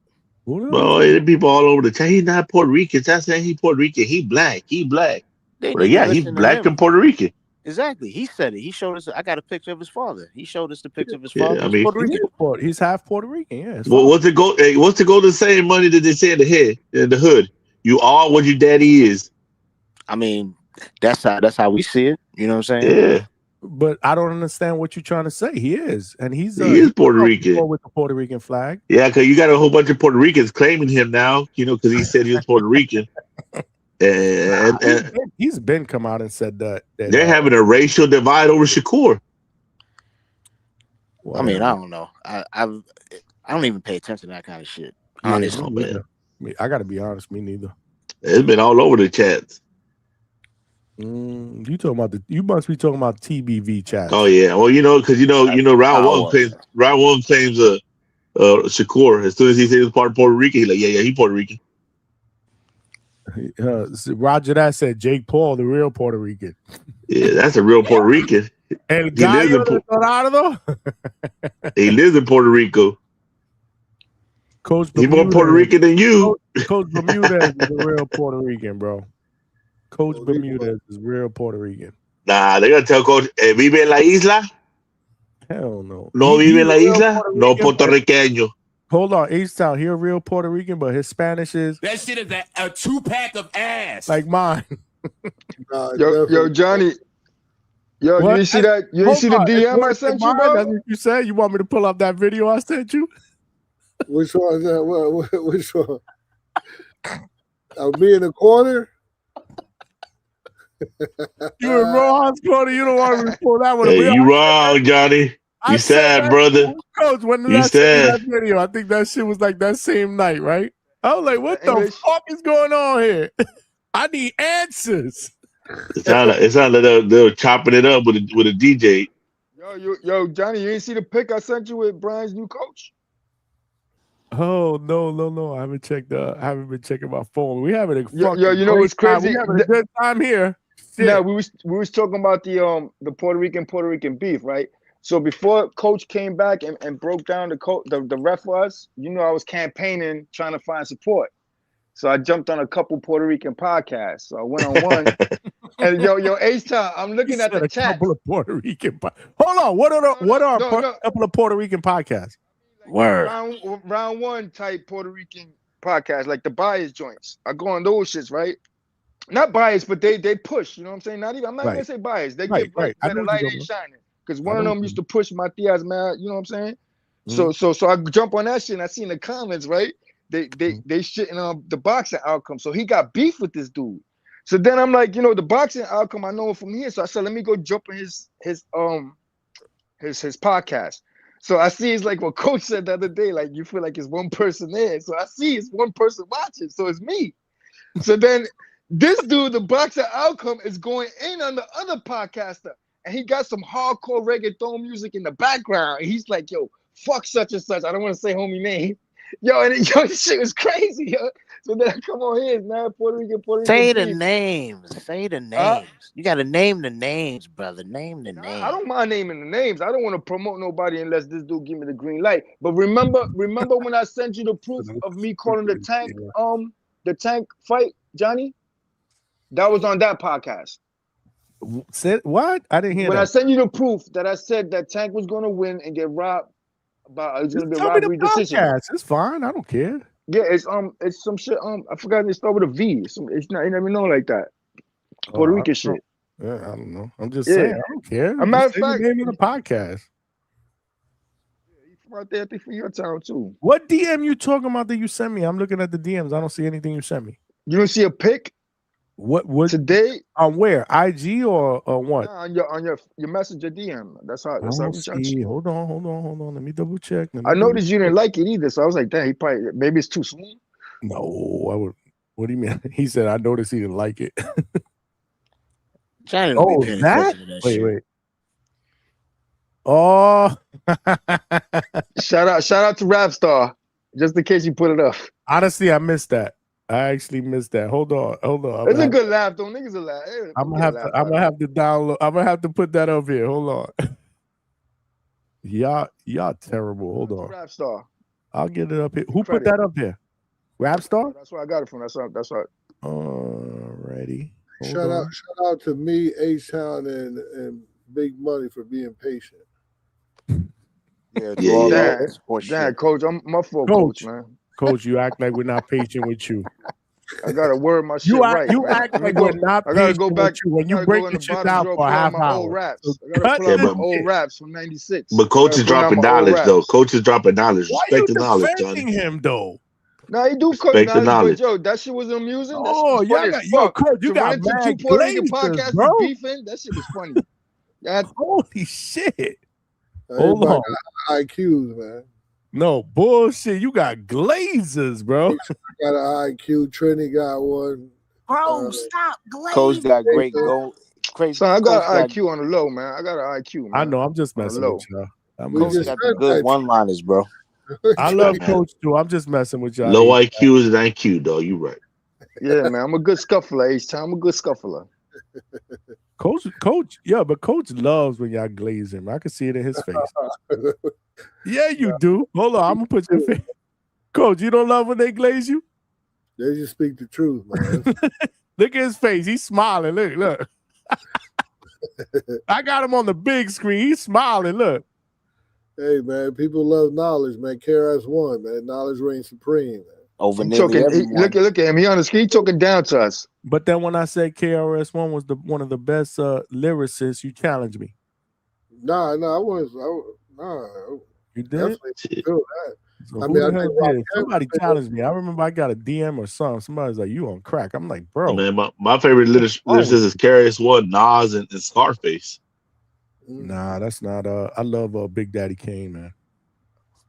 Well, there people all over the town. He's not Puerto Rican. That's saying he's Puerto Rican. He black. He black. Well, yeah, he's black and Puerto Rican. Exactly. He said it. He showed us. I got a picture of his father. He showed us the picture of his father. I mean, Puerto Rican. He's half Puerto Rican. Yeah. Well, what's the golden saying, Money, that they say in the hood? You are what your daddy is. I mean, that's how we see it. You know what I'm saying? Yeah. But I don't understand what you're trying to say. He is, and he is Puerto Rican with the Puerto Rican flag. Yeah, because you got a whole bunch of Puerto Ricans claiming him now. Because he said he was Puerto Rican. And he's been come out and said that they're having a racial divide over Shakur. I mean, I don't know. I don't even pay attention to that kind of shit. Honestly, I got to be honest. Me neither. It's been all over the chats. You talking about you must be talking about TBV chats. Oh yeah. Well, because round one claims Shakur. As soon as he says he's part of Puerto Rican, he's like, yeah, he's Puerto Rican. Roger that said Jake Paul, the real Puerto Rican. Yeah, that's a real Puerto Rican. El Gallo de Dorado. He lives in Puerto Rico. Coach He's more Puerto Rican than you. Coach Bermudez is a real Puerto Rican, bro. Coach Bermudez is real Puerto Rican. Nah, they're gonna tell Coach, vive en la isla? Hell no. No vive en la isla? No puertorriqueño. Hold on, H-Town, he a real Puerto Rican, but his Spanish is... That shit is a 2-pack of ass. Like mine. Yo, Johnny. Yo, What? you see that? You didn't see the DM I sent you, bro? That's what you said? You want me to pull up that video I sent you? Which one is that? Which one? Me in the corner? You in Rohan's corner, you don't want me to pull that one. Hey, you wrong, Johnny. You sad, brother. Coach, when did I send that video? I think that shit was like that same night, right? I was like, what the fuck is going on here? I need answers. It sounded like they were chopping it up with a DJ. Yo, Johnny, you didn't see the pic I sent you with Brian's new coach? Oh no! I haven't checked. I haven't been checking my phone. We having a Yo, fucking you know great what's time. We crazy? having a good time here. Now Shit. we was talking about the Puerto Rican beef, right? So before Coach came back and broke down the ref for us, you know, I was campaigning trying to find support. So I jumped on a couple Puerto Rican podcasts. So I went on one, and yo, H-Town, I'm He looking at said the a chat. couple of Puerto Rican. Hold on. What are a couple of Puerto Rican podcasts? Word. Round one type Puerto Rican podcast, like the bias joints. I go on those shits, right? Not biased, but they push. You know what I'm saying? I'm not even gonna say biased. They give like I where know the what you're light talking ain't about. shining. Because I one know of what them you used to push Matias man. You know what I'm saying? Mhm. So I jump on that shit and I seen the comments, right? They shitting on the boxing outcome. So he got beef with this dude. So then I'm like, you know, the boxing outcome, I know him from here. So I said, let me go jump in his podcast. So I see it's like what Coach said the other day, like you feel like it's one person there. So I see it's one person watching. So it's me. So then this dude, the boxer outcome, is going in on the other podcaster. And he got some hardcore reggaeton music in the background. And he's like, yo, fuck such and such. I don't want to say homie name. Yo, and this shit was crazy, yo. So then I come on here, man, Puerto Rican Say the beef. names. Say the names. You got to name the names, brother. Name the names. I don't mind naming the names. I don't want to promote nobody unless this dude give me the green light. But remember when I sent you the proof of me calling the tank fight, Johnny? That was on that podcast. Said what? I didn't hear When that. I sent you the proof that I said that Tank was going to win and get robbed, it's going to be a Tell me the robbery decision. podcast. It's fine. I don't care. Yeah, it's some shit. I forgot they start with a V. It's not. You never know like that. Puerto Rican shit. Yeah, I don't know. I'm just saying. I don't care. A matter of Just say the fact, name of the podcast. from out there, I think from your town too. What DM you talking about that you sent me? I'm looking at the DMs. I don't see anything you sent me. You don't see a pic? What today? On where? IG or what? Nah, on your messenger DM. That's how. I That's how don't we judge. see. Hold on. Let me double check. I noticed you didn't like it either, so I was like, damn, he probably maybe it's too soon. No, I would. What do you mean? He said I noticed he didn't like it. Trying to be paying attention to that shit. Wait. Oh, shout out to Rapstar, just in case you put it up. Honestly, I missed that. I actually missed that. Hold on. It's a good laugh, though. Niggas will laugh. I'm gonna have to download. I'm gonna have to put that up here. Hold on. Y'all terrible. Hold on. Rapstar. I'll get it up here. Who put that up here? Rapstar? That's where I got it from. That's right. Alrighty. Shout out to me, H-Town, and Big Money for being patient. Damn, Coach. I'm my fault, Coach, man. Coach, you act like we're not patient with you. I gotta word my shit right. You act like we're not I gotta patient go back with you when you break the shit down for a half hour. I gotta pull out my old raps from '96. But Coach is dropping knowledge, though. Coach is dropping knowledge. Respect the knowledge, Johnny. Him though. Nah, he do coach knowledge, but yo, that shit was amusing. Oh, Coach, you got mad Puerto Rican glazers, podcasts bro. beefing. That shit was funny. Holy shit! Hold on, IQs, man. No bullshit. You got glazers, bro. Got an IQ. Trini got one. Bro, stop glazing. Coach got great goal. So I got an IQ on the low, man. I got an IQ, man. I know. I'm just messing with y'all. Coach got the good one-liners, bro. I love Coach too. I'm just messing with y'all. Low IQ is an IQ, though. You right. Yeah, man. I'm a good scuffler, H-Town. I'm a good scuffler. Coach, yeah, but Coach loves when y'all glaze him. I can see it in his face. Yeah, you do. Hold on, I'm gonna put your face. Coach, you don't love when they glaze you? They just speak the truth, man. Look at his face. He's smiling. Look. I got him on the big screen. He's smiling. Look. Hey, man, people love knowledge, man. KRS-One, man. Knowledge reigns supreme, man. Over look at him. He on the screen talking down to us. But then when I said KRS-One was one of the best lyricists, you challenged me. Nah, you did. Definitely feel that. So somebody challenged me. I remember I got a DM or something. Somebody's like, "You on crack?" I'm like, "Bro, man, my favorite lyricist is KRS-One, Nas, and Scarface." Nah, that's not. I love Big Daddy Kane, man.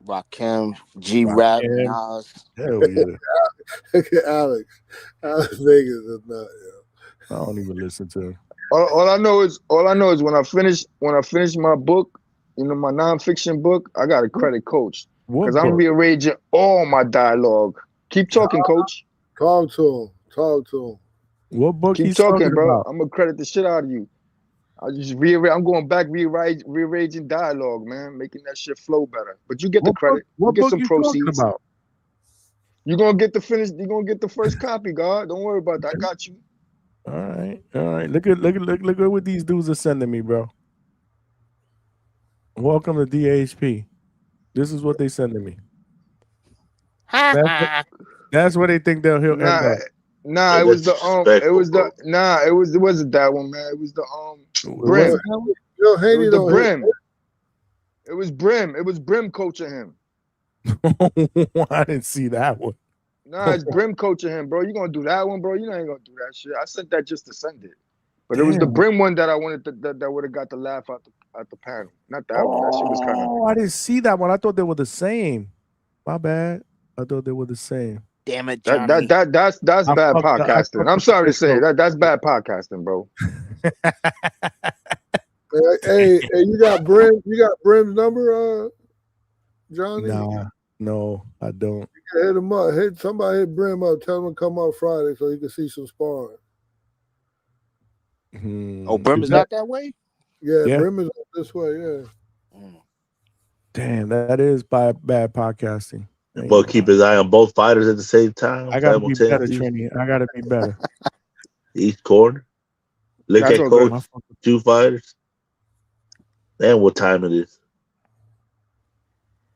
Rakim, G-Rap, Nas. Hell yeah. Look at Alex. Alex Vegas is not. I don't even listen to him. All I know is when I finish my book, my nonfiction book, I got to credit Coach. Because I'm rearranging all my dialogue. Keep talking, coach. Talk to him. Talk to him. What book Keep he's talking, talking bro. about? I'm gonna credit the shit out of you. I just rearrange. I'm going back rearranging dialogue, man, making that shit flow better. But you get the credit. What you get book some you talking proceeds. about? You're gonna get the finish. You're gonna get the first copy, God. Don't worry about that. I got you. All right. Look at what these dudes are sending me, bro. Welcome to DHP. This is what they sending me. That's where they think he'll end up. Nah, it was the it wasn't that one, man. It was the Brim. Yo, It Haney was the don't Brim. It was Brim. It was Brim coaching him. I didn't see that one. Nah, it's Brim coaching him, bro. You gonna do that one, bro? You ain't gonna do that shit. I sent that just to send it. But it was the Damn. Brim one that I wanted that would have got the laugh at the panel. Not that one. That shit was kind of. Oh, I didn't see that one. I thought they were the same. My bad. I thought they were the same. Damn it, Johnny. That's bad podcasting. I'm sorry to say that's bad podcasting, bro. Hey, you got Brim's number, Johnny? No, I don't. You can hit him up. Somebody hit Brim up. Tell him to come out Friday so he can see some sparring. Oh, Brim is not that way? Yeah, Brim is this way, yeah. Damn, that is bad podcasting. But keep his eye on both fighters at the same time. I gotta be better, Trini. I gotta be better. Each corner. Look at coach, 2 fighters. And what time it is.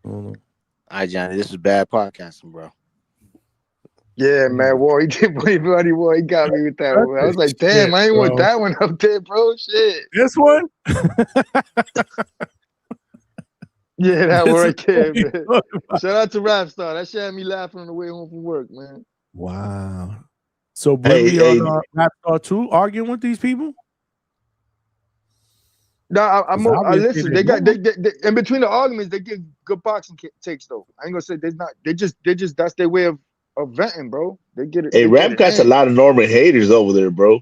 All right, Johnny, this is bad podcasting, bro. Yeah, man. War, he got me with that one. I was like, damn, I ain't want that one up there, bro. Shit. This one? Yeah, that one right there, man. Shout out to Rapstar. That shit had me laughing on the way home from work, man. Wow. So Brim on Rapstar 2 arguing with these people? No, I listen. They in between the arguments, they give good boxing takes though. I ain't gonna say there's not. They just that's their way of venting, bro. They get it. Hey, Rap got a lot of Norman haters over there, bro.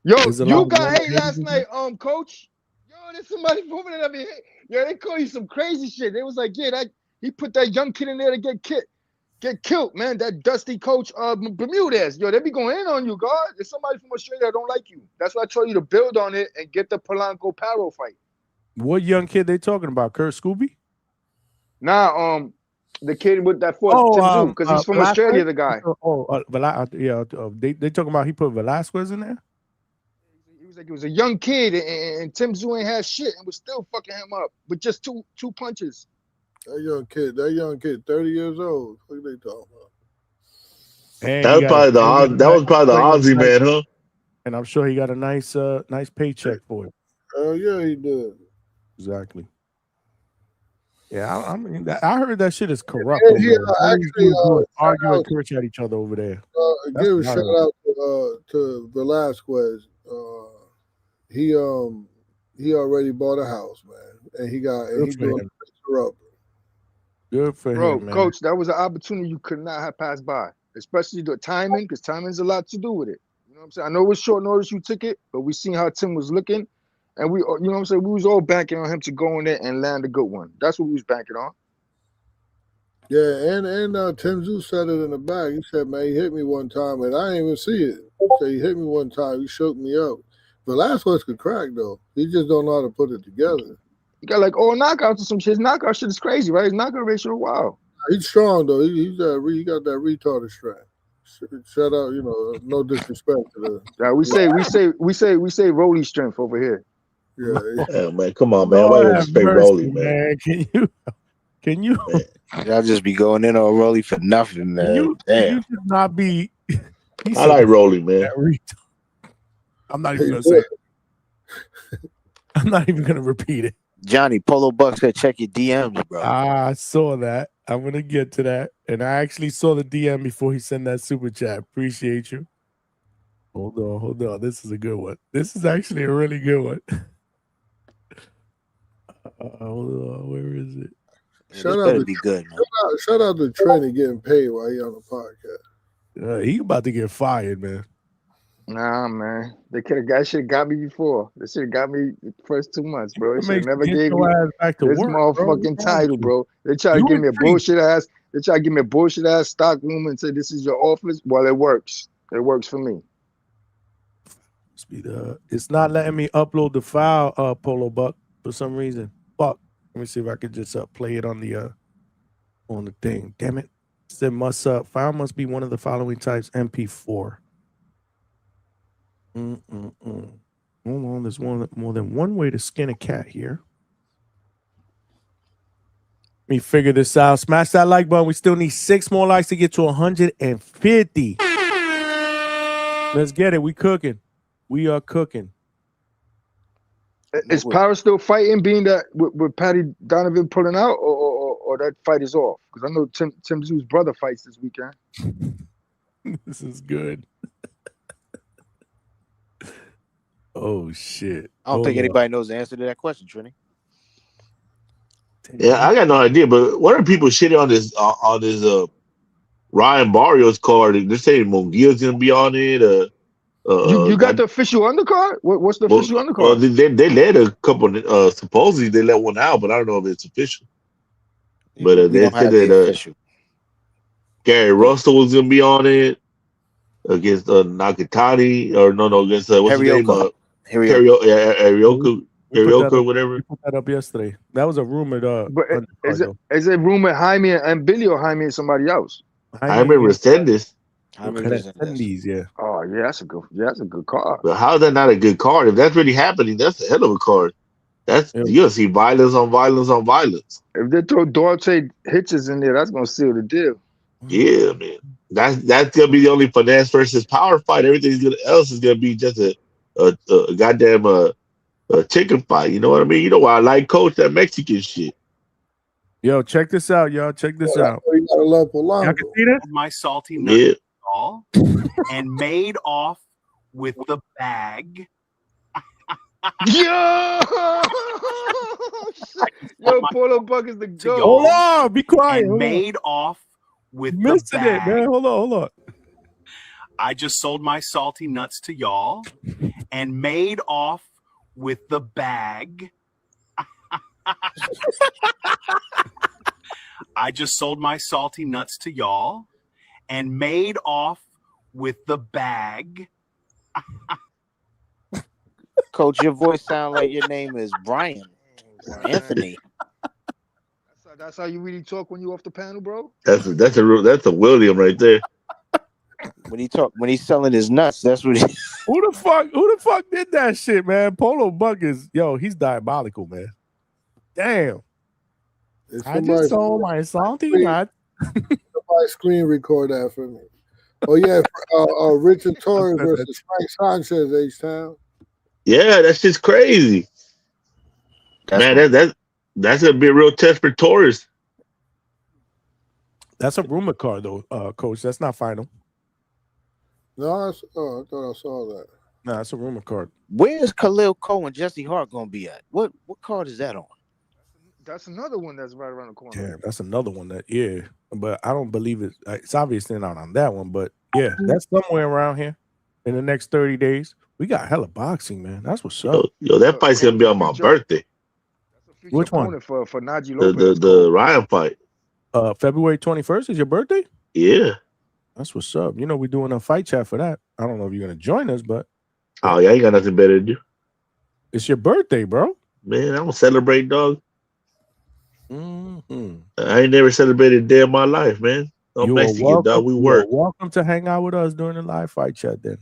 Yo, you got hate last night, coach. Yo, there's somebody moving it up here. Yo, they call you some crazy shit. They was like, yeah, he put that young kid in there to get killed, man. That dusty coach Bermudez. Yo, they be going in on you, God. There's somebody from Australia that don't like you. That's why I told you to build on it and get the Polanco Paro fight. What young kid they talking about? Kurt Scooby? Nah, the kid with that fought Tim Tszyu, because he's from Velasquez? Australia, the guy. They talking about he put Velasquez in there? He was like, it was a young kid, and Tim Tszyu ain't had shit and was still fucking him up with just two punches. That young kid, 30 years old. What are they talking about? That was probably the Aussie man, huh? And I'm sure he got a nice paycheck for it. Oh yeah, he did. Exactly. Yeah, I mean, I heard that shit is corrupt. Actually, arguing curse at each other over there. Give a shout out to Velasquez. He already bought a house, man, and he doing corrupt. Good for him, man. Coach. That was an opportunity you could not have passed by, especially the timing, because timing's a lot to do with it. You know what I'm saying? I know it was short notice you took it, but we seen how Tim was looking, and we, you know what I'm saying, we was all banking on him to go in there and land a good one. That's what we was banking on. Yeah, and Tim Tszyu said it in the back. He said, man, he hit me one time, and I didn't even see it. He said he hit me one time. He shook me up. Velasquez could crack, though. He just don't know how to put it together. He got like all knockouts or some shit. His knockout shit is crazy, right? His knockout ratio, wow. He's strong, though. He got that retarded strength. Shout out, no disrespect to the. Yeah, we say Rolly strength over here. Yeah, man, come on, man. Why you respect Rolly, man? Can you? Y'all just be going in on Rolly for nothing, man. Can you just not be? I like Rolly, man. I'm not even gonna say it. I'm not even gonna repeat it. Johnny, Polo Buck said check your DMs, bro. I saw that. I'm gonna get to that. And I actually saw the DM before he sent that super chat. Appreciate you. Hold on. This is a good one. This is actually a really good one. Hold on, where is it? Shout out to Trenny getting paid while he on the podcast. He about to get fired, man. Nah, man. They could have should have got me before. They should have got me the first 2 months, bro. They It should have makes never you get gave me your ass back to this work, bro. What's motherfucking wrong with title, you? bro. They try to You give in me a street. bullshit ass. They try to give me a bullshit ass stock room and say this is your office. Well, it works. It works for me. It's not letting me upload the file, Polo Buck, for some reason. Fuck. Let me see if I can just play it on the thing. Damn it. It said file must be one of the following types, MP4. Hold on, there's more than one way to skin a cat here. Let me figure this out. Smash that like button. We still need 6 more likes to get to 150. Let's get it. We cooking. We are cooking. Is Power still fighting, being that with Patty Donovan pulling out, or that fight is off? Because I know Tim Zoo's brother fights this weekend. This is good. Oh shit! I don't think anybody knows the answer to that question, Trini. Yeah, I got no idea. But what are people shitting on this Ryan Barrios card? They're saying Munguia's gonna be on it. You got the official undercard? What's the official undercard? Well, they let a couple. Supposedly they let one out, but I don't know if it's official. But they said that Gary Russell was gonna be on it against Nakatani, or no, against what's his name? Arioka, whatever. We put that up yesterday. That was a rumored. But is it rumored Jaime and Billy, or Jaime and somebody else? Jaime Resendez. Yeah. Oh yeah, that's a good card. But how is that not a good card? If that's really happening, that's a hell of a card. That's you're gonna see violence on violence on violence. If they throw Duarte Hitches in there, that's gonna seal the deal. Yeah, man. That's gonna be the only finesse versus power fight. Everything else is gonna be just a goddamn chicken fight. You know what I mean? You know why I like Coach, that Mexican shit. Yo, check this out, y'all. Check this out. You gotta love Polanco. Y'all can see this? My salty nut and made off with the bag. Yo, Polo Buck is the goat. Hold on, be quiet. And made off with the Missing bag. it, man. Hold on. I just sold my salty nuts to y'all and made off with the bag. I just sold my salty nuts to y'all and made off with the bag. Coach, your voice sounds like your name is Brian or Anthony. That's how you really talk when you off the panel, bro. That's a William right there. When he's selling his nuts, that's what he. Who the fuck did that shit, man? Polo Buck he's diabolical, man. Damn. I just sold my salty nut. Somebody screen record that for me. Oh yeah, Richard Torres versus Frank Sanchez, H-Town. Yeah, that's just crazy. Man, that's gonna be a real test for Torres. That's a rumor card, though, Coach. That's not final. No, I thought I saw that. No, that's a rumor card. Where's Khalil Cole and Jesse Hart gonna be at? What card is that on? That's another one that's right around the corner. Yeah, that's another one but I don't believe it. It's obviously not on that one, but yeah, that's somewhere around here in the next 30 days. We got hella boxing, man. That's what's up. Yo, that fight's gonna be on my birthday. Which one? For Najee Lopez. The Ryan fight. February 21st is your birthday? Yeah. That's what's up. You know, we're doing a fight chat for that. I don't know if you're gonna join us, but oh yeah, I ain't got nothing better to do. It's your birthday, bro. Man, I'm gonna celebrate, dog. Mm-hmm. I ain't never celebrated a day of my life, man. I'm Mexican, dog. We work. Welcome to hang out with us during the live fight chat then.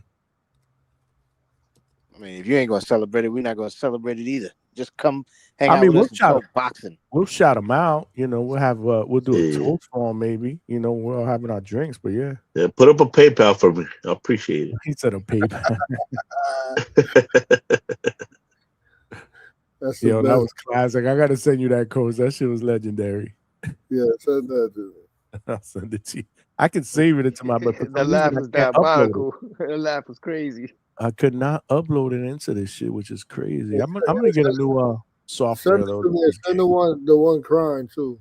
I mean, if you ain't gonna celebrate it, we're not gonna celebrate it either. Just come hang out with us and talk boxing. We'll shout them out. You know, we'll have we'll do a toast for them maybe. You know, we're all having our drinks, but yeah. Yeah, put up a PayPal for me. I appreciate it. He said a PayPal. Yo, that was classic. I gotta send you that, Coach. That shit was legendary. Yeah, send that to me. I'll send it to you. I can save it into my but the laugh was diabolical. The laugh was crazy. I could not upload it into this shit, which is crazy. I'm gonna get a new software though. Send the one crying too.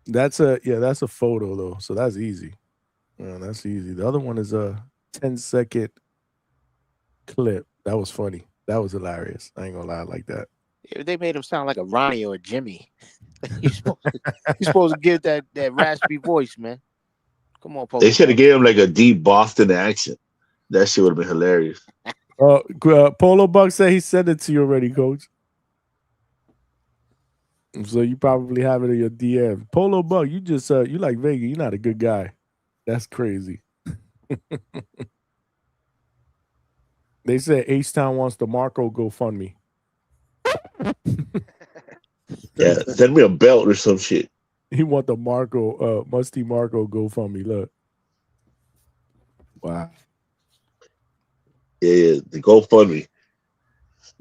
That's a photo though, so that's easy. Yeah, that's easy. The other one is a 10-second clip. That was funny. That was hilarious. I ain't gonna lie like that. They made him sound like a Ronnie or a Jimmy. You're supposed to give that raspy voice, man. Come on, Polo. They should have gave him like a deep Boston accent. That shit would have been hilarious. Polo Buck said he sent it to you already, Coach. So you probably have it in your DM. Polo Buck, you just you like Vega. You're not a good guy. That's crazy. They said H-Town wants the Marco GoFundMe. Yeah, send me a belt or some shit. He want the Marco, Musty Marco GoFundMe. Look. Wow. Yeah, the GoFundMe.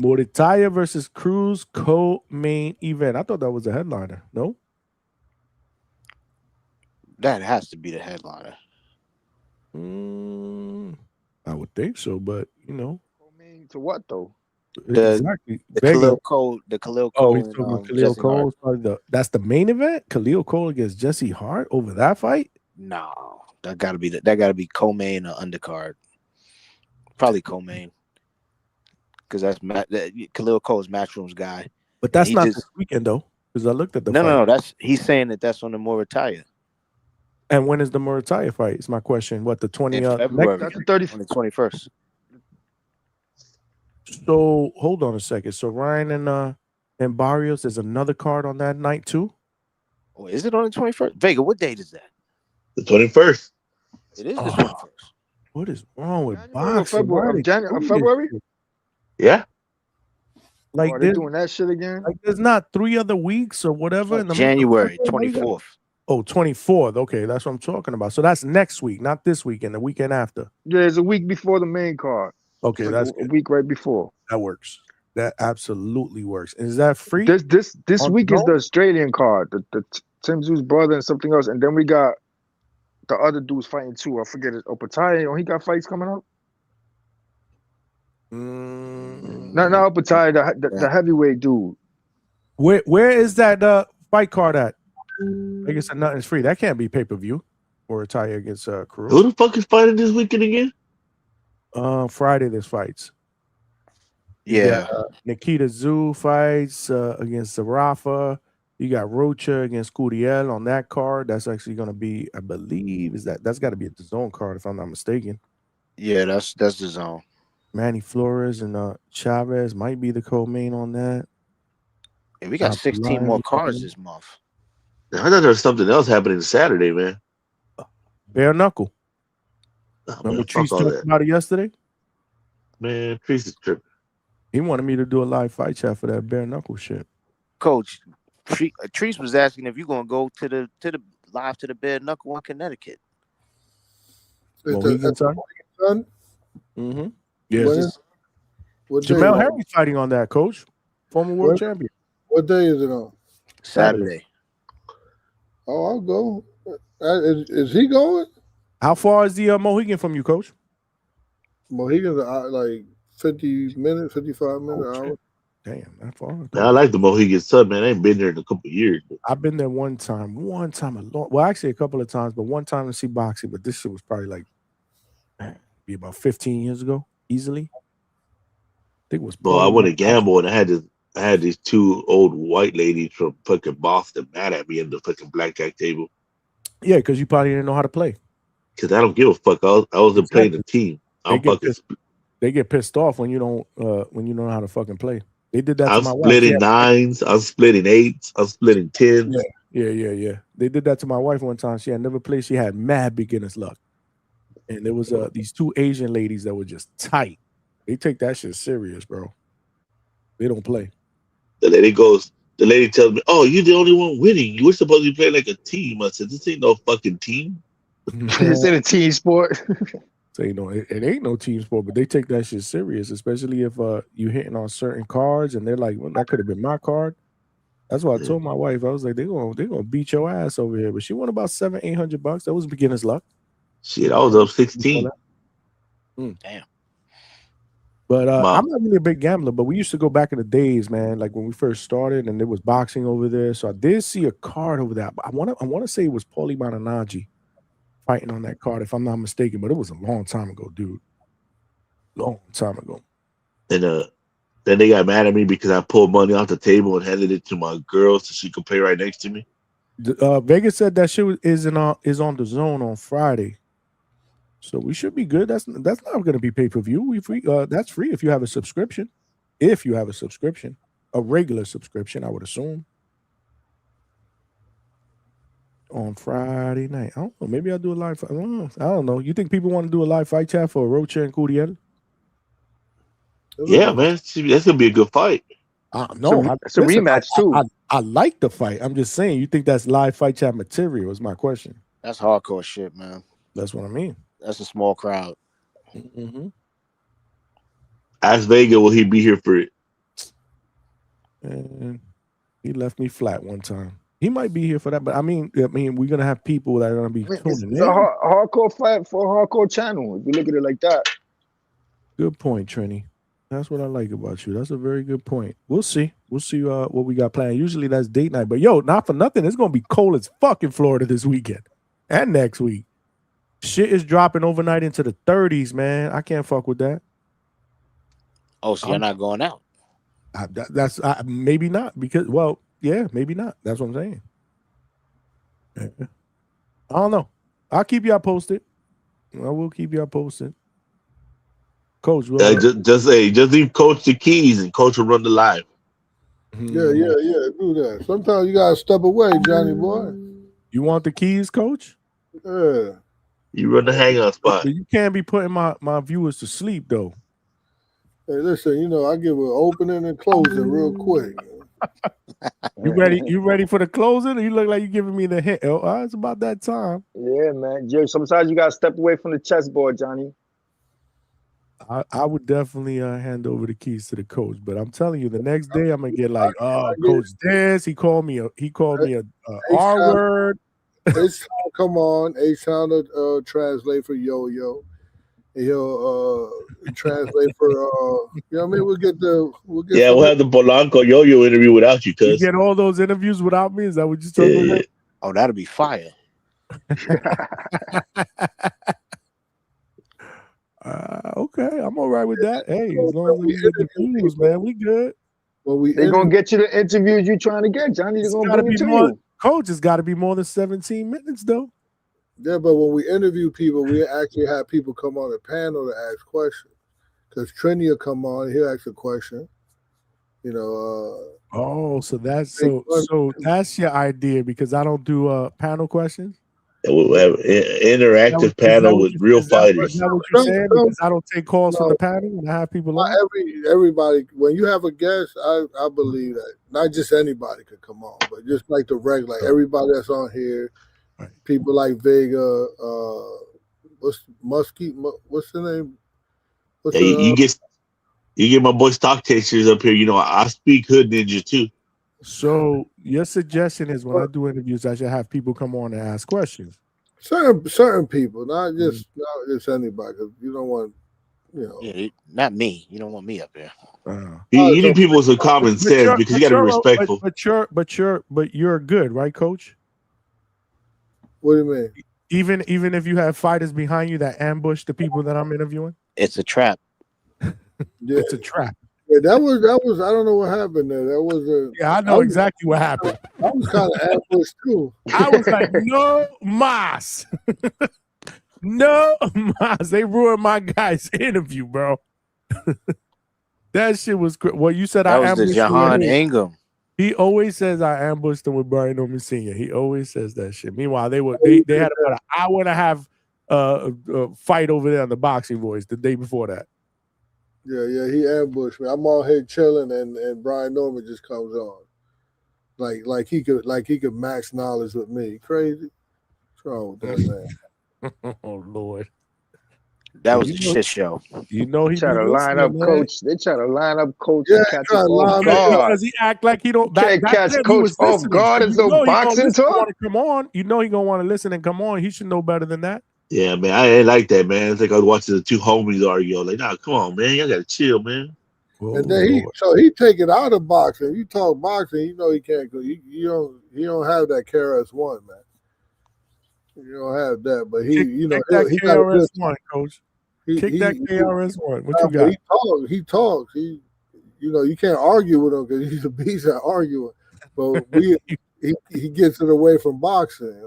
Moritaya versus Cruz co-main event. I thought that was a headliner. No? That has to be the headliner. I would think so, but you know. To what though? Exactly. The Khalil Cole. The Khalil Cole. He's talking about Khalil Cole. That's the main event. Khalil Cole against Jesse Hart over that fight. No, that gotta be co-main or undercard. Probably co-main, because that's Khalil Cole's Matchroom's guy. But that's not this weekend though, because I looked at the fight. No. He's saying that's on the Moritaya. And when is the Moritaya fight? Is my question. What, the 20th? February. That's the 30th. On the 21st. So hold on a second. So Ryan and Barrios, there's another card on that night too. Oh, is it on the 21st? Vega, what date is that? The 21st. It is the 21st. What is wrong with boxing? February? Yeah. Like they're doing that shit again. Like there's not 3 other weeks or whatever. In the January 24th. Oh, 24th. Okay, that's what I'm talking about. So that's next week, not this weekend. The weekend after. Yeah, it's a week before the main card. Okay, Like that's a week right before. That works. That absolutely works. Is that free? This week is the Australian card. The Tim Zoo's brother and something else, and then we got the other dudes fighting too. I forget it. Opatai. Oh, he got fights coming up. Not Opatai. The heavyweight dude. Where is that fight card at? I guess nothing's free. That can't be pay-per-view or retire against Cruz. Who the fuck is fighting this weekend again? Friday there's fights. Yeah. Nikita Zoo fights against Zarafa. You got Rocha against Curiel on that card. That's actually going to be, I believe, that's got to be a DAZN card if I'm not mistaken. Yeah, that's the zone. Manny Flores and Chavez might be the co-main on that. Yeah, we got 16 more cards this month. I thought there was something else happening Saturday, man. Bare Knuckle. fuck Remember Treese all talked that. about it yesterday? Man, Treese is tripping. He wanted me to do a live fight chat for that Bare Knuckle shit. Coach, Treese was asking if you're gonna go to the live to the Bare Knuckle in Connecticut. Mohegan son? Mm-hmm. Yeah. What day Jamel is it? Harry's fighting on that, Coach. Former world What? champion. What day is it on? Saturday. Oh, I'll go. Is he going? How far is the Mohegan from you, Coach? Mohegan's like 50 minutes, 55 minutes, hour. Damn, that far. Man, I like the Mohegan Sun, man. I ain't been there in a couple of years. I've been there one time actually a couple of times, but one time to see boxing, but this shit was probably like be about 15 years ago, easily. I think it was. Well, I went to gamble and I had these 2 old white ladies from fucking Boston mad at me in the fucking blackjack table. Yeah, because you probably didn't know how to play. Because I don't give a fuck. I wasn't playing the team. They get pissed off when you don't know how to fucking play. They did that to I'm my wife. splitting 9s. I'm splitting 8s. I'm splitting 10s. Yeah. They did that to my wife one time. She had never played. She had mad beginner's luck. And there was these 2 Asian ladies that were just tight. They take that shit serious, bro. They don't play. The lady tells me, "Oh, you're the only one winning. You were supposed to be playing like a team." I said, "This ain't no fucking team." Is it a team sport? So it ain't no team sport, but they take that shit serious, especially if you hitting on certain cards and they're like, well, that could have been my card. That's why I told my wife, I was like, they're gonna beat your ass over here. But she won about $700-800. That was beginner's luck. Shit, I was up 16. Damn. But I'm not really a big gambler, but we used to go back in the days, man, like when we first started and there was boxing over there. So I did see a card over there. But I want to say it was Paulie Malignaggi fighting on that card, if I'm not mistaken, but it was a long time ago, dude. Long time ago. And then they got mad at me because I pulled money off the table and handed it to my girl so she could play right next to me. Vegas said that shit is on the zone on Friday. So we should be good. That's not going to be pay-per-view. We free. That's free if you have a subscription. If you have a subscription, a regular subscription, I would assume. On Friday night. I don't know. Maybe I'll do a live fight. I don't know. You think people want to do a live fight chat for Rocha and Curiel? Yeah, man. That's going to be a good fight. No, it's a rematch too. I like the fight. I'm just saying, you think that's live fight chat material is my question. That's hardcore shit, man. That's what I mean. That's a small crowd. Mm-hmm. Ask Vega, will he be here for it? And he left me flat one time. He might be here for that, but I mean, we're gonna have people that are gonna be tuning It's in. a hardcore fight for a hardcore channel. If you look at it like that. Good point, Trini. That's what I like about you. That's a very good point. We'll see. We'll see what we got planned. Usually that's date night, but yo, not for nothing. It's gonna be cold as fuck in Florida this weekend and next week. Shit is dropping overnight into the 30s, man. I can't fuck with that. Oh, so you're not going out? That's maybe not because, well, yeah, maybe not. That's what I'm saying. I don't know. I'll keep y'all posted. I will keep y'all posted. Coach, just leave Coach the keys and Coach will run the live. Yeah, do that. Sometimes you gotta step away, Johnny boy. You want the keys, Coach? Yeah. You run the hangout spot. But you can't be putting my viewers to sleep though. Hey, listen, I give an opening and closing real quick. You ready? You ready for the closing? You look like you're giving me the hint. Oh, it's about that time. Yeah, man. Jay, sometimes you gotta step away from the chessboard, Johnny. I would definitely hand over the keys to the coach, but I'm telling you, the next day I'm gonna get like, oh, Coach this. He called me a R word. H-Town, come on. H-Town to translate for Yo-Yo. He'll translate for you know what I mean? We'll get We'll have the Polanco Yo-Yo interview without you, You cuz. get all those interviews without me? Is that what you're talking about? Oh, that'll be fire. Okay, I'm all right with that. Hey, as long as we get the views, man, we good. Well, They're gonna get you the interviews you're trying to get, Johnny. They're gonna bring it to you. Coach, it's got to be more than 17 minutes, though. Yeah, but when we interview people, we actually have people come on the panel to ask questions. Because Trini will come on, he'll ask a question. Oh, so that's that's your idea because I don't do panel questions. We'll have an interactive panel with real fighters. Is that what you're saying? Because I don't take calls from the panel and I have people on. Everybody, when you have a guest, I believe that not just anybody could come on, but just like the regular, like everybody that's on here, people like Vega, what's the name? You get my boy Stock Tasters up here. I speak Hood Ninja too. So your suggestion is when I do interviews, I should have people come on and ask questions. Certain people, not just anybody. Cause you don't want, Yeah, not me. You don't want me up there. You need people with some common sense because you got to be respectful. But you're good, right, Coach? What do you mean? Even if you have fighters behind you that ambush the people that I'm interviewing, it's a trap. Yeah. It's a trap. Yeah, that was. I don't know what happened there. That was a. Yeah, I know exactly what happened. I was kind of ambushed too. I was like, no mas, no mas. They ruined my guy's interview, bro. That shit was. Well, you said that I was the Jahan Ingham. He always says I ambushed him with Brian Norman Sr. He always says that shit. Meanwhile, they had about an hour and a half fight over there on the Boxing Voice the day before that. Yeah, he ambushed me. I'm all here chilling, and Brian Norman just comes on, like he could max knowledge with me. Crazy. What's wrong with that man? Oh Lord, that was a shit show. He try to line up Coach. They try to line up Coach. Yeah, and catch him off guard. Because he act like he don't. Can't catch Coach off guard. It's no boxing talk. Come on, he gonna want to listen and come on. He should know better than that. Yeah, man, I ain't like that, man. It's like I was watching the two homies argue. Like, nah, come on, man, y'all gotta chill, man. And then he take it out of boxing. You talk boxing, he can't go. You don't have that KRS-One, man. You don't have that, but he got KRS-One, Coach. Kick that KRS One. What you got? He talks. He you can't argue with him because he's a beast at arguing. But he gets it away from boxing.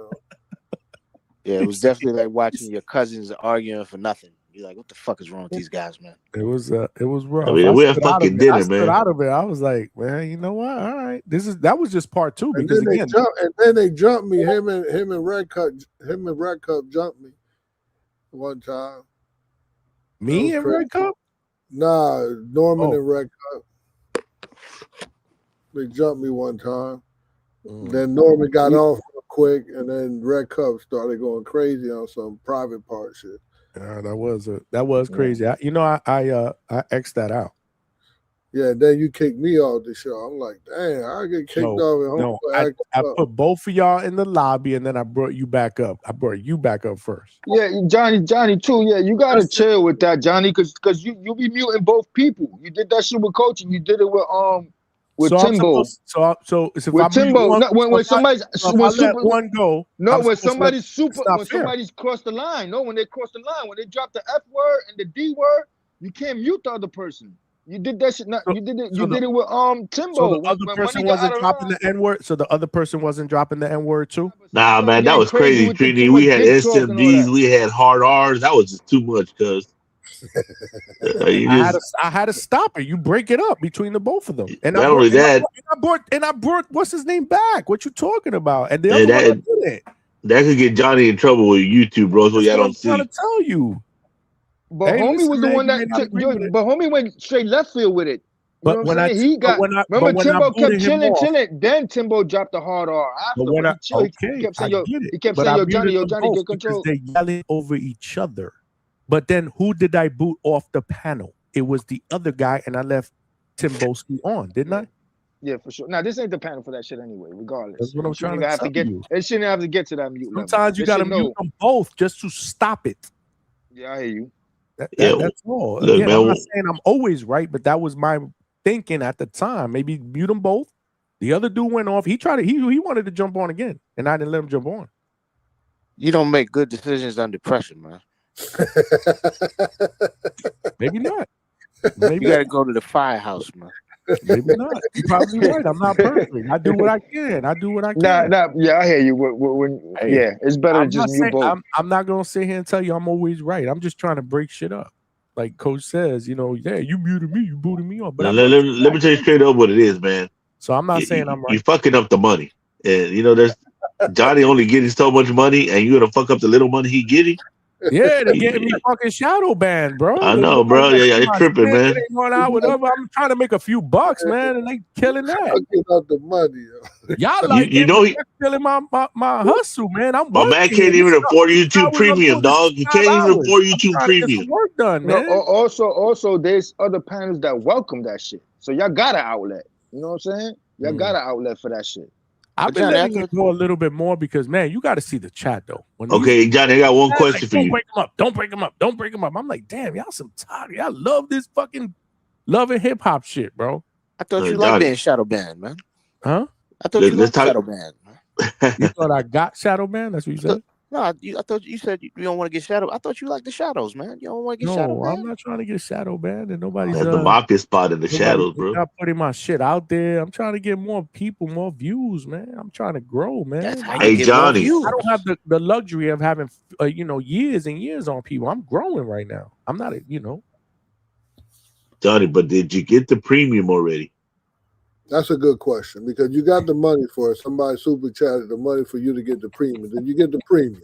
Yeah, it was definitely like watching your cousins arguing for nothing. You're like, what the fuck is wrong with these guys, man? It was rough. I mean, we had fucking dinner, I stood man. out of it. I was like, man, you know what? All right, that was just part 2 because and then they jumped me. Him and Red Cup jumped me one time. Me and Red Cup? Nah, Norman and Red Cup. They jumped me one time. Then Norman got off real quick, and then Red Cup started going crazy on some private part shit. Yeah, that was crazy. I X'd that out. Yeah, then you kicked me off the show. I'm like, dang, I get kicked off. No, I put both of y'all in the lobby, and then I brought you back up. I brought you back up first. Yeah, Johnny too. Yeah, you gotta chill with that, Johnny, because you be muting both people. You did that shit with Coach, and you did it with Timbo. So if with I'm Timbo, when somebody's one go, when somebody's crossed the line. No, when they cross the line, when they drop the F word and the D word, you can't mute the other person. You did that shit. You did it with Timbo. So the other person wasn't dropping the N word. So the other person wasn't dropping the N word too. Nah, man, that was crazy, Trini. We had SMDs, we had hard R's. That was just too much, cuz. I had to stop it. You break it up between the both of them. And not only that, I brought what's his name back. What you talking about? And the other one did it. That could get Johnny in trouble with YouTube, bro. So y'all don't see. I'm trying to tell you. But homie was the one but homie went straight left field with it. You know what I'm saying? Remember Timbo kept chilling. Then Timbo dropped the hard R. He kept saying, yo, Johnny, get control. They're yelling over each other. But then who did I boot off the panel? It was the other guy, and I left Timboski on, didn't I? Yeah, for sure. Now this ain't the panel for that shit anyway. Regardless, that's what I'm trying to tell you. It shouldn't have to get to that mute. Sometimes you gotta mute them both just to stop it. Yeah, I hear you. That's all. Again, I'm not saying I'm always right, but that was my thinking at the time. Maybe mute them both. The other dude went off. He wanted to jump on again, and I didn't let him jump on. You don't make good decisions under pressure, man. Maybe not. Maybe you got to go to the firehouse, man. Maybe not. You're probably right. I'm not perfect. I do what I can. Yeah, I hear you. It's better to just mute both. I'm not gonna sit here and tell you I'm always right. I'm just trying to break shit up. Like Coach says, you muted me, you booted me off. But let me tell you straight up what it is, man. So I'm not saying I'm right. You're fucking up the money, and there's Johnny only getting so much money, and you're gonna fuck up the little money he getting. Yeah, they're getting me fucking shadow banned, bro. I know, bro. Yeah, you're tripping, man. They going out with other. I'm trying to make a few bucks, man, and they killing that. Fucking out the money. Y'all like killing my hustle, man. My man can't even afford YouTube Premium, dog. He can't even afford YouTube Premium. Work done, man. Also, there's other panels that welcome that shit. So y'all got an outlet. You know what I'm saying? Y'all got an outlet for that shit. I've been letting it go a little bit more because, man, you got to see the chat, though. Okay, Johnny, I got one question for you. Don't break them up. I'm like, damn, y'all some tired. Y'all love this fucking loving hip hop shit, bro. I thought you liked being shadow banned, man. Huh? I thought you liked shadow banned, man. You thought I got shadow banned? That's what you said? No, I thought you said you don't want to get shadow. I thought you like the shadows, man. You don't want to get shadow banned? I'm not trying to get shadow banned, and nobody's the market spot in the shadows, bro. I'm putting my shit out there. I'm trying to get more people, more views, man. I'm trying to grow, man. Hey, Johnny, I don't have the luxury of having years and years on people. I'm growing right now. I'm not Johnny, but did you get the premium already? That's a good question because you got the money for it. Somebody super chatted the money for you to get the premium. Did you get the premium?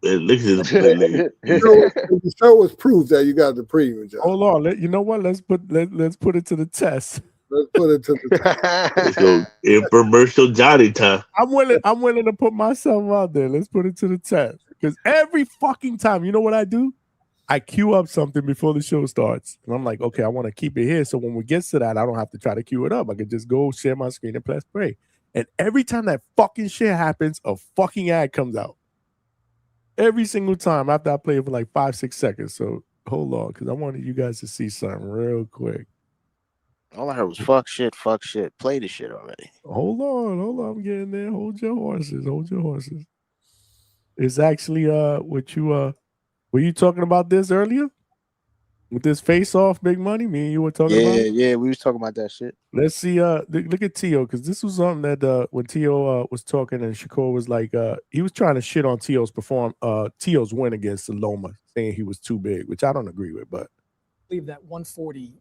Look at this. The show was proof that you got the premium, John. Hold on. You know what? Let's put it to the test. Let's put it to the test. Let's go infomercial Johnny time. I'm willing to put myself out there. Let's put it to the test. Because every fucking time, you know what I do? I queue up something before the show starts. And I'm like, okay, I want to keep it here. So when we get to that, I don't have to try to queue it up. I can just go share my screen and press play. And every time that fucking shit happens, a fucking ad comes out. Every single time after I play it for like 5-6 seconds. So hold on, because I wanted you guys to see something real quick. All I heard was fuck shit. Play the shit already. Hold on. I'm getting there. Hold your horses. It's actually what you were you talking about this earlier? With this face off, Big Money, me and you were talking about it? Yeah, we was talking about that shit. Let's see. Look at Tio, because this was something that when Tio was talking and Shakur was like, he was trying to shit on Tio's Tio's win against Loma, saying he was too big, which I don't agree with. But I believe that 140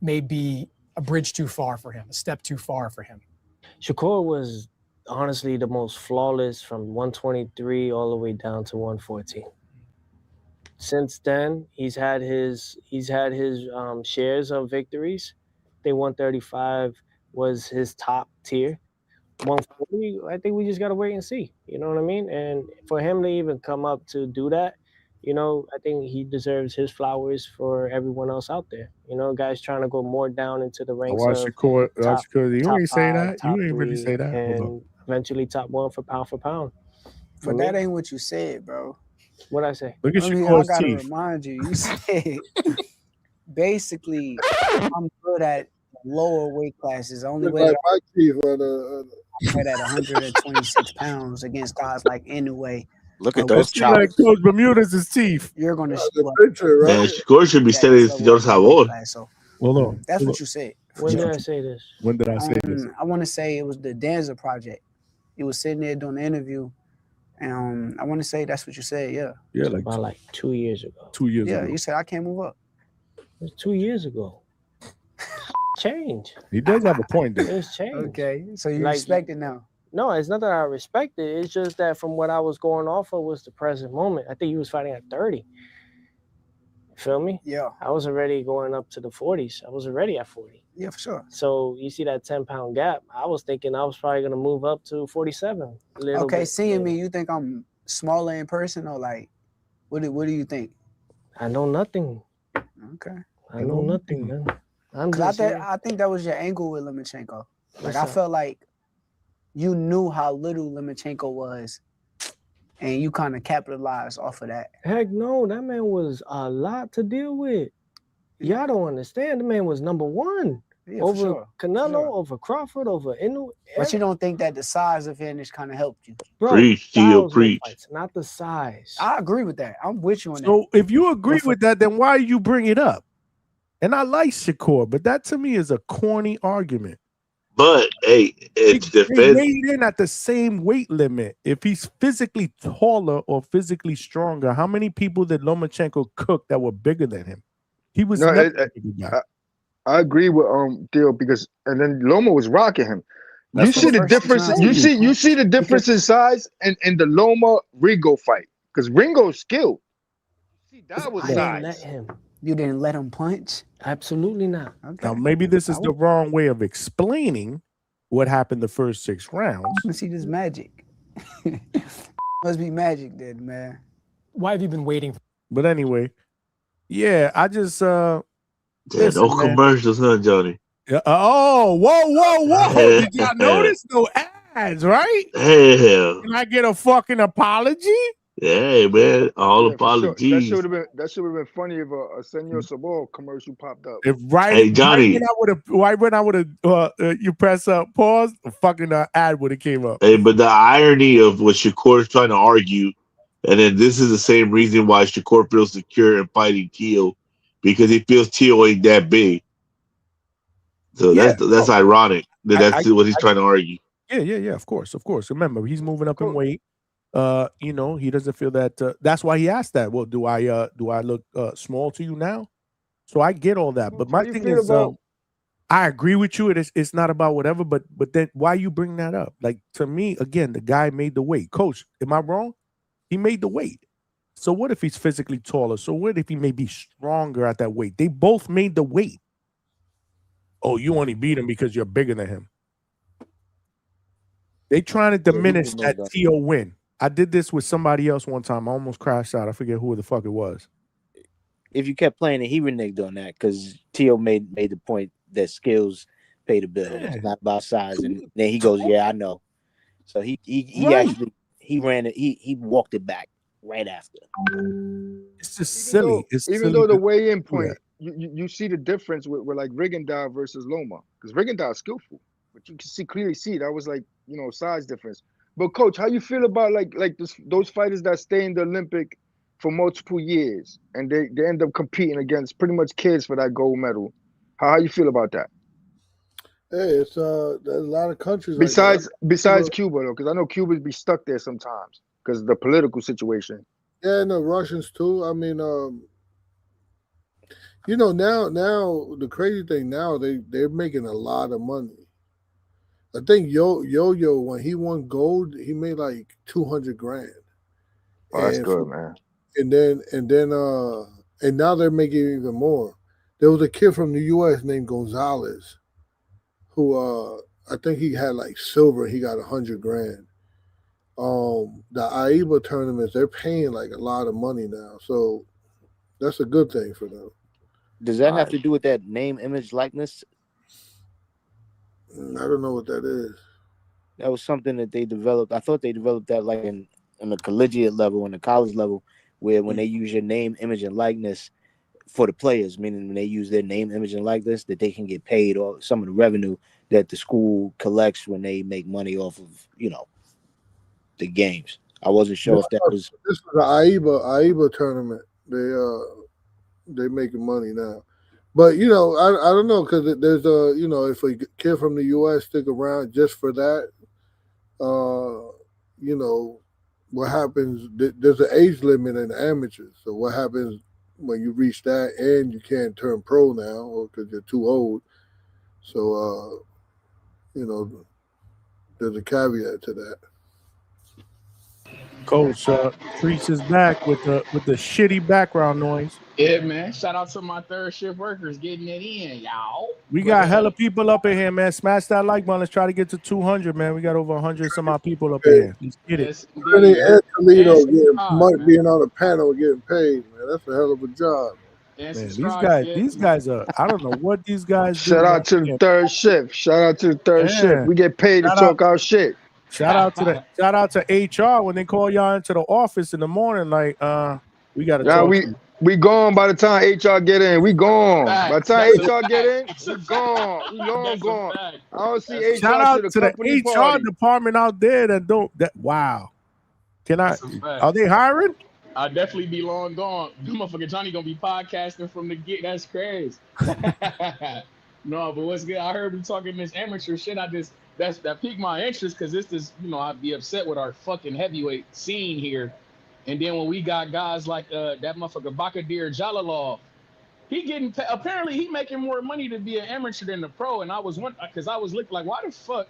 may be a bridge too far for him, a step too far for him. Shakur was honestly the most flawless from 123 all the way down to 114. Since then, he's had his shares of victories. I think 135 was his top tier. 140, I think we just gotta wait and see. You know what I mean? And for him to even come up to do that, you know, I think he deserves his flowers for everyone else out there. You know, guys trying to go more down into the ranks why of Shakur? You top ain't say 5, that. top You ain't really 3, say that. Hold on. and eventually top 1 for pound. For But me, that ain't what you said, bro. What'd I say? Look at I mean, I Shakur's gotta teeth. remind you. You said basically I'm good at lower weight classes. The only Look way like that my teeth are I'm good at 126 pounds against guys like Inoue. Look at It those seems like choppers. Coach Bermuda's teeth. You're gonna the picture, Man, right? Shakur should be that studying slower Señor at that weight Sabor. class. So Hold on. that's Hold what on. you said. When did I say this? When did I say this? I want to say it was the Danza project. You was sitting there doing the interview, and I want to say that's what you said. Yeah. Yeah, like About like 2 years ago. 2 years Yeah, ago. you said I can't move up. It was 2 years ago. Change. He does have a point there. It's changed. Okay, so you Like- respect it now. No, it's not that I respect it. It's just that from what I was going off of was the present moment. I think he was fighting at 30. You feel me? Yeah. I was already going up to the 40s. I was already at 40. Yeah, for sure. So you see that 10-pound gap. I was thinking I was probably gonna move up to 47. A little Okay, bit. seeing me, you think I'm smaller in person or like, what do you think? I know nothing. Okay. I know nothing, man. I'm 'Cause just I think that was your angle with Lomachenko. Like What's I up? felt like you knew how little Lomachenko was, and you kind of capitalized off of that. Heck no, that man was a lot to deal with. Y'all don't understand. The man was number 1 Yeah, for over sure. Canelo, over Crawford, over Inu. But you don't think that the size advantage kind of helped you? Bro, Preach, Gio, styles make preach. fights, not the size. I agree with that. I'm with you on that. So if you agree with that, then why you bring it up? And I like Shakur, but that to me is a corny argument. But hey, it's They defense. weighed in at the same weight limit. If he's physically taller or physically stronger, how many people did Lomachenko cook that were bigger than him? He was No, never a big guy. I agree with Theo because and then Loma was rocking him. You That's see the what difference. I'm You saying. see the difference in size in the Loma Ringo fight because Ringo's skilled. See, that was I didn't let size. him. You didn't let him punch? Absolutely not. Okay. Now maybe this is the wrong way of explaining what happened the first 6 rounds. Let's see this magic. Must be magic then, man. Why have you been waiting? But anyway, yeah, I just Yeah, listen, no man. commercials, huh, Johnny? Yeah, whoa. Did y'all notice? No ads, right? Hell, Can I get a fucking apology? yeah, man. All Yeah, for sure. That apologies. should have been funny if a Senor Sabor commercial popped up. If Hey, Johnny. right when I would have you press pause, the fucking ad would have came up. Hey, but the irony of what Shakur is trying to argue, and then this is the same reason why Shakur feels secure in fighting Teal, because he feels Teal ain't that big. So that's ironic that that's what he's trying to argue. Yeah. Of course. Remember, he's moving up in weight. You know, he doesn't feel that. That's why he asked that. Well, do I look small to you now? So I get all that. But How my you thing feel is, about- I agree with you. It's not about whatever. But then why you bring that up? Like to me, again, the guy made the weight. Coach, am I wrong? He made the weight. So what if he's physically taller? So what if he may be stronger at that weight? They both made the weight. Oh, you only beat him because you're bigger than him. They trying to diminish know that that. T.O. win. I did this with somebody else one time. I almost crashed out. I forget who the fuck it was. If you kept playing it, he reneged on that because Tio made the point that skills pay the bill. It's not about size. And then he goes, "Yeah, I know." So he Right. actually he ran it. He walked it back right after. It's just silly. It's Even silly though the to weigh-in do point, that. you see the difference with like Rigondeaux versus Loma because Rigondeaux is skillful, but you can clearly see that was like size difference. But coach, how you feel about like those fighters that stay in the Olympic for multiple years, and they end up competing against pretty much kids for that gold medal. How you feel about that? Hey, it's there's a lot of countries like that. Besides Cuba though, because I know Cubans be stuck there sometimes because of the political situation. Yeah, and the Russians too. I mean, you know, now the crazy thing now they're making a lot of money. I think Yo when he won gold, he made like 200 grand. Oh, that's good, man. And now they're making even more. There was a kid from the U.S. named Gonzalez, who I think he had like silver. He got 100 grand. The AIBA tournaments, they're paying like a lot of money now, so that's a good thing for them. Does that have to do with that name, image, likeness? I don't know what that is. That was something that they developed. I thought they developed that like in the collegiate level, in the college level, where when they use your name, image, and likeness for the players, meaning when they use their name, image, and likeness, that they can get paid or some of the revenue that the school collects when they make money off of, you know, the games. I wasn't sure if that was. This was the AIBA tournament. They making money now. But, you know, I don't know, because there's you know, if a kid from the U.S. stick around just for that, you know, what happens, there's an age limit in amateurs. So what happens when you reach that and you can't turn pro now or because you're too old? So, you know, there's a caveat to that. Coach, Treese is back with the shitty background noise. Yeah, man. Shout out to my third shift workers getting it in, y'all. We got hella people up in here, man. Smash that like button. Let's try to get to 200, man. We got over 100 some odd people up in here. Let's get it. Yes, Really, Ed Toledo man. being on a panel getting paid, man. That's a hell of a job. And these guys are, I don't know what these guys do. Shout out to the third shift. Shout out to the third shift. We get paid to talk our shit. Shout out to HR when they call y'all into the office in the morning, like, we got to talk to you. We gone by the time HR get in. We gone. Fact. By the time That's HR a get in, fact. we gone. We long That's a gone. fact. I don't see HR Shout out the to company the HR party. department out there that don't. Wow. Are they hiring? I'll definitely be long gone. Motherfucker Johnny gonna be podcasting from the get. That's crazy. No, but what's good? I heard we talking this amateur shit. That piqued my interest because this is, you know, I'd be upset with our fucking heavyweight scene here. And then when we got guys like that motherfucker Bakadir Jalalov, apparently he making more money to be an amateur than the pro. And I was because I was looking like, why the fuck?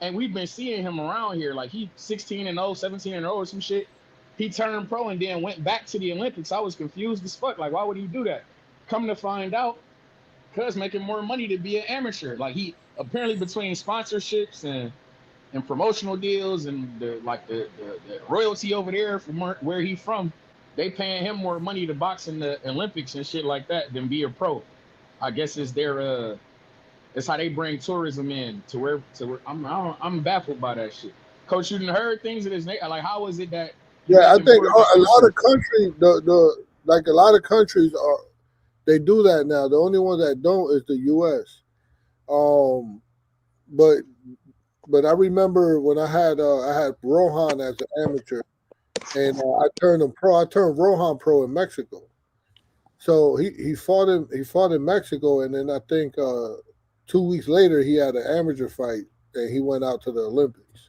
And we've been seeing him around here. Like he 16-0, 17-0 or some shit. He turned pro and then went back to the Olympics. I was confused as fuck. Like, why would he do that? Come to find out, cuz making more money to be an amateur. Like he apparently between sponsorships and promotional deals and the royalty over there from where he from, they paying him more money to box in the Olympics and shit like that than be a pro. I guess it's how they bring tourism in to where I'm baffled by that shit. Coach, you done heard things of this? Like, how is it that? Yeah, I think a lot of countries, a lot of countries they do that now. The only one that don't is the U.S. But I remember when I had Rohan as an amateur, and I turned him pro. I turned Rohan pro in Mexico. So he fought in Mexico, and then I think 2 weeks later he had an amateur fight, and he went out to the Olympics.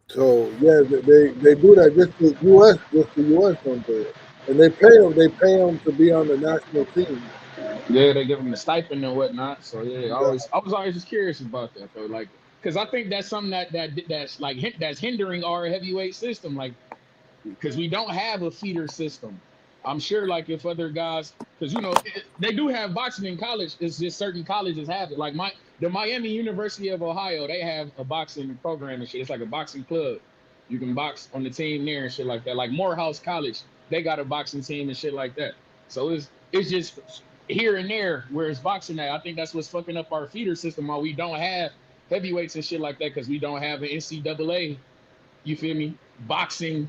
So yeah, they do that. Just the U.S. don't do it, and they pay them to be on the national team. Yeah, they give them the stipend and whatnot. So yeah, I was always just curious about that though, like, because I think that's something that's hindering our heavyweight system, like, because we don't have a feeder system. I'm sure, like, if other guys, because, you know, they do have boxing in college. It's just certain colleges have it. Like the Miami University of Ohio, they have a boxing program and shit. It's like a boxing club. You can box on the team there and shit like that. Like Morehouse College, they got a boxing team and shit like that. So it's just here and there where it's boxing at. I think that's what's fucking up our feeder system, while we don't have heavyweights and shit like that, because we don't have an NCAA, you feel me, boxing.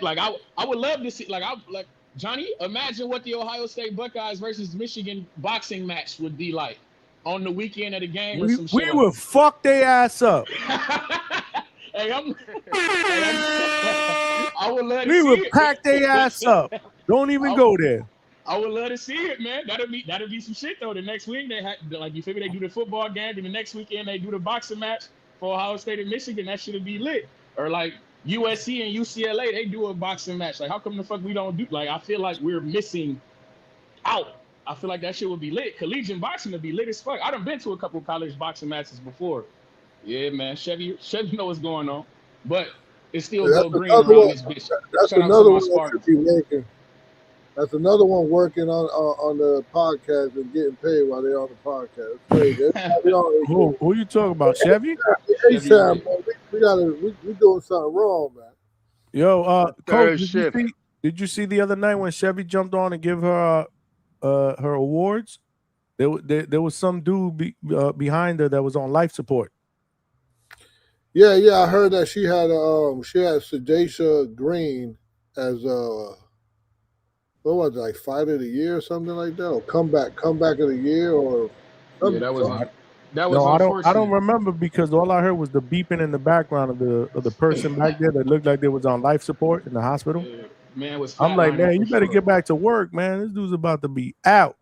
Like I would love to see, like Johnny, imagine what the Ohio State Buckeyes versus Michigan boxing match would be like on the weekend of the game or some shit. We would fuck their ass up. Hey, I would love to We see would it. pack their ass up. Don't even go there. I would love to see it, man. That'd be some shit though. The next week they had like you figure they do the football game, and the next weekend they do the boxing match for Ohio State and Michigan. That should be lit. Or like USC and UCLA, they do a boxing match. Like how come the fuck we don't do? Like I feel like we're missing out. I feel like that shit would be lit. Collegiate boxing would be lit as fuck. I done been to a couple college boxing matches before. Yeah, man. Chevy know what's going on, but it's still That's go green another around one. this bitch. That's Shout out to another my one that Spartans. should be working. That's another one working on the podcast and getting paid while they're on the podcast. It's crazy. Who you talking about, Chevy? Hey, Sam, man, we doing something wrong, man. Yo, Third Coach, shift. did you see the other night when Chevy jumped on and give her her awards? There was some dude behind her that was on life support. Yeah, I heard that she had Sadasha Green as what was it, like fight of the year or something like that, or comeback of the year, or Yeah, that was No, unfortunate. I don't remember because all I heard was the beeping in the background of the person back there that looked like they was on life support in the hospital. Yeah, man was I'm like, flatlining man, you for better sure. get back to work, man. This dude's about to be out.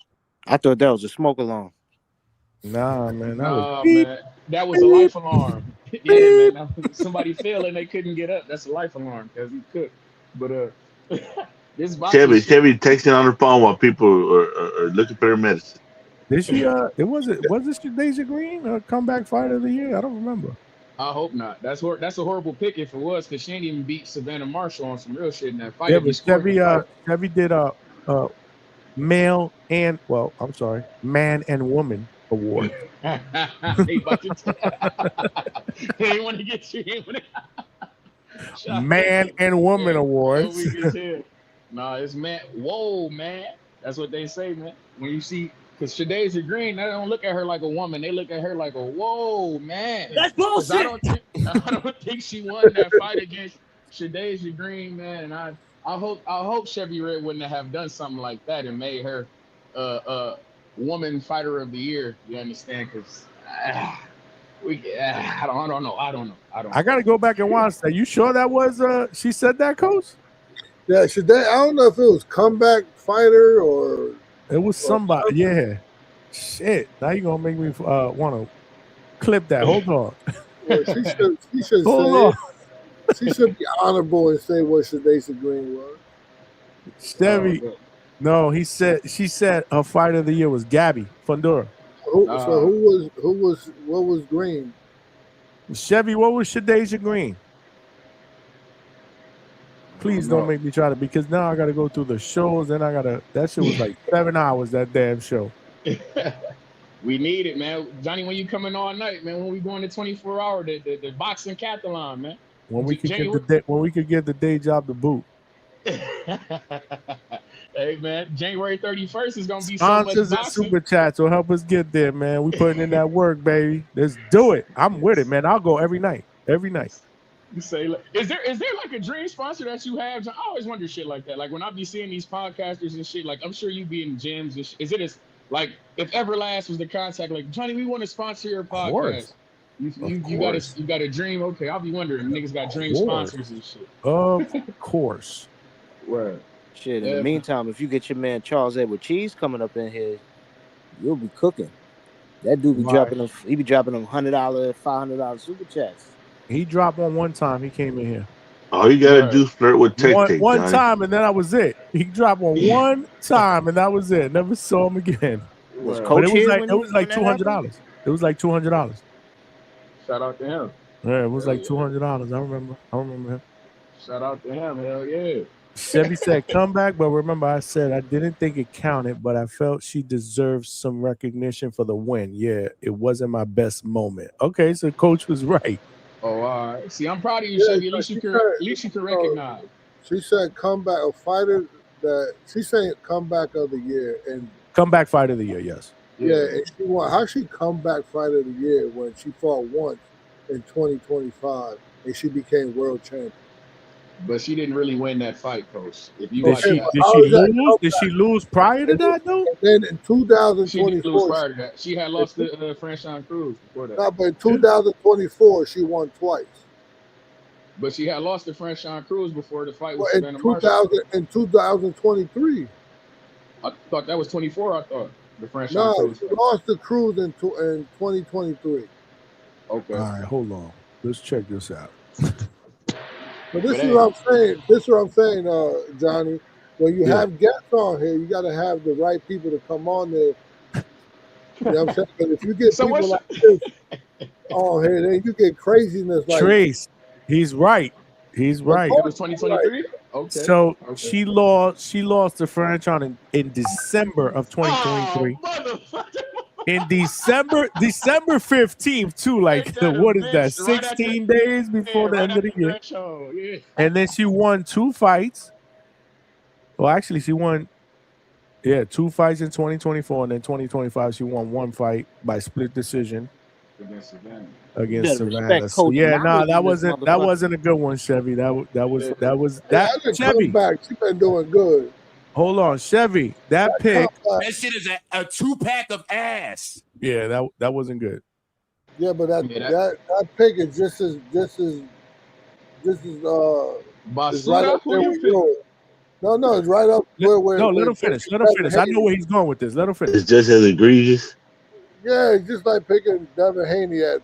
I thought that was a smoke alarm. Nah, man, that was Nah, beep. man, that was a life alarm. Yeah, man, somebody fell and they couldn't get up. That's a life alarm because he cooked. But this boxing shit. Chevy texting on her phone while people are looking for their medicine. Did she? Was it Deja Green comeback fighter of the year? I don't remember. I hope not. That's a horrible pick if it was because she ain't even beat Savannah Marshall on some real shit in that fight. Yeah, If you but scored the fight. Chevy did man and woman award. He about to he ain't want to get you. He ain't wanna... Man and woman awards. We can tell. Nah, it's man. Whoa, man. That's what they say, man. When you see, because Shadasia Green, they don't look at her like a woman. They look at her like a whoa, man. That's bullshit. I don't think she won that fight against Shadasia Green, man. And I hope Chevy Red wouldn't have done something like that and made her woman fighter of the year. You understand? Because I don't know. I gotta go back and watch that. You sure that was she said that, Coach? Yeah, I don't know if it was comeback fighter or it was somebody. Yeah. Shit. Now you're gonna make me want to clip that. Hold on. Yeah, she should Hold say on. it. She should be honorable and say what Shadasia Green was. Chevy. No, she said her fight of the year was Gabby Fundora. What was Green? Chevy, what was Shadasia Green? Please don't make me try to, because now I gotta go through the shows and that shit was like 7 hours, that damn show. We need it, man. Johnny, when you coming all night, man, when we going to 24-hour, the boxing cathalon, man. When we could get the day job to boot. Hey, man, January 31st is gonna be so much Sponsors and boxing. super chats will help us get there, man. We putting in that work, baby. Let's do it. I'm with it, man. I'll go every night. Every night. You say, is there like a dream sponsor that you have? I always wonder shit like that. Like when I be seeing these podcasters and shit, like I'm sure you be in gyms and shit. Is it like if Everlast was the contact, like Johnny, we want to sponsor your podcast. You got a dream? Okay, I'll be wondering. Niggas got dream sponsors and shit. Of course. Word. Shit. In the meantime, if you get your man Charles Edward Cheese coming up in here, you'll be cooking. That dude be dropping them. He be dropping them $100, $500 super chats. He dropped one time. He came in here. All you gotta do is flirt with Tic-Tac, One Johnny. time, and then that was it. He dropped one time, and that was it. Never saw him again. Was But Coach here it was like $200. It was like $200. Shout out to him. Yeah, it was like $200. I remember him. Shout out to him. Hell yeah. Chevy said comeback, but remember I said I didn't think it counted, but I felt she deserved some recognition for the win. Yeah, it wasn't my best moment. Okay, so Coach was right. Oh, all right. See, I'm proud of you, Chevy. At least you can recognize. She said comeback a fighter that she's saying comeback of the year, and Comeback fight of the year, yes. yeah, and she won. How she comeback fighter of the year when she fought once in 2025 and she became world champion? But she didn't really win that fight, Coach. If you Did she lose prior to that though? And then in She did lose 2024, prior to that. She had lost to Franchon Cruz before that. no, but in 2024 she won twice. But she had lost to Franchon Cruz before the fight with Well, Savannah Marshall. in 2023. I thought that was 24. I thought the Franchon No, Cruz she fight. lost to Cruz in 2023. Okay. All right, hold on. Let's check this out. But this is what I'm saying. This is what I'm saying, Johnny. When you have guests on here, you got to have the right people to come on there. You know what I'm saying? But if you get people like this on here, then you get craziness like Trace, he's right. He's right. It was 2023. Okay. So she lost to Franchon in December of 2023. In December 15th, too. Like, what is that? 16 days before the end of the year. Yeah. And then she won 2 fights. Well, actually, she won 2 fights in 2024, and then 2025 she won 1 fight by split decision Against Savannah. against Savannah. So, that wasn't a good one, Chevy. That Chevy. Back. She's been doing good. Hold on, Chevy. That pick. That shit is a 2-pack of ass. Yeah, that wasn't good. Yeah, but that pick is just as is right up there with yours. No, it's right up where. No, let him finish. Let him finish. I know where he's going with this. Let him finish. It's just as egregious. Yeah, it's just like picking Devin Haney as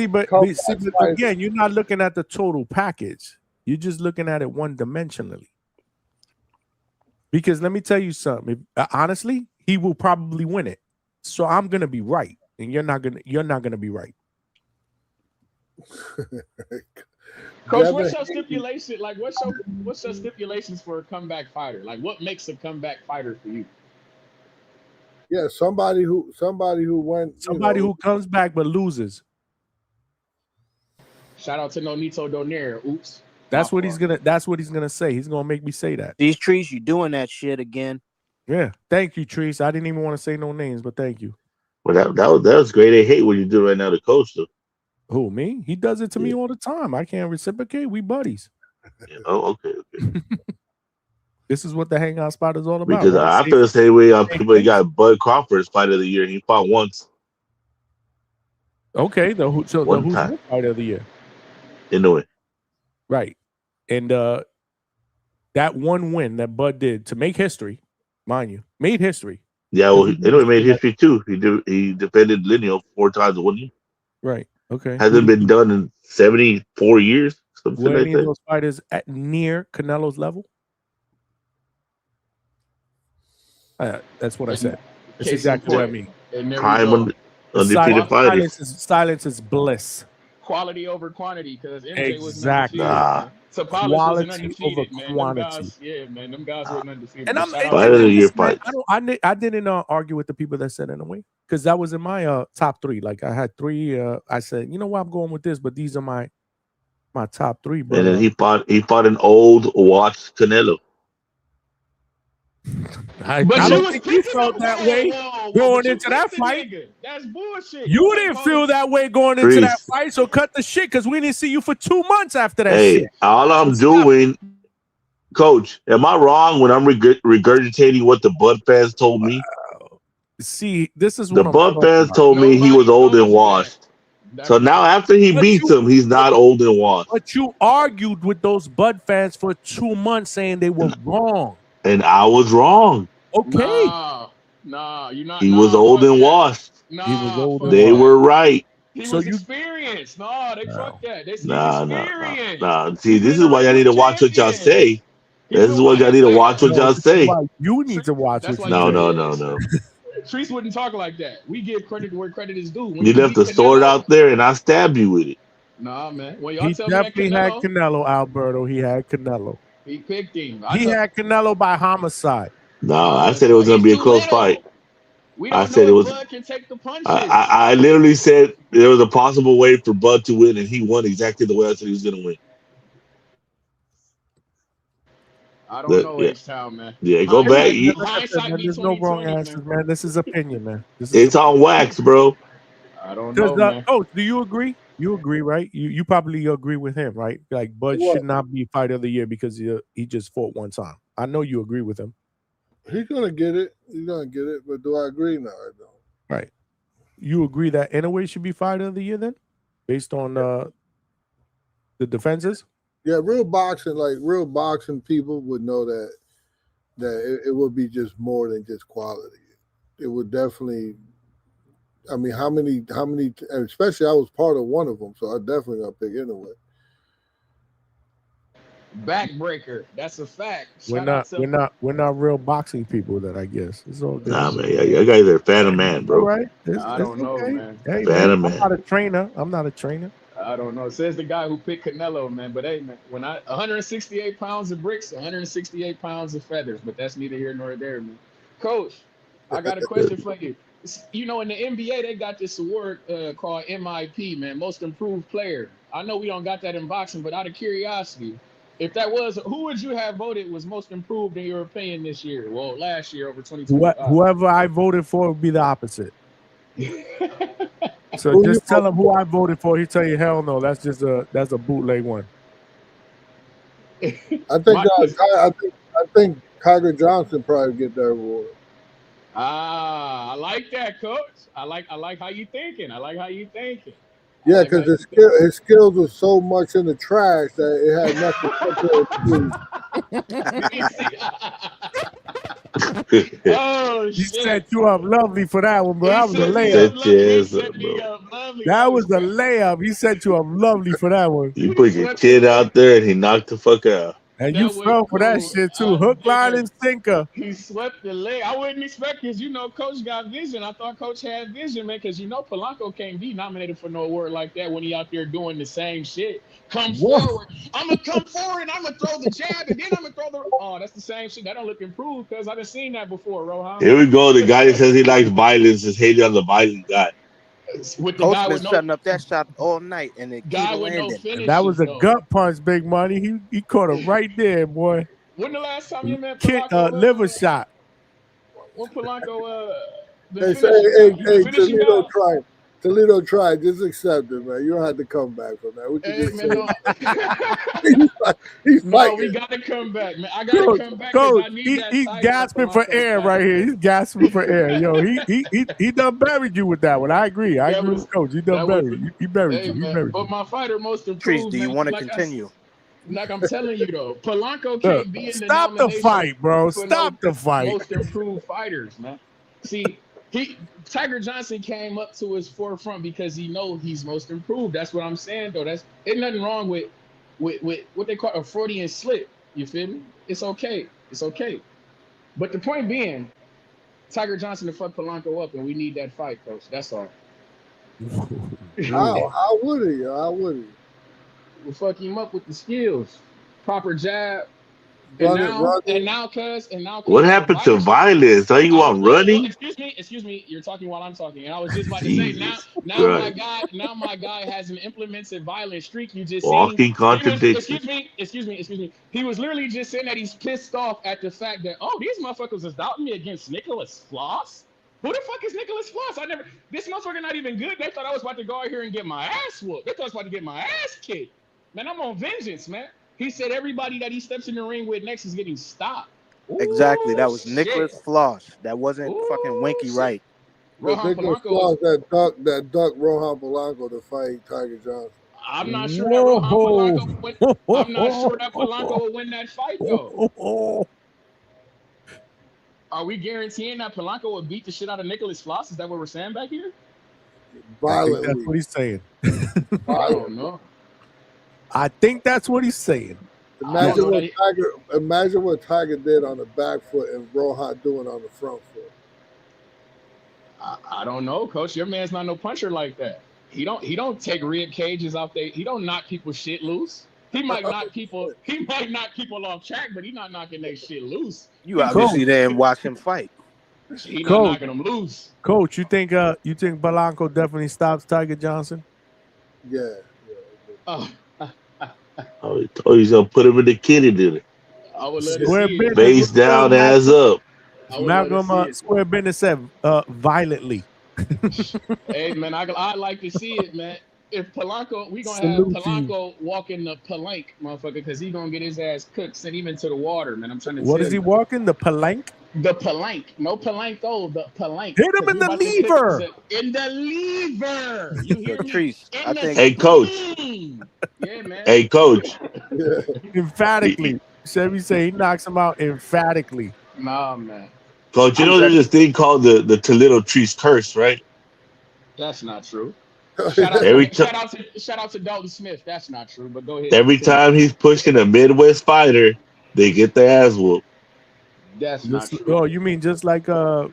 but again, you're not looking at the total package. You're just looking at it one-dimensionally. Because let me tell you something. Honestly, he will probably win it. So I'm gonna be right, and you're not gonna be right. Coach, what's your stipulation? Like, what's your stipulations for a comeback fighter? Like, what makes a comeback fighter for you? Yeah, somebody who went. Who comes back but loses. Shout out to Nonito Donaire. Oops. That's what he's gonna say. He's gonna make me say that. These trees, you doing that shit again? Yeah. Thank you, Trees. I didn't even want to say no names, but thank you. Well, that was great. They hate what you do right now to coach though. Who, me? He does it to me all the time. I can't reciprocate. We buddies. Yeah. Oh, okay. This is what the Hangout spot is all about. Because I feel the same way on people that got Bud Crawford's fight of the year. He fought once. Okay, who's time. fight of the year? Anyway. Right. And that one win that Bud did to make history, mind you, made history. Yeah, well, anyway, made history too. He defended Lineal 4 times, wouldn't he? Right. Okay. Hasn't been done in 74 years. Something Were like any that. of those fighters at near Canelo's level? That's what I said. That's exactly what I mean. Prime undefeated fighters. Silence is bliss. Quality over quantity, because MJ Exactly. was undefeated. Tapales wasn't Quality undefeated, over man. quantity. Them guys weren't undefeated. And Fight of the year fight. I didn't argue with the people that said it in a way, because that was in my top 3. Like I had 3. I said, you know what, I'm going with this, but these are my top 3. But And then he fought an old watched Canelo. I don't think you felt that way going into that fight. That's bullshit. You didn't feel that way going into that fight, so cut the shit, because we didn't see you for 2 months after that shit. All I'm doing, Coach, am I wrong when I'm regurgitating what the Bud fans told me? See, this is the what Bud fans told me he was old and washed. So now after he beats him, he's not old and washed. But you argued with those Bud fans for 2 months saying they were wrong. And I was wrong. Okay. Nah, you're not. He was old and washed. He was old. They were right. He was experienced. No, they fuck that. They experienced. Nah. See, this is why y'all need to watch what y'all say. This is what y'all need to watch what y'all say. You need to watch what you say. No. Trees wouldn't talk like that. We give credit where credit is due. You left the sword out there, and I stabbed you with it. Nah, man. When y'all He tell me that definitely had Canelo, Alberto. He had Canelo. He picked him. He had Canelo by homicide. No, I said it was going to be a close fight. I said it was. Bud can take the punches. I literally said there was a possible way for Bud to win, and he won exactly the way I said he was going to win. I don't know H-Town, man. Yeah, go back. There's no wrong answers, man. This is opinion, man. It's on wax, bro. I don't know, man. Coach, do you agree? You agree, right? You probably agree with him, right? Like Bud should not be fight of the year because he just fought 1 time. I know you agree with him. He's gonna get it. But do I agree? No, I don't. Right. You agree that Inoue should be fight of the year then? based on the defenses. Yeah, real boxing people would know that it would be just more than just quality. It would definitely. I mean, how many? And especially, I was part of one of them, so I definitely got pick anyway. Backbreaker. That's a fact. We're not real boxing people. Then I guess it's all good. Nah, man, I got a fan of man, bro. All right, I don't know, man. Hey, Fan of man, man. I'm not a trainer. I don't know. Says the guy who picked Canelo, man. But hey, man, 168 pounds of bricks, 168 pounds of feathers. But that's neither here nor there, man. Coach, I got a question for you. You know, in the NBA, they got this award called MIP, man, Most Improved Player. I know we don't got that in boxing, but out of curiosity, if that was, who would you have voted was most improved in your opinion this year? Well, last year over 2025. Whoever I voted for would be the opposite. So just tell him who I voted for. He tell you, hell no, that's a bootleg one. I think Tiger Johnson probably get that award. I like that, Coach. I like how you thinking. Yeah, because his skills were so much in the trash that it had nothing to do. Oh, he set you up lovely for that one, bro. That was a layup. That was a layup. He set you up lovely for that one. You put your kid out there and he knocked the fuck out. And you fell for that shit too. Hook, line, and sinker. He swept the leg. I wouldn't expect because Coach got vision. I thought Coach had vision, man, because Polanco can't be nominated for no award like that when he out there doing the same shit. Forward. I'm gonna come forward. I'm gonna throw the jab, and then I'm gonna throw the. Oh, that's the same shit. That don't look improved because I done seen that before, Rohan. Here we go. The guy that says he likes violence is hating on the violent guy. With the Coach guy been with setting up that shot all night, and it guy keep with no landing. finish. That was a gut punch, Big Money. He caught it right there, boy. When the last time you met Polanco? Liver shot. When Polanco Hey, Toledo tried. Just accept it, man. You don't have to come back from that. We can just he's no, we got to come back, man. I got to come back because I need that. He's gasping for air right here. He's gasping for air. Yo, he done buried you with that one. I agree. I agree with Coach. He done buried you. He buried you. He buried you. But my fighter most improved. Trees, do you want to continue? Like I'm telling you though, Polanco can't be in the Stop the fight, bro. Stop the fight. Most improved fighters, man. See, Tiger Johnson came up to his forefront because he know he's most improved. That's what I'm saying, though. Ain't nothing wrong with what they call a Freudian slip. You feel me? It's okay. It's okay. But the point being, Tiger Johnson to fuck Polanco up, and we need that fight, Coach. That's all. How would he? How would he? We'll fuck him up with the skills. Proper jab. And now, what happened to violence? Are you on running? Excuse me. You're talking while I'm talking, and I was just about to say now my guy has an implemented violent streak. You just walking contradiction. Excuse me. He was literally just saying that he's pissed off at the fact that these motherfuckers is doubting me against Nicholas Floss. Who the fuck is Nicholas Floss? This motherfucker not even good. They thought I was about to go out here and get my ass whooped. They thought I was about to get my ass kicked. Man, I'm on vengeance, man. He said everybody that he steps in the ring with next is getting stopped. Exactly. That was Nicholas Floss. That wasn't fucking Winky Wright. Nicholas Floss that duck Rohan Polanco to fight Tiger Johnson. I'm not sure that Rohan Polanco I'm not sure that Polanco will win that fight though. Are we guaranteeing that Polanco will beat the shit out of Nicholas Floss? Is that what we're saying back here? Violently. That's what he's saying. I don't know. I think that's what he's saying. Imagine what Tiger did on the back foot and Rohan doing on the front foot. I don't know, Coach. Your man's not no puncher like that. He don't take rib cages off there. He don't knock people's shit loose. He might knock people off track, but he's not knocking their shit loose. You obviously didn't watch him fight. He's not knocking them loose. Coach, you think Polanco definitely stops Tiger Johnson? Yeah. He's gonna put him in the kitty dinner. I would love to see it. Face down, ass up. Malcolm Square Business said violently. Hey man, I'd like to see it, man. If Polanco, we gonna have Polanco walking the palanque, motherfucker, because he gonna get his ass cooked, sent him into the water, man. I'm trying to. What is he walking? The palanque? The palanque, no palanco, the palanque. Hit him Because in we the about to hit lever. in the lever. You Yo, hear me? Treese, I In the think. Hey, coach. spleen. Yeah, man. Hey, coach. Emphatically. Chevy say he knocks him out emphatically. Nah, man. Coach, you know there's this thing called the Toledo Trees curse, right? That's not true. Every Shout out to Dalton Smith. That's not true, but go ahead. every Continue. time he's pushing a Midwest fighter, they get their ass whooped. That's not Just, true. oh, you mean just like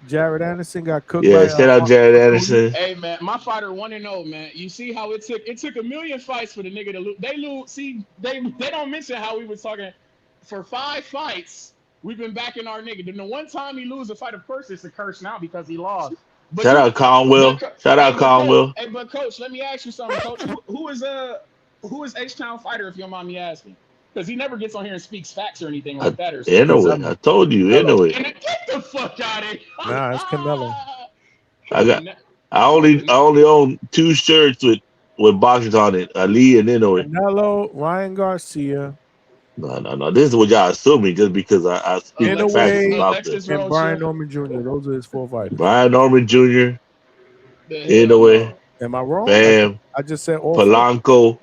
Jared Anderson got cooked Yeah, by shout out Jared Anderson. Hey man, my fighter 1-0, man. You see how it took a million fights for the nigga to lose. They lose. See, they don't mention how we was talking for 5 fights. We've been backing our nigga. Then the one time he lose a fight, of course it's a curse now because he lost. But Shout out Conwell. Shout out Conwell. Hey, but coach, let me ask you something, coach. Who is H-Town fighter, if you don't mind me asking? Because he never gets on here and speaks facts or anything like that. Or Anyway, I told you. Anyway, Get the fuck out of here. Nah, it's Canelo. I only own 2 shirts with boxers on it. Ali and Inoue. Canelo, Ryan Garcia. No. This is what y'all assuming just because I speak facts about this. And Brian Norman Jr. Those are his 4 fighters. Brian Norman Jr. Inoue. Am I wrong? Bam. I just said all Polanco.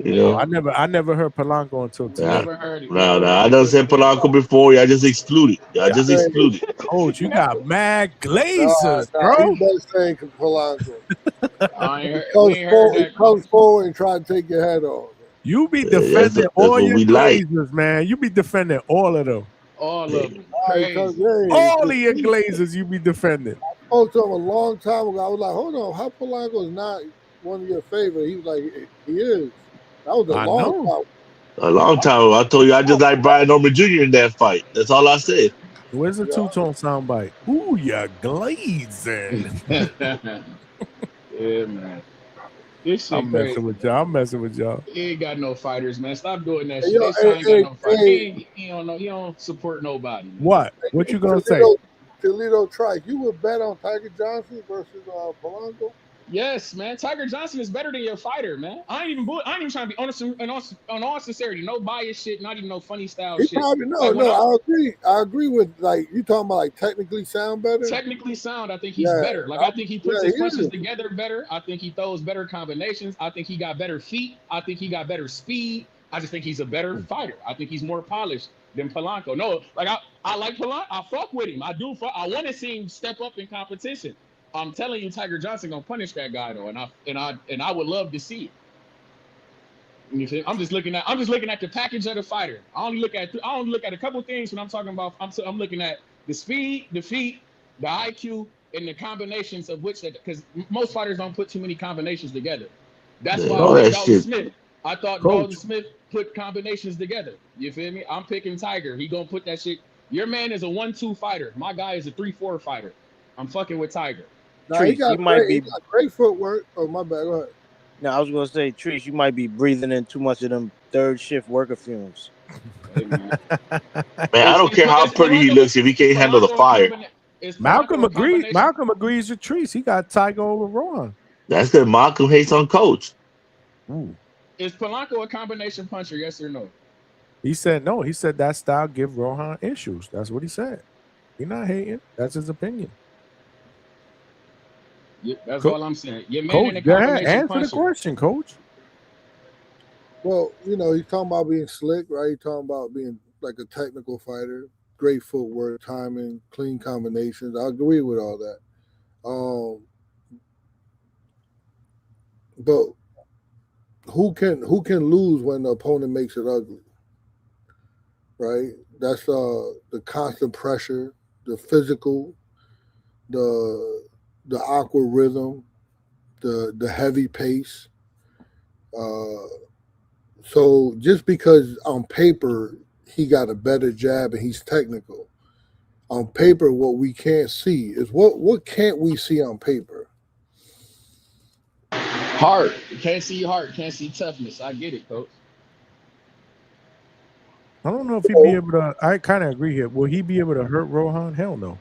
You know. I never heard Polanco until today. No. I done said Polanco before. Y'all just excluded. Coach, you got mad glazers, bro. He does say Polanco. He comes forward and try to take your head off. You be defending that's all what your we like. glazers, man. You be defending all of them. All of them. All of your glazers, you be defending. I spoke to him a long time ago. I was like, hold on, how Polanco is not one of your favorites? He was like, he is. That was a long time. A long time ago. I told you I just like Brian Norman Jr. in that fight. That's all I said. Where's the two-tone soundbite? Ooh, you're glazing. Yeah, man. This shit I'm messing with y'all. He ain't got no fighters, man. Stop doing that Hey, shit. yo, This ain't hey, got no fighters. hey. He don't support nobody. Man. What? What you gonna say? Toledo Trike, you would bet on Tiger Johnson versus Polanco? Yes, man. Tiger Johnson is better than your fighter, man. I ain't even trying to be honest on all sincerity. No bias shit, not even no funny style He shit. probably I agree with like you talking about like technically sound better. Technically sound, I think he's better. Like I think he puts his punches together better. I think he throws better combinations. I think he got better feet. I think he got better speed. I just think he's a better fighter. I think he's more polished than Polanco. No, like I like Polanco. I fuck with him. I do. I want to see him step up in competition. I'm telling you, Tiger Johnson gonna punish that guy though, and I would love to see it. You see? I'm just looking at the package of the fighter. I only look at a couple things when I'm talking about. I'm looking at the speed, the feet, the IQ, and the combinations of which because most fighters don't put too many combinations together. That's why I picked Dalton Smith. I thought Dalton Smith put combinations together. You feel me? I'm picking Tiger. He gonna put that shit. Your man is a 1-2 fighter. My guy is a 3-4 fighter. I'm fucking with Tiger. No, he got great footwork. Oh, my bad. Go ahead. No, I was gonna say, Treese, you might be breathing in too much of them 3rd shift worker fumes. Man, I don't care how pretty he looks if he can't handle the fire. Malcolm agrees. Malcolm agrees with Treese. He got Tiger over Ron. That's because Malcolm hates on Coach. Is Polanco a combination puncher? Yes or no? He said no. He said that style give Rohan issues. That's what he said. He's not hating. That's his opinion. Yeah, that's all I'm saying. Your man Coach, in the combination answer puncher. the question, Coach. Well, you know, he's talking about being slick, right? He's talking about being like a technical fighter, great footwork, timing, clean combinations. I agree with all that. But who can lose when the opponent makes it ugly? Right? That's the constant pressure, the physical, the awkward rhythm, the heavy pace. So just because on paper he got a better jab and he's technical, on paper what we can't see is what can't we see on paper? Heart. Can't see heart. Can't see toughness. I get it, Coach. I don't know if he'd be able to. I kind of agree here. Will he be able to hurt Rohan? Hell no.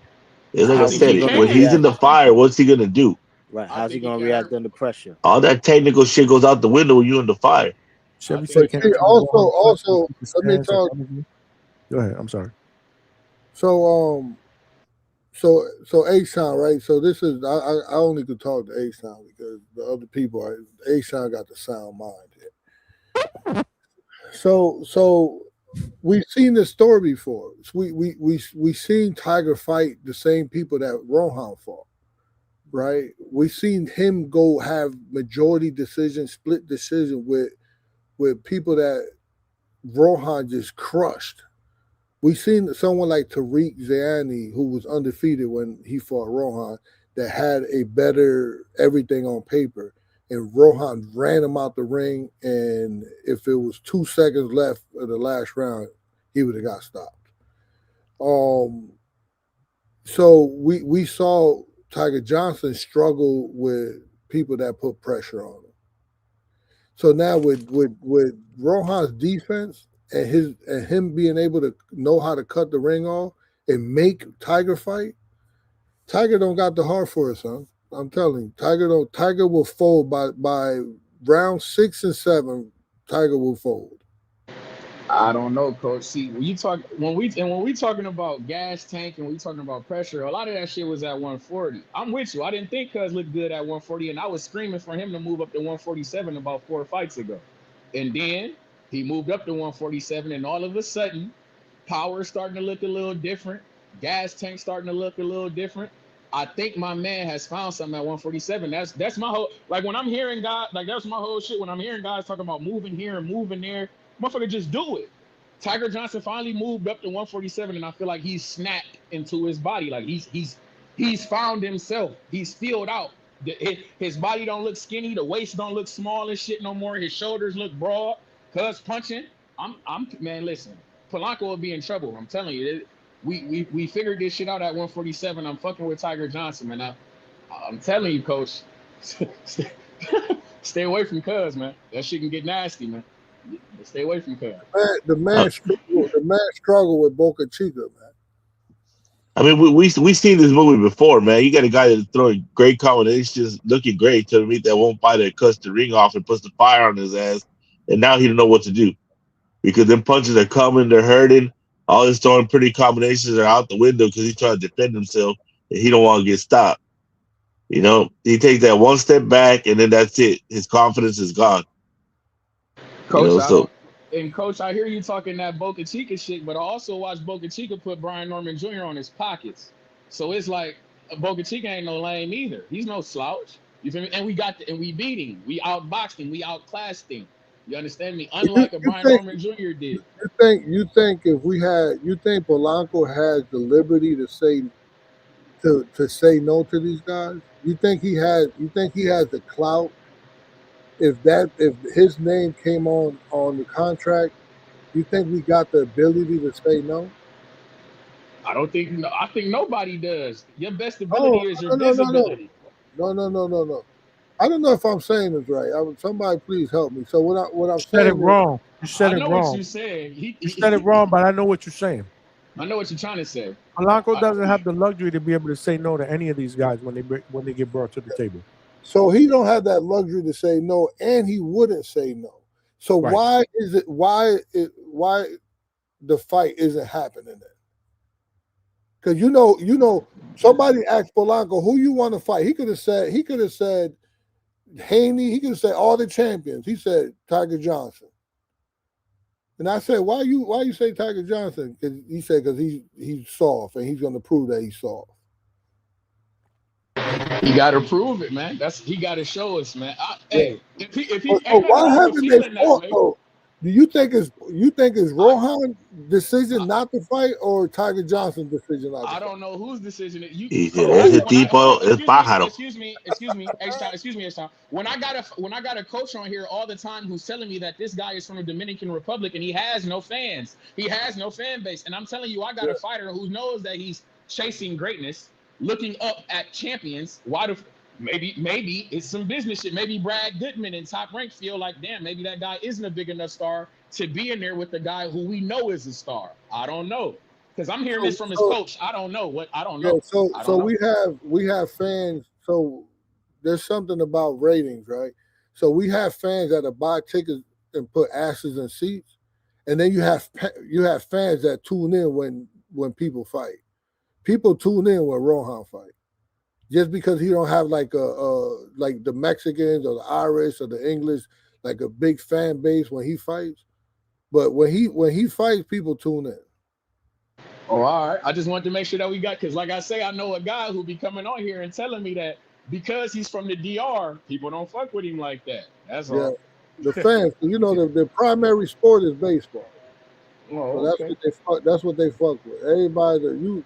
It's like I said, when he's in the fire, what's he gonna do? Right. How's he gonna react under pressure? All that technical shit goes out the window when you're in the fire. Chevy said, also, let me talk. Go ahead. I'm sorry. So So A-Sound, right? So this is I only could talk to A-Sound because the other people are A-Sound got the sound mind here. So we've seen this story before. We seen Tiger fight the same people that Rohan fought, right? We've seen him go have majority decision, split decision with people that Rohan just crushed. We've seen someone like Tariq Zayani, who was undefeated when he fought Rohan, that had a better everything on paper. And Rohan ran him out the ring, and if it was 2 seconds left of the last round, he would have got stopped. So we saw Tiger Johnson struggle with people that put pressure on him. So now with Rohan's defense and him being able to know how to cut the ring off and make Tiger fight, Tiger don't got the heart for it, son. I'm telling you, Tiger will fold by round 6 and 7. Tiger will fold. I don't know, Coach. See, when we talking about gas tank and we talking about pressure, a lot of that shit was at 140. I'm with you. I didn't think Cuz looked good at 140, and I was screaming for him to move up to 147 about 4 fights ago. And then he moved up to 147, and all of a sudden, power starting to look a little different. Gas tank starting to look a little different. I think my man has found something at 147. That's my whole, like, when I'm hearing guys, like, that's my whole shit. When I'm hearing guys talking about moving here and moving there, motherfucker, just do it. Tiger Johnson finally moved up to 147, and I feel like he's snapped into his body. Like he's found himself. He's filled out. His body don't look skinny. The waist don't look small and shit no more. His shoulders look broad. Cuz punching. I'm man. Listen, Polanco will be in trouble. I'm telling you. We figured this shit out at 147. I'm fucking with Tiger Johnson, man. I'm telling you, Coach. Stay away from Cuz, man. That shit can get nasty, man. Stay away from Cuz. The man struggled with Boca Chica, man. I mean, we seen this movie before, man. You got a guy that's throwing great combinations, looking great, to meet that one fighter that cuts the ring off and puts the fire on his ass, and now he don't know what to do because them punches are coming, they're hurting. All his throwing pretty combinations are out the window because he's trying to defend himself and he don't want to get stopped. You know, he takes that one step back and then that's it. His confidence is gone. Coach, Coach, I hear you talking that Boca Chica shit, but I also watched Boca Chica put Brian Norman Jr. on his pockets. So it's like Boca Chica ain't no lame either. He's no slouch. You feel me? And we beat him. We outboxed him. We outclassed him. You understand me? Unlike Brian Norman Jr. did. You think Polanco has the liberty to say no to these guys? You think he has the clout? If his name came on the contract, you think we got the ability to say no? I think nobody does. Your best ability is your visibility. No. I don't know if I'm saying this right. Somebody please help me. So what I'm saying said it wrong. You said it I know wrong. what you're saying. You said it wrong, but I know what you're saying. I know what you're trying to say. Polanco doesn't have the luxury to be able to say no to any of these guys when they get brought to the table. So he don't have that luxury to say no, and he wouldn't say no. So why the fight isn't happening then? Because you know, somebody asked Polanco who you want to fight. He could have said Haney. He could have said all the champions. He said Tiger Johnson. And I said, why you say Tiger Johnson? Because he said because he's soft and he's going to prove that he's soft. He got to prove it, man. He got to show us, man. Hey, if he why haven't they fought though? Do you think it's Rohan's decision not to fight or Tiger Johnson's decision not to fight? I don't know whose decision it is. Excuse me, H-Town. When I got a coach on here all the time who's telling me that this guy is from the Dominican Republic and he has no fans. He has no fan base. And I'm telling you, I got a fighter who knows that he's chasing greatness, looking up at champions. Maybe it's some business shit. Maybe Brad Goodman and Top Rank feel like, damn, maybe that guy isn't a big enough star to be in there with the guy who we know is a star. I don't know, because I'm hearing this from his coach. I don't know. We have fans. So there's something about ratings, right? So we have fans that buy tickets and put asses in seats, and then you have fans that tune in when people fight. people tune in when Rohan fight. Just because he don't have like like the Mexicans or the Irish or the English, like a big fan base when he fights. But when he fights, people tune in. Oh, all right. I just wanted to make sure that we got, because like I say, I know a guy who be coming on here and telling me that because he's from the DR, people don't fuck with him like that. That's Yeah, all. the fans, the primary sport is baseball. Oh, So okay. that's what they fuck with. Everybody,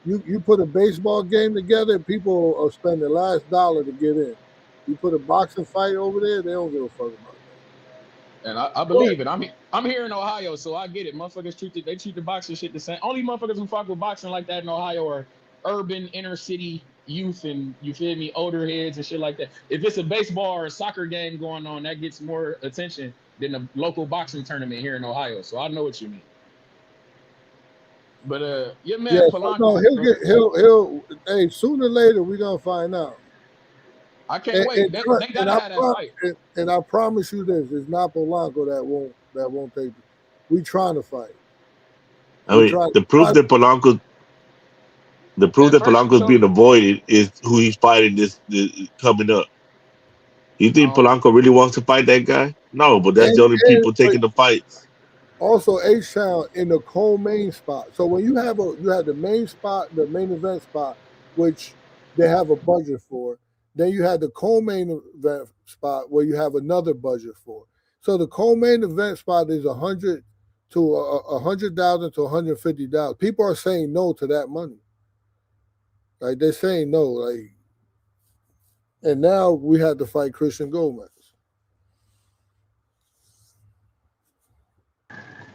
you put a baseball game together, people will spend the last dollar to get in. You put a boxing fight over there, they don't give a fuck about that. And I believe it. I'm here in Ohio, so I get it. Motherfuckers treat the boxing shit the same. Only motherfuckers who fuck with boxing like that in Ohio are urban inner city youth and, you feel me, older heads and shit like that. If it's a baseball or a soccer game going on, that gets more attention than a local boxing tournament here in Ohio. So I know what you mean. But your man So no, Polanco, he'll hey, sooner or later we're gonna find out. I can't wait. They gotta have that fight. And I promise you this, it's not Polanco that won't take it. We trying to fight. I mean, the proof that Polanco's being avoided is who he's fighting this coming up. You think Polanco really wants to fight that guy? No, but that's the only people taking the fights. Also, H-Town in the co-main spot. So when you have the main spot, the main event spot, which they have a budget for, then you have the co-main event spot where you have another budget for. So the co-main event spot is $100,000 to $150,000. People are saying no to that money. Like they're saying no. Like, and now we had to fight Christian Gomez.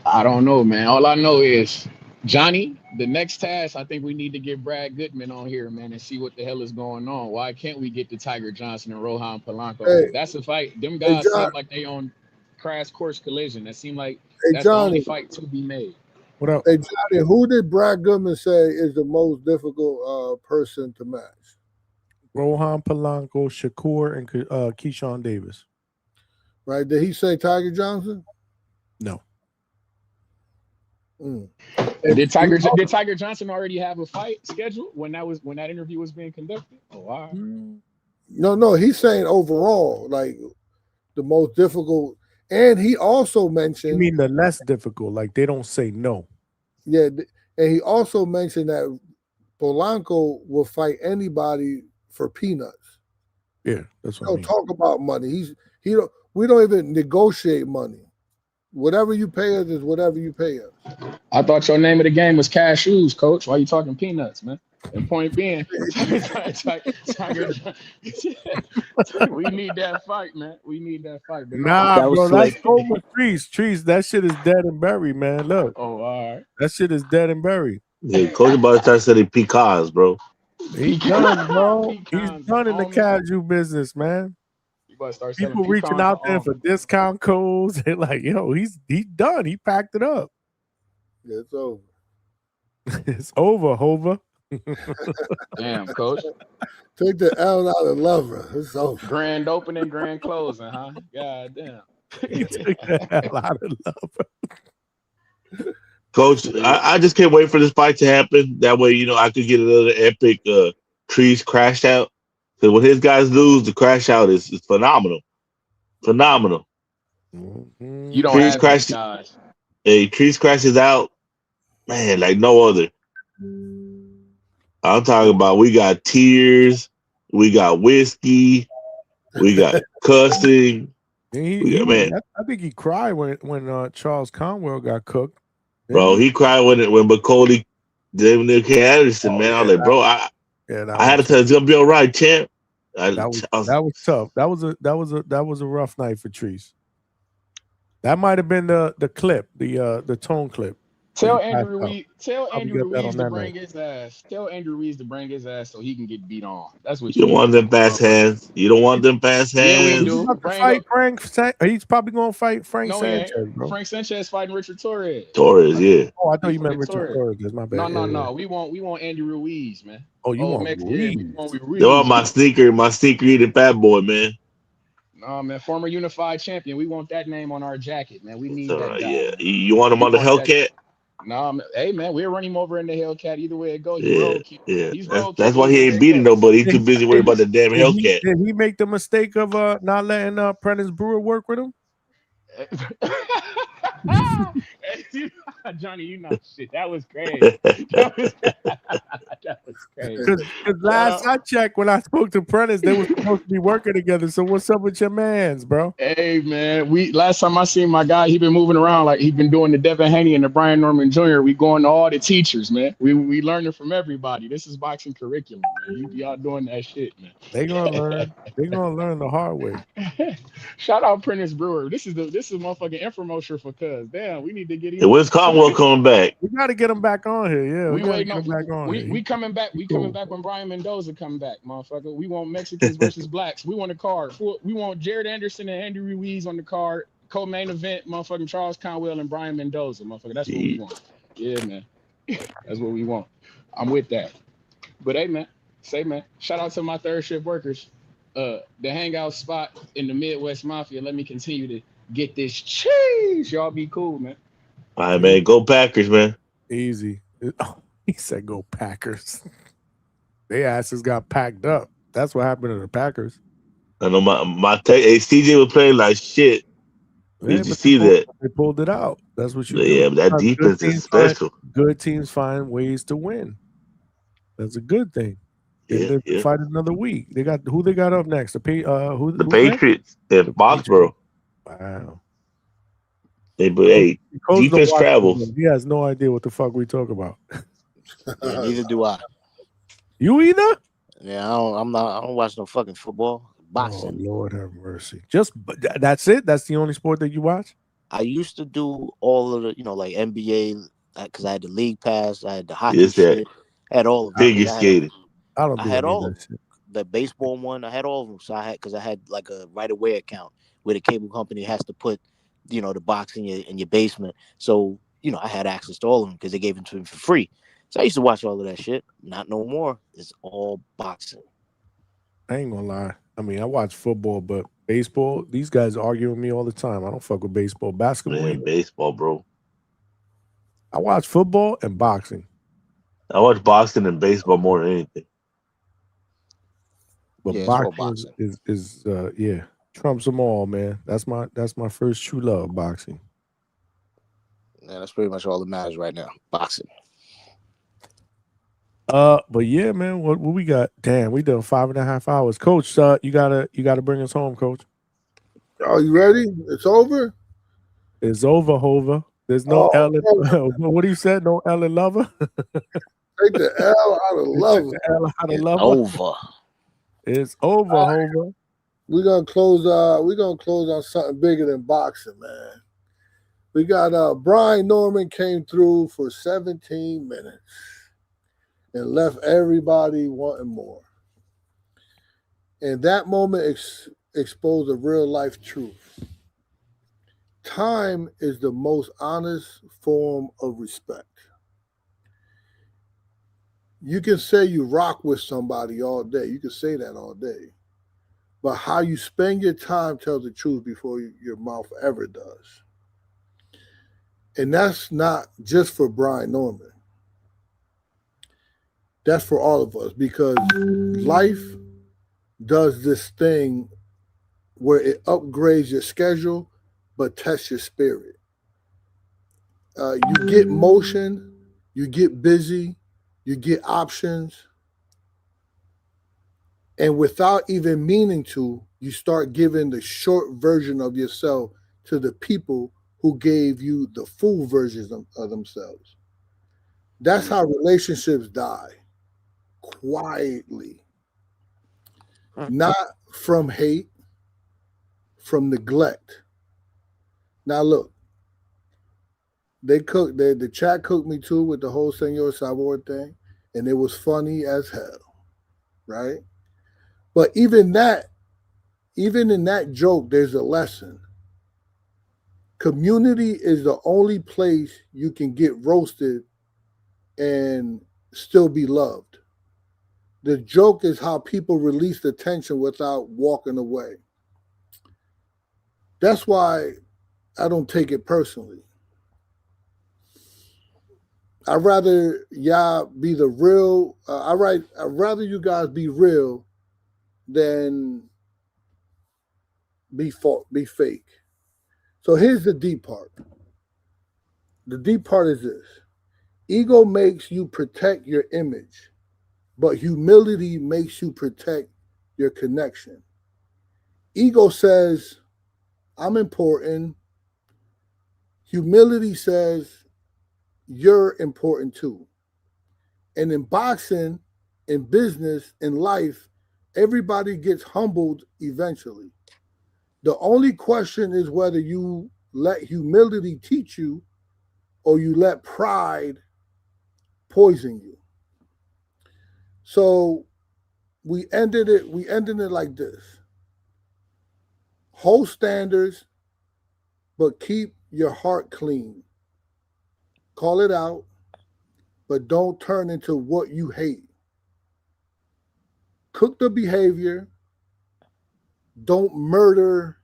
I don't know, man. All I know is, Johnny, the next task, I think we need to get Brad Goodman on here, man, and see what the hell is going on. Why can't we get the Tiger Johnson and Rohan Polanco? Hey, That's a fight. Them guys seem like they on crash course collision. That seem like that's the only fight to be made. What up? Hey, Johnny, who did Brad Goodman say is the most difficult person to match? Rohan Polanco, Shakur, and Keyshawn Davis. Right? Did he say Tiger Johnson? No. Did Tiger Johnson already have a fight scheduled when that interview was being conducted? Oh, wow. No, he's saying overall, like the most difficult. And he also mentioned. You mean the less difficult? Like they don't say no. Yeah, and he also mentioned that Polanco will fight anybody for peanuts. Yeah, that's what Don't I mean. talk about money. We don't even negotiate money. Whatever you pay us is whatever you pay us. I thought your name of the game was cashews, coach. Why you talking peanuts, man? And point being, Tiger, we need that fight, man. We need that fight. But Nah, bro, that's over trees. That shit is dead and buried, man. Look. Oh, all right. That shit is dead and buried. Yeah, Coach about to start selling pecans, bro. He's done, bro. He's done in the casual business, man. People reaching out there for discount codes. They're like, yo, he's done. He packed it up. Yeah, it's over. It's over, Hova. Damn, coach. Take the L out of lover. It's over. Grand opening, grand closing, huh? God damn. He took the hell out of lover. Coach, I just can't wait for this fight to happen. That way, I could get another epic Trees crash out. Because when his guys lose, the crash out is phenomenal. Phenomenal. You don't have these guys. Hey, Trees crashes out, man, like no other. I'm talking about we got tears, we got whiskey, we got cussing. Man, I think he cried when Charles Conwell got cooked. Bro, he cried when McCauley David Nick Anderson, man. I was like, bro, I had to tell you, it's gonna be all right, champ. That was tough. That was a rough night for Trees. That might have been the clip, the tone clip. Tell Andrew Ruiz to bring his ass. Tell Andrew Ruiz to bring his ass so he can get beat on. That's what you don't want them fast hands. You don't want them fast hands. Yeah, he's probably gonna fight Frank Sanchez, bro. Frank Sanchez fighting Richard Torres. Yeah. Oh, I thought you meant Richard Torres. That's my bad. No. We want Andy Ruiz, man. Oh, you want Ruiz? They want my sneaker eating fat boy, man. No, man, former unified champion. We want that name on our jacket, man. We need that guy. Yeah, you want him on the Hellcat? Nah, hey man, we'll run him over in the Hellcat. Either way it go, he Yeah, roadkill. yeah. He's That's roadkill why he either way ain't it beating go. nobody. He too busy worried about the damn Hellcat. Did he make the mistake of not letting Prentice Brewer work with him? Johnny, you know shit. That was crazy. That was that was crazy. Because last I checked, when I spoke to Prentice, they were supposed to be working together. So what's up with your mans, bro? Hey man, we last time I seen my guy, he been moving around like he been doing the Devin Haney and the Brian Norman Jr. We going to all the teachers, man. We learning from everybody. This is boxing curriculum, man. Y'all doing that shit, man. They gonna learn. They gonna learn the hard way. Shout out Prentice Brewer. This is motherfucking infomercial for Cuz. Damn, we need to get him. And when's Conwell coming back? We got to get him back on here. Yeah, we We got to waiting get him back on here. we coming back. We coming back when Brian Mendoza come back, motherfucker. We want Mexicans versus blacks. We want a card. We want Jared Anderson and Andy Ruiz on the card. Co-main event, motherfucking Charles Conwell and Brian Mendoza, motherfucker. That's what we want. Yeah, man. That's what we want. I'm with that. But hey, man, shout out to my third shift workers. The hangout spot in the Midwest Mafia. Let me continue to get this cheese. Y'all be cool, man. All right, man. Go Packers, man. Easy. He said, "Go Packers." They asses got packed up. That's what happened to the Packers. I know CJ was playing like shit. Did you see that? They pulled it out. That's what you do. Yeah, but that defense is special. Good teams find ways to win. That's a good thing. And they fight another week. They got who they got up next? The Patriots in Foxborough. Wow. Hey, defense travels. He has no idea what the fuck we talk about. Yeah, neither do I. You either? Yeah, I don't watch no fucking football. Boxing. Oh, Lord have mercy. That's it? That's the only sport that you watch? I used to do all of the, like NBA, because I had the league pass, I had the hockey shit, I had all of them. Figure skating. I had all of them. The baseball one, I had all of them. So I had like a right away account where the cable company has to put, the box in your basement. So, I had access to all of them because they gave them to me for free. So I used to watch all of that shit. Not no more. It's all boxing. I ain't gonna lie. I mean, I watch football, but baseball, these guys argue with me all the time. I don't fuck with baseball. Basketball. Man, baseball, bro. I watch football and boxing. I watch boxing and baseball more than anything. But boxing is trumps them all, man. That's my first true love, boxing. Yeah, that's pretty much all that matters right now. Boxing. But yeah, man, what we got? Damn, we done 5.5 hours. Coach, you gotta bring us home, Coach. Are you ready? It's over? It's over, Hover. There's no L in, what you said? No L in lover? Take the L out of lover. It's over. It's over, Hover. We're gonna close on something bigger than boxing, man. We got Brian Norman came through for 17 minutes and left everybody wanting more. And that moment exposed a real life truth. Time is the most honest form of respect. You can say you rock with somebody all day. You can say that all day. But how you spend your time tells the truth before your mouth ever does. And that's not just for Brian Norman. That's for all of us, because life does this thing where it upgrades your schedule but tests your spirit. You get motion, you get busy, you get options, and without even meaning to, you start giving the short version of yourself to the people who gave you the full versions of themselves. That's how relationships die, quietly. Not from hate, from neglect. Now look, the chat cooked me too with the whole Senor Sabor thing, and it was funny as hell, right? But even in that joke, there's a lesson. Community is the only place you can get roasted and still be loved. The joke is how people release the tension without walking away. That's why I don't take it personally. I'd rather y'all be the real. I'd rather you guys be real than be fake. So here's the deep part. The deep part is this: ego makes you protect your image, but humility makes you protect your connection. Ego says, "I'm important." Humility says, "You're important too." And in boxing, in business, in life, everybody gets humbled eventually. The only question is whether you let humility teach you or you let pride poison you. So we ended it like this. Hold standards, but keep your heart clean. Call it out, but don't turn into what you hate. Cook the behavior, don't murder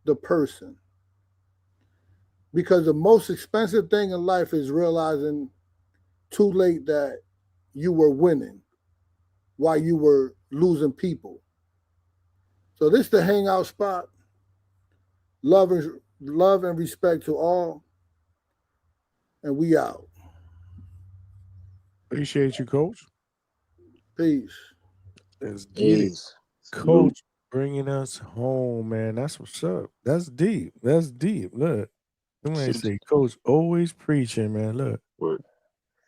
the person. Because the most expensive thing in life is realizing too late that you were winning while you were losing people. So this is the hangout spot. Love and respect to all. And we out. Appreciate you, Coach. Peace. Let's get it. Peace. Coach bringing us home, man. That's what's up. That's deep. That's deep. Look. Somebody say, Coach always preaching, man. Look.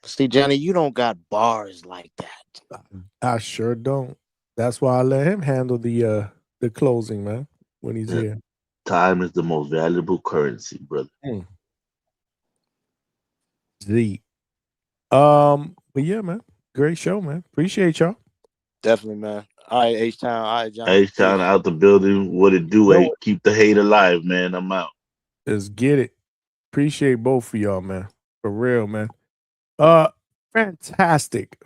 See, Johnny, you don't got bars like that. I sure don't. That's why I let him handle the closing, man, when he's here. Time is the most valuable currency, brother. Deep. But yeah, man. Great show, man. Appreciate y'all. Definitely, man. All right, H-Town. All right, Johnny. H-Town out the building. What it do, Yo. H? Keep the hate alive, man. I'm out. Let's get it. Appreciate both of y'all, man. For real, man. Fantastic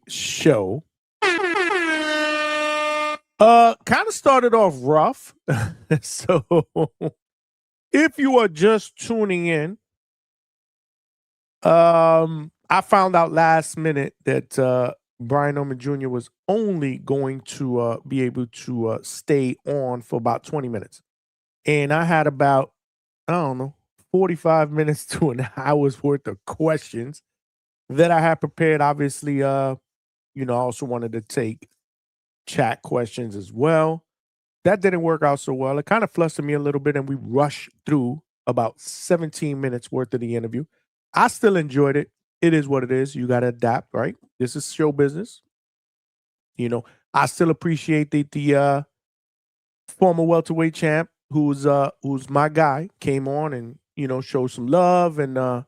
show. Kind of started off rough. So if you are just tuning in, I found out last minute that Brian Oman Jr. was only going to be able to stay on for about 20 minutes. And I had about, 45 minutes to an hour's worth of questions that I had prepared. Obviously, I also wanted to take chat questions as well. That didn't work out so well. It kind of flustered me a little bit, and we rushed through about 17 minutes worth of the interview. I still enjoyed it. It is what it is. You got to adapt, right? This is show business. I still appreciate the former welterweight champ, who's my guy, came on and showed some love and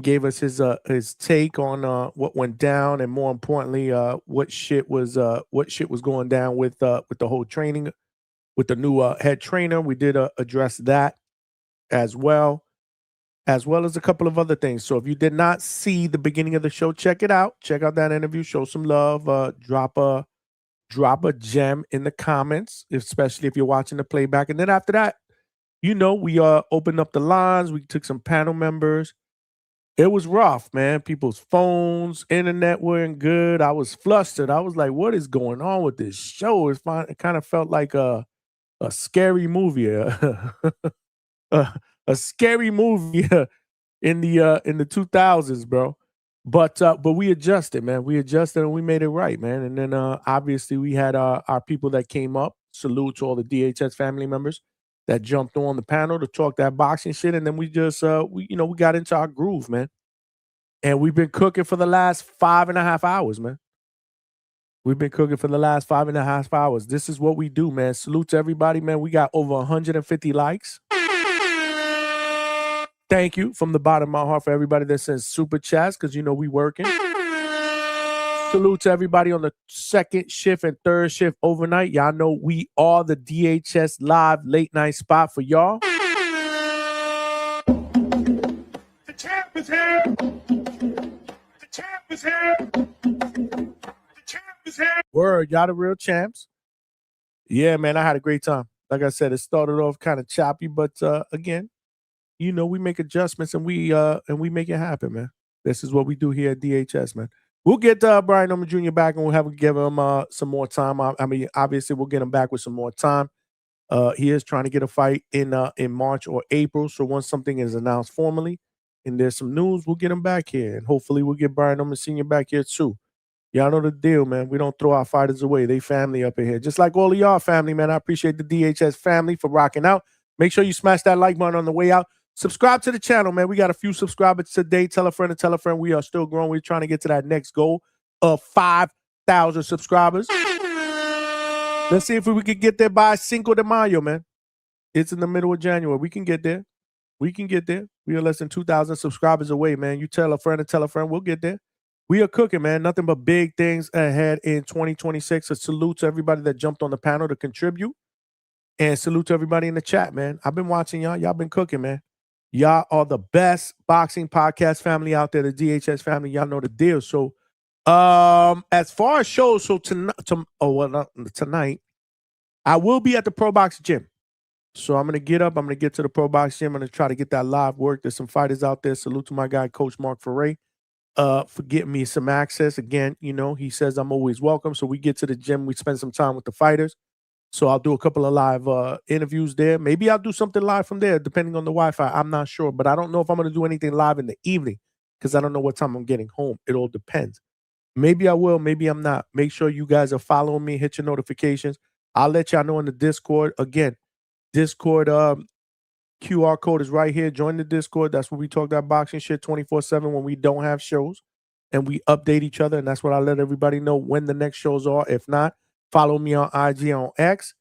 gave us his take on what went down, and more importantly, what shit was going down with the whole training with the new head trainer. We did address that as well as a couple of other things. So if you did not see the beginning of the show, check it out. Check out that interview. Show some love. Drop a gem in the comments, especially if you're watching the playback. And then after that, we opened up the lines. We took some panel members. It was rough, man. People's phones, internet weren't good. I was flustered. I was like, what is going on with this show? It kind of felt like a scary movie. A scary movie in the 2000s, bro. But we adjusted, man. We adjusted and we made it right, man. And then obviously we had our people that came up. Salute to all the DHS family members that jumped on the panel to talk that boxing shit. And then we just we got into our groove, man. And we've been cooking for the last 5.5 hours, man. We've been cooking for the last 5.5 hours. This is what we do, man. Salute to everybody, man. We got over 150 likes. Thank you from the bottom of my heart for everybody that sends super chats, because we working. Salute to everybody on the second shift and third shift overnight. Y'all know we are the DHS live late night spot for y'all. The champ is here. The champ is here. The champ is here. Word, y'all the real champs. Yeah, man, I had a great time. Like I said, it started off kind of choppy, but again, you know, we make adjustments and we make it happen, man. This is what we do here at DHS, man. We'll get Brian Norman Jr. back and we'll give him some more time. I mean, obviously, we'll get him back with some more time. He is trying to get a fight in March or April. So once something is announced formally and there's some news, we'll get him back here. And hopefully we'll get Brian Norman Sr. back here too. Y'all know the deal, man. We don't throw our fighters away. They family up in here. Just like all of y'all family, man. I appreciate the DHS family for rocking out. Make sure you smash that like button on the way out. Subscribe to the channel, man. We got a few subscribers today. Tell a friend to tell a friend. We are still growing. We're trying to get to that next goal of 5,000 subscribers. Let's see if we could get there by Cinco de Mayo, man. It's in the middle of January. We can get there. We can get there. We are less than 2,000 subscribers away, man. You tell a friend to tell a friend. We'll get there. We are cooking, man. Nothing but big things ahead in 2026. A salute to everybody that jumped on the panel to contribute. And salute to everybody in the chat, man. I've been watching y'all. Y'all been cooking, man. Y'all are the best boxing podcast family out there, the DHS family. Y'all know the deal. So, as far as shows, so tonight, I will be at the Pro Box Gym. So I'm going to get up. I'm going to get to the Pro Box Gym. I'm going to try to get that live work. There's some fighters out there. Salute to my guy, Coach Mark Ferre, for getting me some access. Again, you know, he says I'm always welcome. So we get to the gym. We spend some time with the fighters. So I'll do a couple of live interviews there. Maybe I'll do something live from there, depending on the Wi-Fi. I'm not sure. But I don't know if I'm going to do anything live in the evening because I don't know what time I'm getting home. It all depends. Maybe I will. Maybe I'm not. Make sure you guys are following me. Hit your notifications. I'll let y'all know in the Discord. Again, Discord QR code is right here. Join the Discord. That's where we talk that boxing shit 24/7 when we don't have shows. And we update each other. And that's what I let everybody know when the next shows are. If not, follow me on IG on X.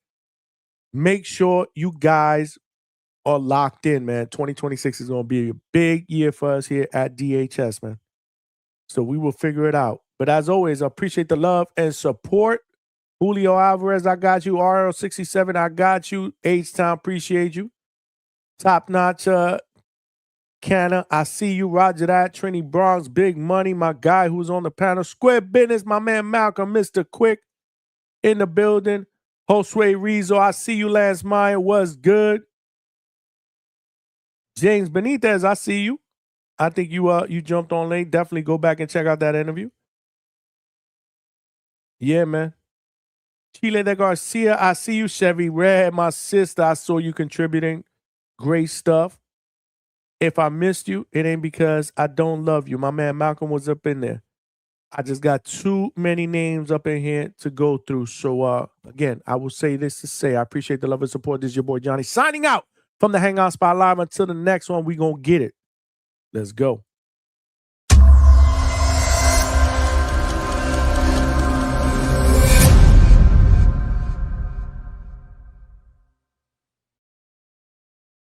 Make sure you guys are locked in, man. 2026 is going to be a big year for us here at DHS, man. So we will figure it out. But as always, I appreciate the love and support. Julio Alvarez, I got you. RL67, I got you. H-Town, appreciate you. Top notch, Canna, I see you. Roger that. Trini Bronx, Big Money, my guy who's on the panel. Square Business, my man Malcolm, Mr. Quick in the building. Josue Rizzo, I see you. Lance Meyer, was good. James Benitez, I see you. I think you jumped on late. Definitely go back and check out that interview. Yeah, man. Chile de Garcia, I see you. Chevy Red, my sister, I saw you contributing. Great stuff. If I missed you, it ain't because I don't love you. My man Malcolm was up in there. I just got too many names up in here to go through. So, again, I will say this to say, I appreciate the love and support. This is your boy Johnny signing out from the Hangout Spot Live. Until the next one, we going to get it. Let's go.